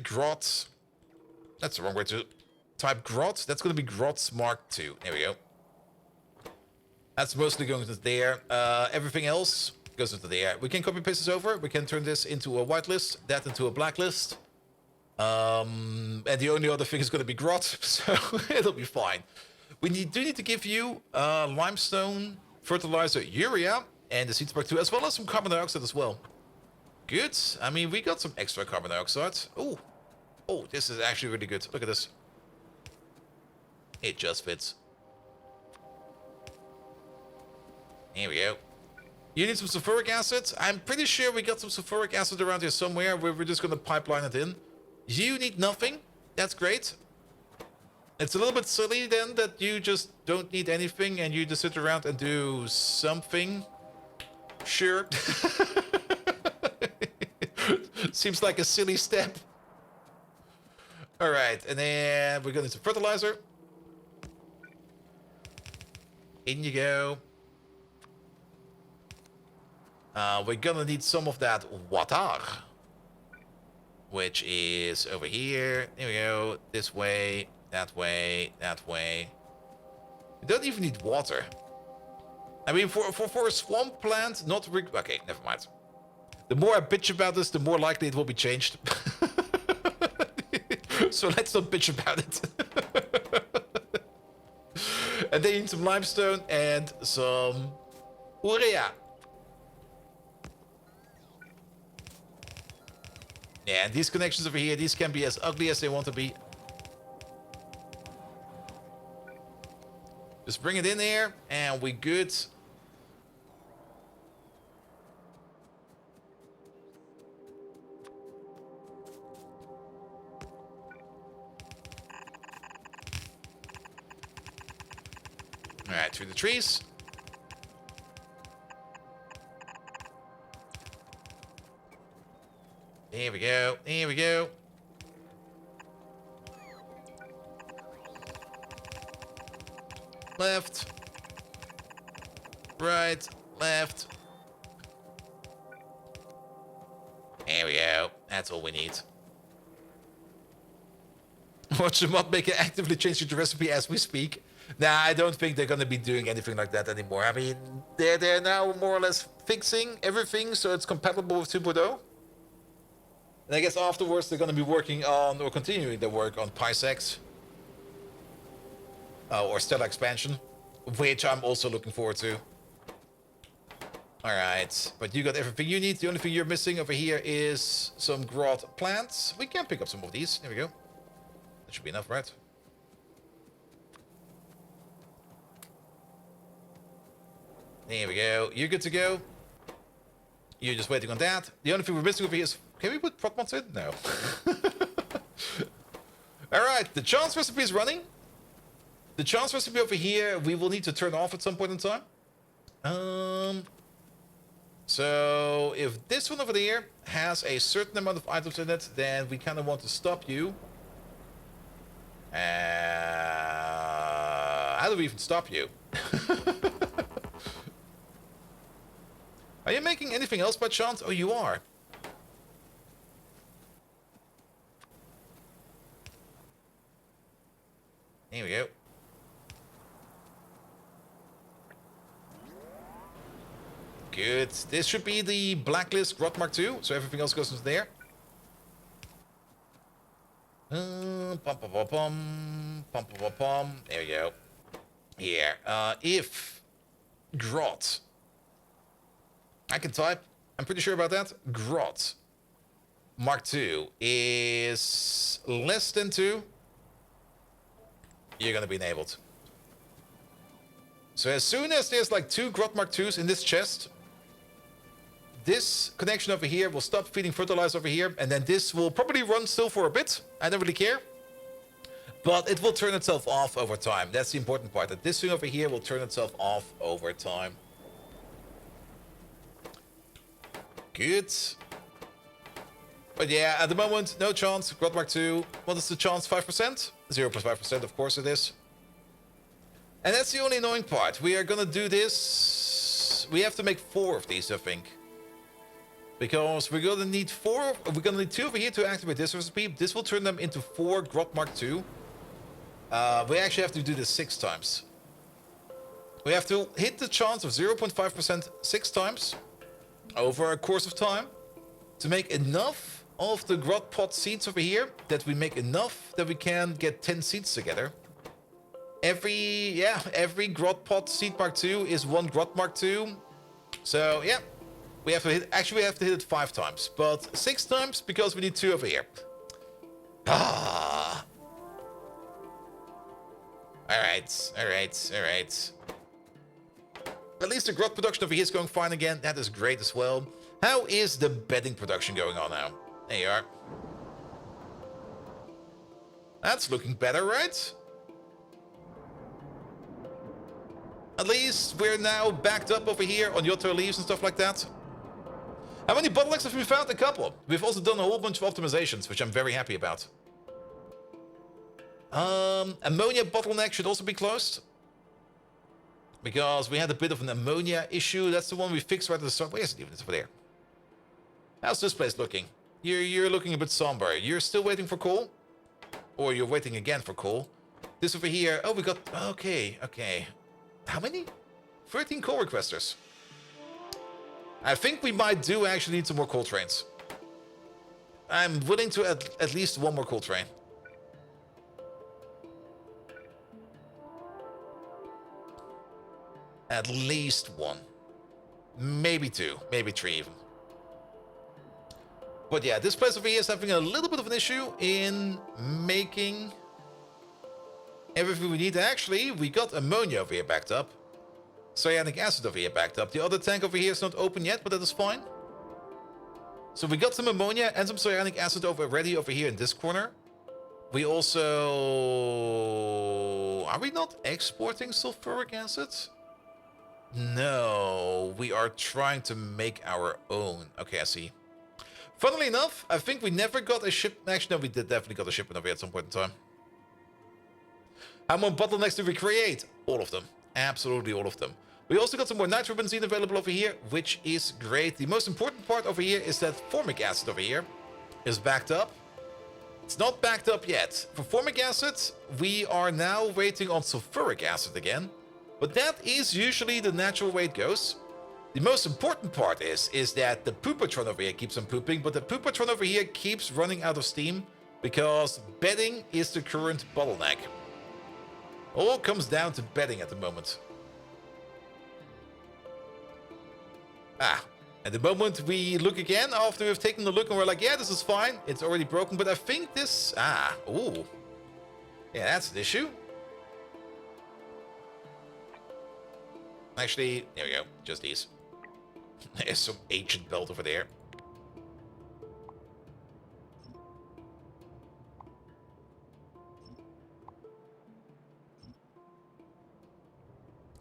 Grot. That's the wrong way to type grot. That's gonna be grot Mark II. There we go. That's mostly going to there. Everything else goes into there. We can copy paste this over. We can turn this into a whitelist, that into a blacklist. And the only other thing is going to be grot, so it'll be fine. We do need to give you limestone, fertilizer, urea, and the seeds Mark II, as well as some carbon dioxide as well. Good. I mean, we got some extra carbon dioxide. Oh, oh, this is actually really good. Look at this. It just fits. Here we go. You need some sulfuric acid. I'm pretty sure we got some sulfuric acid around here somewhere. We're just going to pipeline it in. You need nothing. That's great. It's a little bit silly then that you just don't need anything and you just sit around and do something. Sure. Seems like a silly step. Alright, and then we're going to need some fertilizer. In you go. We're gonna need some of that water, which is over here. There we go. This way, that way, that way. You don't even need water. I mean, for a swamp plant, not okay, never mind. The more I bitch about this, the more likely it will be changed. So let's not bitch about it. And then you need some limestone and some urea. Yeah, and these connections over here, these can be as ugly as they want to be. Just bring it in there, and we good. Alright, through the trees. Here we go. Here we go. Left. Right. Left. That's all we need. Watch the mod maker actively change the recipe as we speak. Nah, I don't think they're gonna be doing anything like that anymore. I mean, they're now more or less fixing everything so it's compatible with 2.0. And I guess afterwards they're gonna be working on, or continuing their work on PySex. Or Stellar Expansion, which I'm also looking forward to. Alright, but you got everything you need. The only thing you're missing over here is some growth plants. We can pick up some of these. There we go. That should be enough, right? There we go. You're good to go. You're just waiting on that. The only thing we're missing over here is... Can we put prop mods in? No. Alright, the chance recipe is running. The chance recipe over here, we will need to turn off at some point in time. So if this one over there has a certain amount of items in it, then we kind of want to stop you. How do we even stop you? Are you making anything else by chance? Oh, you are. There we go. Good. This should be the blacklist Grot Mark II, so everything else goes into there. There we go. Here. If Grot, I can type. I'm pretty sure about that. Grot Mark II is less than 2. You're gonna be enabled. So as soon as there's like 2 Grot Mark IIs in this chest, this connection over here will stop feeding fertilizer over here, and then this will probably run still for a bit. I don't really care. But it will turn itself off over time. That's the important part, that this thing over here will turn itself off over time. Good. But yeah, at the moment, no chance. Grot Mark II. What is the chance? 5%? 0.5%, of course it is. And that's the only annoying part. We are gonna do this. We have to make 4 of these, I think. Because we're gonna need 4. We're gonna need 2 over here to activate this recipe. This will turn them into 4 Grot Mark II. We actually have to do this 6 times. We have to hit the chance of 0.5% 6 times over a course of time to make enough of the Grot Pot seeds over here that we make enough that we can get 10 seeds together. Every Grot Pot seed Mark II is 1 Grot Mark II. So yeah, we have to hit. Actually, we have to hit it 5 times, but 6 times because we need 2 over here. Ah. All right. At least the growth production over here is going fine again. That is great as well. How is the bedding production going on now? There you are. That's looking better, right? At least we're now backed up over here on Yoto leaves and stuff like that. How many bottlenecks have we found? A couple. We've also done a whole bunch of optimizations, which I'm very happy about. Ammonia bottleneck should also be closed. Because we had a bit of an ammonia issue. That's the one we fixed right at the start. Where is it even? It's over there. How's this place looking? You're looking a bit somber. You're still waiting for coal? Or you're waiting again for coal? This over here. Oh, we got... Okay. How many? 13 coal requesters. I think we might do actually need some more coal trains. I'm willing to at least 1 more coal train. At least 1. Maybe 2. Maybe 3 even. But yeah, this place over here is having a little bit of an issue in making everything we need. Actually, we got ammonia over here backed up. Cyanic acid over here backed up. The other tank over here is not open yet, but that is fine. So we got some ammonia and some cyanic acid already over here in this corner. We also... Are we not exporting sulfuric acid? No, we are trying to make our own. Okay, I see. Funnily enough, I think we never got a ship... Actually, no, we did definitely got a shipment over here at some point in time. How many bottlenecks did we create? All of them. Absolutely all of them. We also got some more nitrobenzene available over here, which is great. The most important part over here is that formic acid over here. is backed up. It's not backed up yet. For formic acid, we are now waiting on sulfuric acid again. But that is usually the natural way it goes. The most important part is that the poopatron over here keeps on pooping, but the poopatron over here keeps running out of steam because bedding is the current bottleneck. All comes down to bedding at the moment. At the moment we look again after we've taken a look and we're like, yeah, this is fine. It's already broken, but I think this... ooh. Yeah, that's an issue. Actually, there we go. Just these. There's some ancient belt over there.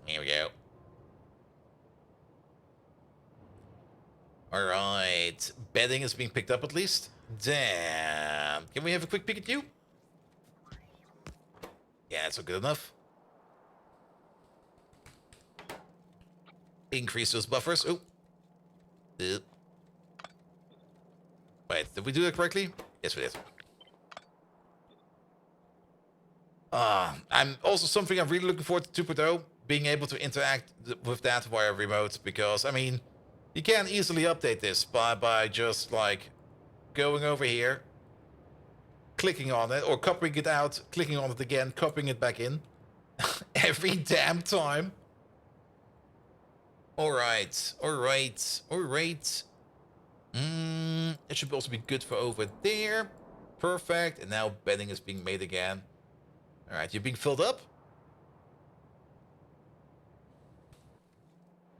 Here we go. Alright. Bedding is being picked up at least. Damn. Can we have a quick peek at you? Yeah, that's not good enough. Increase those buffers. Oh. Wait, did we do that correctly? Yes, we did. I'm also something I'm really looking forward to 2.0, being able to interact with that via remote, because, I mean, you can easily update this by just, like, going over here, clicking on it, or copying it out, clicking on it again, copying it back in. Every damn time. Alright, alright, alright. It should also be good for over there. Perfect, and now bedding is being made again. Alright, you're being filled up?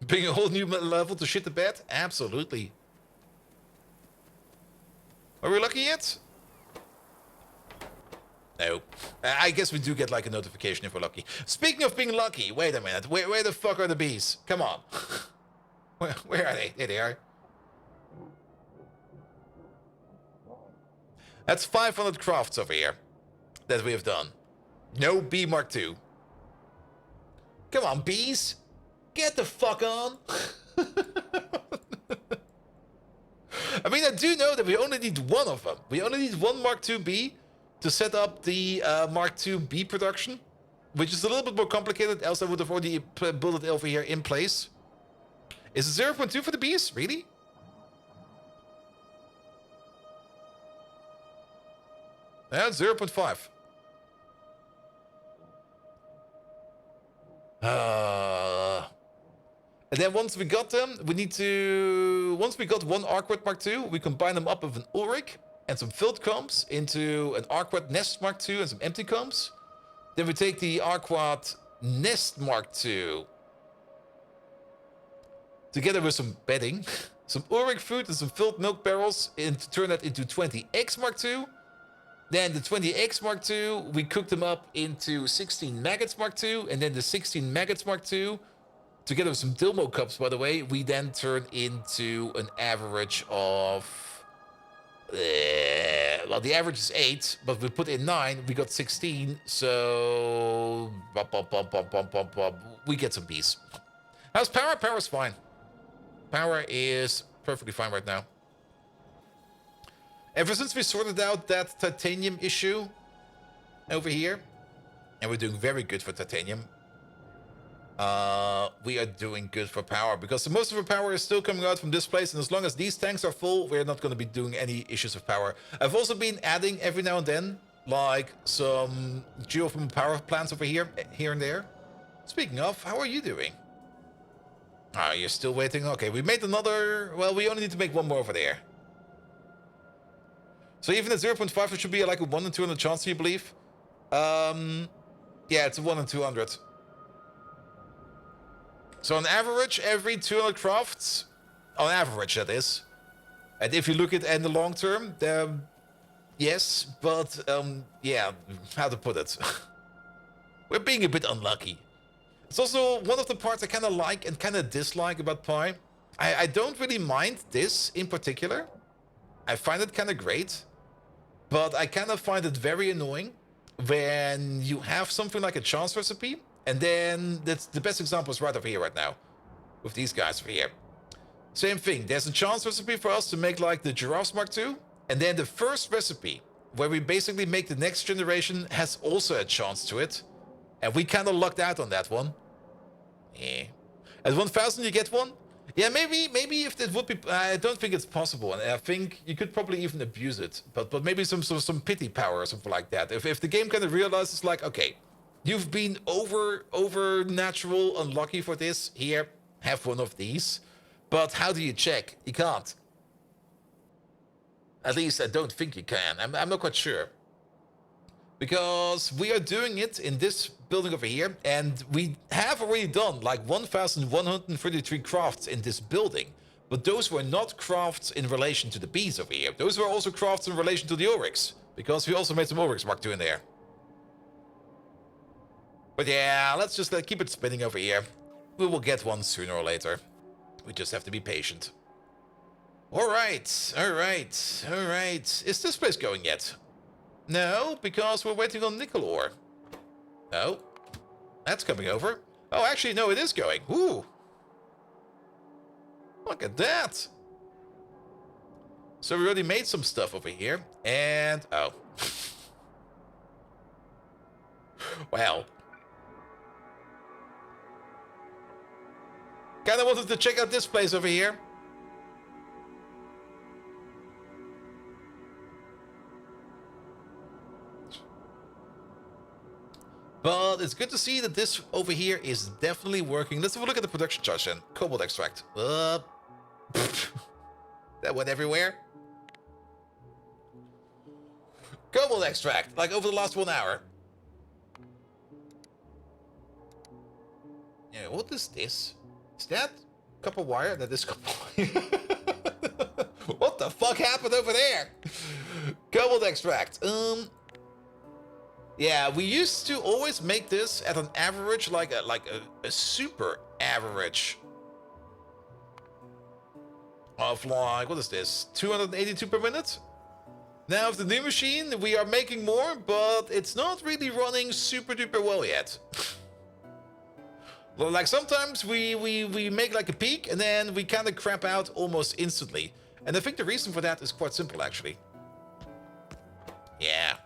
Being a whole new level to shit the bed? Absolutely. Are we lucky yet? No. I guess we do get like a notification if we're lucky. Speaking of being lucky, wait a minute. Where the fuck are the bees? Come on. Where are they? There they are. That's 500 crafts over here that we have done. No bee Mark II. Come on, bees. Get the fuck on. I mean, I do know that we only need one of them. We only need one Mark II bee to set up the Mark II bee production, which is a little bit more complicated, else I would have already built it over here in place. Is it 0.2 for the bees? Really? Yeah, 0.5. And then once we got them, we need to... Once we got one Arquette Mark II, we combine them up with an Ulrich and some filled combs into an Arquette Nest Mark II and some empty combs. Then we take the Arquette Nest Mark II together with some bedding, some Ulrich food and some filled milk barrels, and to turn that into 20X Mark II. Then the 20X Mark II, we cooked them up into 16 Maggots Mark II, and then the 16 Maggots Mark II, together with some Dilmo cups, by the way, we then turn into an average of... well, the average is 8, but we put in 9, we got 16, so... we get some bees. How's power? Power's fine. Power is perfectly fine right now. Ever since we sorted out that titanium issue over here, and we're doing very good for titanium, we are doing good for power, because most of our power is still coming out from this place, and as long as these tanks are full, we're not going to be doing any issues of power. I've also been adding every now and then, like some geothermal power plants over here and there. Speaking of, how are you doing? Ah, you're still waiting? Okay, we made another... Well, we only need to make one more over there. So even at 0.5, it should be like a 1 in 200 chance, do you believe? Yeah, it's a 1 in 200. So on average, every 200 crafts, on average that is. And if you look at it in the long term, then yes, but yeah, how to put it? We're being a bit unlucky. It's also one of the parts I kind of like and kind of dislike about Pi. I don't really mind this in particular. I find it kind of great, but I kind of find it very annoying when you have something like a chance recipe, and then that's the best example is right over here right now with these guys over here. Same thing, there's a chance recipe for us to make like the Giraffes Mark II, And then the first recipe, where we basically make the next generation, has also a chance to it. And we kind of lucked out on that one. Yeah. At 1,000 you get one? Yeah, maybe if it would be... I don't think it's possible, and I think you could probably even abuse it. But maybe some pity power or something like that. If the game kind of realizes, like, okay, you've been over natural unlucky for this, here, have one of these. But how do you check? You can't. At least I don't think you can. I'm not quite sure. Because we are doing it in this building over here, and we have already done like 1,133 crafts in this building. But those were not crafts in relation to the bees over here. Those were also crafts in relation to the oryx, because we also made some oryx Mark II in there. But yeah, let's just keep it spinning over here. We will get one sooner or later. We just have to be patient. Alright. Is this place going yet? No, because we're waiting on nickel ore. No. That's coming over. Oh, actually, no, it is going. Ooh. Look at that. So we already made some stuff over here. And, oh. Well. Kinda wanted to check out this place over here. But it's good to see that this over here is definitely working. Let's have a look at the production charts then. Cobalt extract. That went everywhere. Cobalt extract, like over the last 1 hour. Yeah, what is this? Is that copper wire? That is copper wire. What the fuck happened over there? Cobalt extract. Yeah, we used to always make this at an average, like a super average of like, what is this? 282 per minute? Now with the new machine, we are making more, but it's not really running super duper well yet. Like sometimes we make like a peak and then we kind of crap out almost instantly. And I think the reason for that is quite simple actually. Yeah.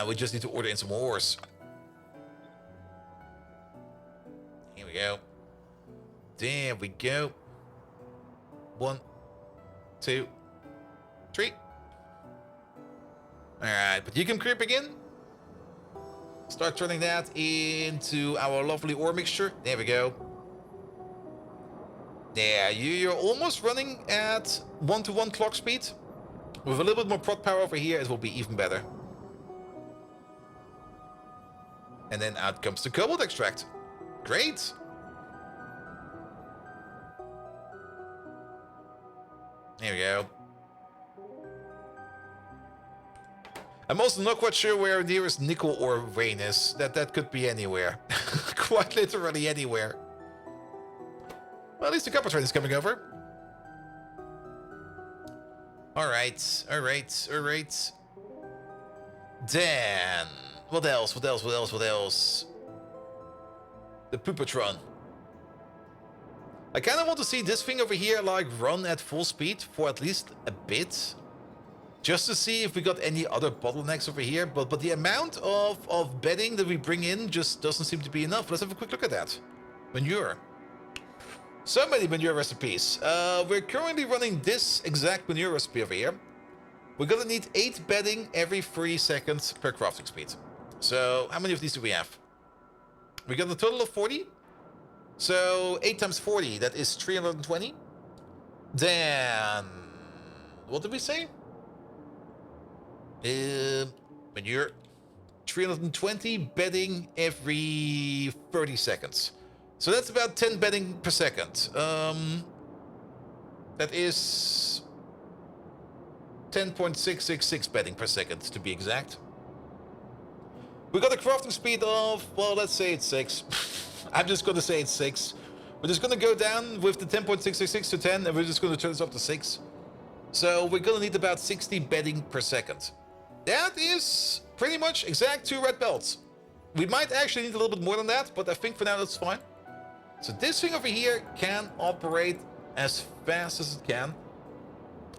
We just need to order in some ores. Here we go. There we go. 1, 2, 3. Alright, but you can creep again. Start turning that into our lovely ore mixture. There we go. There, you're almost running at 1-to-1 clock speed. With a little bit more prod power over here, it will be even better. And then out comes the cobalt extract. Great. There we go. I'm also not quite sure where nearest nickel ore vein is. That could be anywhere. Quite literally anywhere. Well, at least the copper train is coming over. Alright. Then... What else? The Poopatron. I kind of want to see this thing over here, like, run at full speed for at least a bit. Just to see if we got any other bottlenecks over here. But the amount of bedding that we bring in just doesn't seem to be enough. Let's have a quick look at that. Manure. So many manure recipes. We're currently running this exact manure recipe over here. We're gonna need 8 bedding every 3 seconds per crafting speed. So, how many of these do we have? We got a total of 40. So, 8 times 40, that is 320. Then, what did we say? Manure. 320 bedding every 30 seconds. So that's about 10 bedding per second. That is 10.666 bedding per second, to be exact. We got a crafting speed of, well, let's say it's 6. I'm just going to say it's 6. We're just going to go down with the 10.666 to 10, and we're just going to turn this up to 6. So we're going to need about 60 bedding per second. That is pretty much exact 2 red belts. We might actually need a little bit more than that, but I think for now that's fine. So this thing over here can operate as fast as it can.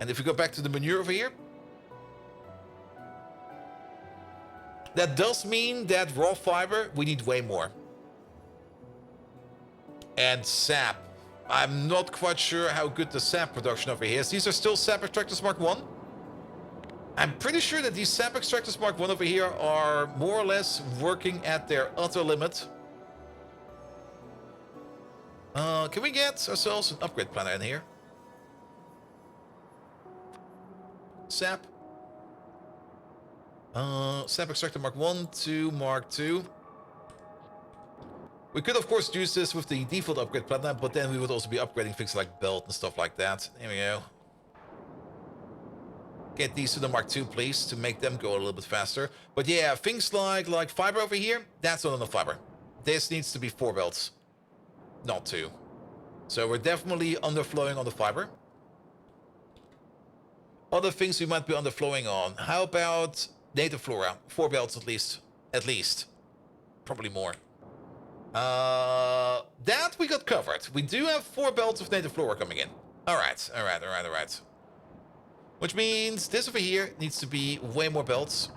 And if we go back to the manure over here, that does mean that raw fiber, we need way more. And sap. I'm not quite sure how good the sap production over here is. These are still sap extractors Mark 1. I'm pretty sure that these sap extractors Mark 1 over here are more or less working at their utter limit. Can we get ourselves an upgrade planner in here? Sap. Sap extractor Mark 1 to Mark 2. We could, of course, use this with the default upgrade planner, but then we would also be upgrading things like belt and stuff like that. There we go. Get these to the Mark II, please, to make them go a little bit faster. But yeah, things like fiber over here, that's not enough fiber. This needs to be 4 belts, not 2. So we're definitely underflowing on the fiber. Other things we might be underflowing on. How about native flora? 4 belts at least. At least. Probably more. That we got covered. We do have 4 belts of native flora coming in. Alright. Which means this over here needs to be way more belts.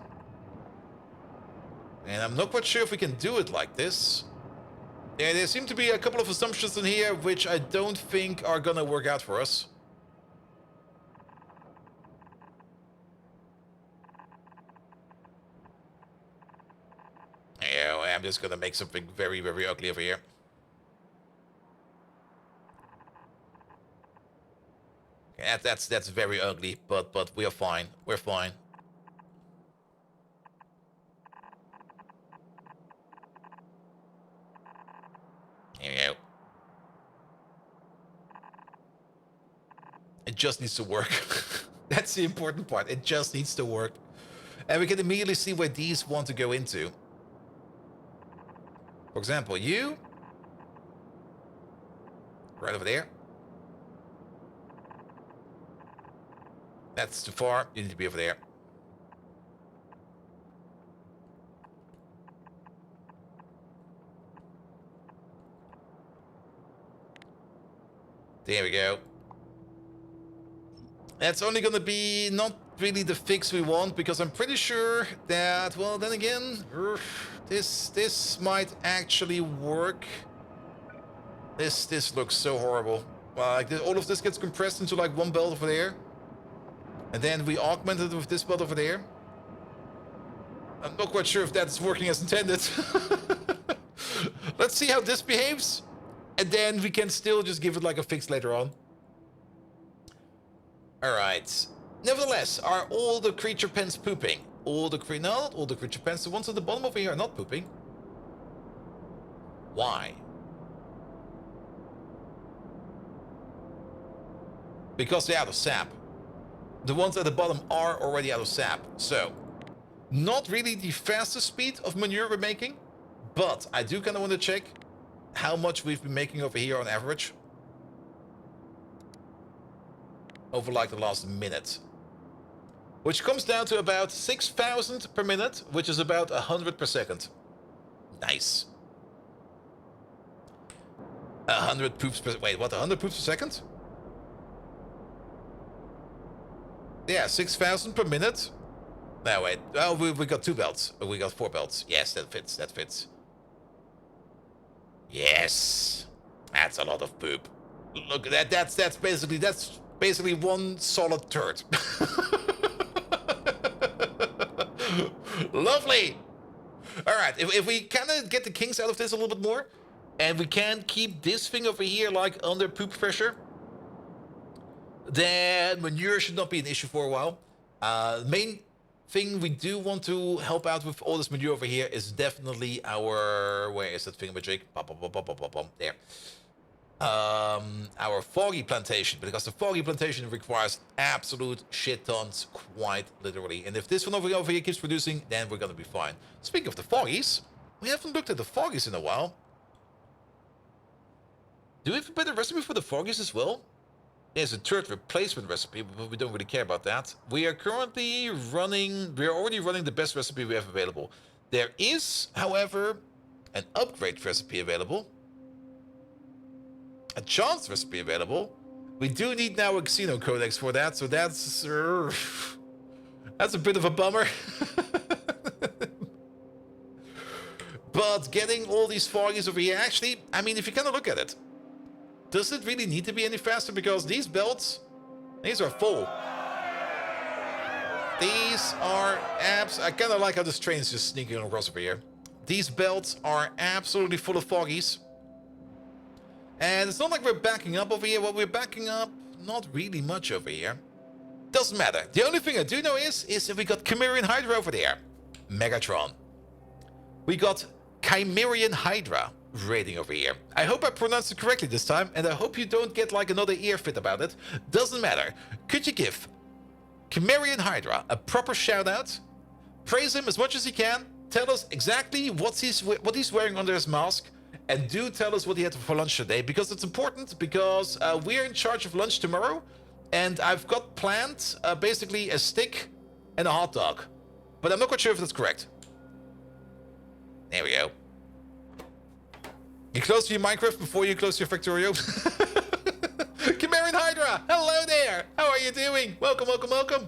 And I'm not quite sure if we can do it like this. Yeah, there seem to be a couple of assumptions in here which I don't think are gonna work out for us. Yeah, I'm just gonna make something very, very ugly over here. Yeah, that's very ugly, but we are fine. We're fine. Here we go. It just needs to work. That's the important part. It just needs to work. And we can immediately see where these want to go into. For example, you. Right over there. That's too far. You need to be over there. There we go. That's only gonna be not really the fix we want, because I'm pretty sure that, well, then again, this might actually work. This looks so horrible. Like all of this gets compressed into like one belt over there, and then we augment it with this belt over there. I'm not quite sure if that's working as intended. Let's see how this behaves, and then we can still just give it like a fix later on. Alright. Nevertheless, are all the creature pens pooping? No, not all the creature pens. The ones at the bottom over here are not pooping. Why? Because they're out of sap. The ones at the bottom are already out of sap. So, not really the fastest speed of manure we're making, but I do kind of want to check how much we've been making over here on average. Over like the last minute. Which comes down to about 6,000 per minute, which is about 100 per second. Nice. 100 poops per... Wait, what? 100 poops per second? Yeah, 6,000 per minute. No, wait. Oh, we got 2 belts. We got 4 belts. Yes, that fits. That fits. Yes. That's a lot of poop. Look at that. That's basically one solid turd. Lovely. All right, if we kind of get the kinks out of this a little bit more, and we can keep this thing over here like under poop pressure, then manure should not be an issue for a while. Main thing we do want to help out with all this manure over here is definitely our... Where is that thingamajig? There. Our foggy plantation, because the foggy plantation requires absolute shit tons, quite literally. And if this one over here keeps producing, then we're gonna be fine. Speaking of the foggies, we haven't looked at the foggies in a while. Do we have a better recipe for the foggies as well? There's a turd replacement recipe, but we don't really care about that. We are currently running... We're already running the best recipe we have available. There is, however, an upgrade recipe available. A chance recipe available. We do need now a casino codex for that, so that's a bit of a bummer. But getting all these foggies over here, actually, I mean, if you kind of look at it, does it really need to be any faster? Because these belts, these are full. These are I kind of like how this train is just sneaking across over here. These belts are absolutely full of foggies. And it's not like we're backing up over here. Well, we're backing up not really much over here. Doesn't matter. The only thing I do know is that we got Chimerian Hydra over there. Megatron. We got Chimerian Hydra raiding over here. I hope I pronounced it correctly this time, and I hope you don't get like another ear fit about it. Doesn't matter. Could you give Chimerian Hydra a proper shout out? Praise him as much as you can. Tell us exactly what he's wearing under his mask. And do tell us what he had for lunch today, because it's important, because we're in charge of lunch tomorrow. And I've got planned basically a steak and a hot dog. But I'm not quite sure if that's correct. There we go. You close to your Minecraft before you close your Factorio. Chimerian Hydra, hello there. How are you doing? Welcome, welcome, welcome.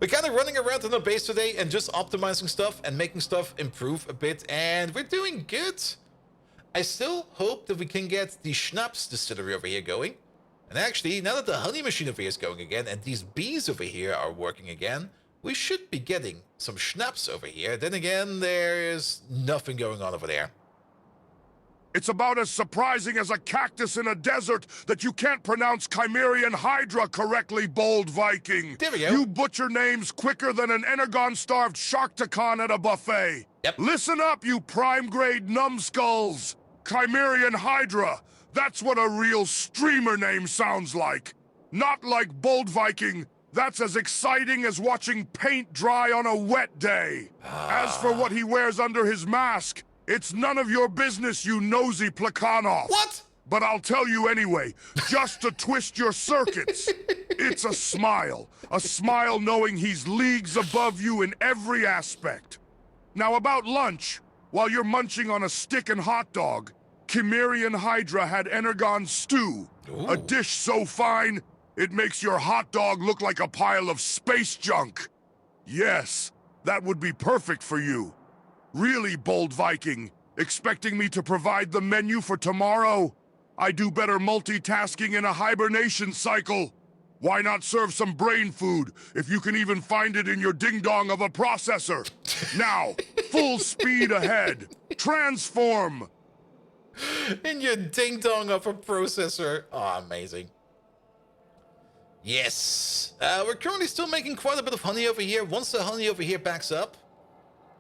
We're kind of running around in our base today and just optimizing stuff and making stuff improve a bit. And we're doing good. I still hope that we can get the Schnapps distillery over here going. And actually, now that the honey machine over here is going again and these bees over here are working again, we should be getting some Schnapps over here. Then again, there's nothing going on over there. It's about as surprising as a cactus in a desert that you can't pronounce Chimerian Hydra correctly, bold Viking. There we go. You butcher names quicker than an Energon-starved Sharktacon at a buffet. Yep. Listen up, you prime-grade numbskulls. Chimerian Hydra. That's what a real streamer name sounds like. Not like bold Viking. That's as exciting as watching paint dry on a wet day. As for what he wears under his mask, it's none of your business, you nosy Plekhanov. What? But I'll tell you anyway, just to twist your circuits. It's a smile knowing he's leagues above you in every aspect. Now about lunch, while you're munching on a stick and hot dog, Chimerian Hydra had Energon stew. Ooh. A dish so fine, it makes your hot dog look like a pile of space junk. Yes, that would be perfect for you. Really, bold Viking, expecting me to provide the menu for tomorrow? I do better multitasking in a hibernation cycle. Why not serve some brain food, if you can even find it in your ding-dong of a processor? Now, full speed ahead. Transform! In your ding-dong of a processor. Oh, amazing. Yes. We're currently still making quite a bit of honey over here. Once the honey over here backs up,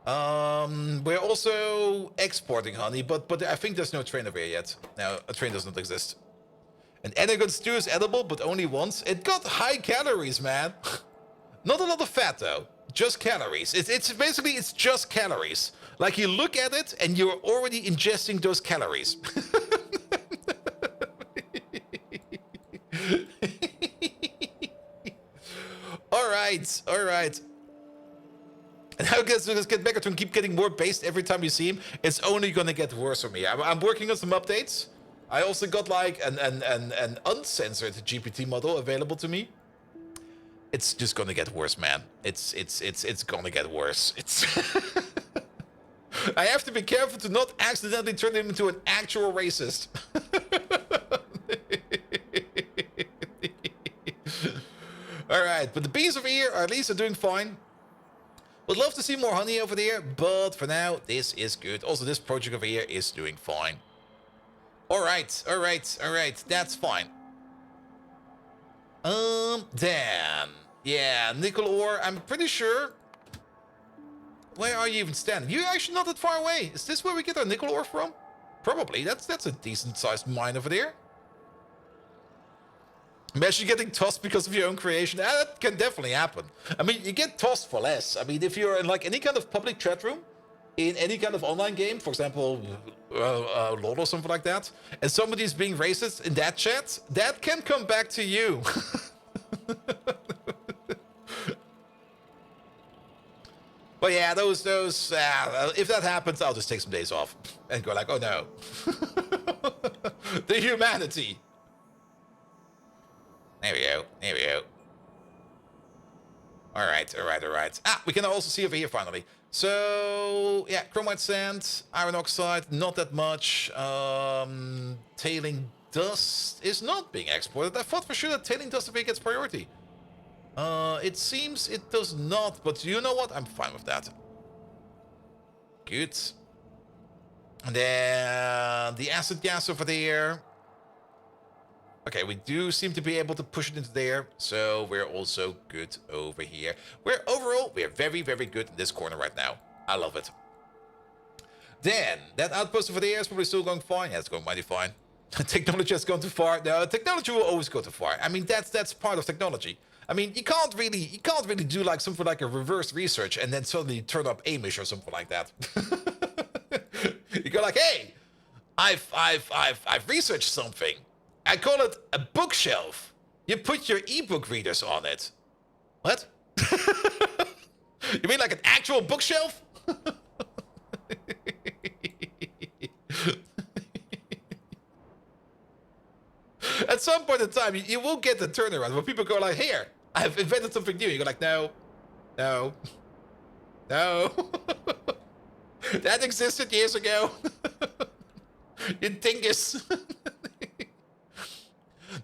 we're also exporting honey, but I think there's no train over here yet. No, a train does not exist. An Energon stew is edible, but only once. It got high calories, man. Not a lot of fat, though. Just calories. It's basically, it's just calories. Like, you look at it, and you're already ingesting those calories. Alright, alright. And how does get Megatron keep getting more based every time you see him? It's only gonna get worse for me. I'm working on some updates. I also got like an uncensored GPT model available to me. It's just gonna get worse, man. It's gonna get worse. It's I have to be careful to not accidentally turn him into an actual racist. Alright, but the bees over here are at least doing fine. Would love to see more honey over there, but for now, this is good. Also, this project over here is doing fine. Alright, alright, alright, that's fine. Damn. Yeah, nickel ore, I'm pretty sure. Where are you even standing? You're actually not that far away. Is this where we get our nickel ore from? Probably, that's a decent sized mine over there. Imagine getting tossed because of your own creation. That can definitely happen. I mean, you get tossed for less. I mean, if you're in like any kind of public chat room, in any kind of online game, for example, LoL or something like that, and somebody's being racist in that chat, that can come back to you. But yeah, those, if that happens, I'll just take some days off and go like, oh no. The humanity. There we go. There we go. All right, all right, all right. Ah, we can also see over here finally. So, yeah, chromite sand, iron oxide, not that much. Tailing dust is not being exported. I thought for sure that tailing dust gets priority. It seems it does not, but you know what? I'm fine with that. Good. And then the acid gas over there. Okay, we do seem to be able to push it into there, so we're also good over here. Overall, we're very, very good in this corner right now. I love it. Then, that outpost over there is probably still going fine. Yeah, it's going mighty fine. Technology has gone too far. No, technology will always go too far. I mean, that's part of technology. I mean, you can't really do like something like a reverse research and then suddenly turn up Amish or something like that. You go like, hey, I've researched something. I call it a bookshelf. You put your ebook readers on it. What? You mean like an actual bookshelf? At some point in time, you will get the turnaround where people go like, here, I've invented something new. You go like, no, no, no. That existed years ago. You dingus.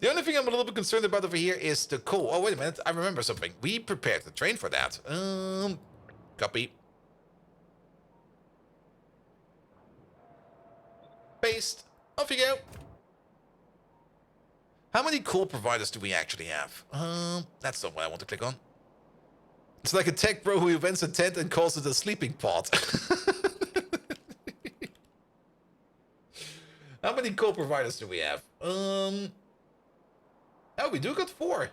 The only thing I'm a little bit concerned about over here is the coal. Oh, wait a minute. I remember something. We prepared the train for that. Copy. Paste. Off you go. How many coal providers do we actually have? That's not what I want to click on. It's like a tech bro who invents a tent and calls it a sleeping pod. How many coal providers do we have? Oh, we do got 4.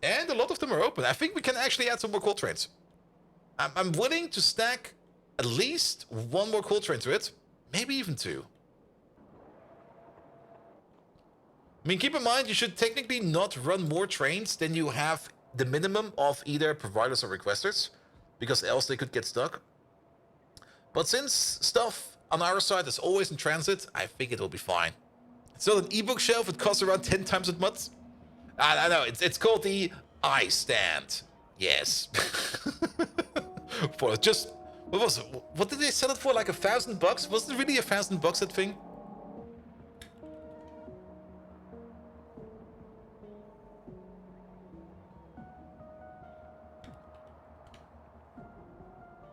And a lot of them are open. I think we can actually add some more coal trains. I'm willing to stack at least 1 more coal train to it. Maybe even 2. I mean, keep in mind, you should technically not run more trains than you have the minimum of either providers or requesters, because else they could get stuck. But since stuff on our side is always in transit, I think it will be fine. It's not an ebook shelf, it costs around 10 times as much. I know, it's called the iStand. Yes. For just, what was it? What did they sell it for? Like $1,000? Wasn't it really $1,000 that thing?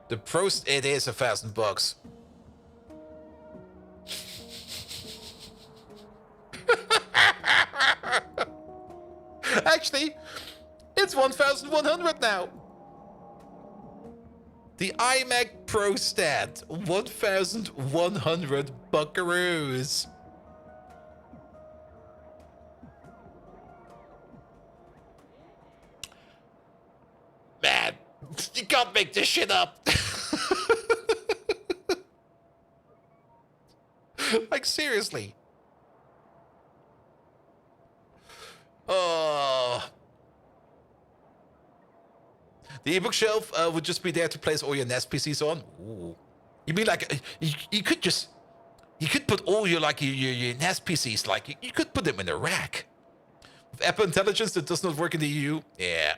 The Prost, it is $1,000. Actually, it's 1,100 now. The iMac Pro Stand, 1,100 buckaroos. Man, you can't make this shit up. Like, seriously. The ebook shelf would just be there to place all your Nest PCs on. Ooh. You mean like you could put all your your Nest PCs, like you could put them in a rack. With Apple Intelligence that does not work in the EU. Yeah.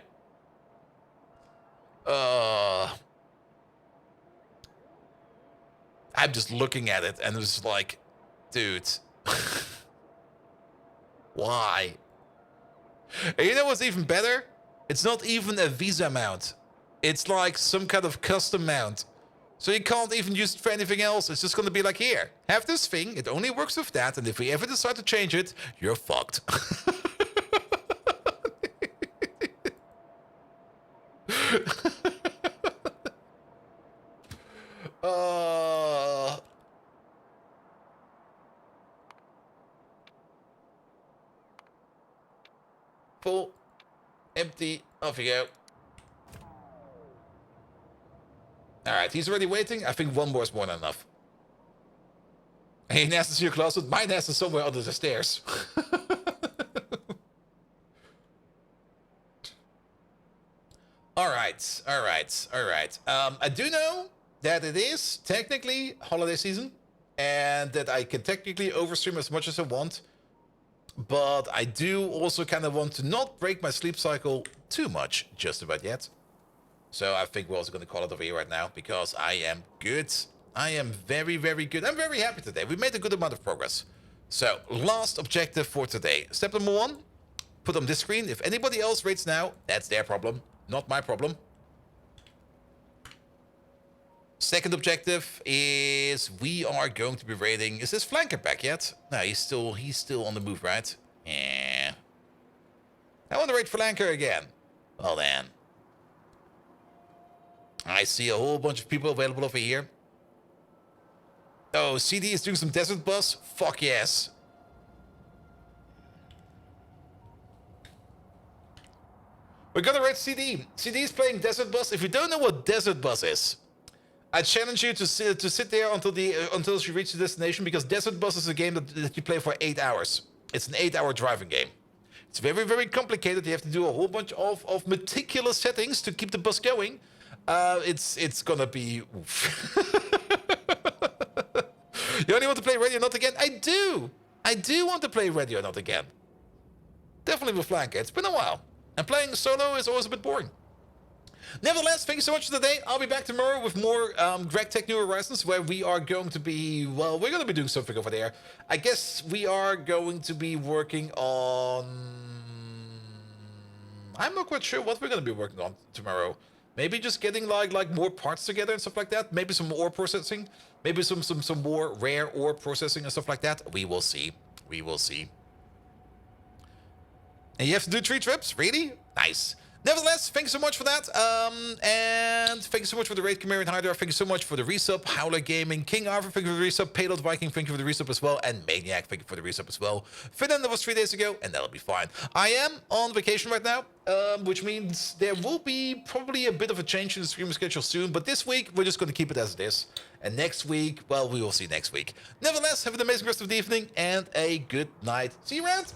I'm just looking at it and it's like, dude, why? And you know what's even better? It's not even a Visa mount. It's like some kind of custom mount. So you can't even use it for anything else. It's just going to be like, here, have this thing. It only works with that. And if we ever decide to change it, you're fucked. Full. Empty. Off you go. Alright, he's already waiting. I think 1 more is more than enough. Hey, nest is in your closet. My nest is somewhere under the stairs. Alright. I do know that it is technically holiday season. And that I can technically overstream as much as I want. but I do also kind of want to not break my sleep cycle too much just about yet. So I think we're also going to call it over here right now because I am good. I am very, very good. I'm very happy today. We made a good amount of progress. So last objective for today. Step number 1, put on this screen. If anybody else rates now, that's their problem, not my problem. Second objective is we are going to be raiding. Is this flanker back yet? No, he's still on the move, right? Yeah. I want to raid flanker again. Well then. I see a whole bunch of people available over here. Oh, CD is doing some desert bus? Fuck yes. We're gonna raid CD. CD is playing desert bus. If you don't know what desert bus is, I challenge you to sit there until she reaches the destination, because Desert Bus is a game that you play for 8 hours. It's an 8-hour driving game. It's very, very complicated. You have to do a whole bunch of meticulous settings to keep the bus going. It's gonna be oof. You only want to play Ready or Not Again? I do want to play Ready or Not Again. Definitely with Flanker. It's been a while. And playing solo is always a bit boring. Nevertheless, thank you so much for today. I'll be back tomorrow with more Greg Tech New Horizons, where we are going to be, well, we're going to be doing something over there. I guess we are going to be working on... I'm not quite sure what we're going to be working on tomorrow. Maybe just getting like more parts together and stuff like that. Maybe some ore processing. Maybe some more rare ore processing and stuff like that. We will see. We will see. And you have to do 3 trips? Really? Nice. Nevertheless, thank you so much for that. And thank you so much for the raid, Chimerian Hydra. Thank you so much for the resub. Howler Gaming, King Arthur, thank you for the resub. Payload Viking, thank you for the resub as well. And Maniac, thank you for the resub as well. Finn, that was 3 days ago, and that'll be fine. I am on vacation right now, which means there will be probably a bit of a change in the streaming schedule soon. But this week, we're just going to keep it as it is. And next week, well, we will see next week. Nevertheless, have an amazing rest of the evening and a good night. See you around.